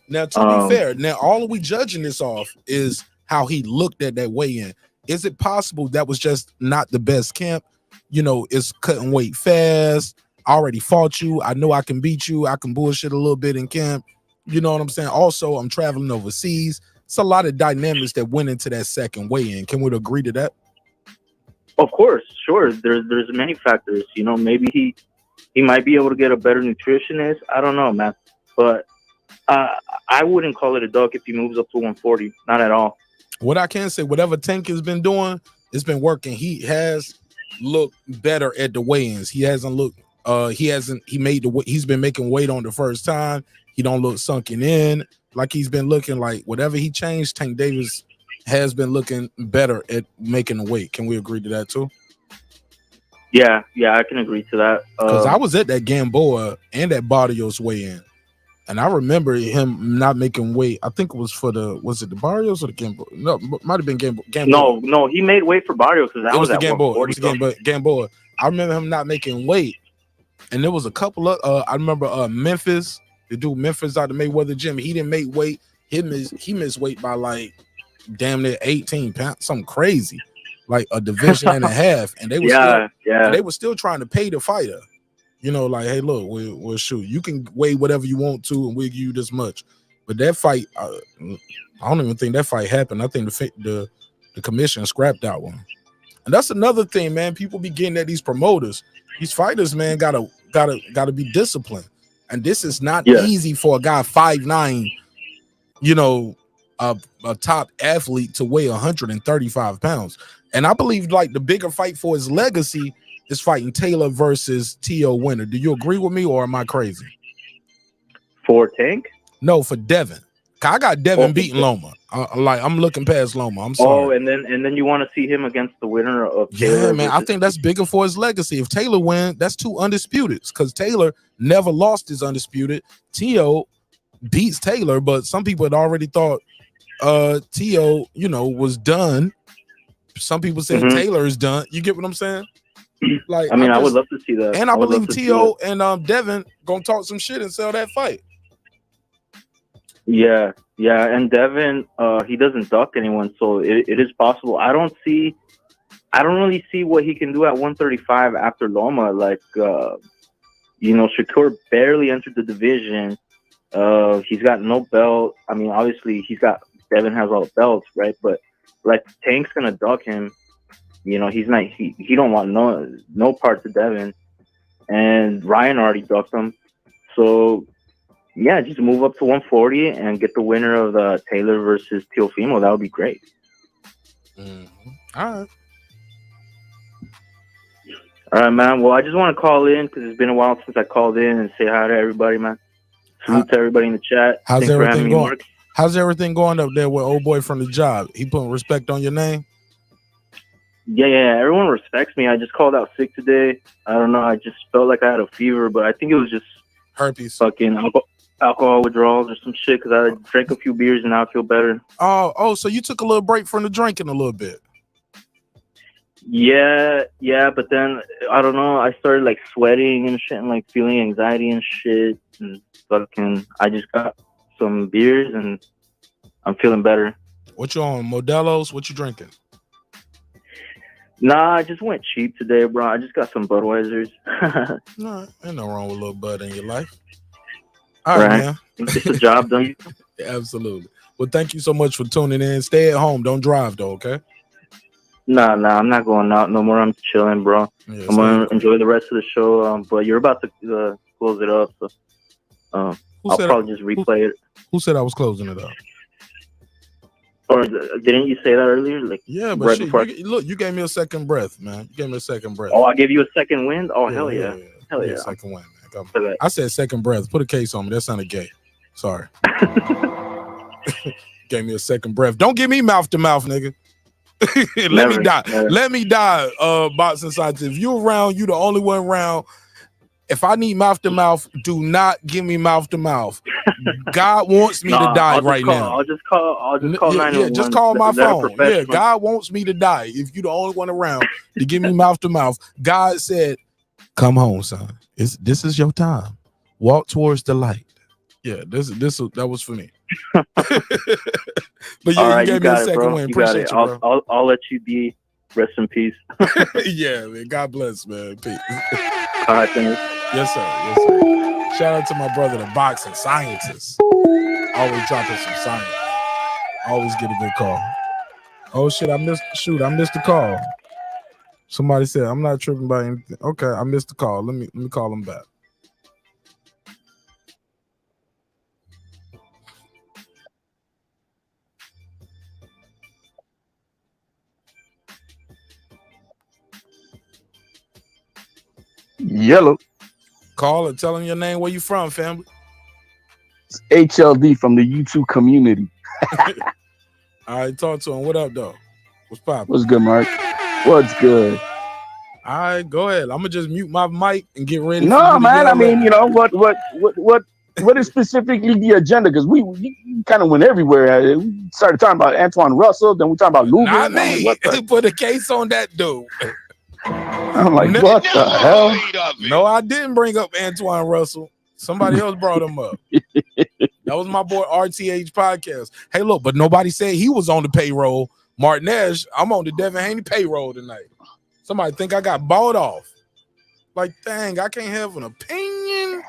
Now, to be fair, all we judging this off is how he looked at that weigh-in. Is it possible that was just not the best camp? You know, it's cutting weight fast. I already fought you. I know I can beat you. I can bullshit a little bit in camp. You know what I'm saying? Also, I'm traveling overseas. It's a lot of dynamics that went into that second weigh-in. Can we agree to that? Of course, sure. There's many factors. You know, maybe he might be able to get a better nutritionist. I don't know, man. But I wouldn't call it a duck if he moves up to 140. Not at all. What I can say, whatever Tank has been doing, it's been working. He has looked better at the weigh-ins. He hasn't looked. He's been making weight on the first time. He don't look sunken in like he's been looking. Like whatever he changed, Tank Davis has been looking better at making the weight. Can we agree to that too? Yeah, I can agree to that. Because I was at that Gamboa and that Barrios weigh-in, And I remember him not making weight. I think it was for was it the Barrios or the Gamboa? No, it might have been Gamboa. No, he made weight for Barrios because that was the at Gamboa. It 140. was the Gamboa. I remember him not making weight. And there was a couple of I remember Memphis, the dude Memphis out the Mayweather gym. He didn't make weight. He missed weight by like damn near 18 pounds, something crazy, like a division and a half. And they were they were still trying to pay the fighter. You know, like, hey, look, we'll shoot. You can weigh whatever you want to, and we'll give you this much. But that fight, I don't even think that fight happened. I think the commission scrapped that one. And that's another thing, man. People be getting at these promoters. These fighters, man, gotta be disciplined. And this is not easy for a guy 5'9", you know, a top athlete to weigh 135 pounds. And I believe like the bigger fight for his legacy is fighting Taylor versus T.O. Winner. Do you agree with me, or am I crazy? For Tank? No, for Devin. I got Devin beating Loma. I'm looking past Loma. I'm sorry. Oh, and then you want to see him against the winner of Taylor? Yeah, man. I think that's bigger for his legacy. If Taylor wins, that's 2 undisputed. Because Taylor never lost his undisputed. T.O. beats Taylor, but some people had already thought T.O. was done. Some people said Taylor is done. You get what I'm saying? Like, I would love to see that. And I believe T.O. and Devin gonna talk some shit and sell that fight. Yeah, and Devin, he doesn't duck anyone, so it is possible. I don't really see what he can do at 135 after Loma. Like, Shakur barely entered the division. He's got no belt. I mean, obviously, Devin has all the belts, right? But like, Tank's gonna duck him. He's not. He don't want no part to Devin, and Ryan already ducked him. So yeah, just move up to 140 and get the winner of the Taylor versus Teofimo. That would be great. All right, man. Well, I just want to call in because it's been a while since I called in and say hi to everybody, man. Salute to everybody in the chat. How's everything going? How's everything going up there with old boy from the job? He putting respect on your name? Yeah. Everyone respects me. I just called out sick today. I don't know. I just felt like I had a fever, but I think it was just herpes, fucking alcohol withdrawals or some shit. Because I drank a few beers and now I feel better. Oh, so you took a little break from the drinking a little bit. Yeah. But then I don't know. I started like sweating and shit and like feeling anxiety and shit. And fucking, I just got some beers and I'm feeling better. What you on? Modelo's? What you drinking? Nah, I just went cheap today, bro. I just got some Budweisers. No, ain't no wrong with a little bud in your life. All right, man. It's a job, don't you? Yeah, absolutely. Well, thank you so much for tuning in. Stay at home. Don't drive, though, okay? Nah, I'm not going out no more. I'm chilling, bro. Yeah, I'm going to enjoy the rest of the show. But you're about to close it up, so I'll probably just replay it. Who said I was closing it up? Or didn't you say that earlier? Like, yeah, but look, you gave me a second breath, man. You gave me a second breath. Oh, I gave you a second wind? Oh, hell yeah. Hell yeah. Second wind, man. I said second breath. Put a case on me. That sounded gay. Sorry. Gave me a second breath. Don't give me mouth to mouth, nigga. Let me die. Never. Let me die, boxing scientist. If you around, you the only one around. If I need mouth to mouth, do not give me mouth to mouth. God wants me to die right now. I'll just call 911. Yeah, just call my phone. Yeah, God wants me to die. If you the only one around to give me mouth to mouth, God said, "Come home, son. This is your time. Walk towards the light." Yeah, that was for me. But yeah, all right, you gave me a second win. Appreciate you, bro. I'll let you be. Rest in peace. Yeah, man. God bless, man. Peace. All right, thanks. Yes, sir. Yes, sir. Shout out to my brother, the boxing scientist. Always dropping some science. Always get a good call. Oh shit, I missed the call. Somebody said I'm not tripping by anything. Okay, I missed the call. Let me call him back. Yellow. Call and tell him your name, where you from, family. It's HLD from the YouTube community. All right, talk to him. What up, though? What's poppin'? What's good, Mark? What's good? All right, go ahead. I'm gonna just mute my mic and get ready. No, man. I mean, you know what what is specifically the agenda? Because we kind of went everywhere. We started talking about Antoine Russell, then we talked about Lubin. Not me. Put a case on that dude. I'm like, what the hell? No, I didn't bring up Antoine Russell. Somebody else brought him up. That was my boy RTH podcast. Hey, look, but nobody said he was on the payroll. Martinez, I'm on the Devin Haney payroll tonight. Somebody think I got bought off. Like, dang, I can't have an opinion.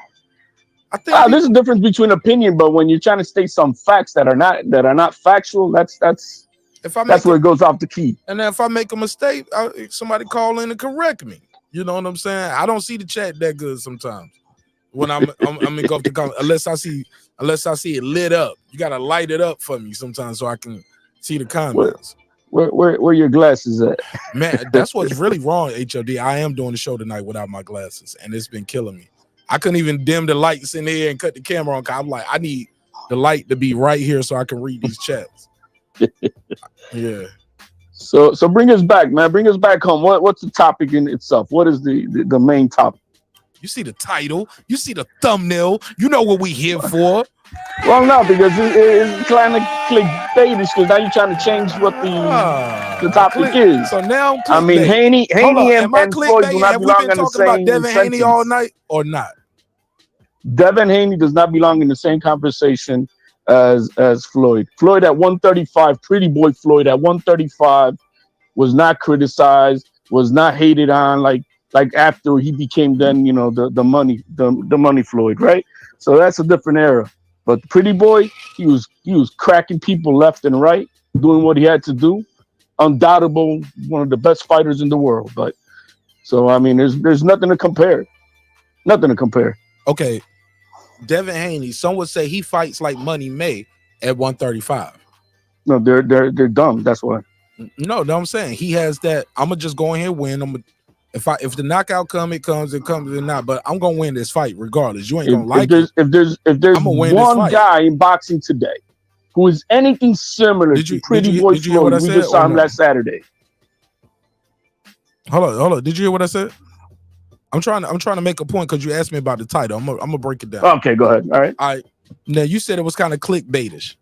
I think there's a difference between opinion, but when you're trying to state some facts that are not factual, that's where it goes off the key. And then if I make a mistake, somebody call in and correct me. You know what I'm saying? I don't see the chat that good sometimes. When I'm in go to comment, unless I see it lit up. You gotta light it up for me sometimes so I can see the comments. Where your glasses at? Man, that's what's really wrong, HOD. I am doing the show tonight without my glasses, and it's been killing me. I couldn't even dim the lights in here and cut the camera on. I'm like, I need the light to be right here so I can read these chats. Yeah. So bring us back, man. Bring us back home. What's the topic in itself? What is the main topic? You see the title, you see the thumbnail, you know what we here for. Well, no, because it's kind of clickbaitish, because now you're trying to change what the topic is. So now I mean, Haney and Floyd do not belong in the same about Devin Haney sentence. all night or not? Devin Haney does not belong in the same conversation as Floyd. Floyd at 135, pretty boy Floyd at 135 was not criticized, was not hated on like after he became then, you know, the money Floyd, right? So that's a different era. But Pretty Boy, he was cracking people left and right, doing what he had to do. Undoubtable, one of the best fighters in the world. But so I mean, there's nothing to compare. Nothing to compare. Okay. Devin Haney, some would say he fights like Money May at 135. No, they're dumb. That's why. No, I'm saying he has that. I'm gonna just go in here and win. If the knockout comes, it comes or not. But I'm gonna win this fight regardless. You ain't gonna like it. If there's one guy in boxing today who is anything similar to Pretty Boy Floyd, we just saw him last Saturday. Hold on. Did you hear what I said? I'm trying to make a point because you asked me about the title. I'm gonna break it down. Okay, go ahead. All right. Now you said it was kind of clickbaitish.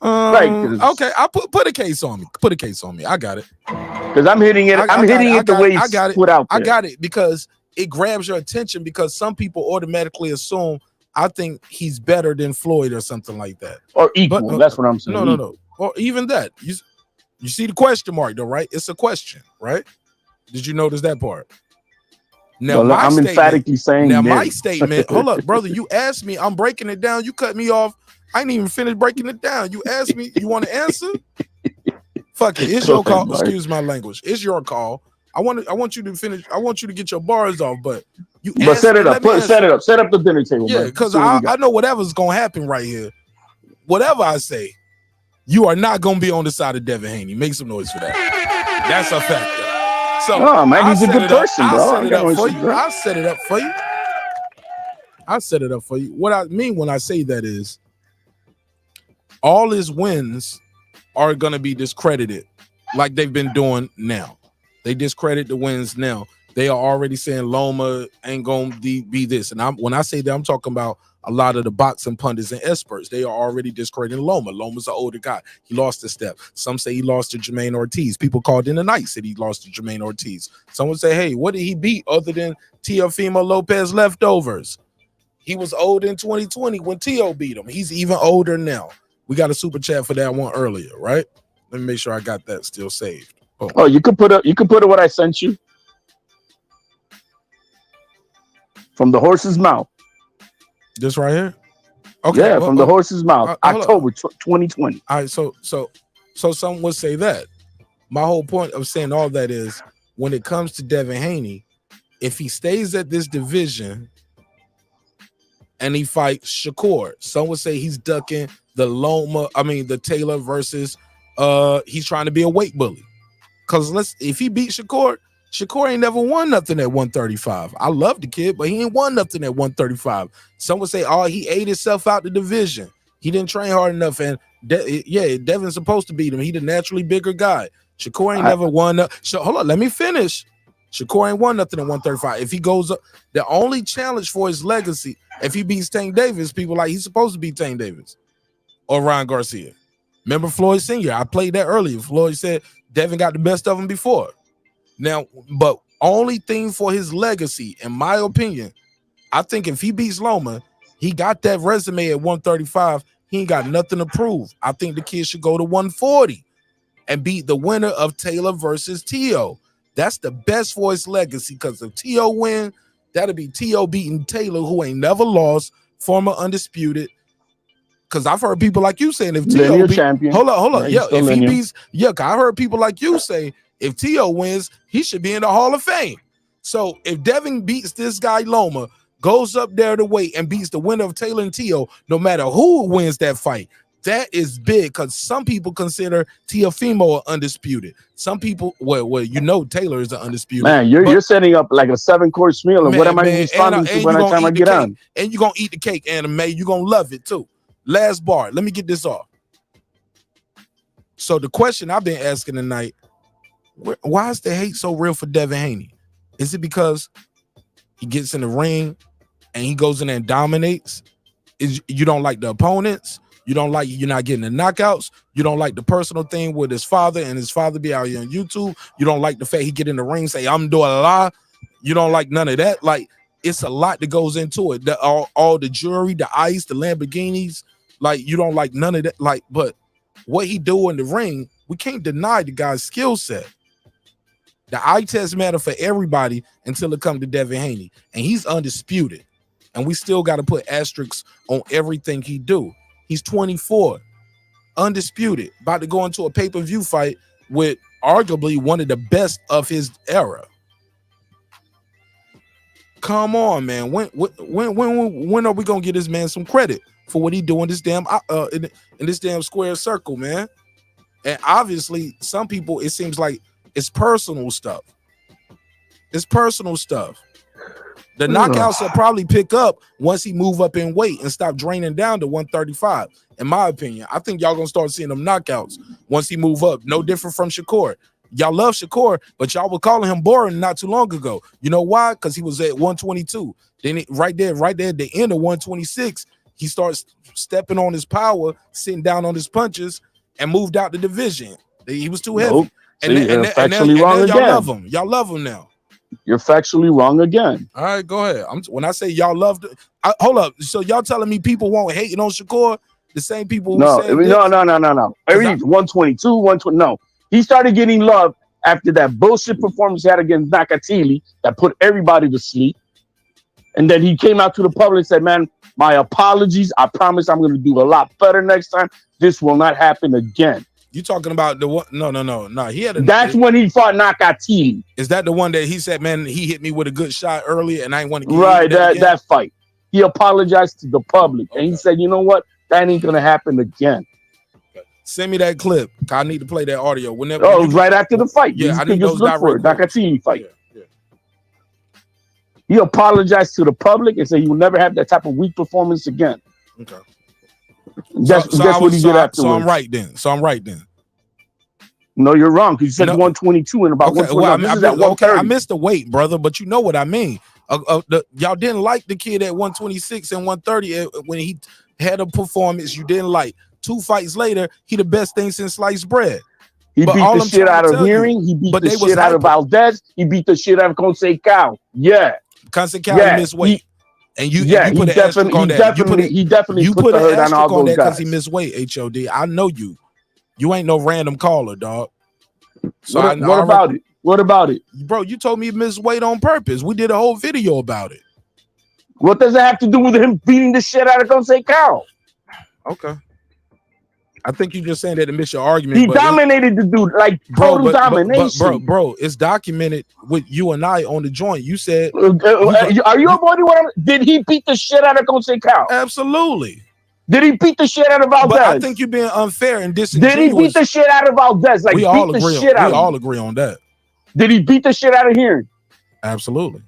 Right. Okay, I put a case on me. Put a case on me. I got it. Because I'm hitting it. I'm hitting it the way it's put out there. I got it because it grabs your attention because some people automatically assume I think he's better than Floyd or something like that. Or equal. That's what I'm saying. No. Or even that. You see the question mark though, right? It's a question, right? Did you notice that part? Now well, I'm emphatically saying now my statement. Hold up, brother. You asked me. I'm breaking it down. You cut me off. I ain't even finished breaking it down. You asked me. You want to answer? Fuck it. It's your call. Excuse my language. It's your call. I want you to finish. I want you to get your bars off. But you. But set it up. Set it up. Set up the dinner table. Yeah, because I know whatever's gonna happen right here. Whatever I say, you are not gonna be on the side of Devin Haney. Make some noise for that. That's a fact. So, oh man, he's a good person, bro. I'll set it up for you. I'll set it up for you. I'll set it up for you. What I mean when I say that is, all his wins are going to be discredited like they've been doing now. They discredit the wins now. They are already saying Loma ain't going to be this. And when I say that, I'm talking about a lot of the boxing pundits and experts. They are already discrediting Loma. Loma's an older guy. He lost a step. Some say he lost to Jermaine Ortiz. People called in the night said he lost to Jermaine Ortiz. Someone say, hey, what did he beat other than Teofimo Lopez leftovers? He was old in 2020 when Teo beat him. He's even older now. We got a super chat for that one earlier, right? Let me make sure I got that still saved. Oh, you could put up what I sent you from the horse's mouth. This right here? Okay. Yeah, from the horse's mouth. October 2020. All right, so some would say that. My whole point of saying all that is when it comes to Devin Haney, if he stays at this division and he fights Shakur, some would say he's ducking the Taylor versus he's trying to be a weight bully. Because if he beat Shakur ain't never won nothing at 135. I love the kid, but he ain't won nothing at 135. Some would say, oh, he ate himself out the division. He didn't train hard enough. And Devin's supposed to beat him. He the naturally bigger guy. Shakur ain't never won. So hold on, let me finish. Shakur ain't won nothing at 135. If he goes up, the only challenge for his legacy, if he beats Tank Davis, people like he's supposed to beat Tank Davis or Ryan Garcia. Remember Floyd Sr.? I played that earlier. Floyd said Devin got the best of him before. Now, but only thing for his legacy, in my opinion, I think if he beats Loma, he got that resume at 135. He ain't got nothing to prove. I think the kid should go to 140 and beat the winner of Taylor versus T.O. That's the best for his legacy, because if T.O. win, that'll be T.O. beating Taylor, who ain't never lost, former undisputed. Because I've heard people like you saying if T.O. champion. Hold on. Yeah, If he beats, I heard people like you say if T.O. wins, he should be in the Hall of Fame. So if Devin beats this guy Loma, goes up there to weight and beats the winner of Taylor and T.O., no matter who wins that fight, that is big, because some people consider Teofimo undisputed. Some people, well, Taylor is the undisputed. Man, you're setting up like a 7-course meal, and what am I responding to by the time I get on? And you're going to eat the cake, Anime. You're going to love it, too. Last bar. Let me get this off. So the question I've been asking tonight, why is the hate so real for Devin Haney? Is it because he gets in the ring and he goes in there and dominates? You don't like the opponents? You're not getting the knockouts? You don't like the personal thing with his father and his father be out here on YouTube? You don't like the fact he get in the ring, say, I'm doing a lot? You don't like none of that? Like, it's a lot that goes into it. All the jewelry, the ice, the Lamborghinis, like, you don't like none of that. Like, but what he do in the ring, we can't deny the guy's skill set. The eye test matter for everybody until it comes to Devin Haney. And he's undisputed. And we still got to put asterisks on everything he do. He's 24, undisputed, about to go into a pay-per-view fight with arguably one of the best of his era. Come on, man. When are we gonna give this man some credit for what he doing this damn in this damn square circle, man? And obviously, some people, it seems like it's personal stuff. It's personal stuff. The knockouts will probably pick up once he move up in weight and stop draining down to 135. In my opinion, I think y'all gonna start seeing them knockouts once he move up. No different from Shakur. Y'all love Shakur, but y'all were calling him boring not too long ago. You know why? Because he was at 122. Then right there at the end of 126, he starts stepping on his power, sitting down on his punches, and moved out the division. He was too heavy. Nope. And y'all love him. Y'all love him now. You're factually wrong again. All right, go ahead. When I say y'all loved it, hold up. So y'all telling me people won't hating on Shakur? The same people who No. Every 122, 120. No, he started getting love after that bullshit performance he had against Nakatili that put everybody to sleep. And then he came out to the public and said, "Man, my apologies. I promise I'm going to do a lot better next time. This will not happen again." You talking about the one? No. He had. That's when he fought Nakatili. Is that the one that he said, "Man, he hit me with a good shot earlier, and I ain't want to get right that fight"? He apologized to the public, and he said, "You know what? That ain't gonna happen again." Send me that clip. I need to play that audio. Whenever. Oh, it was right after the fight. Yeah, I need those direct Nakatili fight. Yeah. He apologized to the public and said he will never have that type of weak performance again. Okay. That's what he did afterwards. So I'm right then. No, you're wrong. Because you said 122 and about 120. I missed the weight, brother, but you know what I mean. Y'all didn't like the kid at 126 and 130 when he had a performance you didn't like. 2 fights later, he the best thing since sliced bread. He beat the shit out of Hearing. He beat the shit out of Valdez. He beat the shit out of Conceição. Yeah. Conceição missed weight. And you put an asterisk on that. He definitely you put the hurt on all those guys because he missed weight. HOD. I know you. You ain't no random caller, dog. So What about it, bro? You told me he missed weight on purpose. We did a whole video about it. What does it have to do with him beating the shit out of Conceição? Okay. I think you just saying that to miss your argument. He dominated the dude, like total domination. Bro, it's documented with you and I on the joint. You said, are you avoiding what I'm? Did he beat the shit out of Conceição? Absolutely. Did he beat the shit out of Valdez? But I think you're being unfair and disingenuous. Did he beat the shit out of Valdez? Like, we all agree on that. Did he beat the shit out of Hearing? Absolutely.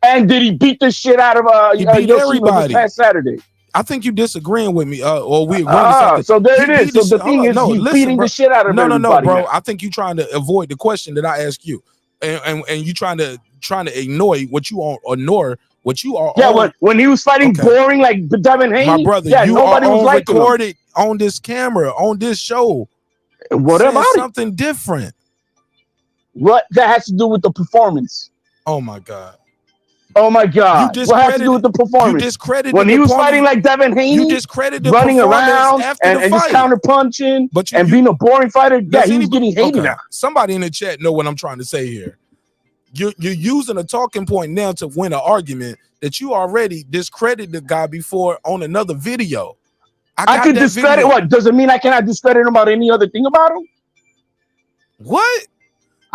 And did he beat the shit out of he beat everybody this past Saturday? I think you disagreeing with me, or we agree. So there it is. So the thing is, he's beating the shit out of everybody. No, bro. I think you're trying to avoid the question that I asked you. and you trying to ignore what you are. Yeah, when he was fighting boring like Devin Haney, my brother, yeah, you nobody are was on liking recorded on this camera on this show. What saying about something different? What that has to do with the performance? Oh my God. Oh my God! What has to do with the performance? You discredited when he was fighting like Devin Haney. You discredited the running around after the and just fight. counter punching and being a boring fighter. Yeah, he was getting hated on. Somebody in the chat know what I'm trying to say here. You're using a talking point now to win an argument that you already discredited the guy before on another video. I could discredit video. What? Does it mean I cannot discredit him about any other thing about him? What?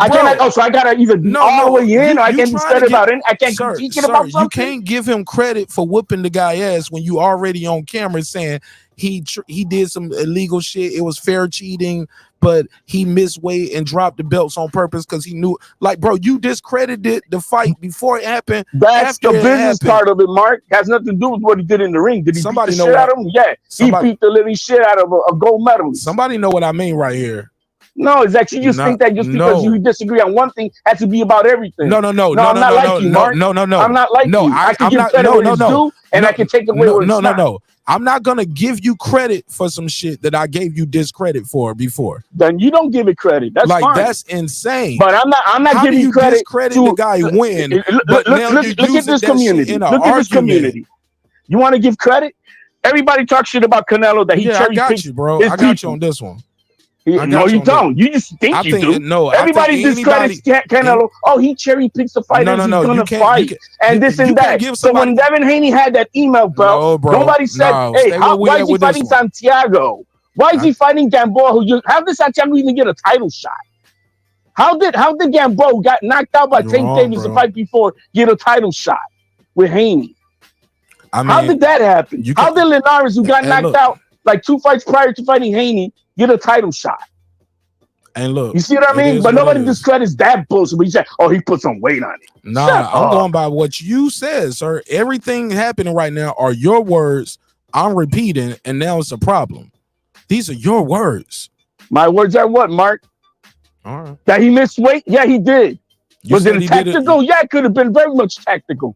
I cannot. Oh, so I gotta either be all the way in, or I can't discredit about it. I can't critique it about something. You can't give him credit for whooping the guy ass when you already on camera saying he did some illegal shit. It was fair cheating, but he missed weight and dropped the belts on purpose because he knew. Like, bro, you discredited the fight before it happened. That's the business part of it, Mark. It has nothing to do with what he did in the ring. Did he beat the shit out of him? Yeah, he beat the living shit out of a gold medalist. Somebody know what I mean right here. No, it's actually you just think that just because you disagree on one thing has to be about everything. No. I'm not like you, Mark. No. I'm not like you. I can give credit where it's due, and I can take away where it's not. No. I'm not gonna give you credit for some shit that I gave you discredit for before. Then you don't give it credit. That's like fine. That's insane. But I'm not giving you credit to the guy win. Look at this community. Look at this community. You want to give credit? Everybody talks shit about Canelo that he cherry picked. I got you, bro. I got you on this one. No, you don't. You just think you do. No, everybody discredits Canelo. Oh, he cherry picks the fighters he's gonna fight, and this and that. So when Devin Haney had that email, bro, nobody said, "Hey, why is he fighting Santiago? Why is he fighting Gamboa? How did Santiago even get a title shot? How did Gamboa, who got knocked out by Tank Davis the fight before, get a title shot with Haney? I mean, how did that happen? How did Linares, who got knocked out like 2 fights prior to fighting Haney, get a title shot? And look, you see what I mean? But nobody discredits that bullshit. But you say, "Oh, he put some weight on it." Nah, I'm going by what you said, sir. Everything happening right now are your words. I'm repeating, and now it's a problem. These are your words. My words are what, Mark? All right. That he missed weight? Yeah, he did. Was it tactical? Yeah, it could have been very much tactical.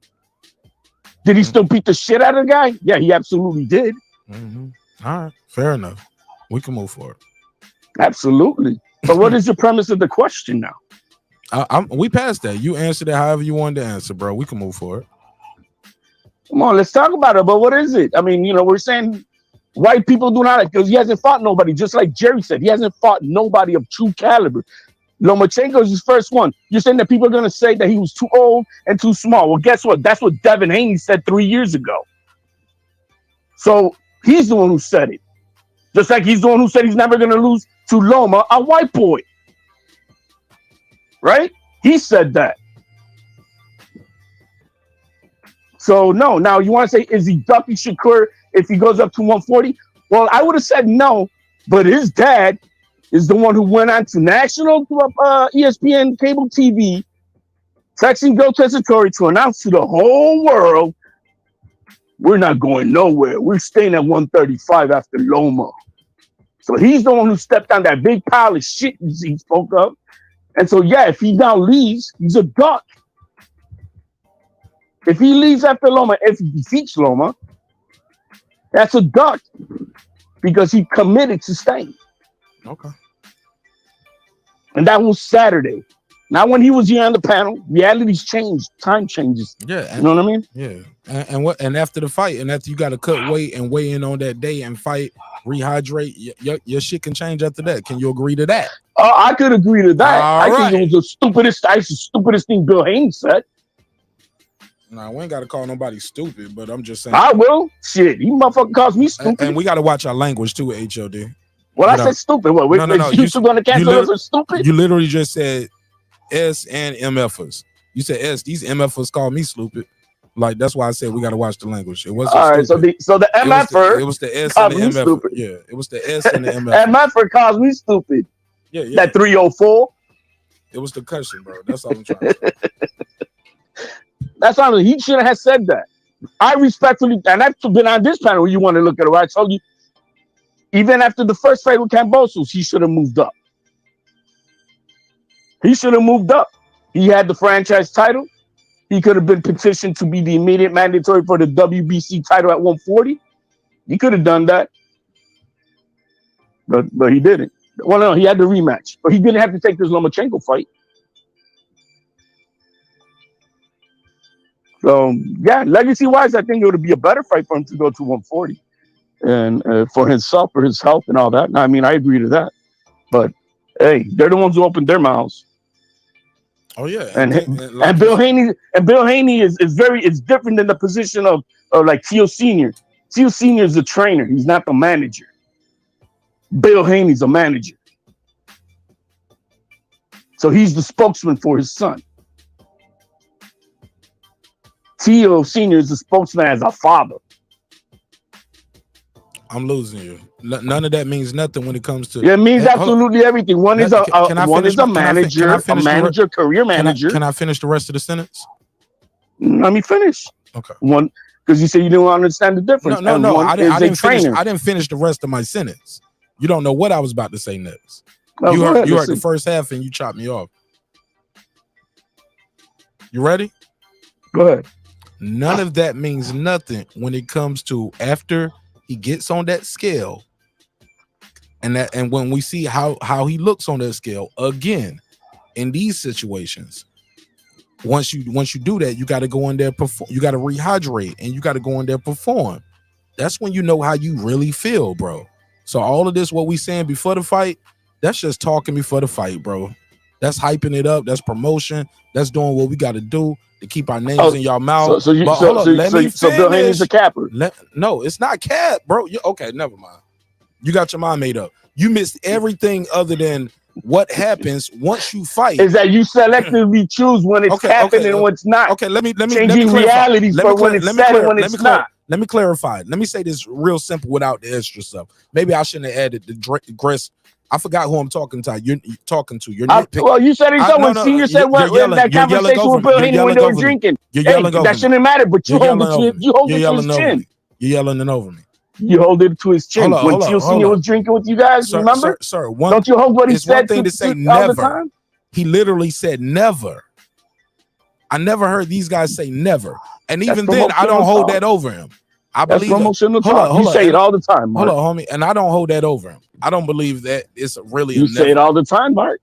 Did he still beat the shit out of the guy? Yeah, he absolutely did. Mm-hmm. All right, fair enough. We can move forward. Absolutely. But what is the premise of the question now? We passed that. You answered it however you wanted to answer, bro. We can move forward. Come on, let's talk about it. But what is it? I mean, we're saying white people do not, because he hasn't fought nobody. Just like Jerry said, he hasn't fought nobody of true caliber. Lomachenko is his first one. You're saying that people are going to say that he was too old and too small. Well, guess what? That's what Devin Haney said 3 years ago. So he's the one who said it. Just like he's the one who said he's never going to lose to Loma, a white boy. Right? He said that. So, no. Now, you want to say, is he Ducky Shakur if he goes up to 140? Well, I would have said no, but his dad is the one who went on to national ESPN cable TV, texting Joe Tessitore to announce to the whole world, we're not going nowhere. We're staying at 135 after Loma. So he's the one who stepped on that big pile of shit he spoke of. And so, yeah, if he now leaves, he's a duck. If he leaves after Loma, if he defeats Loma, that's a duck because he committed to staying. Okay. And that was Saturday. Now, when he was here on the panel, realities change, time changes. Yeah, you know what I mean? Yeah, and after the fight, and after you got to cut weight and weigh in on that day and fight, rehydrate, your shit can change after that. Can you agree to that? I could agree to that. All I right. think it was the stupidest thing Bill Haney said. Nah, we ain't got to call nobody stupid, but I'm just saying. I will. Shit, he motherfucker calls me stupid. And we got to watch our language too, HOD. Well, I said stupid. What? No. You still going to cancel us for stupid? You literally just said S and MFers. You said S. These MFers call me stupid. Like, that's why I said we got to watch the language. It wasn't all right. stupid. So the MFer. It was the S and the MFer. Stupid. Yeah, it was the S and the MFer. MFer calls me stupid. Yeah. That 304. It was the cushion, bro. That's all I'm trying to say. That's all. He shouldn't have said that. I respectfully, and I've been on this panel where you want to look at it. I told you, even after the first fight with Cambosos, he should have moved up. He should have moved up. He had the franchise title. He could have been petitioned to be the immediate mandatory for the WBC title at 140. He could have done that, but he didn't. Well, no, he had the rematch, but he didn't have to take this Lomachenko fight. So yeah, legacy-wise, I think it would be a better fight for him to go to 140, and for himself, for his health, and all that. I mean, I agree to that. But hey, they're the ones who opened their mouths. Oh yeah, And Bill Haney is different than the position of like Tio Senior. Tio Senior is the trainer; he's not the manager. Bill Haney's a manager, so he's the spokesman for his son. Tio Senior is the spokesman as a father. I'm losing you. None of that means nothing when it comes to. Yeah, it means absolutely everything. One is a manager, career manager. Can I finish the rest of the sentence? Let me finish. Okay. One, because you say you don't understand the difference. No. I didn't finish the rest of my sentence. You don't know what I was about to say next. You heard the first half and you chopped me off. You ready? Go ahead. None of that means nothing when it comes to after he gets on that scale, and when we see how he looks on that scale again in these situations. Once you do that, you got to go in there, perform. You got to rehydrate, and you got to go in there, perform. That's when you know how you really feel, bro. So all of this, what we saying before the fight, that's just talking before the fight, bro. That's hyping it up. That's promotion. That's doing what we got to do to keep our names in y'all mouth. So Bill Haney's a capper. No, it's not cap, bro. Okay, never mind. You got your mind made up. You missed everything other than what happens once you fight. Is that you selectively choose when it's happening and what's not. Okay, let me changing realities for when it's said and when it's not. Let me clarify. Let me say this real simple without the extra stuff. Maybe I shouldn't have added the dress. I forgot who I'm talking to. You're talking to. You're well, you said it when Senior said what in that conversation with Bill Haney when they were drinking. You're yelling over that shouldn't matter, but you hold it to his chin. You're yelling over me. You hold it to his chin. When Tio Senior was drinking with you guys, remember? Sir, don't you hold what he said? One thing to say never. He literally said never. I never heard these guys say never. And even then, I don't hold that over him. I believe promotional talk. You say it all the time, Mark. Hold on, homie. And I don't hold that over him. I don't believe that it's really. You say it all the time, Mark.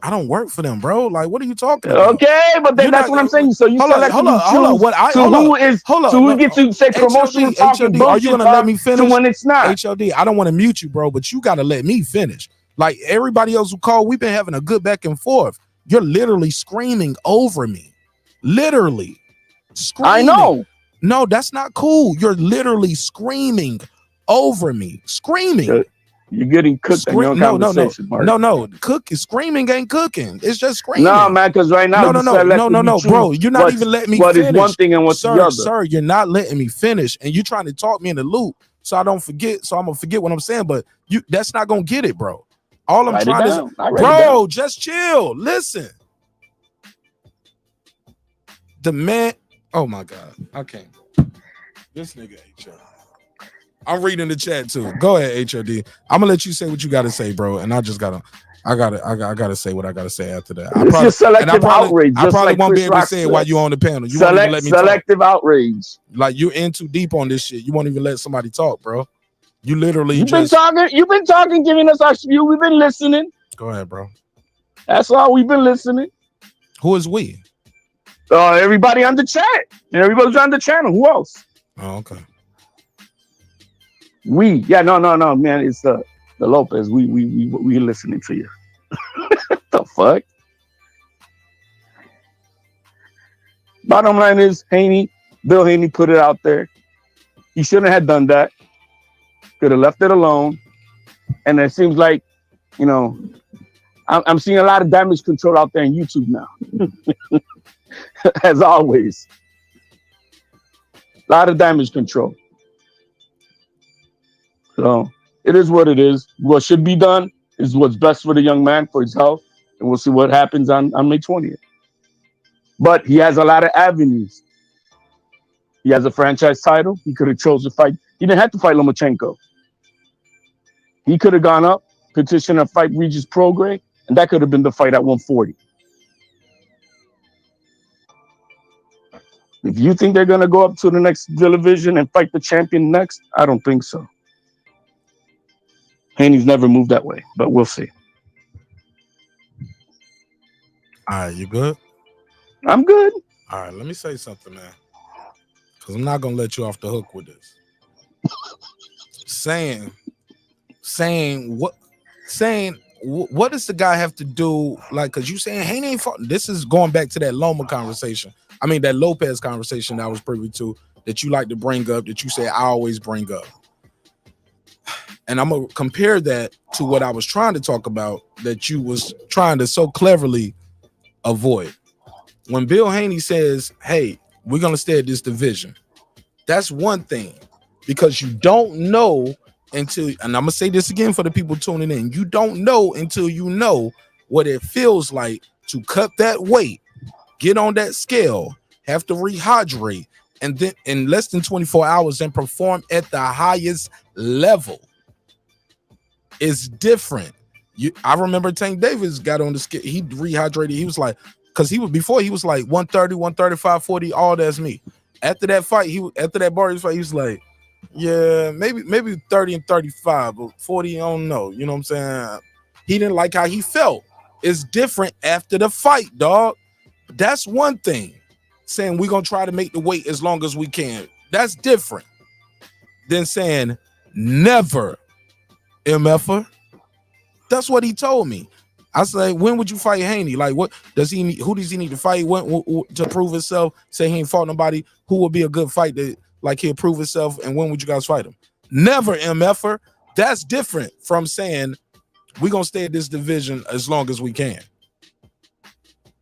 I don't work for them, bro. Like, what are you talking about? Okay, but then that's what I'm saying. So you select who we get to say promotional talk and are you gonna let me finish? When it's not HOD, I don't want to mute you, bro, but you gotta let me finish. Like everybody else who called, we've been having a good back and forth. You're literally screaming over me. Literally screaming. I know. No, that's not cool. You're literally screaming over me. Screaming. You're getting cooked. No. Screaming ain't cooking. It's just screaming. No, man, because right now, no, bro. You're not even letting me finish. What is one thing and what's the other? Sir, you're not letting me finish, and you're trying to talk me in the loop, so I don't forget. So I'm gonna forget what I'm saying, but that's not gonna get it, bro. All I'm trying to, bro, just chill. Listen, the man. Oh my God, I can't. This nigga HOD. I'm reading the chat too. Go ahead, HOD. I'm gonna let you say what you gotta say, bro. And I gotta say what I gotta say after that. It's just selective outrage. I probably won't be able to say it while you're on the panel. You won't even let me selective outrage. Like you're in too deep on this shit. You won't even let somebody talk, bro. You literally You've been talking, giving us our view. We've been listening. Go ahead, bro. That's all. We've been listening. Who is we? Everybody on the chat. And everybody's on the channel. Who else? Oh, okay. No, man. It's the Lopez. We listening to you. The fuck? Bottom line is Bill Haney put it out there. He shouldn't have done that. Could have left it alone. And it seems like, I'm seeing a lot of damage control out there on YouTube now. As always. A lot of damage control. So it is what it is. What should be done is what's best for the young man, for his health, and we'll see what happens on May 20th. But he has a lot of avenues. He has a franchise title. He could have chosen to fight. He didn't have to fight Lomachenko. He could have gone up, petitioned a fight Regis Prograis, and that could have been the fight at 140. If you think they're gonna go up to the next division and fight the champion next, I don't think so. Haney's never moved that way, but we'll see. All right, you good? I'm good. All right, let me say something, man. Because I'm not gonna let you off the hook with this. saying what does the guy have to do? Like, because you saying Haney ain't fought. This is going back to that Loma conversation. I mean, that Lopez conversation that I was privy to, that you like to bring up, that you say I always bring up. And I'm gonna compare that to what I was trying to talk about, that you was trying to so cleverly avoid. When Bill Haney says, hey, we're gonna stay at this division, that's one thing, because you don't know until, and I'm gonna say this again for the people tuning in, you don't know until you know what it feels like to cut that weight, get on that scale, have to rehydrate, and then in less than 24 hours and perform at the highest level. It's different. I remember Tank Davis got on the scale, he rehydrated, he was like, because he was before he was like 130, 135, 40, all that's me. After that fight, after that Barrios fight, he was like, yeah, maybe 30 and 35, but 40, I don't know. You know what I'm saying? He didn't like how he felt. It's different after the fight, dog. That's one thing. Saying we're gonna try to make the weight as long as we can. That's different than saying never, MFer. That's what he told me. I say, when would you fight Haney? Like, what does he need? Who does he need to fight? When to prove himself? Say he ain't fought nobody. Who would be a good fight that like he'll prove himself? And when would you guys fight him? Never, MFer. That's different from saying we're gonna stay at this division as long as we can.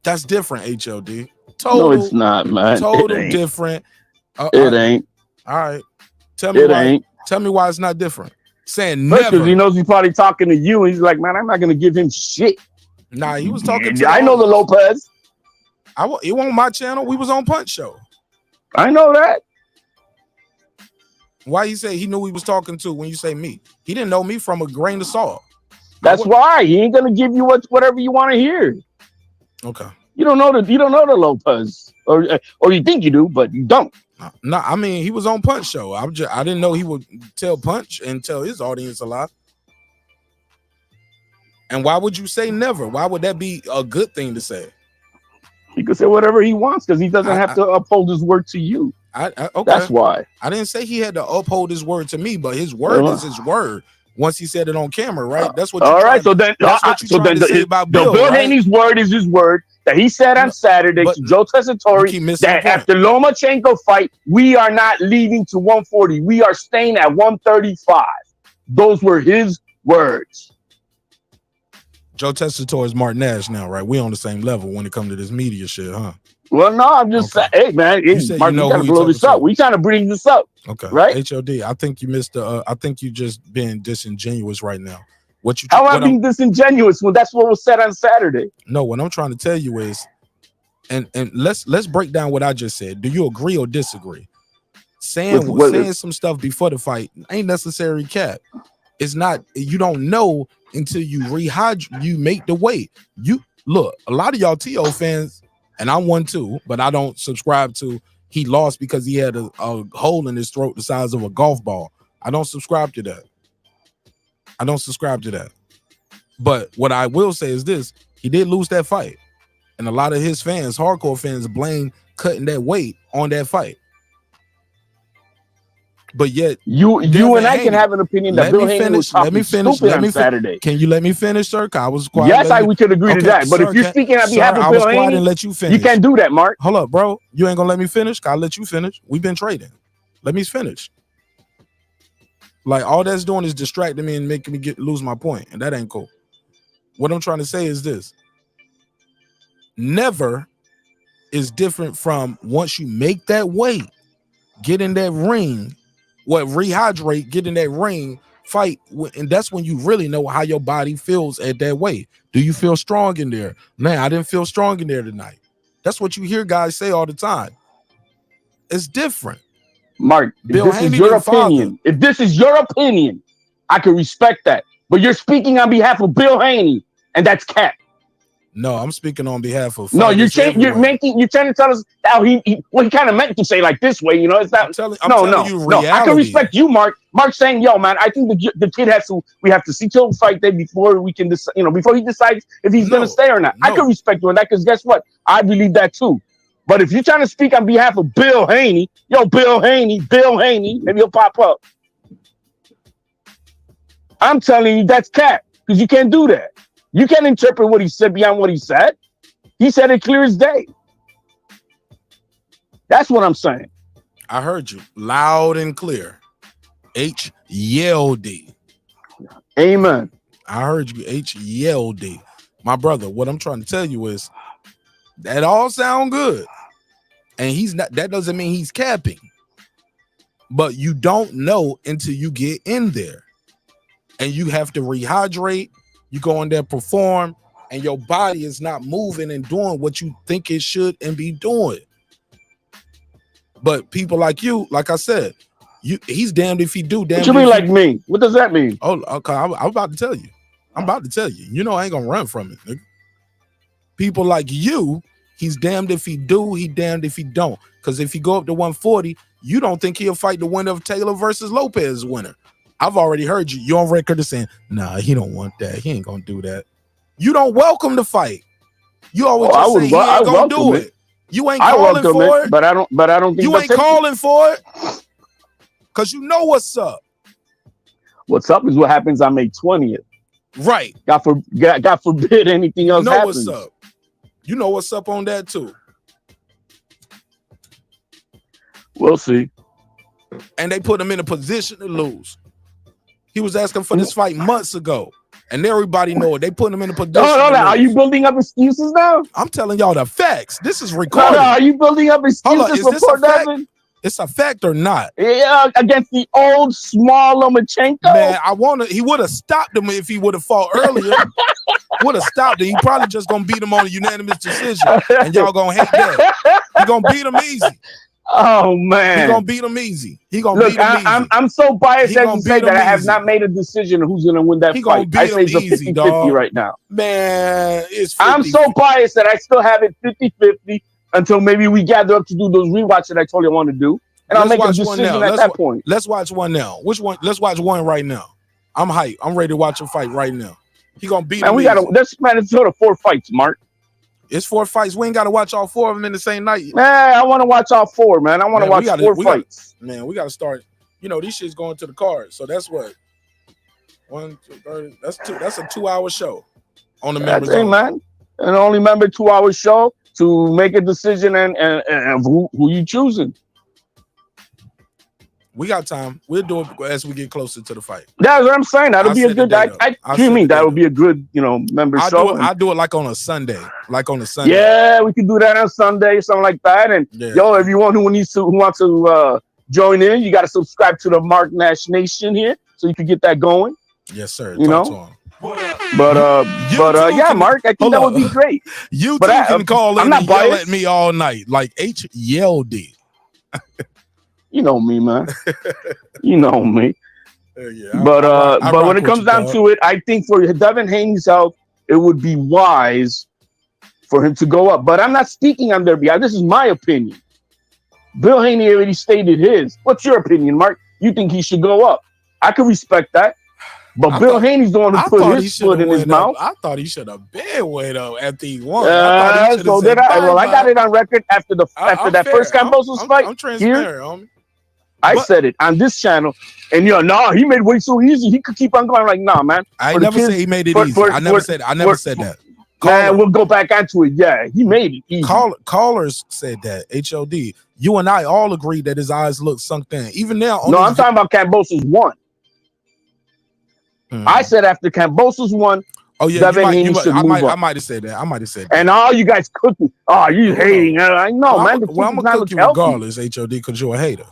That's different, HLD. Total, no, it's not, man. Total different. It ain't. All right. Tell me why. Tell me why it's not different. Saying never. Because he knows he's probably talking to you, and he's like, man, I'm not gonna give him shit. Nah, he was talking to I know the Lopez. It wasn't my channel. We was on Punch Show. I know that. Why you say he knew he was talking to when you say me? He didn't know me from a grain of salt. That's why he ain't gonna give you whatever you want to hear. Okay. You don't know the Lopez, or you think you do, but you don't. No, I mean he was on Punch Show. I didn't know he would tell Punch and tell his audience a lot. And why would you say never? Why would that be a good thing to say? He could say whatever he wants because he doesn't have to uphold his word to you. Okay. That's why. I didn't say he had to uphold his word to me, but his word is his word. Once he said it on camera, right? That's what. All right. So then, Bill right? Haney's word is his word that he said on Saturday to Joe Tessitore that after Lomachenko fight, we are not leaving to 140. We are staying at 135. Those were his words. Joe Tessitore is Martin Nash now, right? We on the same level when it comes to this media shit, huh? Well, no, I'm just saying, hey, man, Mark, you gotta blow this up. We trying to bring this up. Okay. Right? HOD, I think you missed I think you just being disingenuous right now. How am I being disingenuous when that's what was said on Saturday? No, what I'm trying to tell you is, and let's break down what I just said. Do you agree or disagree? Saying some stuff before the fight ain't necessary cap. It's not, you don't know until you you make the weight. You look, a lot of y'all TO fans, and I'm one too, but I don't subscribe to he lost because he had a hole in his throat the size of a golf ball. I don't subscribe to that. I don't subscribe to that. But what I will say is this, he did lose that fight. And a lot of his fans, hardcore fans, blame cutting that weight on that fight. But yet you and I can have an opinion that Bill Haney was talking stupid on Saturday. Can you let me finish, sir? I was quiet. Yes, we could agree to that. But if you're speaking on behalf of Bill Haney, and let you finish. You can't do that, Mark. Hold up, bro. You ain't gonna let me finish? I'll let you finish. We've been trading. Let me finish. Like, all that's doing is distracting me and making me lose my point, and that ain't cool. What I'm trying to say is this. Never is different from once you make that weight, get in that ring, rehydrate, get in that ring, fight, and that's when you really know how your body feels at that weight. Do you feel strong in there? Man, I didn't feel strong in there tonight. That's what you hear guys say all the time. It's different. Mark, if this is your opinion, I can respect that. But you're speaking on behalf of Bill Haney, and that's cap. No, I'm speaking on behalf of. No, you're fighters you're everywhere. you're trying to tell us how he kind of meant to say like this way, you know. It's not. I'm no, telling you no. I can reality. respect you, Mark. Mark saying, "Yo, man, I think the kid has to. We have to see till fight day before we can decide. You know, before he decides if he's gonna stay or not." I can respect you on that because guess what? I believe that too. But if you're trying to speak on behalf of Bill Haney, Bill Haney, maybe he'll pop up. I'm telling you, that's cat because you can't do that. You can't interpret what he said beyond what he said. He said it clear as day. That's what I'm saying. I heard you loud and clear. H yelled. Amen. I heard you. H yelled. My brother, what I'm trying to tell you is that all sound good. And he's not, that doesn't mean he's capping. But you don't know until you get in there. And you have to rehydrate. You go in there, perform, and your body is not moving and doing what you think it should and be doing. But people like you, like I said, he's damned if he do. Damned what you mean like me? What does that mean? Oh, okay. I'm about to tell you. I'm about to tell you. You know I ain't gonna run from it, nigga. People like you, he's damned if he do, he damned if he don't. Because if he go up to 140, you don't think he'll fight the winner of Taylor versus Lopez winner. I've already heard you on record as saying, nah, he don't want that. He ain't gonna do that. You don't welcome the fight. You always just say he ain't gonna do it. You ain't calling for it. But I don't think you ain't calling for it. Cause you know what's up. What's up is what happens on May 20th. Right. God forbid anything else happens. You know what's up. You know what's up on that too. We'll see. And they put him in a position to lose. He was asking for this fight months ago. And everybody know it. They put him in a position. No, are you building up excuses now? I'm telling y'all the facts. This is recorded. No, are you building up excuses for poor Devin? It's a fact or not? Yeah, against the old small Lomachenko. Man, he would have stopped him if he would have fought earlier. Would have stopped him. He probably just gonna beat him on a unanimous decision, and y'all gonna hate that. He gonna beat him easy. Oh man, he gonna beat him easy. He gonna beat him easy. I'm so biased as to say that I have not made a decision of who's gonna win that fight. I say it's a 50-50 right now. Man, it's 50-50. I'm so biased that I still have it 50-50 until maybe we gather up to do those rewatches that I told you I want to do, and I'll make a decision at that point. Let's watch one now. Which one? Let's watch one right now. I'm hyped. I'm ready to watch a fight right now. He gonna beat him. It's sort of 4 fights, Mark. It's 4 fights. We ain't got to watch all 4 of them in the same night. Man, I want to watch all 4, man. I want to watch 4 fights. Man, we got to start. You know, these shit's going to the card. So that's what? 1, 2, 30. That's 2. That's a 2-hour show on the members. Hey, man. And only member 2-hour show to make a decision and who you choosing. We got time. We'll do it as we get closer to the fight. That's what I'm saying. That'll be a good. You mean that would be a good, member show? I'll do it like on a Sunday. Yeah, we can do that on Sunday, something like that. And if you want who wants to join in, you got to subscribe to the Mark Nash Nation here, so you can get that going. Yes, sir. You know. But yeah, Mark, I think that would be great. You can call in and yell at me all night, like H yelled. You know me, man. You know me. But when it comes down to it, I think for Devin Haney's health, it would be wise for him to go up. But I'm not speaking on their behalf. This is my opinion. Bill Haney already stated his. What's your opinion, Mark? You think he should go up? I can respect that. But Bill Haney's the one who put his foot in his mouth. I thought he should have been way up after he won. So did I. Well, I got it on record after that first Cambosos fight. I'm transparent, homie. I said it on this channel, and he made way so easy. He could keep on going. Like, nah, man. I never said he made it easy. I never said that. Man, we'll go back onto it. Yeah, he made it easy. Callers said that. HOD. You and I all agreed that his eyes look sunk in. Even now. No, I'm talking about Cambosos 1. I said after Cambosos 1. Oh yeah, I might have said that. And all you guys cooking. Oh, you hating? I know, man. I'm gonna cook you regardless, HOD, because you're a hater.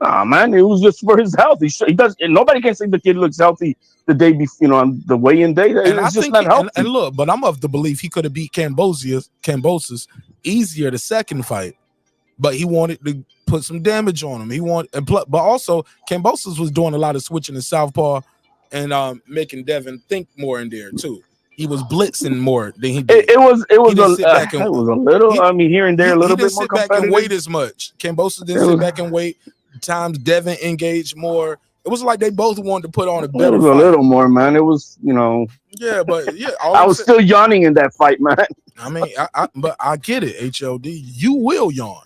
Nah, man, it was just for his health. He does. And nobody can say the kid looks healthy the day before, on the weigh-in day. It's just not healthy. And look, but I'm of the belief he could have beat Cambosos easier the second fight, but he wanted to put some damage on him. But also Cambosos was doing a lot of switching to southpaw and making Devin think more in there too. He was blitzing more than he did. It was He a didn't sit back and- it was a little. I mean, here and there, a little he bit didn't more sit back competitive. and wait as much. Kambosos didn't sit back and wait. Times Devin engaged more. It was like they both wanted to put on a It better was a fight. little more, man. It was, Yeah, but yeah, I was still yawning in that fight, man. I mean, but I get it, HLD. You will yawn.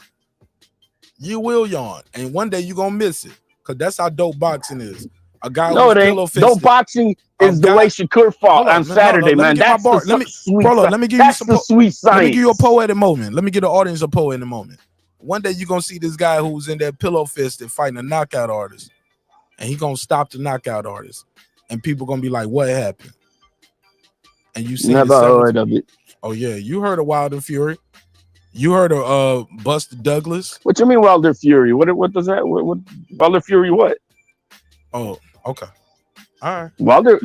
You will yawn, and one day you're gonna miss it, because that's how dope boxing is. A guy No, who's it ain't. pillow-fisted. Dope boxing is the way Shakur fought on Saturday, man. That's the sweet. Let me give you that's some. the sweet science. Let me give you a poetic moment. Let me get the audience a poetic moment. One day you're gonna see this guy who's in that pillow-fisted fighting a knockout artist, and he's gonna stop the knockout artist, and people gonna be like, "What happened?" And you see Never heard of it. Oh yeah, you heard of Wilder Fury. You heard of Buster Douglas. What you mean Wilder Fury? What does that? What Wilder Fury? What? Oh, okay. All right. Wilder.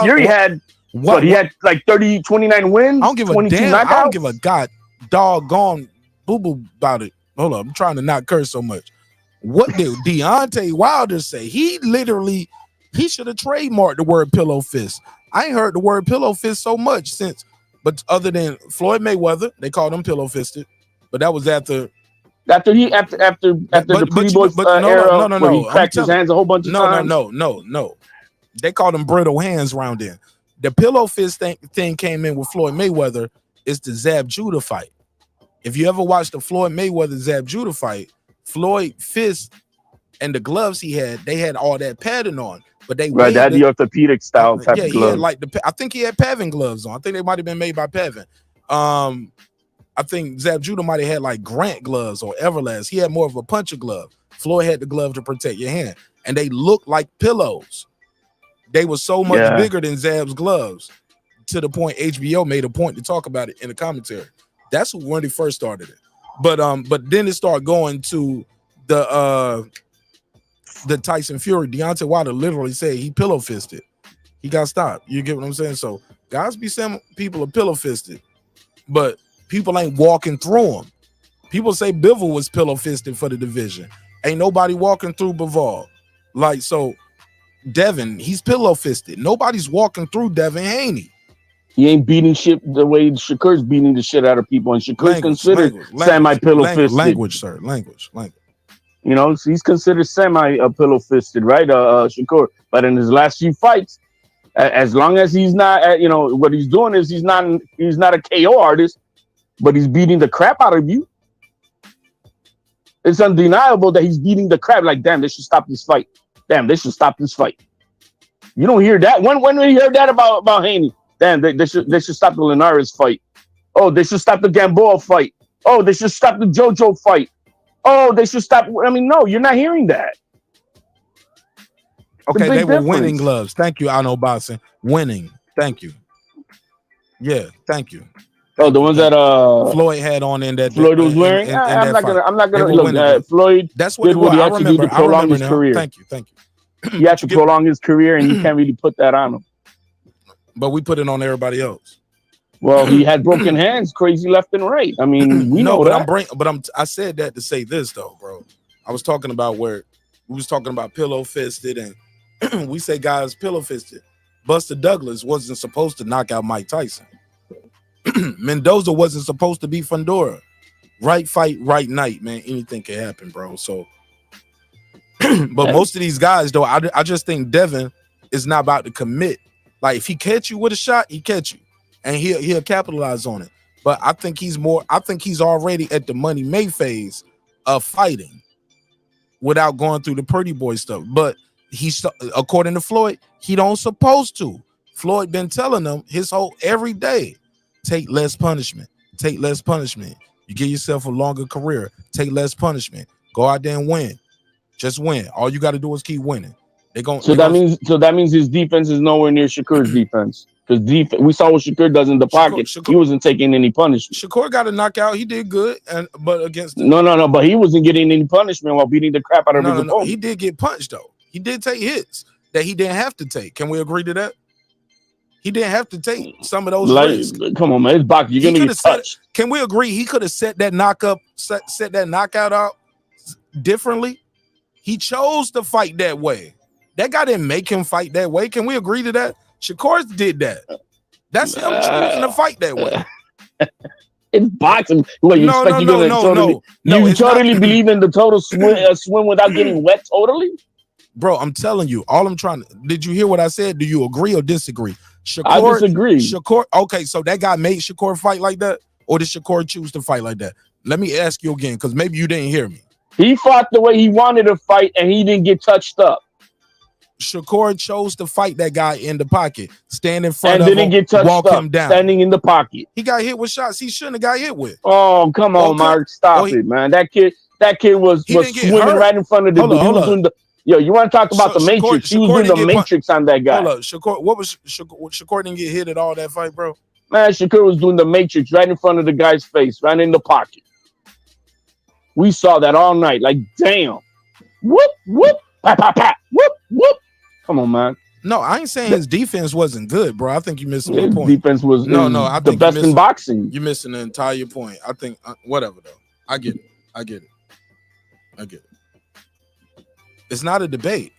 Fury had what? He had like 29 wins. I don't give a damn. I don't give a doggone boo-boo about it. Hold up, I'm trying to not curse so much. What did Deontay Wilder say? He should have trademarked the word pillow fist. I ain't heard the word pillow fist so much since, but other than Floyd Mayweather, they called him pillow fisted. But that was after the Pretty Boy era, where he cracked his hands a whole bunch of times. No. They called him brittle hands round in. The pillow fist thing came in with Floyd Mayweather. It's the Zab Judah fight. If you ever watched the Floyd Mayweather Zab Judah fight, Floyd fist and the gloves he had, they had all that padding on, but they that the orthopedic style type of he had glove. I think he had Pavin gloves on. I think they might have been made by Pavin. I think Zab Judah might have had like Grant gloves or Everlast. He had more of a puncher glove. Floyd had the glove to protect your hand, and they looked like pillows. They were so much bigger than Zab's gloves, to the point HBO made a point to talk about it in the commentary. That's when they first started it. But then it started going to the Tyson Fury. Deontay Wilder literally said he pillow fisted. He got stopped. You get what I'm saying? So guys be saying people are pillow fisted, but people ain't walking through them. People say Bivol was pillow fisted for the division. Ain't nobody walking through Bivol. Like, so Devin, he's pillow fisted. Nobody's walking through Devin Haney. He ain't beating shit the way Shakur's beating the shit out of people, and Shakur's considered semi-pillow fisted. Language, sir. Language. You know, so he's considered semi-pillow fisted, right? Shakur. But in his last few fights, as long as he's not, what he's doing is he's not a KO artist, but he's beating the crap out of you. It's undeniable that he's beating the crap. Like, damn, they should stop this fight. Damn, they should stop this fight. You don't hear that. When we heard that about Haney, damn, they should stop the Linares fight. Oh, they should stop the Gamboa fight. Oh, they should stop the JoJo fight. Oh, they should stop. I mean, no, you're not hearing that. Okay, they were winning gloves. Thank you, Arno Boxing. Winning. Thank you. Yeah, thank you. Oh, the ones that Floyd had on in that Floyd was wearing. I'm not gonna look. Floyd. That's what did what he had to do to prolong his career. Thank you. He had to prolong his career, and you can't really put that on him. But we put it on everybody else. Well, he had broken hands, crazy left and right. I mean, we know that. I said that to say this though, bro. I was talking about where we was talking about pillow fisted, and we say guys pillow fisted. Buster Douglas wasn't supposed to knock out Mike Tyson. Mendoza wasn't supposed to beat Fundora. Right fight, right night, man. Anything can happen, bro. So, but most of these guys, though, I just think Devin is not about to commit. Like, if he catch you with a shot, he catch you, and he'll capitalize on it. But I think he's already at the money made phase of fighting without going through the pretty boy stuff. But he's, according to Floyd, he don't supposed to. Floyd been telling them every day. Take less punishment. Take less punishment. You give yourself a longer career. Take less punishment. Go out there and win. Just win. All you got to do is keep winning. That means his defense is nowhere near Shakur's defense. Because we saw what Shakur does in the pocket. He wasn't taking any punishment. Shakur got a knockout. He did good, but against but he wasn't getting any punishment while beating the crap out of his opponent. He did get punched though. He did take hits that he didn't have to take. Can we agree to that? He didn't have to take some of those risks. Come on, man. It's boxing. You're going to get touched. Can we agree he could have set that knockout out differently? He chose to fight that way. That guy didn't make him fight that way. Can we agree to that? Shakur did that. That's him choosing to fight that way. It's boxing. What you expect? You totally believe in the total swim without getting wet? Totally, bro. I'm telling you. All I'm trying to. Did you hear what I said? Do you agree or disagree? Shakur, I disagree. Shakur. Okay, so that guy made Shakur fight like that, or did Shakur choose to fight like that? Let me ask you again, because maybe you didn't hear me. He fought the way he wanted to fight, and he didn't get touched up. Shakur chose to fight that guy in the pocket, stand in front and of didn't him, get touched walk up, him down, standing in the pocket. He got hit with shots he shouldn't have got hit with. Oh, come on, Mark, stop it, man. That kid was swimming right in front of the dude. He was doing the you want to talk about the Matrix? He was doing the Matrix on that guy. Hold up, Shakur. What was Shakur didn't get hit at all that fight, bro? Man, Shakur was doing the Matrix right in front of the guy's face, right in the pocket. We saw that all night. Like, damn. Whoop, whoop, pat, pat, pat, whoop, whoop. Come on, man. No, I ain't saying his defense wasn't good, bro. I think you missing the point. Defense was I think the best in boxing. You're missing the entire point. I think whatever though. I get it. It's not a debate.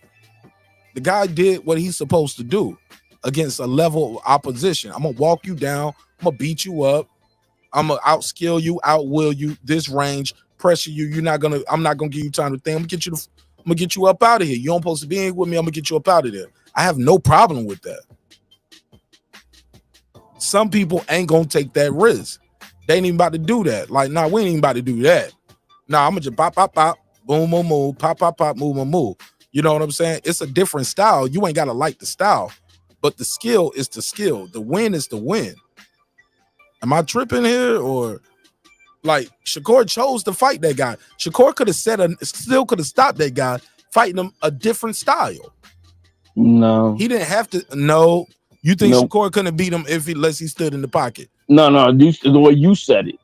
The guy did what he's supposed to do against a level of opposition. I'm gonna walk you down. I'm gonna beat you up. I'm gonna outskill you, outwill you. This range, pressure you. I'm not gonna give you time to think. I'm gonna get you up out of here. You don't supposed to be in with me. I'm gonna get you up out of there. I have no problem with that. Some people ain't gonna take that risk. They ain't even about to do that. Like, nah, we ain't even about to do that. Nah, I'm gonna just pop, pop, pop, boom, boom, move, pop, pop, pop, move, move, move. You know what I'm saying? It's a different style. You ain't gotta like the style, but the skill is the skill. The win is the win. Am I tripping here? Or like Shakur chose to fight that guy. Shakur could have still could have stopped that guy fighting him a different style. No, he didn't have to. No, you think Shakur couldn't beat him unless he stood in the pocket? No, the way you said it.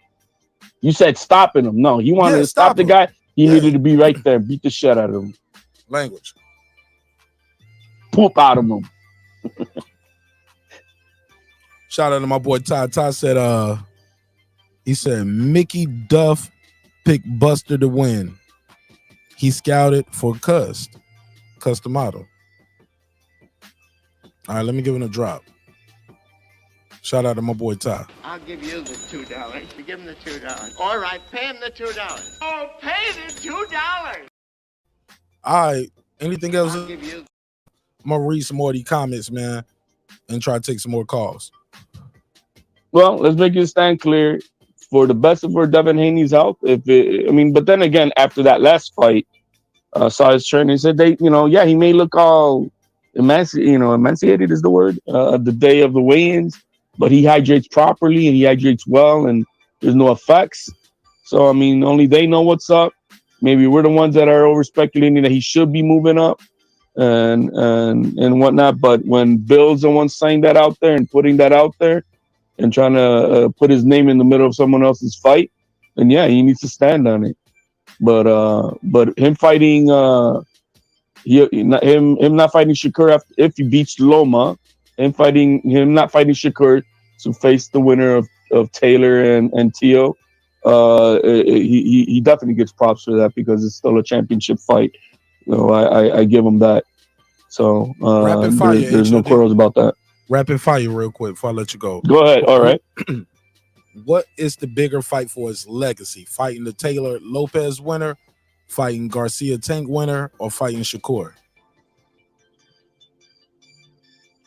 You said stopping him. No, he wanted to stop the guy. He needed to be right there, beat the shit out of him. Language. Poop out of him. Shout out to my boy Ty. Ty said, he said Mickey Duff picked Buster to win. He scouted for Customato. All right, let me give him a drop. Shout out to my boy Ty. I'll give you the $2. You give him the $2. All right, pay him the $2. Oh, pay the $2. All right, anything else? I'll give you. I'm gonna read some more of these comments, man, and try to take some more calls. Well, let's make it stand clear. For the best of Devin Haney's health, but then again, after that last fight, saw his trainer and said he may look all emaciated is the word, the day of the weigh-ins, but he hydrates properly and he hydrates well and there's no effects. So, only they know what's up. Maybe we're the ones that are over speculating that he should be moving up and whatnot. But when Bill's the one saying that out there and putting that out there and trying to put his name in the middle of someone else's fight, then yeah, he needs to stand on it. But him fighting him not fighting Shakur if he beats Loma, him not fighting Shakur to face the winner of Taylor and Tio, he definitely gets props for that because it's still a championship fight. I give him that. So there's no quarrels about that. Rapid fire real quick before I let you go. Go ahead. All right. What is the bigger fight for his legacy? Fighting the Taylor Lopez winner, fighting Garcia Tank winner, or fighting Shakur?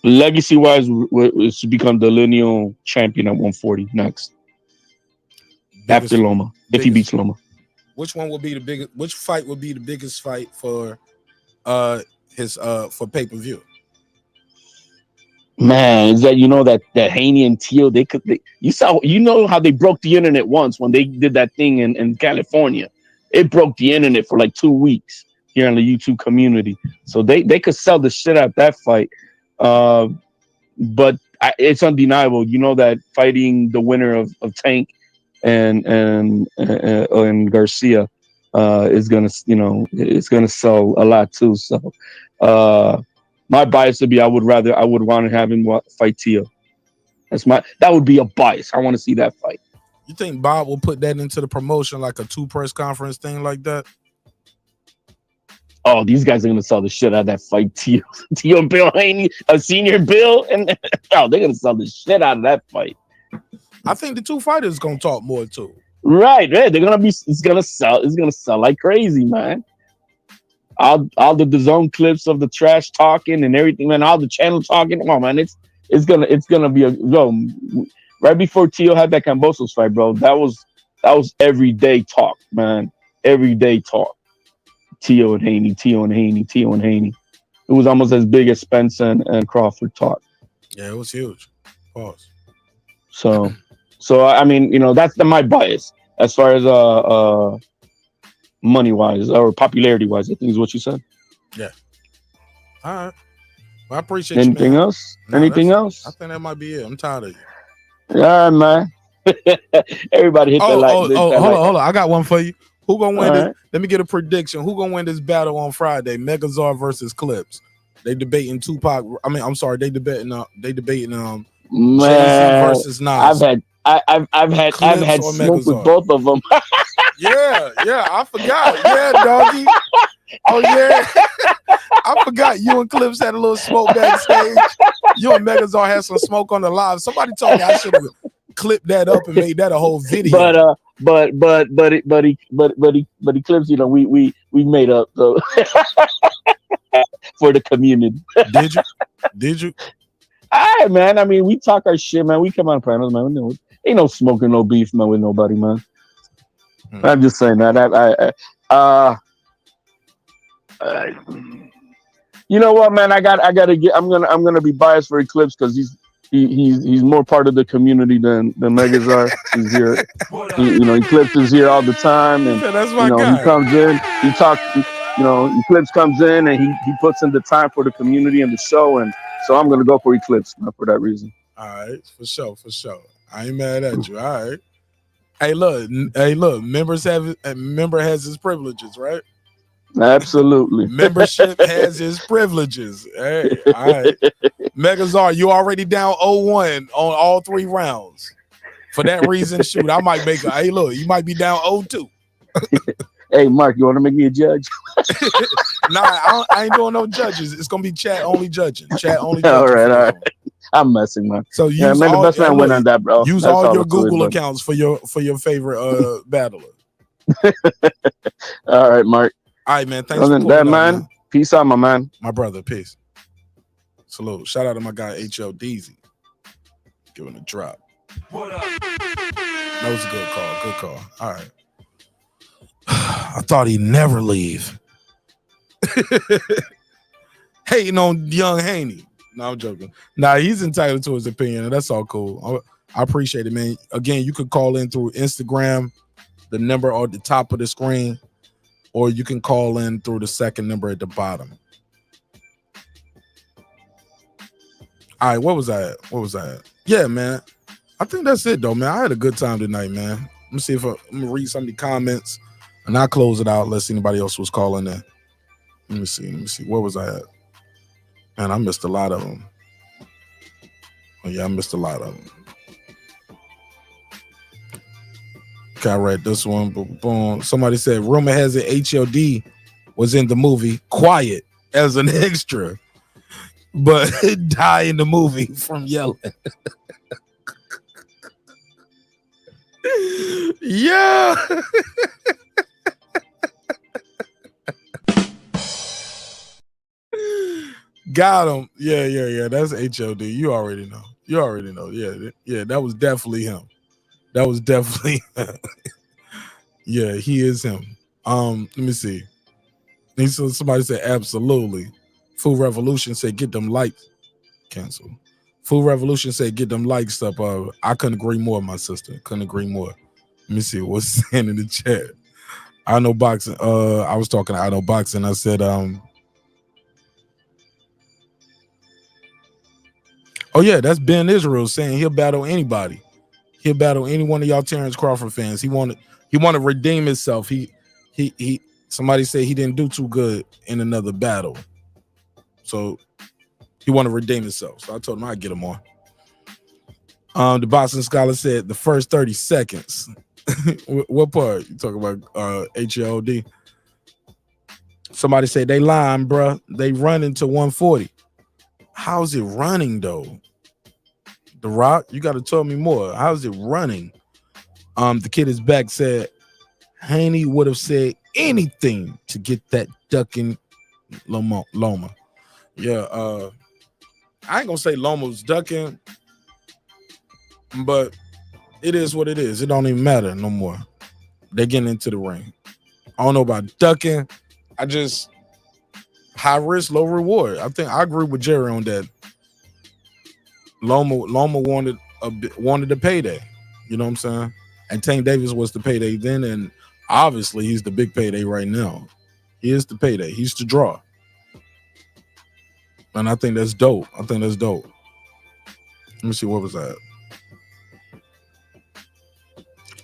Legacy wise, is to become the lineal champion at 140 next. After Loma, if he beats Loma. Which one would be the biggest? Which fight would be the biggest fight for his for pay-per-view? Man, is that that Haney and Tio, you saw how they broke the internet once when they did that thing in California. It broke the internet for like 2 weeks here in the YouTube community. So they could sell the shit out that fight. But it's undeniable, that fighting the winner of Tank and Garcia is gonna it's gonna sell a lot too. So my bias would be I would want to have him fight Tio. That would be a bias. I want to see that fight. You think Bob will put that into the promotion like a 2 press conference thing like that? Oh, these guys are gonna sell the shit out of that fight. Tio and Bill Haney, a senior Bill, and oh, they're gonna sell the shit out of that fight. I think the two fighters gonna talk more too. Right. They're gonna be. It's gonna sell like crazy, man. All the DAZN clips of the trash talking and everything, man. All the channel talking. Come on, man. It's gonna be a go. Right before Tio had that Cambosos fight, bro. That was everyday talk, man. Everyday talk. Tio and Haney. It was almost as big as Spence and Crawford talk. Yeah, it was huge. Pause. So I mean, that's my bias as far as money wise or popularity wise. I think is what you said. Yeah. All right. Well, I appreciate Anything you, man. else? Anything else? I think that might be it. I'm tired of you. Yeah, man. Everybody hit that like. Hold on. I got one for you. Who gonna win this? Right. Let me get a prediction. Who gonna win this battle on Friday? Megazord versus Clips. They debating Tupac. I'm sorry. They debating Man, Jay-Z versus Nas. I've had smoke with both of them. Yeah, I forgot. Yeah, doggy. Oh yeah, I forgot. You and Clips had a little smoke backstage. You and Megazord had some smoke on the live. Somebody told me I should have clipped that up and made that a whole video. But he Clips. We made up though for the community. Did you? All right, man. I mean, we talk our shit, man. We come on panels, man. Ain't no smoking, no beef, man, with nobody, man. I'm just saying that. You know what, man? I gotta get. I'm gonna be biased for Eclipse because he's more part of the community than Megazord. He's here. Eclipse is here all the time, and that's my guy. He comes in. He talks. Eclipse comes in and he puts in the time for the community and the show, and so I'm gonna go for Eclipse for that reason. All right, for sure. I ain't mad at you. All right. Hey, look. Member has his privileges, right? Absolutely. Membership has its privileges. Hey, all right. Megazord, you already down 0-1 on all 3 rounds. For that reason, shoot, I might make a. Hey, look, you might be down 0-2. Hey, Mark, you want to make me a judge? Nah, I ain't doing no judges. It's gonna be chat only judging. Chat only judging. All right. I'm messing, man. So man, the best man win on that, bro. Use all your Google accounts for your favorite battler. All right, Mark. All right, man. Thanks for that, man. Peace out, my man. My brother, peace. Salute. Shout out to my guy H.L. Deezy. Giving a drop. What up? That was a good call. Good call. All right. I thought he'd never leave. Hating on young Haney. No, I'm joking. Nah, he's entitled to his opinion, and that's all cool. I appreciate it, man. Again, you could call in through Instagram, the number at the top of the screen, or you can call in through the second number at the bottom. All right, what was that? Yeah, man. I think that's it, though, man. I had a good time tonight, man. Let me see if I'm gonna read some of the comments, and I'll close it out unless anybody else was calling in. Let me see. Where was I at? Man, I missed a lot of them. Oh, yeah, I missed a lot of them. Okay, I read this one. Boom. Somebody said, rumor has it HLD was in the movie Quiet as an extra, but died in the movie from yelling. Yeah. Got him. Yeah. That's HOD. You already know. Yeah. That was definitely him. Yeah, he is him. Let me see. Somebody said absolutely. Food Revolution said get them likes. Cancel. Food Revolution said get them likes up. I couldn't agree more, my sister. Couldn't agree more. Let me see what's saying in the chat. I know boxing. I was talking to I know boxing. I said, oh yeah, that's Ben Israel saying he'll battle anybody. He'll battle any one of y'all Terrence Crawford fans. He wanted to redeem himself. He somebody said he didn't do too good in another battle. So he wanted to redeem himself. So I told him I'd get him on. The Boston Scholar said the first 30 seconds. What part? You talking about HLD? Somebody said they lying, bruh. They running to 140. How's it running though? The Rock, you got to tell me more. How's it running? The kid is back said Haney would have said anything to get that ducking Loma. Yeah, I ain't gonna say Loma's ducking, but it is what it is. It don't even matter no more. They're getting into the ring. I don't know about ducking. I just high risk, low reward. I think I agree with Jerry on that. Loma wanted a payday. You know what I'm saying? And Tank Davis was the payday then, and obviously he's the big payday right now. He is the payday. He's the draw. And I think that's dope. Let me see, what was that?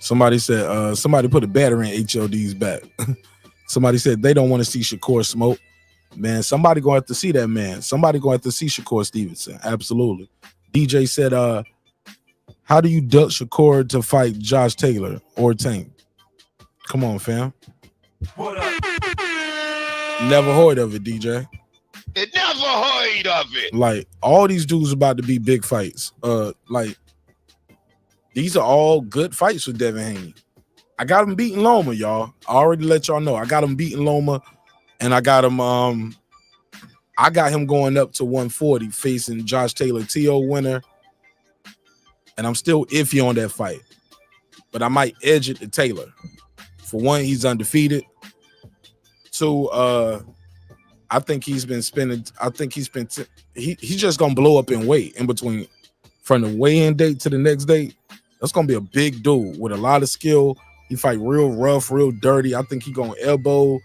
Somebody said, somebody put a battery in HLD's back. Somebody said they don't want to see Shakur smoke. Man, somebody gonna have to see that, man. Somebody gonna have to see Shakur Stevenson. Absolutely. DJ said, how do you duck Shakur to fight Josh Taylor or Tank? Come on, fam. Never heard of it, DJ. It never heard of it. Like, all these dudes about to be big fights. Like, these are all good fights with Devin Haney. I got him beating Loma, y'all. I already let y'all know. I got him beating Loma, and I got him going up to 140 facing Josh Taylor, TO winner. And I'm still iffy on that fight. But I might edge it to Taylor. For one, he's undefeated. Two, I think he's just gonna blow up in weight in between from the weigh-in date to the next date. That's gonna be a big dude with a lot of skill. He fight real rough, real dirty. I think he gonna elbow,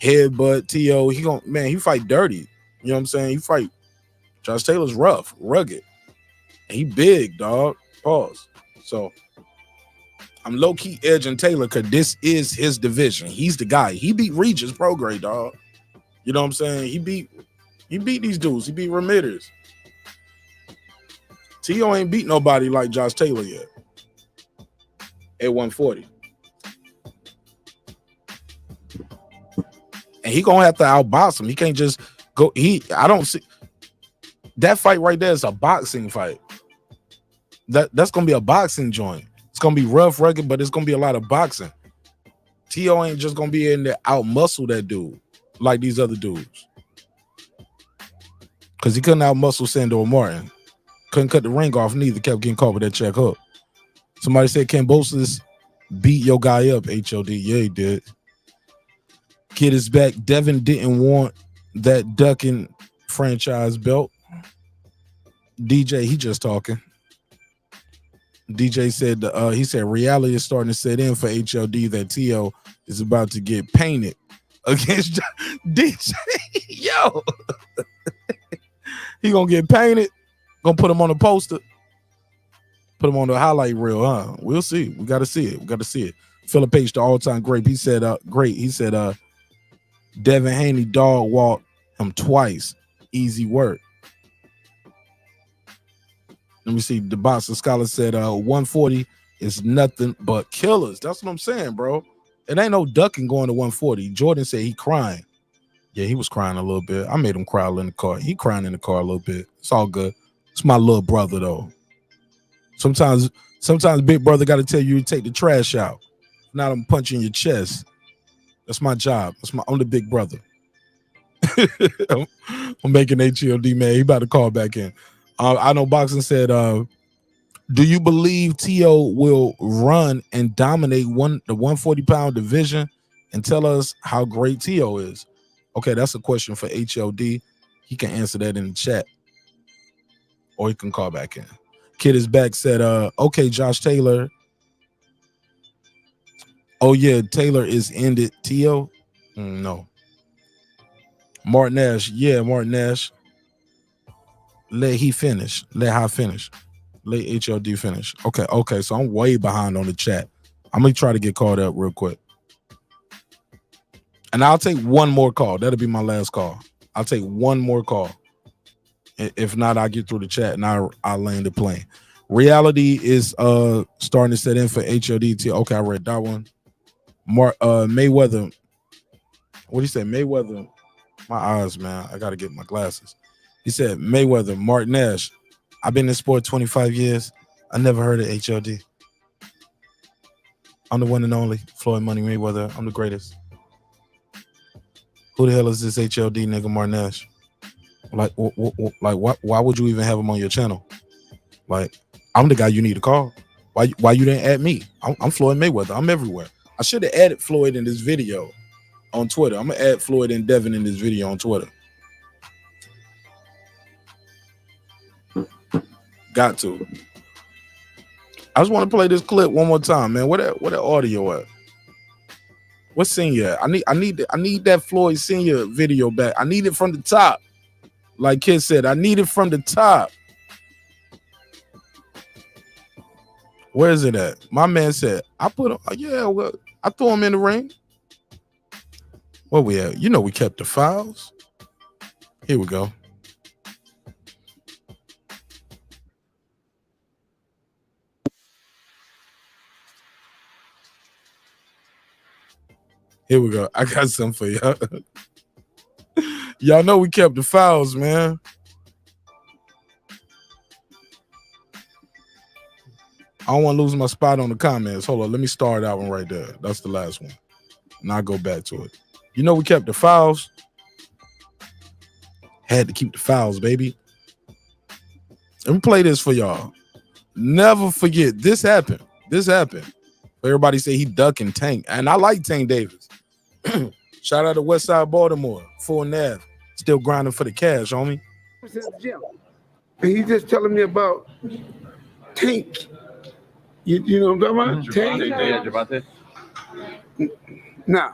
headbutt TO. He fight dirty. You know what I'm saying? He fight. Josh Taylor's rough, rugged. And he big, dog. Pause. So I'm low-key edging Taylor because this is his division. He's the guy. He beat Regis Prograis, dog. You know what I'm saying? He beat these dudes. He beat Ramirez. T.O. ain't beat nobody like Josh Taylor yet at 140. And he gonna have to outbox him. He can't just go. I don't see that fight right there is a boxing fight. That's gonna be a boxing joint. It's gonna be rough, rugged, but it's gonna be a lot of boxing. T.O. ain't just gonna be in there out muscle that dude like these other dudes. Because he couldn't out muscle Sandor Martin. Couldn't cut the ring off neither. Kept getting caught with that check hook. Somebody said Kambosos beat your guy up, HOD. Yeah, he did. Kid is back. Devin didn't want that ducking franchise belt. DJ, he just talking. DJ said he said reality is starting to set in for HLD that T.O. is about to get painted against DJ. Yo. He gonna get painted. Gonna put him on the poster. Put him on the highlight reel, huh? We'll see. We gotta see it. Philip H, the all-time great. He said great. He said Devin Haney dog walked him twice. Easy work. Let me see. The boxing scholar said 140 is nothing but killers. That's what I'm saying, bro. It ain't no ducking going to 140. Jordan said he crying. Yeah, he was crying a little bit. I made him cry in the car. He crying in the car a little bit. It's all good. It's my little brother, though. Sometimes big brother got to tell you to take the trash out. Not I'm punching your chest. That's my job. I'm the big brother. I'm making HLD, man. He about to call back in. I know Boxing said, do you believe T.O. will run and dominate the 140-pound division? And tell us how great T.O. is. Okay, that's a question for HLD. He can answer that in the chat. Or he can call back in. Kid is back said, okay, Josh Taylor. Oh, yeah, Taylor is ended. T.O.? No. Martin Nash. Yeah, Martin Nash. Let her finish. Let HLD finish. Okay. So I'm way behind on the chat. I'm going to try to get caught up real quick. And I'll take one more call. That'll be my last call. I'll take one more call. If not, I'll get through the chat and I'll land the plane. Reality is starting to set in for HLD. Okay, I read that one. Mayweather. What he said, Mayweather. My eyes, man. I gotta get my glasses. He said, Mayweather, Mark Nash. I've been in sport 25 years. I never heard of HLD. I'm the one and only Floyd Money Mayweather. I'm the greatest. Who the hell is this HLD nigga, Mark Nash? Like why would you even have him on your channel? Like, I'm the guy you need to call. Why you didn't add me? I'm Floyd Mayweather. I'm everywhere. I should have added Floyd in this video on Twitter. I'm gonna add Floyd and Devin in this video on Twitter. Got to. I just want to play this clip one more time, man. Where that audio at? What's Senior? I need that Floyd Senior video back. I need it from the top. Like Kid said, I need it from the top. Where is it at? My man said, I put him, yeah, well, I threw him in the ring. Where we at? You know we kept the files. Here we go. Here we go. I got something for y'all. Y'all know we kept the files, man. I don't want to lose my spot on the comments. Hold on. Let me start that one right there. That's the last one. And I'll go back to it. You know we kept the files. Had to keep the files, baby. Let me play this for y'all. Never forget. This happened. This happened. Everybody say he ducking Tank. And I like Tank Davis. Shout out to Westside Baltimore. Full Nav. Still grinding for the cash, homie. And he's just telling me about Tank. You know what I'm talking about? Gervonta. Nah.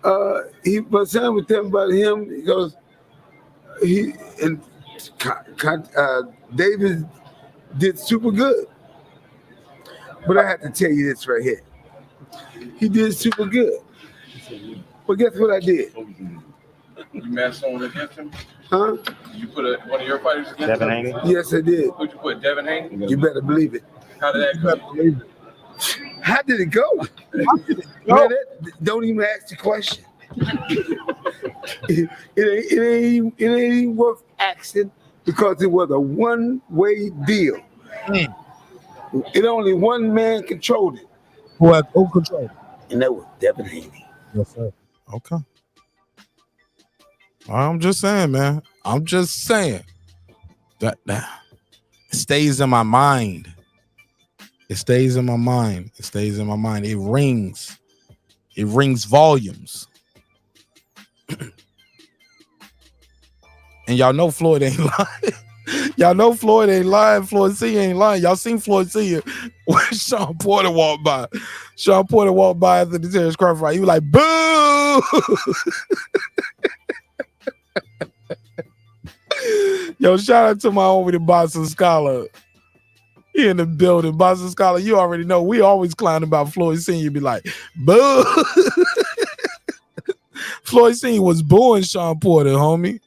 My son was telling about him because Davis did super good. But I have to tell you this right here. He did super good. But guess what I did? You matched someone against him? Huh? You put one of your fighters against Devin him? Haney? Yes, I did. Who'd you put, Devin Haney? You better believe it. How did that go? How did it go? Man, don't even ask the question. it ain't even worth asking because it was a one-way deal. It only one man controlled it. Who controlled it? And that was Devin Haney. Yes, sir. Okay. I'm just saying, man. I'm just saying that it stays in my mind. It stays in my mind. It stays in my mind. It rings. It rings volumes. And y'all know Floyd ain't lying. Y'all know Floyd ain't lying. Floyd Senior ain't lying. Y'all seen Floyd Senior when Sean Porter walked by. Sean Porter walked by after the Terrence Crawford fight. He was like, boo! Yo, shout out to my homie, the Boston Scholar. He in the building. Boston Scholar, you already know. We always clown about Floyd Senior. Be like, boo! Floyd Senior was booing Sean Porter, homie.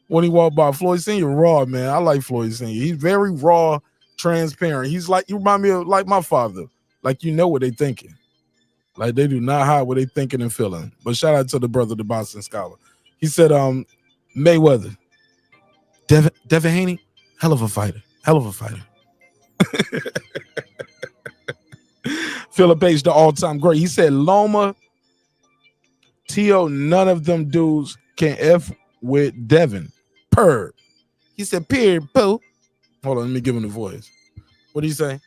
When he walked by, Floyd Senior raw, man. I like Floyd Senior. He's very raw, transparent. He's like, you remind me of like my father. Like, you know what they thinking. Like, they do not hide what they thinking and feeling. But shout out to the brother, the Boston Scholar. He said, Mayweather, Devin Haney, hell of a fighter. Hell of a fighter. Philip H, the all-time great. He said, Loma, T.O., none of them dudes can F with Devin. Per. He said, period, poo. Hold on, let me give him the voice. What do you say?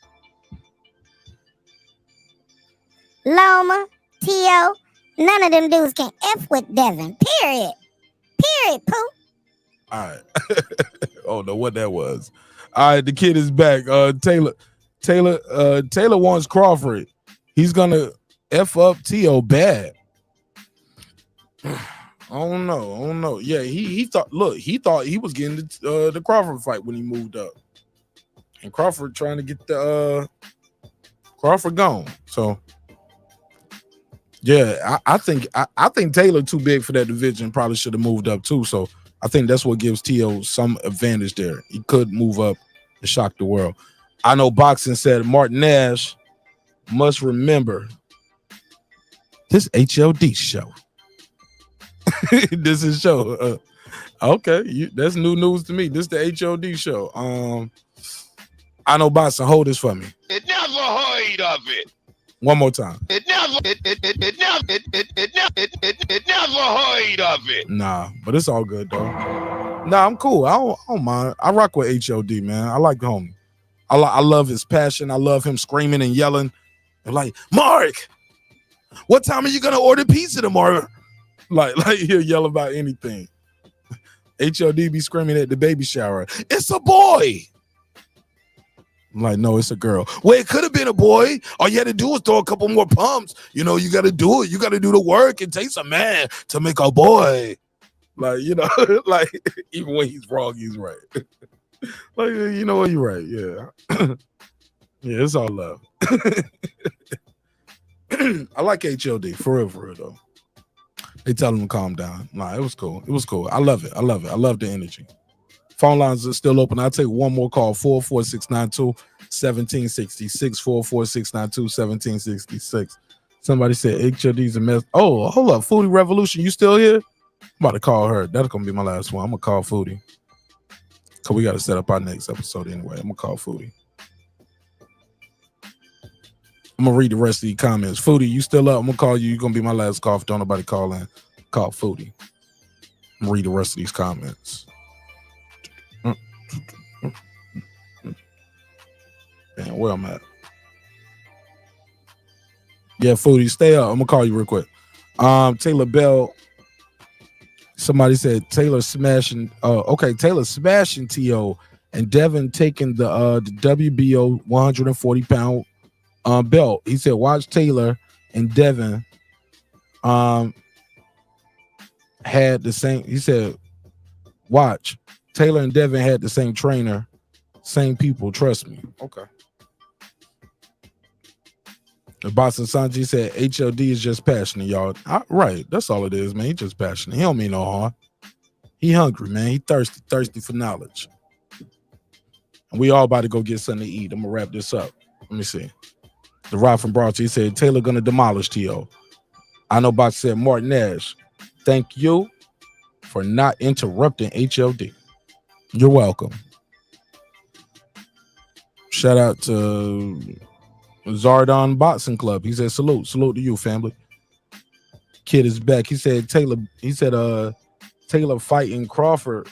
Loma, T.O., none of them dudes can F with Devin. Period. Period, poo. All right. Oh, no, what that was. All right, the kid is back. Taylor wants Crawford. He's gonna F up T.O. bad. I don't know. Yeah, he thought he was getting the Crawford fight when he moved up. And Crawford trying to get the Crawford gone. So yeah, I think Taylor too big for that division, probably should have moved up too. So I think that's what gives T.O. some advantage there. He could move up and shock the world. I know boxing said Martin Nash must remember This HLD show. This is show. Okay, that's new news to me. This the HLD show. I know Boston, hold this for me. It never heard of it. One more time. It never heard of it. Nah, but it's all good though. Nah, I'm cool. I don't mind. I rock with HLD, man. I like the homie. I love his passion. I love him screaming and yelling. And like, Mark, what time are you gonna order pizza tomorrow? Like he'll yell about anything. HLD be screaming at the baby shower. It's a boy. I'm like, no, it's a girl. Well, it could have been a boy. All you had to do was throw a couple more pumps. You know, you got to do it. You got to do the work. It takes a man to make a boy. Like, you know, like even when he's wrong, he's right. Like, you know what, you're right. Yeah. Yeah, it's all love. I like HLD for real though. They tell him to calm down. Nah, it was cool. It was cool. I love it. I love the energy. Phone lines are still open. I'll take one more call. 44692-1766. 44692-1766. Somebody said HLD's a mess. Oh, hold up. Foodie Revolution, you still here? I'm about to call her. That's gonna be my last one. I'm gonna call Foodie. Cause we gotta set up our next episode anyway. I'm gonna call Foodie. I'm gonna read the rest of the comments. Foodie, you still up? I'm gonna call you. You're gonna be my last call. If don't nobody call in, call Foodie. I'm gonna read the rest of these comments. Man, where I'm at. Yeah, Foodie, stay up. I'm gonna call you real quick. Taylor Bell. Somebody said Taylor smashing. Okay, Taylor smashing TO and Devin taking the WBO 140-pound belt. He said, watch Taylor and Devin had the same. He said, watch Taylor and Devin had the same trainer, same people. Trust me. Okay. The Boston Sanji said HLD is just passionate, y'all. Right. That's all it is, man. He just passionate. He don't mean no harm. He hungry, man. He thirsty for knowledge. And we all about to go get something to eat. I'm gonna wrap this up. Let me see. The Rod from Bronx, he said Taylor gonna demolish T.O. I know Box said Martin Nash. Thank you for not interrupting HLD. You're welcome. Shout out to Zardon Boxing Club. He said salute to you, family. Kid is back. He said Taylor fighting Crawford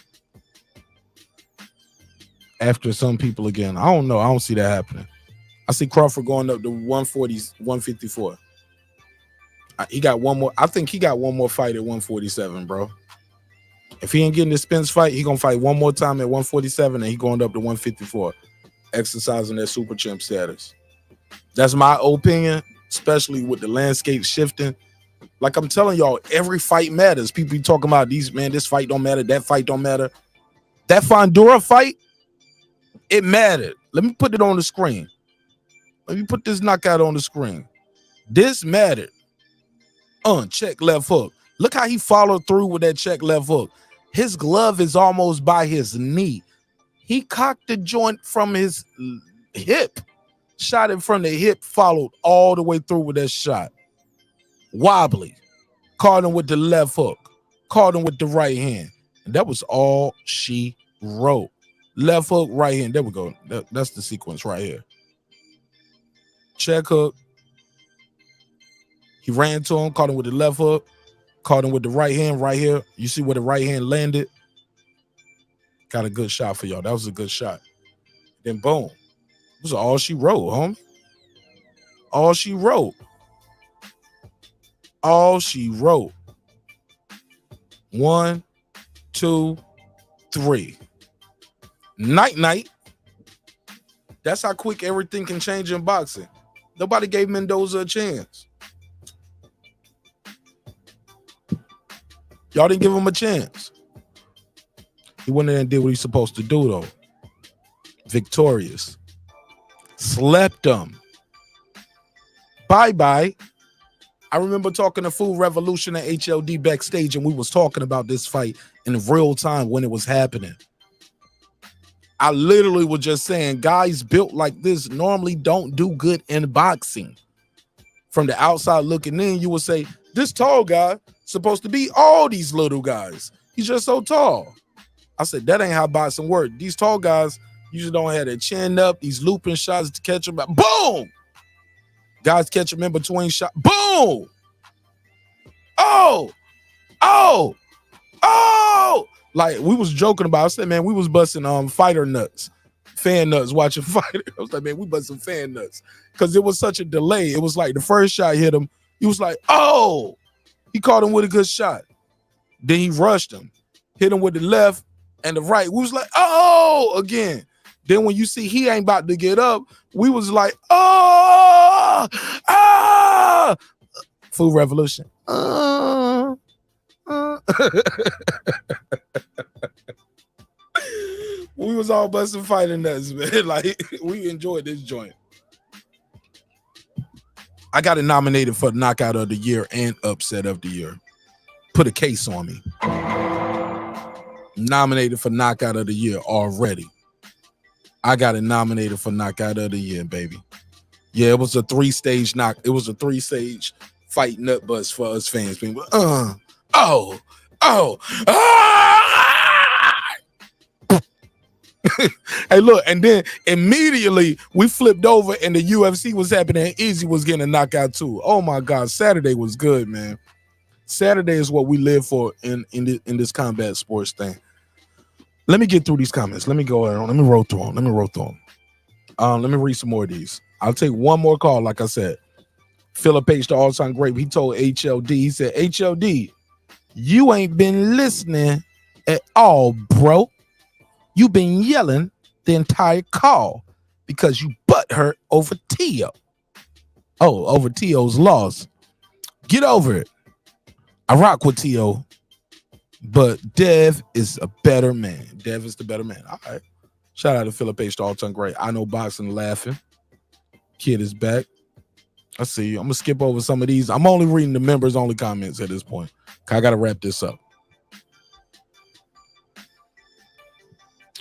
after some people again. I don't know. I don't see that happening. I see Crawford going up to 140s, 154. He got one more. I think he got one more fight at 147, bro. If he ain't getting the Spence fight, he gonna fight one more time at 147, and he going up to 154, exercising that super champ status. That's my opinion, especially with the landscape shifting. Like I'm telling y'all, every fight matters. People be talking about these, man, this fight don't matter, that fight don't matter. That Fondura fight, it mattered. Let me put it on the screen. Let me put this knockout on the screen. This mattered. Check left hook. Look how he followed through with that check left hook. His glove is almost by his knee. He cocked the joint from his hip. Shot it from the hip, followed all the way through with that shot. Wobbly. Caught him with the left hook. Caught him with the right hand. And that was all she wrote. Left hook, right hand. There we go. That's the sequence right here. Check hook. He ran to him, caught him with the left hook, caught him with the right hand right here. You see where the right hand landed? Got a good shot for y'all. That was a good shot. Then boom. It was all she wrote, homie. All she wrote. All she wrote. 1, 2, 3. Night. That's how quick everything can change in boxing. Nobody gave Mendoza a chance. Y'all didn't give him a chance. He went in and did what he's supposed to do, though. Victorious. Slept him. Bye-bye. I remember talking to Food Revolution at HLD backstage, and we was talking about this fight in real time when it was happening. I literally was just saying, guys built like this normally don't do good in boxing. from the outside looking in, you would say, this tall guy supposed to be all these little guys. He's just so tall. I said, that ain't how boxing works. These tall guys usually don't have their chin up, these looping shots to catch them. Boom! Guys catch them in between shots. Boom! Oh! Oh! Oh! Like, we was joking about, I said, man, we was busting fighter nuts, fan nuts watching fighter. I was like, man, we busting fan nuts. Because it was such a delay. It was like the first shot hit him. He was like, oh! He caught him with a good shot. Then he rushed him. Hit him with the left and the right. We was like, oh! Again. Then when you see he ain't about to get up, we was like, oh! Ah! Food revolution. We was all busting fighting nuts, man. Like, we enjoyed this joint. I got it nominated for knockout of the year and upset of the year. Put a case on me. Nominated for knockout of the year already. I got it nominated for knockout of the year, baby. Yeah, it was a 3-stage knock. It was a 3-stage fight nut bust for us fans. Being, Hey, look, and then immediately we flipped over and the UFC was happening and Easy was getting a knockout too. Oh my God, Saturday was good, man. Saturday is what we live for in this combat sports thing. Let me get through these comments. Let me go around. Let me roll through them. Let me read some more of these. I'll take one more call, like I said. Philip H., the all-time great, he told HLD, he said, HLD, you ain't been listening at all, bro. You been yelling the entire call because you butthurt over Tio. Oh, over Tio's loss. Get over it. I rock with Tio, but Dev is a better man. Dev is the better man. All right. Shout out to Philip H., the all-time great. I know boxing laughing. Kid is back. I see you. I'm going to skip over some of these. I'm only reading the members-only comments at this point. I got to wrap this up.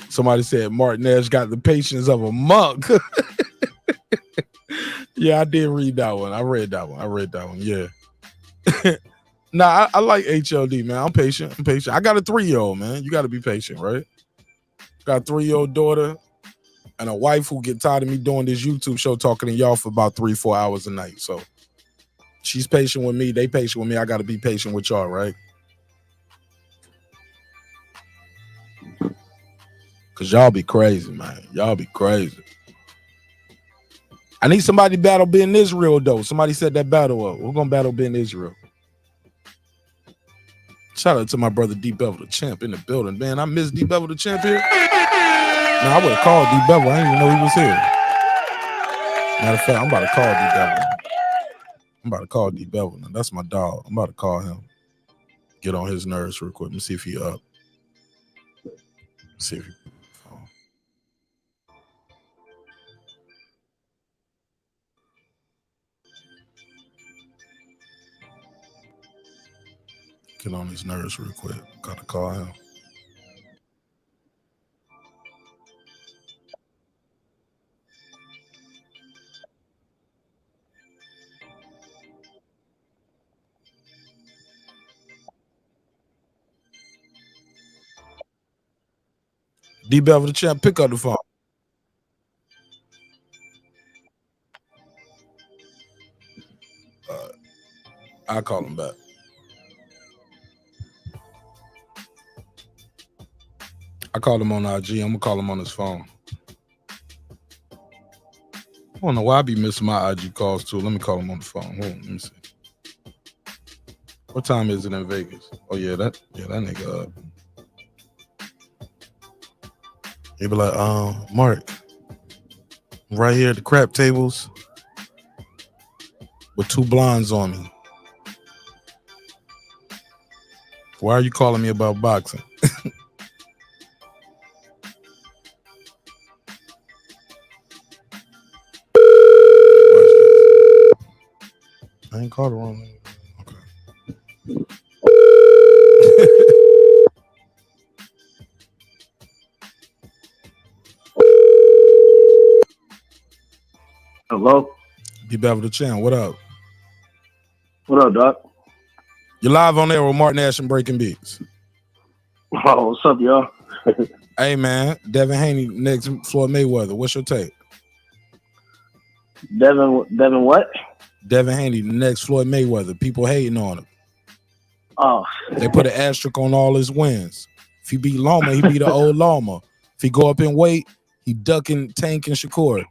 Somebody said Martinez got the patience of a monk. Yeah, I did read that one. I read that one. Yeah. Nah, I like HLD, man. I'm patient. I got a 3-year-old, man. You got to be patient, right? Got a 3-year-old daughter and a wife who get tired of me doing this YouTube show talking to y'all for about 3-4 hours a night. So she's patient with me. They patient with me. I got to be patient with y'all, right? Because y'all be crazy, man. Y'all be crazy. I need somebody to battle Ben Israel, though. Somebody said that battle up. We're going to battle Ben Israel. Shout out to my brother D Bevel the Champ in the building. Man, I miss D Bevel the Champ here. No, I would have called D Bevel. I didn't even know he was here. Matter of fact, I'm about to call D Bevel. Now, that's my dog. I'm about to call him. Get on his nerves real quick. Let me see if he up. See if he. Get on his nerves real quick. Gotta call him. D Bevel the Champ, pick up the phone. I'll call him back. I called him on IG. I'm gonna call him on his phone. I don't know why I be missing my IG calls too. Let me call him on the phone. Hold on, let me see. What time is it in Vegas? Oh yeah, that nigga up. He be like, Mark, right here at the crap tables with 2 blondes on me. Why are you calling me about boxing? I ain't called the wrong name. Okay. Hello? D Bevel the Champ, what up? What up, Doc? You're live on there with Martin Ash and Breaking Beats. Oh, what's up, y'all? Hey, man. Devin Haney next Floyd Mayweather. What's your take? Devin what? Devin Haney next Floyd Mayweather. People hating on him. Oh. They put an asterisk on all his wins. If he beat Loma, he beat the old Loma. If he go up in weight, he ducking Tank and Shakur.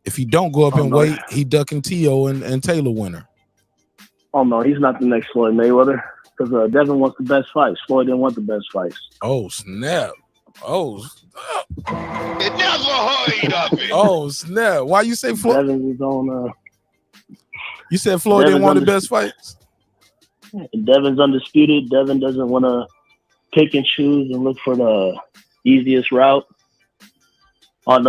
If he don't go up in weight, he ducking T.O. and Taylor winner. Oh, no, he's not the next Floyd Mayweather because Devin wants the best fights. Floyd didn't want the best fights. Oh, snap. Oh, Never heard of it. Oh, snap. Why you say Floyd? Devin is on, you said Floyd didn't want the best fights? Devin's undisputed. Devin doesn't want to pick and choose and look for the easiest route on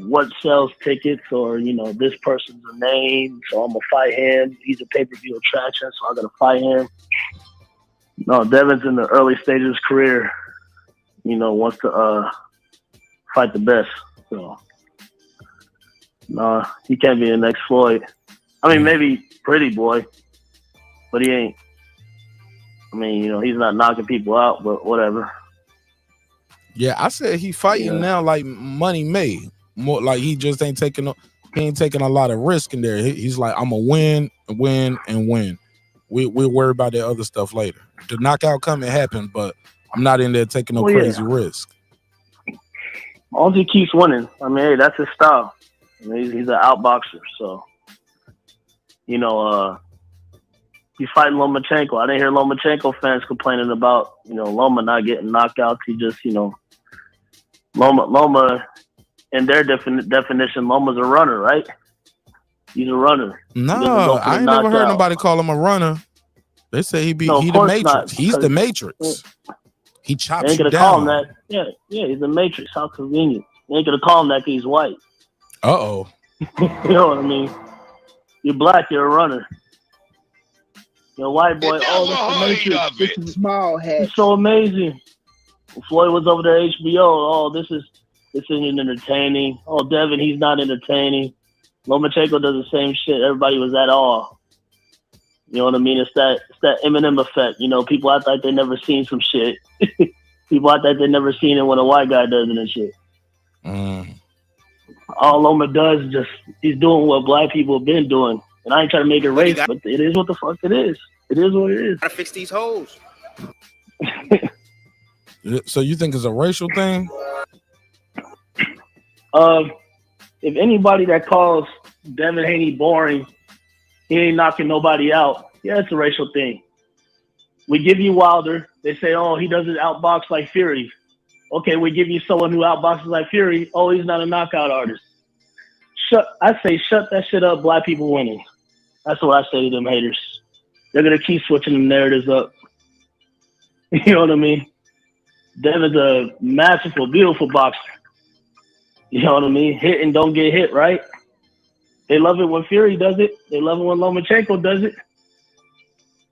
what sells tickets or, this person's a name, so I'm going to fight him. He's a pay-per-view attraction, so I'm going to fight him. No, Devin's in the early stages of his career, wants to fight the best. So, no, he can't be the next Floyd. I mean, maybe Pretty Boy, but he ain't. I mean, he's not knocking people out, but whatever. Yeah, I said he fighting now like money made. More like he just ain't taking a lot of risk in there. He's like, I'm gonna win. We'll worry about that other stuff later. The knockout coming happen, but I'm not in there taking no crazy risk. Only he keeps winning. I mean, hey, that's his style. I mean, he's an outboxer, so he's fighting Lomachenko. I didn't hear Lomachenko fans complaining about Loma not getting knockouts. He just Loma in their definition, Loma's a runner, right? He's a runner. No, I ain't never heard nobody call him a runner. They say he the Matrix. Not, he's the Matrix. He chops you down. Call him that. Yeah, he's the Matrix. How convenient. You ain't gonna call him that because he's white. Uh-oh. You know what I mean? You're black, you're a runner. You're a white boy. Oh, that's the Matrix. This is small head. It's so amazing. Floyd was over there at HBO. Oh, this isn't entertaining. Oh, Devin, he's not entertaining. Lomachenko does the same shit. Everybody was at all. You know what I mean? It's that Eminem effect. People act like they never seen some shit. People act like they never seen it when a white guy does it and shit. All Loma does is he's doing what black people have been doing. And I ain't trying to make it race, but it is what the fuck it is. It is what it is. Gotta fix these hoes. So you think it's a racial thing? If anybody that calls Devin Haney boring, he ain't knocking nobody out. Yeah, it's a racial thing. We give you Wilder. They say, oh, he doesn't outbox like Fury. Okay, we give you someone who outboxes like Fury. Oh, he's not a knockout artist. I say shut that shit up, black people winning. That's what I say to them haters. They're going to keep switching the narratives up. You know what I mean? Devin's a masterful, beautiful boxer. You know what I mean? Hit and don't get hit, right? They love it when Fury does it. They love it when Lomachenko does it.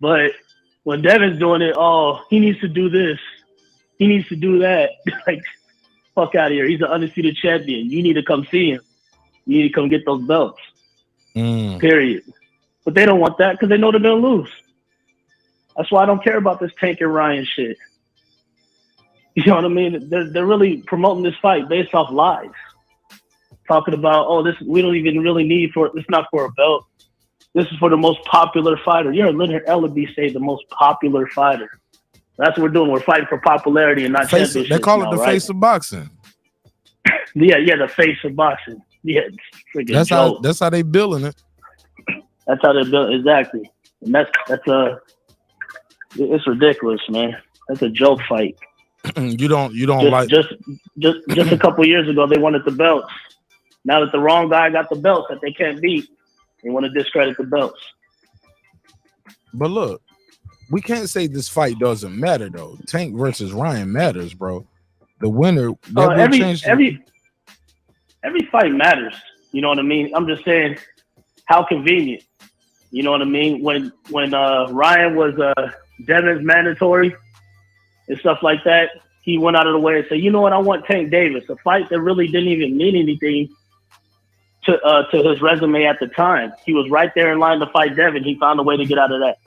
But when Devin's doing it, oh, he needs to do this. He needs to do that. Like, fuck out of here. He's an undisputed champion. You need to come see him. You need to come get those belts. Period. But they don't want that because they know they're going to lose. That's why I don't care about this Tank and Ryan shit. You know what I mean? They're really promoting this fight based off lies. Talking about, oh, we don't even really need it's not for a belt. This is for the most popular fighter. You're Leonard Ellaby say the most popular fighter. That's what we're doing. We're fighting for popularity and not championships. They call it the face of boxing. Yeah, the face of boxing. Yeah, freaking that's how they billing it. That's how they build exactly. And it's ridiculous, man. That's a joke fight. You don't just a couple years ago they wanted the belts. Now that the wrong guy got the belts that they can't beat, they want to discredit the belts. But look, we can't say this fight doesn't matter though. Tank versus Ryan matters, bro. The winner every fight matters. You know what I mean? I'm just saying how convenient. You know what I mean? When Ryan was Devin's mandatory and stuff like that, he went out of the way and said, you know what, I want Tank Davis, a fight that really didn't even mean anything to his resume at the time. He was right there in line to fight Devin. He found a way to get out of that.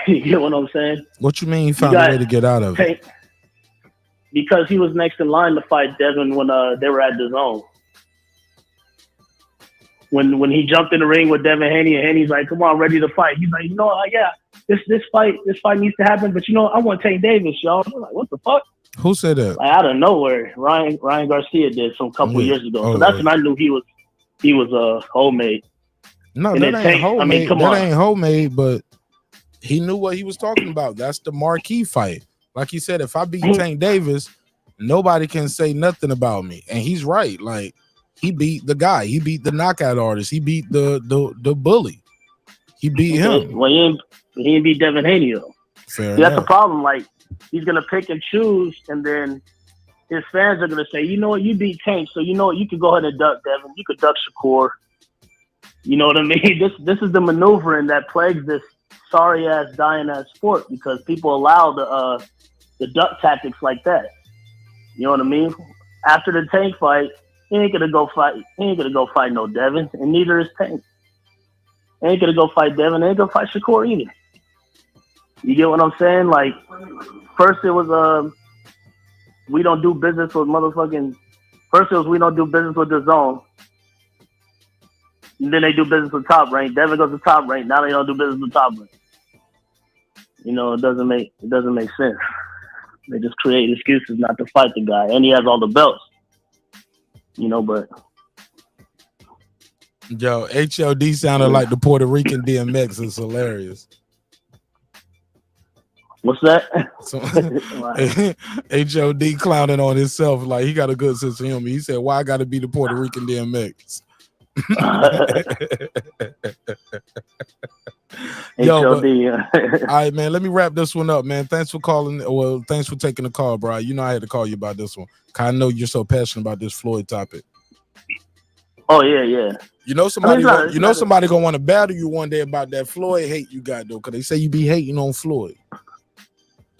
You get what I'm saying? What you mean he found a way to get out of it? Because he was next in line to fight Devin when they were at DAZN. When he jumped in the ring with Devin Haney, and Haney's like, "Come on, ready to fight." He's like, "Yeah, this fight needs to happen, but I want Tank Davis, y'all." I'm like, what the fuck? Who said that? Like, out of nowhere, Ryan Garcia did some couple years ago. So that's when I knew he was homemade. No, and that ain't homemade. I mean, come that on. ain't homemade, but he knew what he was talking about. That's the marquee fight. Like he said, if I beat Tank Davis, nobody can say nothing about me. And he's right. Like, he beat the guy. He beat the knockout artist. He beat the bully. He beat him. Well, he didn't beat Devin Haney though. Fair See, that's the enough. problem. Like, he's gonna pick and choose, and then his fans are gonna say, "You know what? You beat Tank, so you know what? You could go ahead and duck Devin. You could duck Shakur." You know what I mean? This is the maneuvering that plagues this sorry ass, dying ass sport, because people allow the duck tactics like that. You know what I mean? After the Tank fight, he ain't gonna go fight no Devin, and neither is Tank. He ain't gonna go fight Devin. He ain't gonna fight Shakur either. You get what I'm saying? Like, first it was we don't do business with motherfucking. First it was we don't do business with DAZN. And then they do business with Top Rank. Devin goes to Top Rank. Now they don't do business with Top Rank. You know, it doesn't make sense. They just create excuses not to fight the guy, and he has all the belts. You know, but Yo, HLD sounded like the Puerto Rican DMX. It's hilarious. What's that? So, HOD clowning on himself like he got a good sense of humor. He said, "Why I got to be the Puerto Rican DMX?" Yo, all right, man. Let me wrap this one up, man. Thanks for calling. Well, thanks for taking the call, bro. You know I had to call you about this one. I know you're so passionate about this Floyd topic. Oh yeah. You know somebody. Somebody gonna want to battle you one day about that Floyd hate you got though, because they say you be hating on Floyd.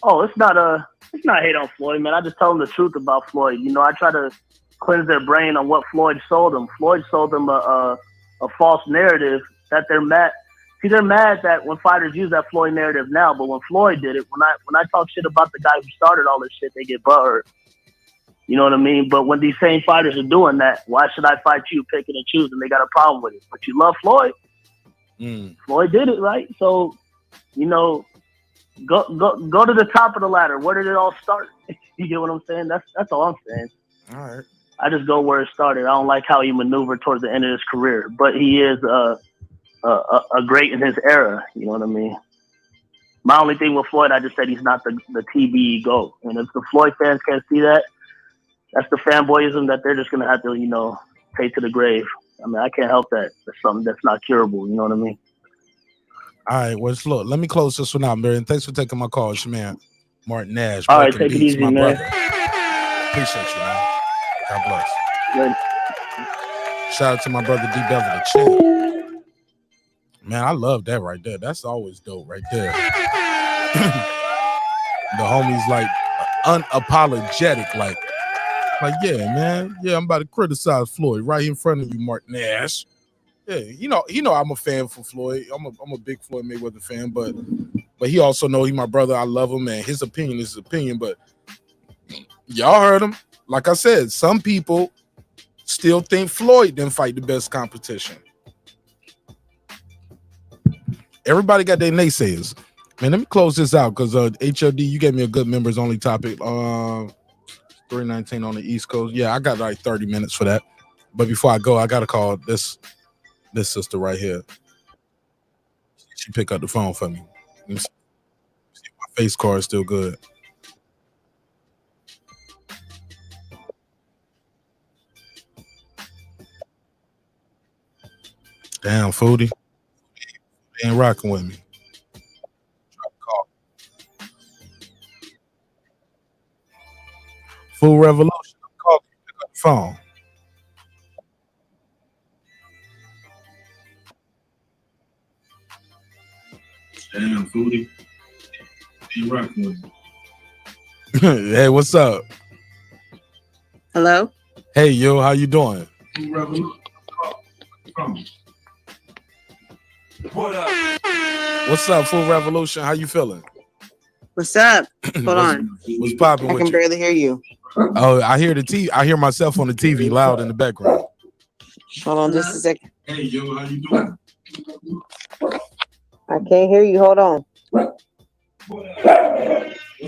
Oh, it's not hate on Floyd, man. I just tell them the truth about Floyd. You know, I try to cleanse their brain on what Floyd sold them. Floyd sold them a false narrative that they're mad. See, they're mad that when fighters use that Floyd narrative now, but when Floyd did it, when I talk shit about the guy who started all this shit, they get butthurt. You know what I mean? But when these same fighters are doing that, why should I fight you, picking and choosing? They got a problem with it. But you love Floyd. Floyd did it, right? So, you know, go to the top of the ladder. Where did it all start? You get what I'm saying? That's all I'm saying. All right. I just go where it started. I don't like how he maneuvered towards the end of his career, but he is a great in his era. You know what I mean? My only thing with Floyd, I just said he's not the TBE GOAT. And if the Floyd fans can't see that, that's the fanboyism that they're just going to have to, you know, take to the grave. I mean, I can't help that. It's something that's not curable. You know what I mean? All right. Well, look, let me close this one out, Marion. Thanks for taking my call. It's your man, Martin Nash. All right, take it easy, man. Brother. Appreciate you, man. God bless. Good. Shout out to my brother D Devil the Champ. Man, I love that right there. That's always dope right there. The homie's like unapologetic, like yeah, man. Yeah, I'm about to criticize Floyd right in front of you, Martin Nash. Yeah, you know I'm a fan for Floyd. I'm a big Floyd Mayweather fan, but he also know he my brother. I love him, and his opinion is his opinion. But y'all heard him. Like I said, some people still think Floyd didn't fight the best competition. Everybody got their naysayers. Man, let me close this out because HLD, you gave me a good members only topic. 319 on the East Coast. Yeah, I got like 30 minutes for that. But before I go, I gotta call this sister right here. She pick up the phone for me. Let me see if my face card is still good. Damn, Foodie. They ain't rocking with me. Full Revolution. I'm calling you. Pick up the phone. Damn, Foodie. They ain't rocking with me. Hey, what's up? Hello? Hey, yo, how you doing? What up? What's up, Full Revolution? How you feeling? What's up? Hold on. What's popping I with can you? barely hear you. Oh, I hear the TV. I hear myself on the TV loud in the background. Hold on just a second. Hey, yo, how you doing? I can't hear you. Hold on.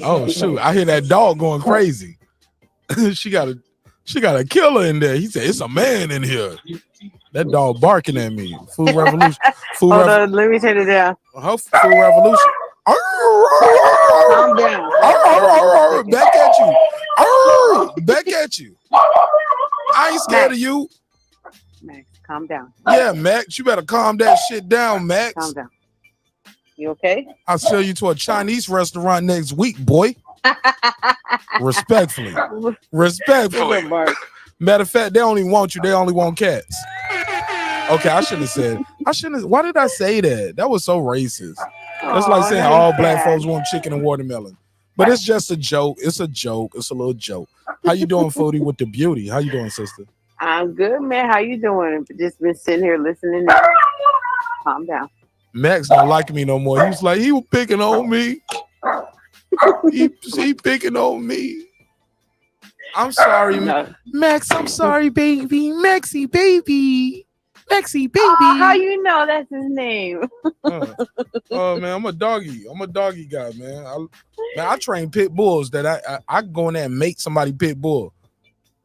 Oh shoot! I hear that dog going crazy. she got a killer in there. He said it's a man in here. That dog barking at me. Food Revolution. Hold on, let me turn it down. Food Revolution. Calm down. Back at you. Back at you. I ain't scared of you. Max, calm down. Yeah, Max, you better calm that shit down, Max. Calm down. You okay? I'll sell you to a Chinese restaurant next week, boy. Respectfully. Respectfully. Matter of fact, they don't even want you. They only want cats. Okay, I shouldn't have said. Why did I say that? That was so racist. That's like saying all black folks want chicken and watermelon. But it's just a joke. It's a joke. It's a little joke. How you doing, Foodie, with the beauty? How you doing, sister? I'm good, man. How you doing? Just been sitting here listening. Calm down. Max don't like me no more. He was like, he was picking on me. he picking on me. I'm sorry, Max. I'm sorry, baby. Maxie, baby. Maxie, baby. How you know that's his name? Oh man, I'm a doggy guy, man. I train pit bulls that I go in there and make somebody pit bull.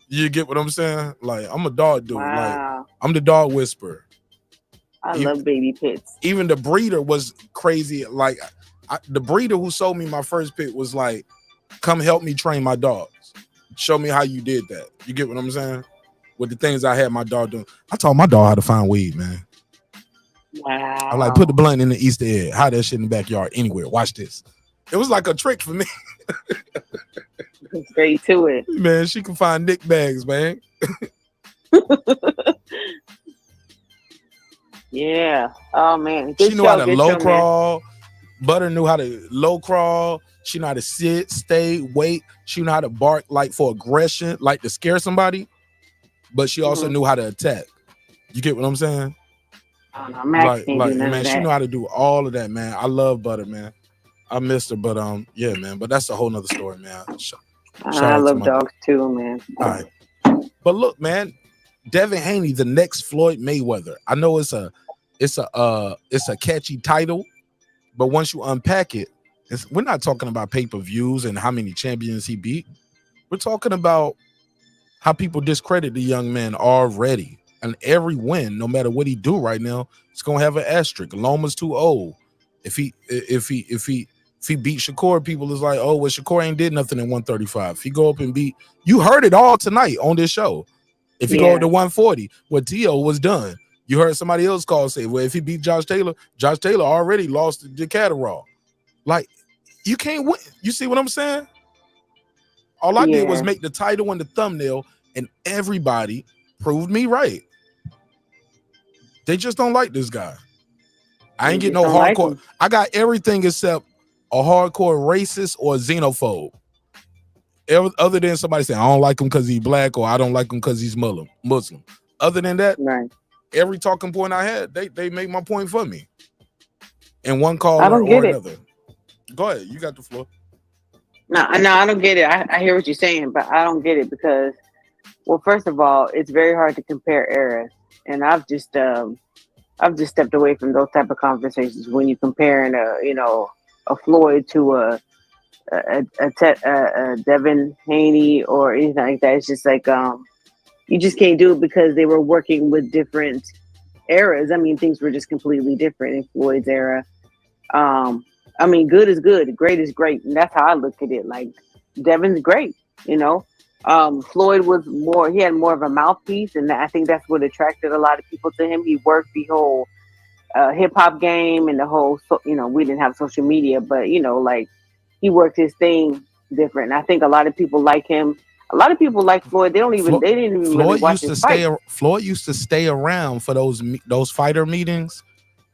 You get what I'm saying? Like, I'm a dog dude. Wow. Like, I'm the dog whisperer. I love baby pits. Even the breeder was crazy. Like, the breeder who sold me my first pit was like, come help me train my dogs. Show me how you did that. You get what I'm saying? With the things I had my dog doing. I taught my dog how to find weed, man. Wow. I'm like, put the blunt in the Easter egg. Hide that shit in the backyard anywhere. Watch this. It was like a trick for me. Straight to it. Man, she can find nick bags, man. Yeah. Oh man. Good She knew show, how to good low show, crawl. Butter knew how to low crawl. She knew how to sit, stay, wait. She knew how to bark like for aggression, like to scare somebody. But she also knew how to attack. You get what I'm saying? Max can't do none man, of she that. knew how to do all of that, man. I love Butter, man. I missed her, but yeah, man. But that's a whole nother story, man. Shout I out to love my- dogs too, man. All right. But look, man, Devin Haney, the next Floyd Mayweather. I know it's a catchy title, but once you unpack it, we're not talking about pay-per-views and how many champions he beat. We're talking about how people discredit the young man already. And every win, no matter what he do right now, it's gonna have an asterisk. Loma's too old. If he beat Shakur, people is like, oh, well, Shakur ain't did nothing in 135. If he go up and beat, you heard it all tonight on this show. If he go up to 140, what T.O. was done. You heard somebody else call say, well, if he beat Josh Taylor already lost the Catterall. Like, you can't win. You see what I'm saying? All I did was make the title and the thumbnail, and everybody proved me right. They just don't like this guy. I ain't getting no hardcore. I got everything except a hardcore racist or xenophobe. Other than somebody saying, I don't like him because he's black, or I don't like him because he's Muslim. Other than that, every talking point I had, they make my point for me. In one call or another. Go ahead. You got the floor. No, I don't get it. I hear what you're saying, but I don't get it because, well, first of all, it's very hard to compare eras, and I've just stepped away from those type of conversations when you're comparing a Floyd to a Devin Haney or anything like that. It's just like you just can't do it because they were working with different eras. I mean, things were just completely different in Floyd's era. I mean, good is good, great is great, and that's how I look at it. Like, Devin's great, Floyd was he had more of a mouthpiece, and I think that's what attracted a lot of people to him. He worked the whole hip hop game and the whole, we didn't have social media, but like, he worked his thing different. And I think a lot of people like him. A lot of people like Floyd. They didn't even really watch his fight. Floyd used to stay around for those fighter meetings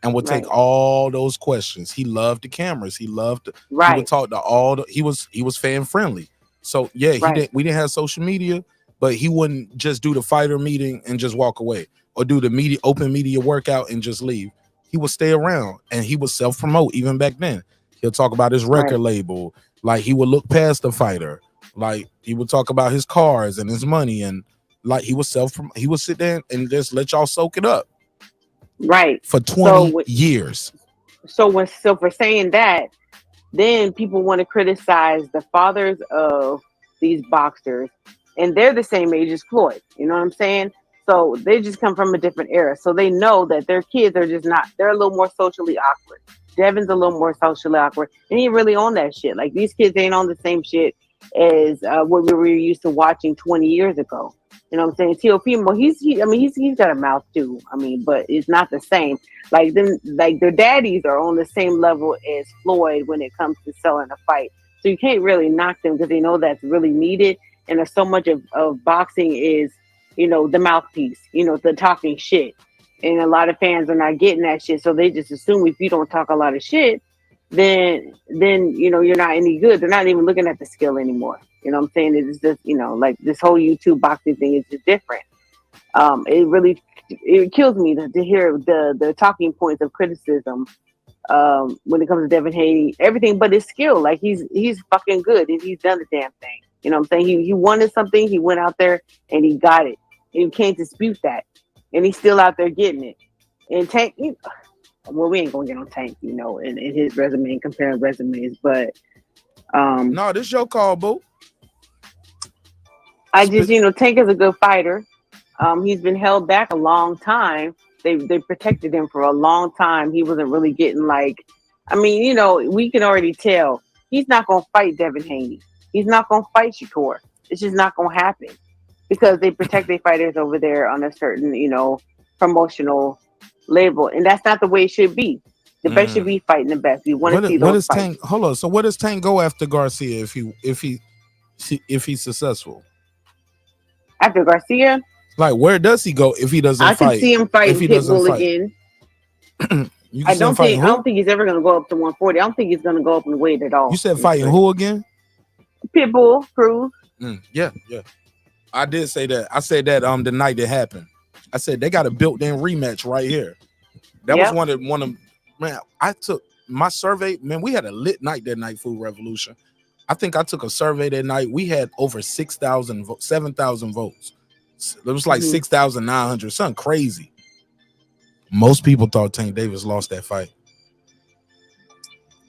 and would take all those questions. He loved the cameras. He loved he would talk to he was fan friendly. So yeah, we didn't have social media, but he wouldn't just do the fighter meeting and just walk away, or do the open media workout and just leave. he would stay around and he would self-promote even back then. He'll talk about his record label. Like he would look past the fighter. Like he would talk about his cars and his money, and like he would sit there and just let y'all soak it up. Right. For 20 years. So for saying that, then people want to criticize the fathers of these boxers, and they're the same age as Floyd. You know what I'm saying? So they just come from a different era. So they know that their kids are just not, they're a little more socially awkward. Devin's a little more socially awkward. And he ain't really on that shit. Like these kids ain't on the same shit as what we were used to watching 20 years ago. You know what I'm saying? T.O.P. Well, he's got a mouth too. I mean, but it's not the same. Like them, like their daddies are on the same level as Floyd when it comes to selling a fight. So you can't really knock them because they know that's really needed. And there's so much of boxing is, you know, the mouthpiece, you know, the talking shit. And a lot of fans are not getting that shit. So they just assume if you don't talk a lot of shit, then you know, you're not any good. They're not even looking at the skill anymore. You know what I'm saying? It's just, you know, like this whole YouTube boxing thing is just different. It kills me to hear the talking points of criticism when it comes to Devin Haney, everything but his skill. Like he's fucking good and he's done the damn thing. You know what I'm saying? He wanted something, he went out there and he got it. And you can't dispute that. And he's still out there getting it. And Tank, you know, well, we ain't gonna get on Tank, you know, in his resume and comparing resumes, but no, this your call, boo. I just, you know, Tank is a good fighter. He's been held back a long time. They protected him for a long time. He wasn't really getting like, I mean, you know, we can already tell he's not gonna fight Devin Haney. He's not gonna fight Shakur. It's just not gonna happen because they protect their fighters over there on a certain, you know, promotional label, and that's not the way it should be. The best should be fighting the best. We want to see those fights. Tank? Hold on. So what does Tank go after Garcia if he's successful? After Garcia, like where does he go if he doesn't fight? I can see him fighting Pitbull again. I don't think he's ever going to go up to 140. I don't think he's going to go up in weight at all. You said fighting who again? Pitbull, Cruz. Yeah. I did say that. I said that the night it happened. I said they got a built-in rematch right here. That was one of man. I took my survey. Man, we had a lit night that night. Food Revolution. I think I took a survey that night. We had over 7,000 votes. It was like 6,900. Something crazy. Most people thought Tank Davis lost that fight,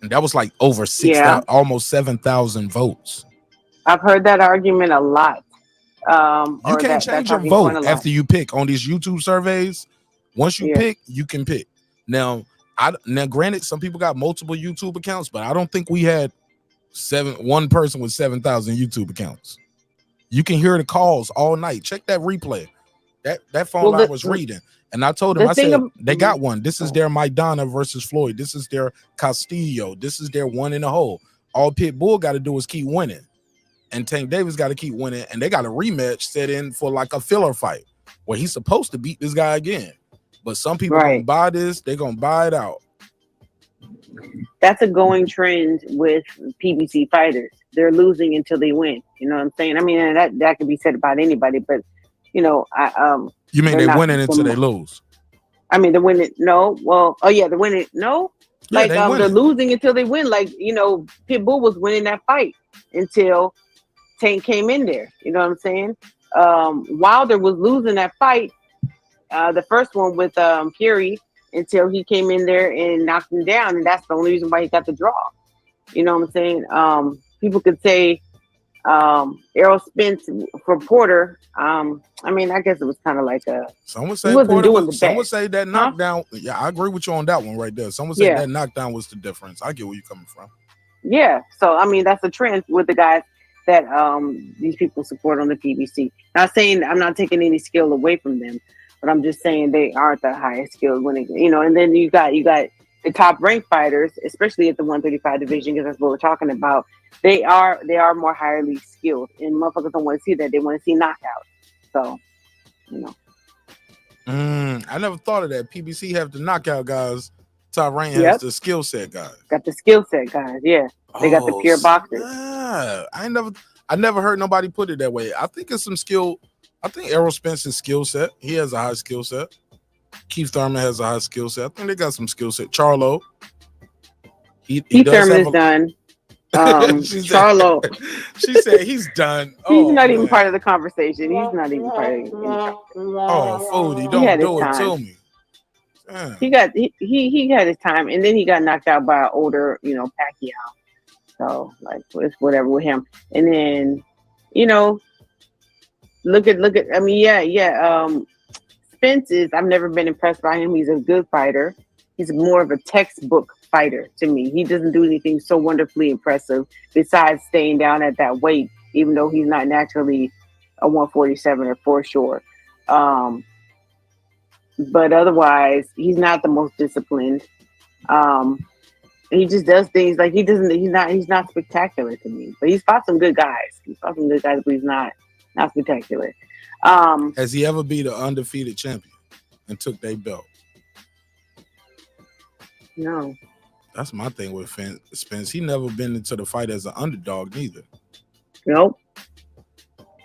and that was like over 6,000, almost 7,000 votes. I've heard that argument a lot. You can't change your vote after you pick on these YouTube surveys. Once you pick, you can pick. Now, granted, some people got multiple YouTube accounts, but I don't think we had one person with 7,000 YouTube accounts. You can hear the calls all night. Check that replay. That phone line was reading. And I told him, I said, they got one. This is their Maidana versus Floyd. This is their Castillo. This is their one in the hole. All Pitbull got to do is keep winning. And Tank Davis got to keep winning. And they got a rematch set in for like a filler fight where he's supposed to beat this guy again. But some people don't buy this. They're going to buy it out. That's a going trend with PBC fighters. They're losing until they win. You know what I'm saying? I mean, and that could be said about anybody, but you know, you mean they're winning until they lose? I mean, they're winning. No, well, they're winning. No, like they're losing until they win. Like, you know, Pitbull was winning that fight until Tank came in there. You know what I'm saying? Wilder was losing that fight, the first one with Fury, until he came in there and knocked him down, and that's the only reason why he got the draw. You know what I'm saying? People could say Errol Spence for Porter. I mean, I guess it was kind of like a. Some would say Porter. Some would say that knockdown. Yeah, I agree with you on that one right there. Some would say that knockdown was the difference. I get where you're coming from. Yeah, so I mean, that's a trend with the guys that these people support on the PBC. Not saying I'm not taking any skill away from them, but I'm just saying they aren't the highest skilled when it, you know. And then you got the top ranked fighters, especially at the 135 division, because that's what we're talking about. They are more highly skilled, and motherfuckers don't want to see that. They want to see knockouts. So, you know. I never thought of that. PBC have the knockout guys. Top rank has the skill set guys. Got the skill set guys. Yeah, they got the pure boxers. I never heard nobody put it that way. I think it's some skill. I think Errol Spence's skill set. He has a high skill set. Keith Thurman has a high skill set. I think they got some skill set. Charlo. He Keith does Thurman have is done. she Charlo. She said he's done. He's Oh, not even man. part of the conversation. He's not even part of it. Oh, Foodie, He don't had his do it time. to me. Damn. He had his time, and then he got knocked out by an older, Pacquiao. So like it's whatever with him. And then, look at. I mean, yeah. Spence is. I've never been impressed by him. He's a good fighter. He's more of a textbook fighter to me. He doesn't do anything so wonderfully impressive besides staying down at that weight, even though he's not naturally a 147er for sure. But otherwise, he's not the most disciplined. He just does things like he's not spectacular to me. But he's fought some good guys. But he's not spectacular. Has he ever beat an undefeated champion and took their belt? No. That's my thing with Spence. He never been into the fight as an underdog neither. Nope.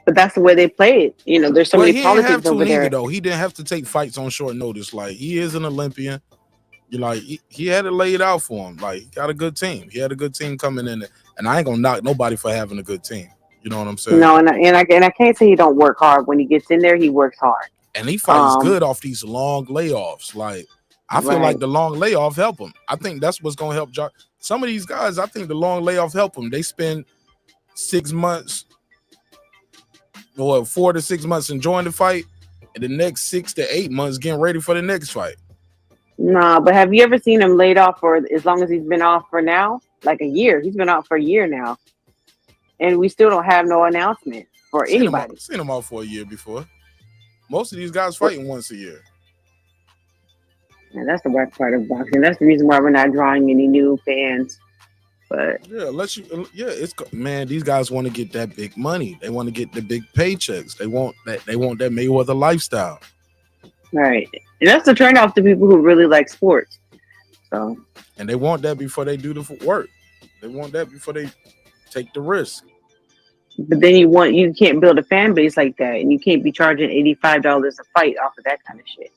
But that's the way they play it. There's so many politics over there. Though. He didn't have to take fights on short notice. Like, he is an Olympian. He had it laid out for him. Like, he got a good team. He had a good team coming in there. And I ain't gonna knock nobody for having a good team. You know what I'm saying? No, and I can't say he don't work hard. When he gets in there, he works hard. And he fights good off these long layoffs. Like, I feel like the long layoff help him. I think that's what's gonna help some of these guys. I think the long layoff help them. They spend 6 months or 4 to 6 months enjoying the fight, and the next 6 to 8 months getting ready for the next fight. Nah, but have you ever seen him laid off for as long as he's been off for now? Like a year. He's been out for a year now. And we still don't have no announcement for anybody. Seen him out for a year before. Most of these guys fighting once a year. And that's the worst part of boxing. That's the reason why we're not drawing any new fans. But man, these guys want to get that big money. They want to get the big paychecks. They want that Mayweather lifestyle. Right. And that's the turnoff to people who really like sports. So, and they want that before they do the work. They want that before they take the risk. But then you can't build a fan base like that, and you can't be charging $85 a fight off of that kind of shit.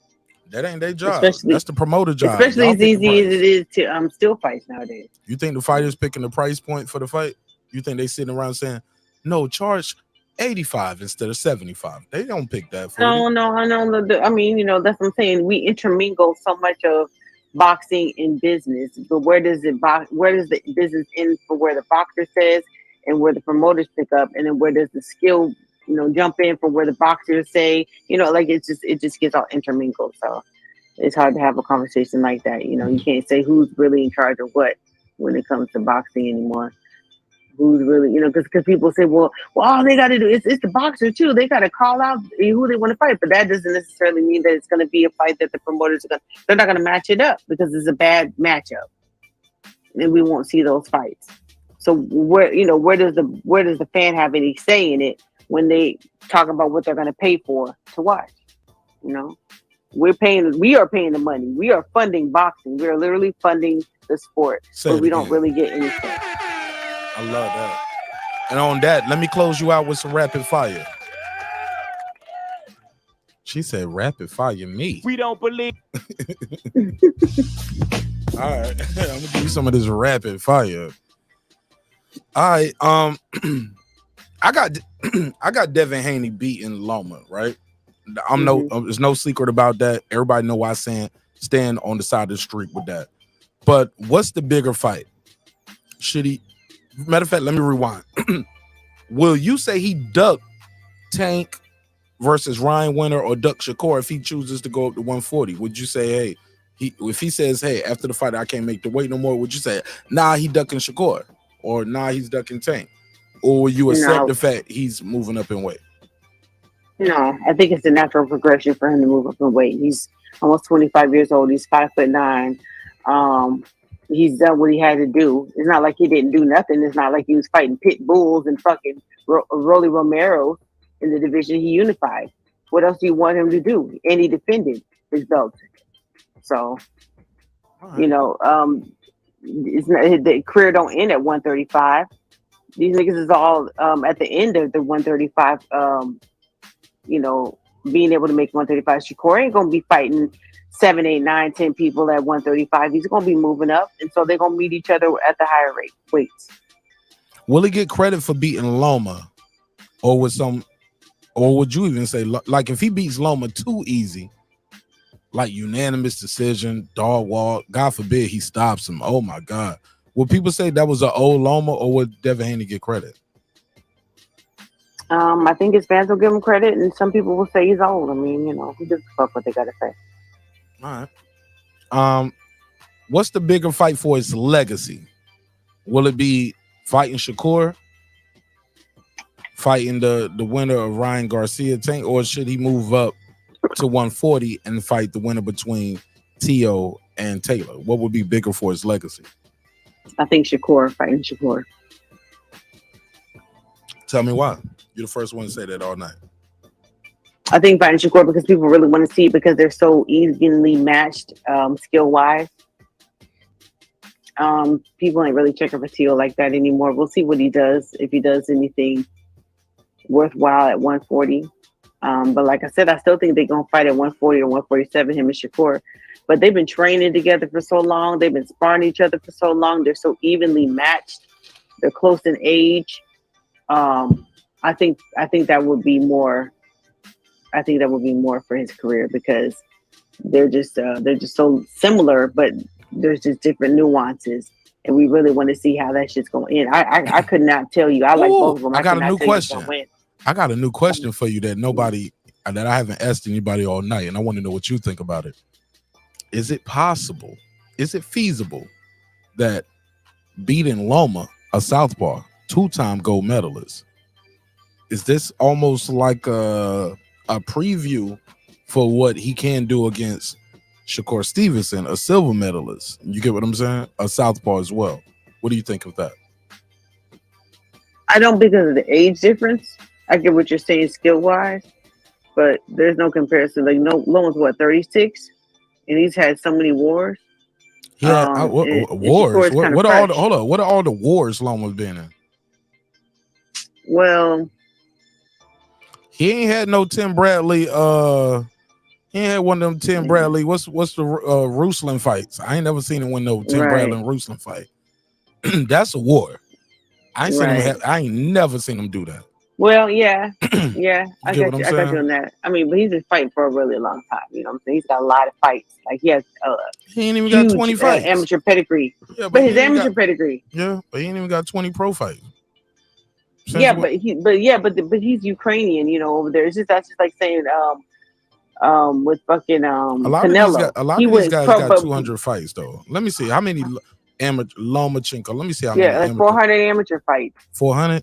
That ain't their job. That's the promoter job. Especially as easy as it is to still fights nowadays. You think the fighters picking the price point for the fight? You think they sitting around saying, no, charge 85 instead of 75? They don't pick that for No. I mean, that's what I'm saying. We intermingle so much of boxing and business, but where does the business end for where the boxer says and where the promoters pick up, and then where does the skill jump in from where the boxers say, it just gets all intermingled. So it's hard to have a conversation like that. You can't say who's really in charge of what when it comes to boxing anymore. Who's really, because people say, well, all they got to do is it's the boxer too. They got to call out who they want to fight, but that doesn't necessarily mean that it's going to be a fight that the promoters they're not going to match it up because it's a bad matchup, and we won't see those fights. So where does the fan have any say in it when they talk about what they're going to pay for to watch? We are paying the money. We are funding boxing. We are literally funding the sport, but we don't really get anything. I love that. And on that, let me close you out with some rapid fire. She said rapid fire me. We don't believe. All right. I'm gonna give you some of this rapid fire. All right. I got Devin Haney beating Loma, right? There's no secret about that. Everybody know why I stand on the side of the street with that. But what's the bigger fight? Should he? Matter of fact, let me rewind. Will you say he ducked Tank versus Ryan Winter or duck Shakur if he chooses to go up to 140? Would you say, hey, if he says, hey, after the fight I can't make the weight no more, would you say, nah, he ducking Shakur, or nah, he's ducking Tank? Or will you accept the fact he's moving up in weight? No, I think it's a natural progression for him to move up in weight. He's almost 25 years old. He's 5'9". He's done what he had to do. It's not like he didn't do nothing. It's not like he was fighting pit bulls and fucking Rolly Romero in the division he unified. What else do you want him to do? And he defended his belt. So, it's not, the career don't end at 135. These niggas is all at the end of the 135. Being able to make 135. Shakur ain't gonna be fighting 7, 8, 9, 10 people at 135. He's going to be moving up, and so they're going to meet each other at the higher weights. Will he get credit for beating Loma, or would you even say, like, if he beats Loma too easy, like unanimous decision, dog walk, God forbid he stops him? Oh my God, will people say that was an old Loma, or would Devin Haney get credit? I think his fans will give him credit, and some people will say he's old. I mean, who gives a fuck what they gotta say? All right. What's the bigger fight for his legacy? Will it be fighting Shakur, fighting the winner of Ryan Garcia Tank, or should he move up to 140 and fight the winner between Tio and Taylor? What would be bigger for his legacy? I think fighting Shakur. Tell me why. You're the first one to say that all night. I think fighting Shakur because people really want to see it because they're so evenly matched skill-wise. People ain't really checking for Tio like that anymore. We'll see what he does, if he does anything worthwhile at 140. But like I said, I still think they're going to fight at 140 or 147, him and Shakur. But they've been training together for so long. They've been sparring each other for so long. They're so evenly matched. They're close in age. I think that would be more. I think that would be more for his career because they're just so similar, but there's just different nuances, and we really want to see how that shit's going in. I could not tell you. I like both of them. I got a new question. I got a new question for you that I haven't asked anybody all night, and I want to know what you think about it. Is it possible? Is it feasible that beating Loma, a southpaw, 2-time gold medalist, is this almost like a preview for what he can do against Shakur Stevenson, a silver medalist? You get what I'm saying? A southpaw as well. What do you think of that? I don't, because of the age difference. I get what you're saying skill-wise, but there's no comparison. Like, Loma's what, 36? And he's had so many wars. Yeah, wars. What are all the wars Loma's been in? Well, he ain't had no Tim Bradley. He ain't had one of them Tim Bradley. What's the Ruslan fights? I ain't never seen him win no Tim Bradley and Ruslan fight. That's a war. I ain't never seen him do that. Well, yeah. I got you on that. I mean, but he's been fighting for a really long time. You know what I'm saying? He's got a lot of fights. Like, he has he ain't even got 20 fights. Amateur pedigree. Yeah, but his amateur pedigree. Yeah, but he ain't even got 20 pro fights. But he's Ukrainian, over there. That's just like saying with fucking Canelo. A lot of these guys got 200 fights though. Let me see how many amateur Lomachenko. Let me see how many. Yeah, like 400 amateur fights. 400.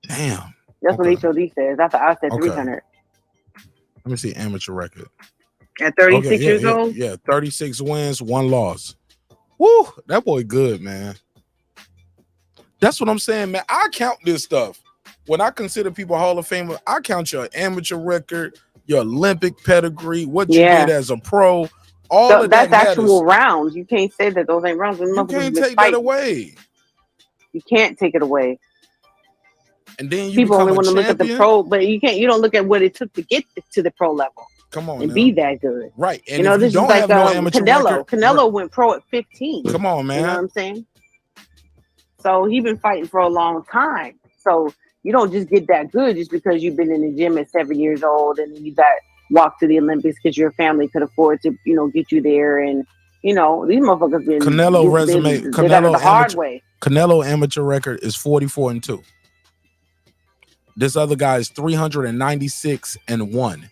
Damn. That's what HOD says. I said 300. Let me see amateur record. At 36 years old? Yeah, 36 wins, 1 loss. Woo, that boy good, man. That's what I'm saying, man. I count this stuff. When I consider people Hall of Famer, I count your amateur record, your Olympic pedigree, what you did as a pro. All of that's that actual rounds. You can't say that those ain't rounds. You can't take that away. You can't take it away. And then people only want to look at the pro, but you don't look at what it took to get to the pro level. Come on, and be that good, right? And this is like Canelo. Record, Canelo went pro at 15. Come on, man. You know what I'm saying? So he's been fighting for a long time. So you don't just get that good just because you've been in the gym at 7 years old and then you got walked to the Olympics because your family could afford to, get you there. And these motherfuckers been Canelo resume. They got it the hard way. Canelo amateur record is 44-2. This other guy is 396-1.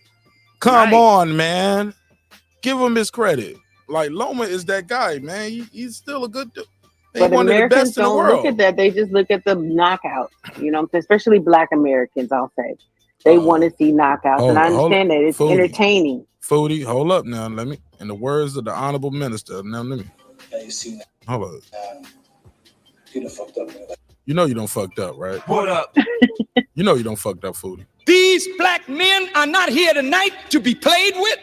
Come on, man. Give him his credit. Like, Loma is that guy, man. He's still a good dude. But Americans don't look at that. They just look at the knockout. Especially Black Americans, I'll say. They want to see knockouts. And I understand that. It's entertaining. Foodie, hold up now. Let me, in the words of the Honorable Minister, now let me. Yeah, you see that. Hold up. You done fucked up. You know you don't fucked up, right? What up? You know you don't fucked up, Foodie. These black men are not here tonight to be played with.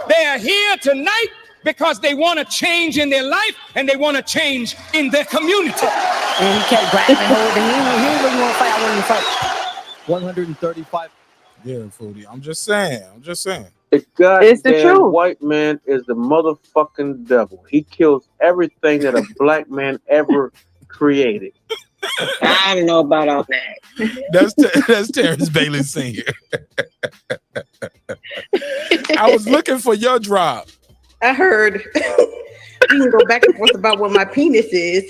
They are here tonight because they want to change in their life and they want to change in their community. And he kept grabbing hold and he really want to fight. I want to fight. 135. Yeah, Foodie. I'm just saying. It's the goddamn truth. white man is the motherfucking devil. He kills everything that a black man ever created. I don't know about all that. That's Terrence Bailey Sr. I was looking for your drop. I heard you can go back and forth about what my penis is.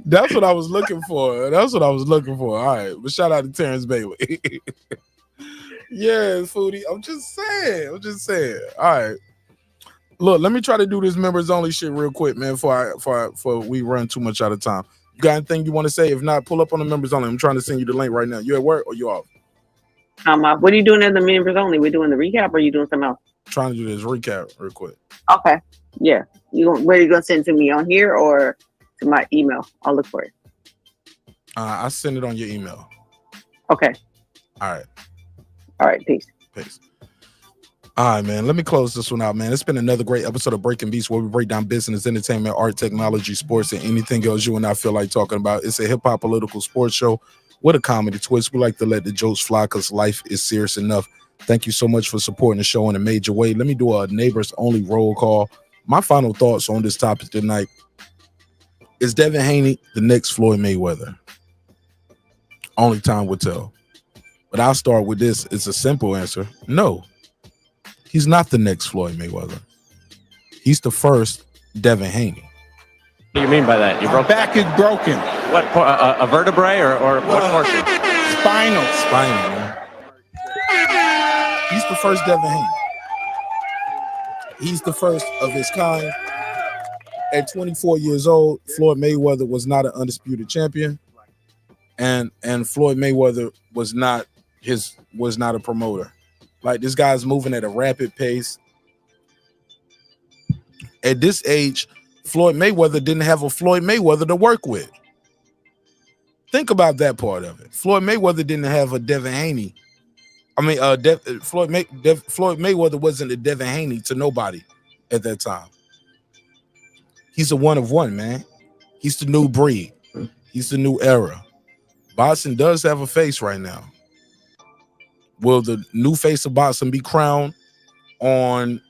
That's what I was looking for. All right, but shout out to Terrence Bailey. Yeah, Foodie. I'm just saying. All right. Look, let me try to do this members only shit real quick, man, before we run too much out of time. You got anything you want to say? If not, pull up on the members only. I'm trying to send you the link right now. You at work or you off? What are you doing in the members only? We're doing the recap, or are you doing something else? Trying to do this recap real quick. Okay. Yeah. Where are you gonna send it to me, on here or to my email? I'll look for it. I send it on your email. Okay. All right. All right. Peace. All right, man. Let me close this one out, man. It's been another great episode of Breaking Beats, where we break down business, entertainment, art, technology, sports, and anything else you and I feel like talking about. It's a hip-hop political sports show with a comedy twist. We like to let the jokes fly because life is serious enough. Thank you so much for supporting the show in a major way. Let me do a neighbors only roll call. My final thoughts on this topic tonight is Devin Haney the next Floyd Mayweather? Only time will tell. But I'll start with this. It's a simple answer. No. He's not the next Floyd Mayweather. He's the first Devin Haney. What do you mean by that? Your back is broken. What, a vertebrae or what portion? Spinal, man. He's the first Devin Haney. He's the first of his kind. At 24 years old, Floyd Mayweather was not an undisputed champion, and Floyd Mayweather was not a promoter. Like, this guy's moving at a rapid pace. At this age, Floyd Mayweather didn't have a Floyd Mayweather to work with. Think about that part of it. Floyd Mayweather didn't have a Devin Haney. Floyd Mayweather wasn't a Devin Haney to nobody at that time. He's a one of one, man. He's the new breed. He's the new era. Boxing does have a face right now. Will the new face of boxing be crowned on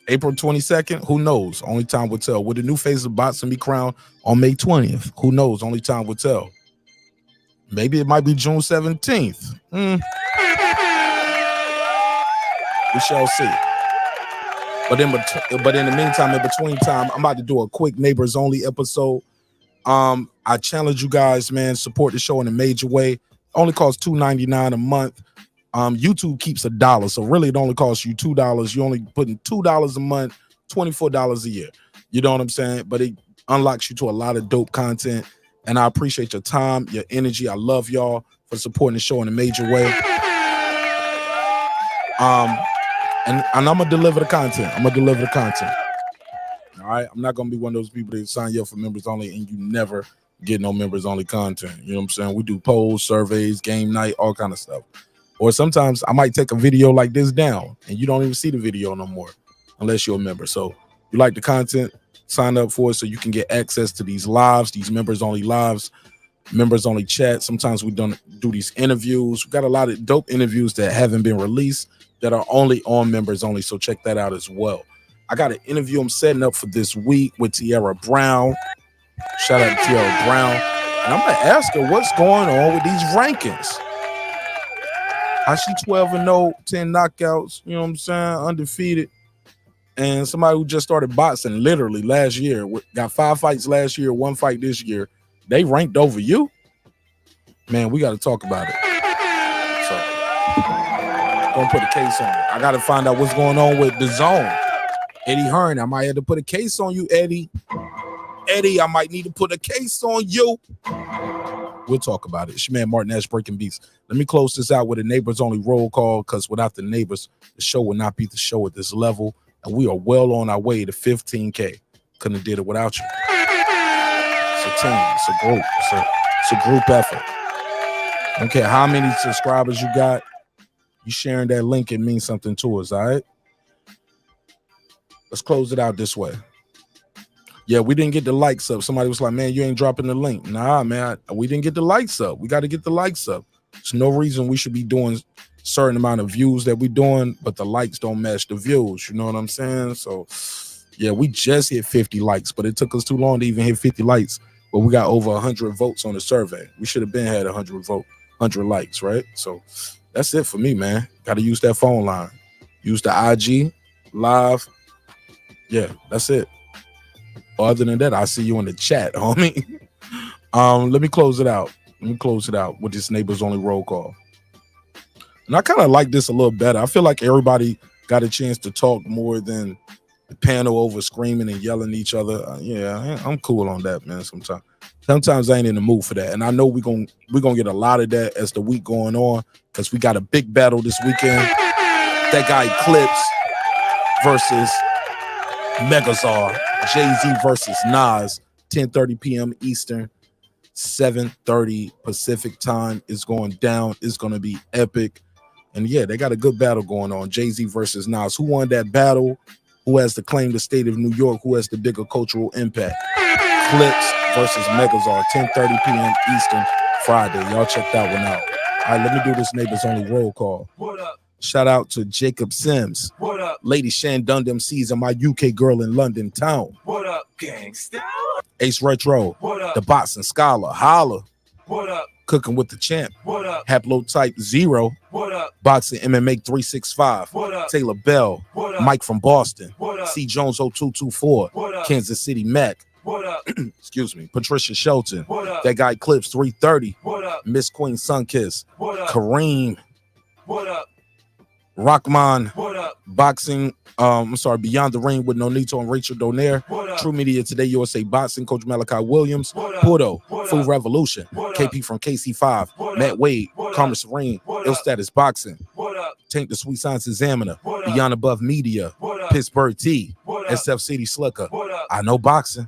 April 22nd? Who knows? Only time will tell. Will the new face of boxing be crowned on May 20th? Who knows? Only time will tell. Maybe it might be June 17th. We shall see. But in the meantime, in between time, I'm about to do a quick neighbors only episode. I challenge you guys, man, support the show in a major way. Only costs $2.99 a month. YouTube keeps $1, so really it only costs you $2. You're only putting $2 a month, $24 a year. You know what I'm saying? But it unlocks you to a lot of dope content, and I appreciate your time, your energy. I love y'all for supporting the show in a major way. And I'm gonna deliver the content. All right, I'm not gonna be one of those people that sign you up for members only and you never get no members only content. You know what I'm saying? We do polls, surveys, game night, all kind of stuff. Or sometimes I might take a video like this down and you don't even see the video no more unless you're a member. So if you like the content, sign up for it so you can get access to these lives, these members only lives, members only chat. Sometimes we don't do these interviews. We got a lot of dope interviews that haven't been released that are only on members only. So check that out as well. I got an interview I'm setting up for this week with Tierra Brown. Shout out to Tierra Brown. And I'm going to ask her what's going on with these rankings. How she 12-0, 10 knockouts, you know what I'm saying, undefeated. And somebody who just started boxing literally last year, got 5 fights last year, 1 fight this year. They ranked over you? Man, we got to talk about it. So, don't put a case on it. I got to find out what's going on with the zone. Eddie Hearn, I might have to put a case on you, Eddie. Eddie, I might need to put a case on you. We'll talk about it. It's your man Martin Ash, Breaking Beats. Let me close this out with a neighbors only roll call, because without the neighbors, the show would not be the show at this level. And we are well on our way to 15K. Couldn't have did it without you. It's a team. It's a group. It's a group effort. I don't care how many subscribers you got. You sharing that link, it means something to us, all right? Let's close it out this way. Yeah, we didn't get the likes up. Somebody was like, man, you ain't dropping the link. Nah, man, we didn't get the likes up. We got to get the likes up. There's no reason we should be doing certain amount of views that we're doing, but the likes don't match the views. You know what I'm saying? So yeah, we just hit 50 likes, but it took us too long to even hit 50 likes. But we got over 100 votes on the survey. We should have been had 100 likes, right? So that's it for me, man. Got to use that phone line. Use the IG live. Yeah, that's it. Other than that, I'll see you in the chat, homie. Let me close it out. With this Neighbors Only roll call. And I kind of like this a little better. I feel like everybody got a chance to talk more than the panel over screaming and yelling at each other. Yeah, I'm cool on that, man. Sometimes I ain't in the mood for that. And I know we're gonna get a lot of that as the week going on, because we got a big battle this weekend. That guy Eclipse versus Megazord. Jay-Z versus Nas. 10:30 p.m. Eastern, 7:30 Pacific time is going down. It's gonna be epic. And yeah, they got a good battle going on. Jay-Z versus Nas. Who won that battle? Who has to claim the state of New York? Who has the bigger cultural impact? Clips versus Megazord, 10:30 p.m. Eastern, Friday. Y'all check that one out. All right, let me do this Neighbors Only roll call. What up? Shout out to Jacob Sims. What up? Lady Shan Dundam sees my UK girl in London town. What up, gangsta? Ace Retro. What up? The Boxing Scholar. Holla. What up? Cooking with the Champ. What up? Haplotype 0. What up? Boxing MMA 365. What up? Taylor Bell. What up? Mike from Boston. What up? C Jones 0224. What up? Kansas City Mac. What up? Excuse me. Patricia Shelton. What up? That guy Clips 330. What up? Miss Queen Sunkiss. What up? Kareem. What up? Rockman. What up? Boxing. Beyond the Ring with Nonito and Rachel Donaire. True Media Today, USA Boxing, Coach Malachi Williams. Porto, Food Revolution, KP from KC5, Matt Wade, Karma Serene, Ill Status Boxing, Tank the Sweet Science Examiner, Beyond Above Media, Pittsburgh T, SF City Slicker, I Know Boxing,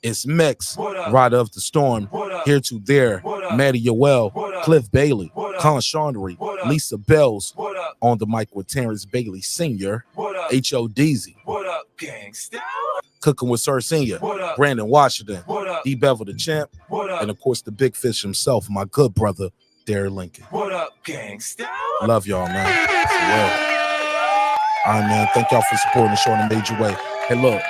It's Mex, Rider of the Storm, Here to There, Maddie Yoel, Cliff Bailey, Con Chandry, Lisa Bells, on the mic with Terrence Bailey Sr., H.O.D.Z. What up, gangsta? Cooking with Sir Senior, Brandon Washington, D. Bevel the Champ, and of course the big fish himself, my good brother, Derek Lincoln. What up, gangsta? Love y'all, man. All right, man. Thank y'all for supporting the show in a major way. Hey, look.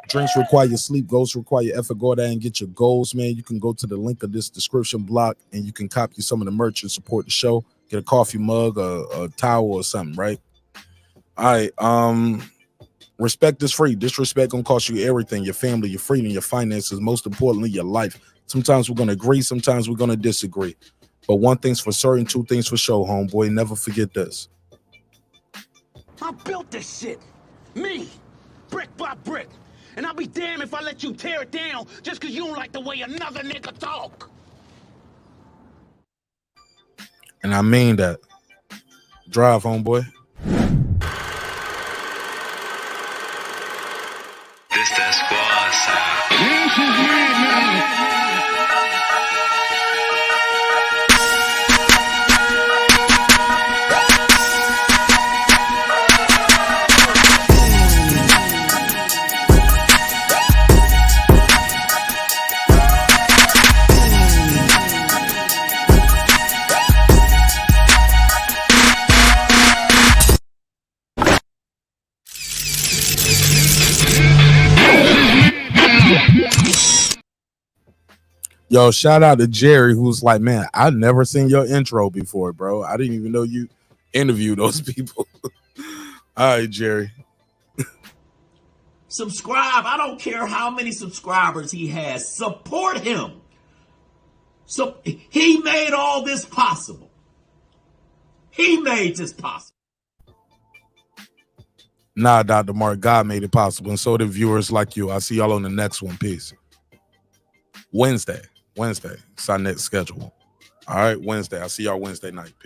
Drinks require your sleep, goals require your effort. Go there and get your goals, man. You can go to the link of this description block and you can copy some of the merch and support the show. Get a coffee mug, a towel or something, right? All right. Respect is free. Disrespect gonna cost you everything: your family, your freedom, your finances, most importantly, your life. Sometimes we're gonna agree, sometimes we're gonna disagree. But one thing's for certain, two things for sure, homeboy. Never forget this. I built this shit. Me. Brick by brick. And I'll be damned if I let you tear it down just because you don't like the way another nigga talk. And I mean that. Drive, homeboy. This that squad sound. Yo, shout out to Jerry, who's like, man, I've never seen your intro before, bro. I didn't even know you interviewed those people. All right, Jerry. Subscribe. I don't care how many subscribers he has. Support him. So he made all this possible. He made this possible. Nah, Dr. Mark, God made it possible. And so did viewers like you. I'll see y'all on the next one. Peace. Wednesday. It's our next schedule. All right, Wednesday. I'll see y'all Wednesday night. Peace.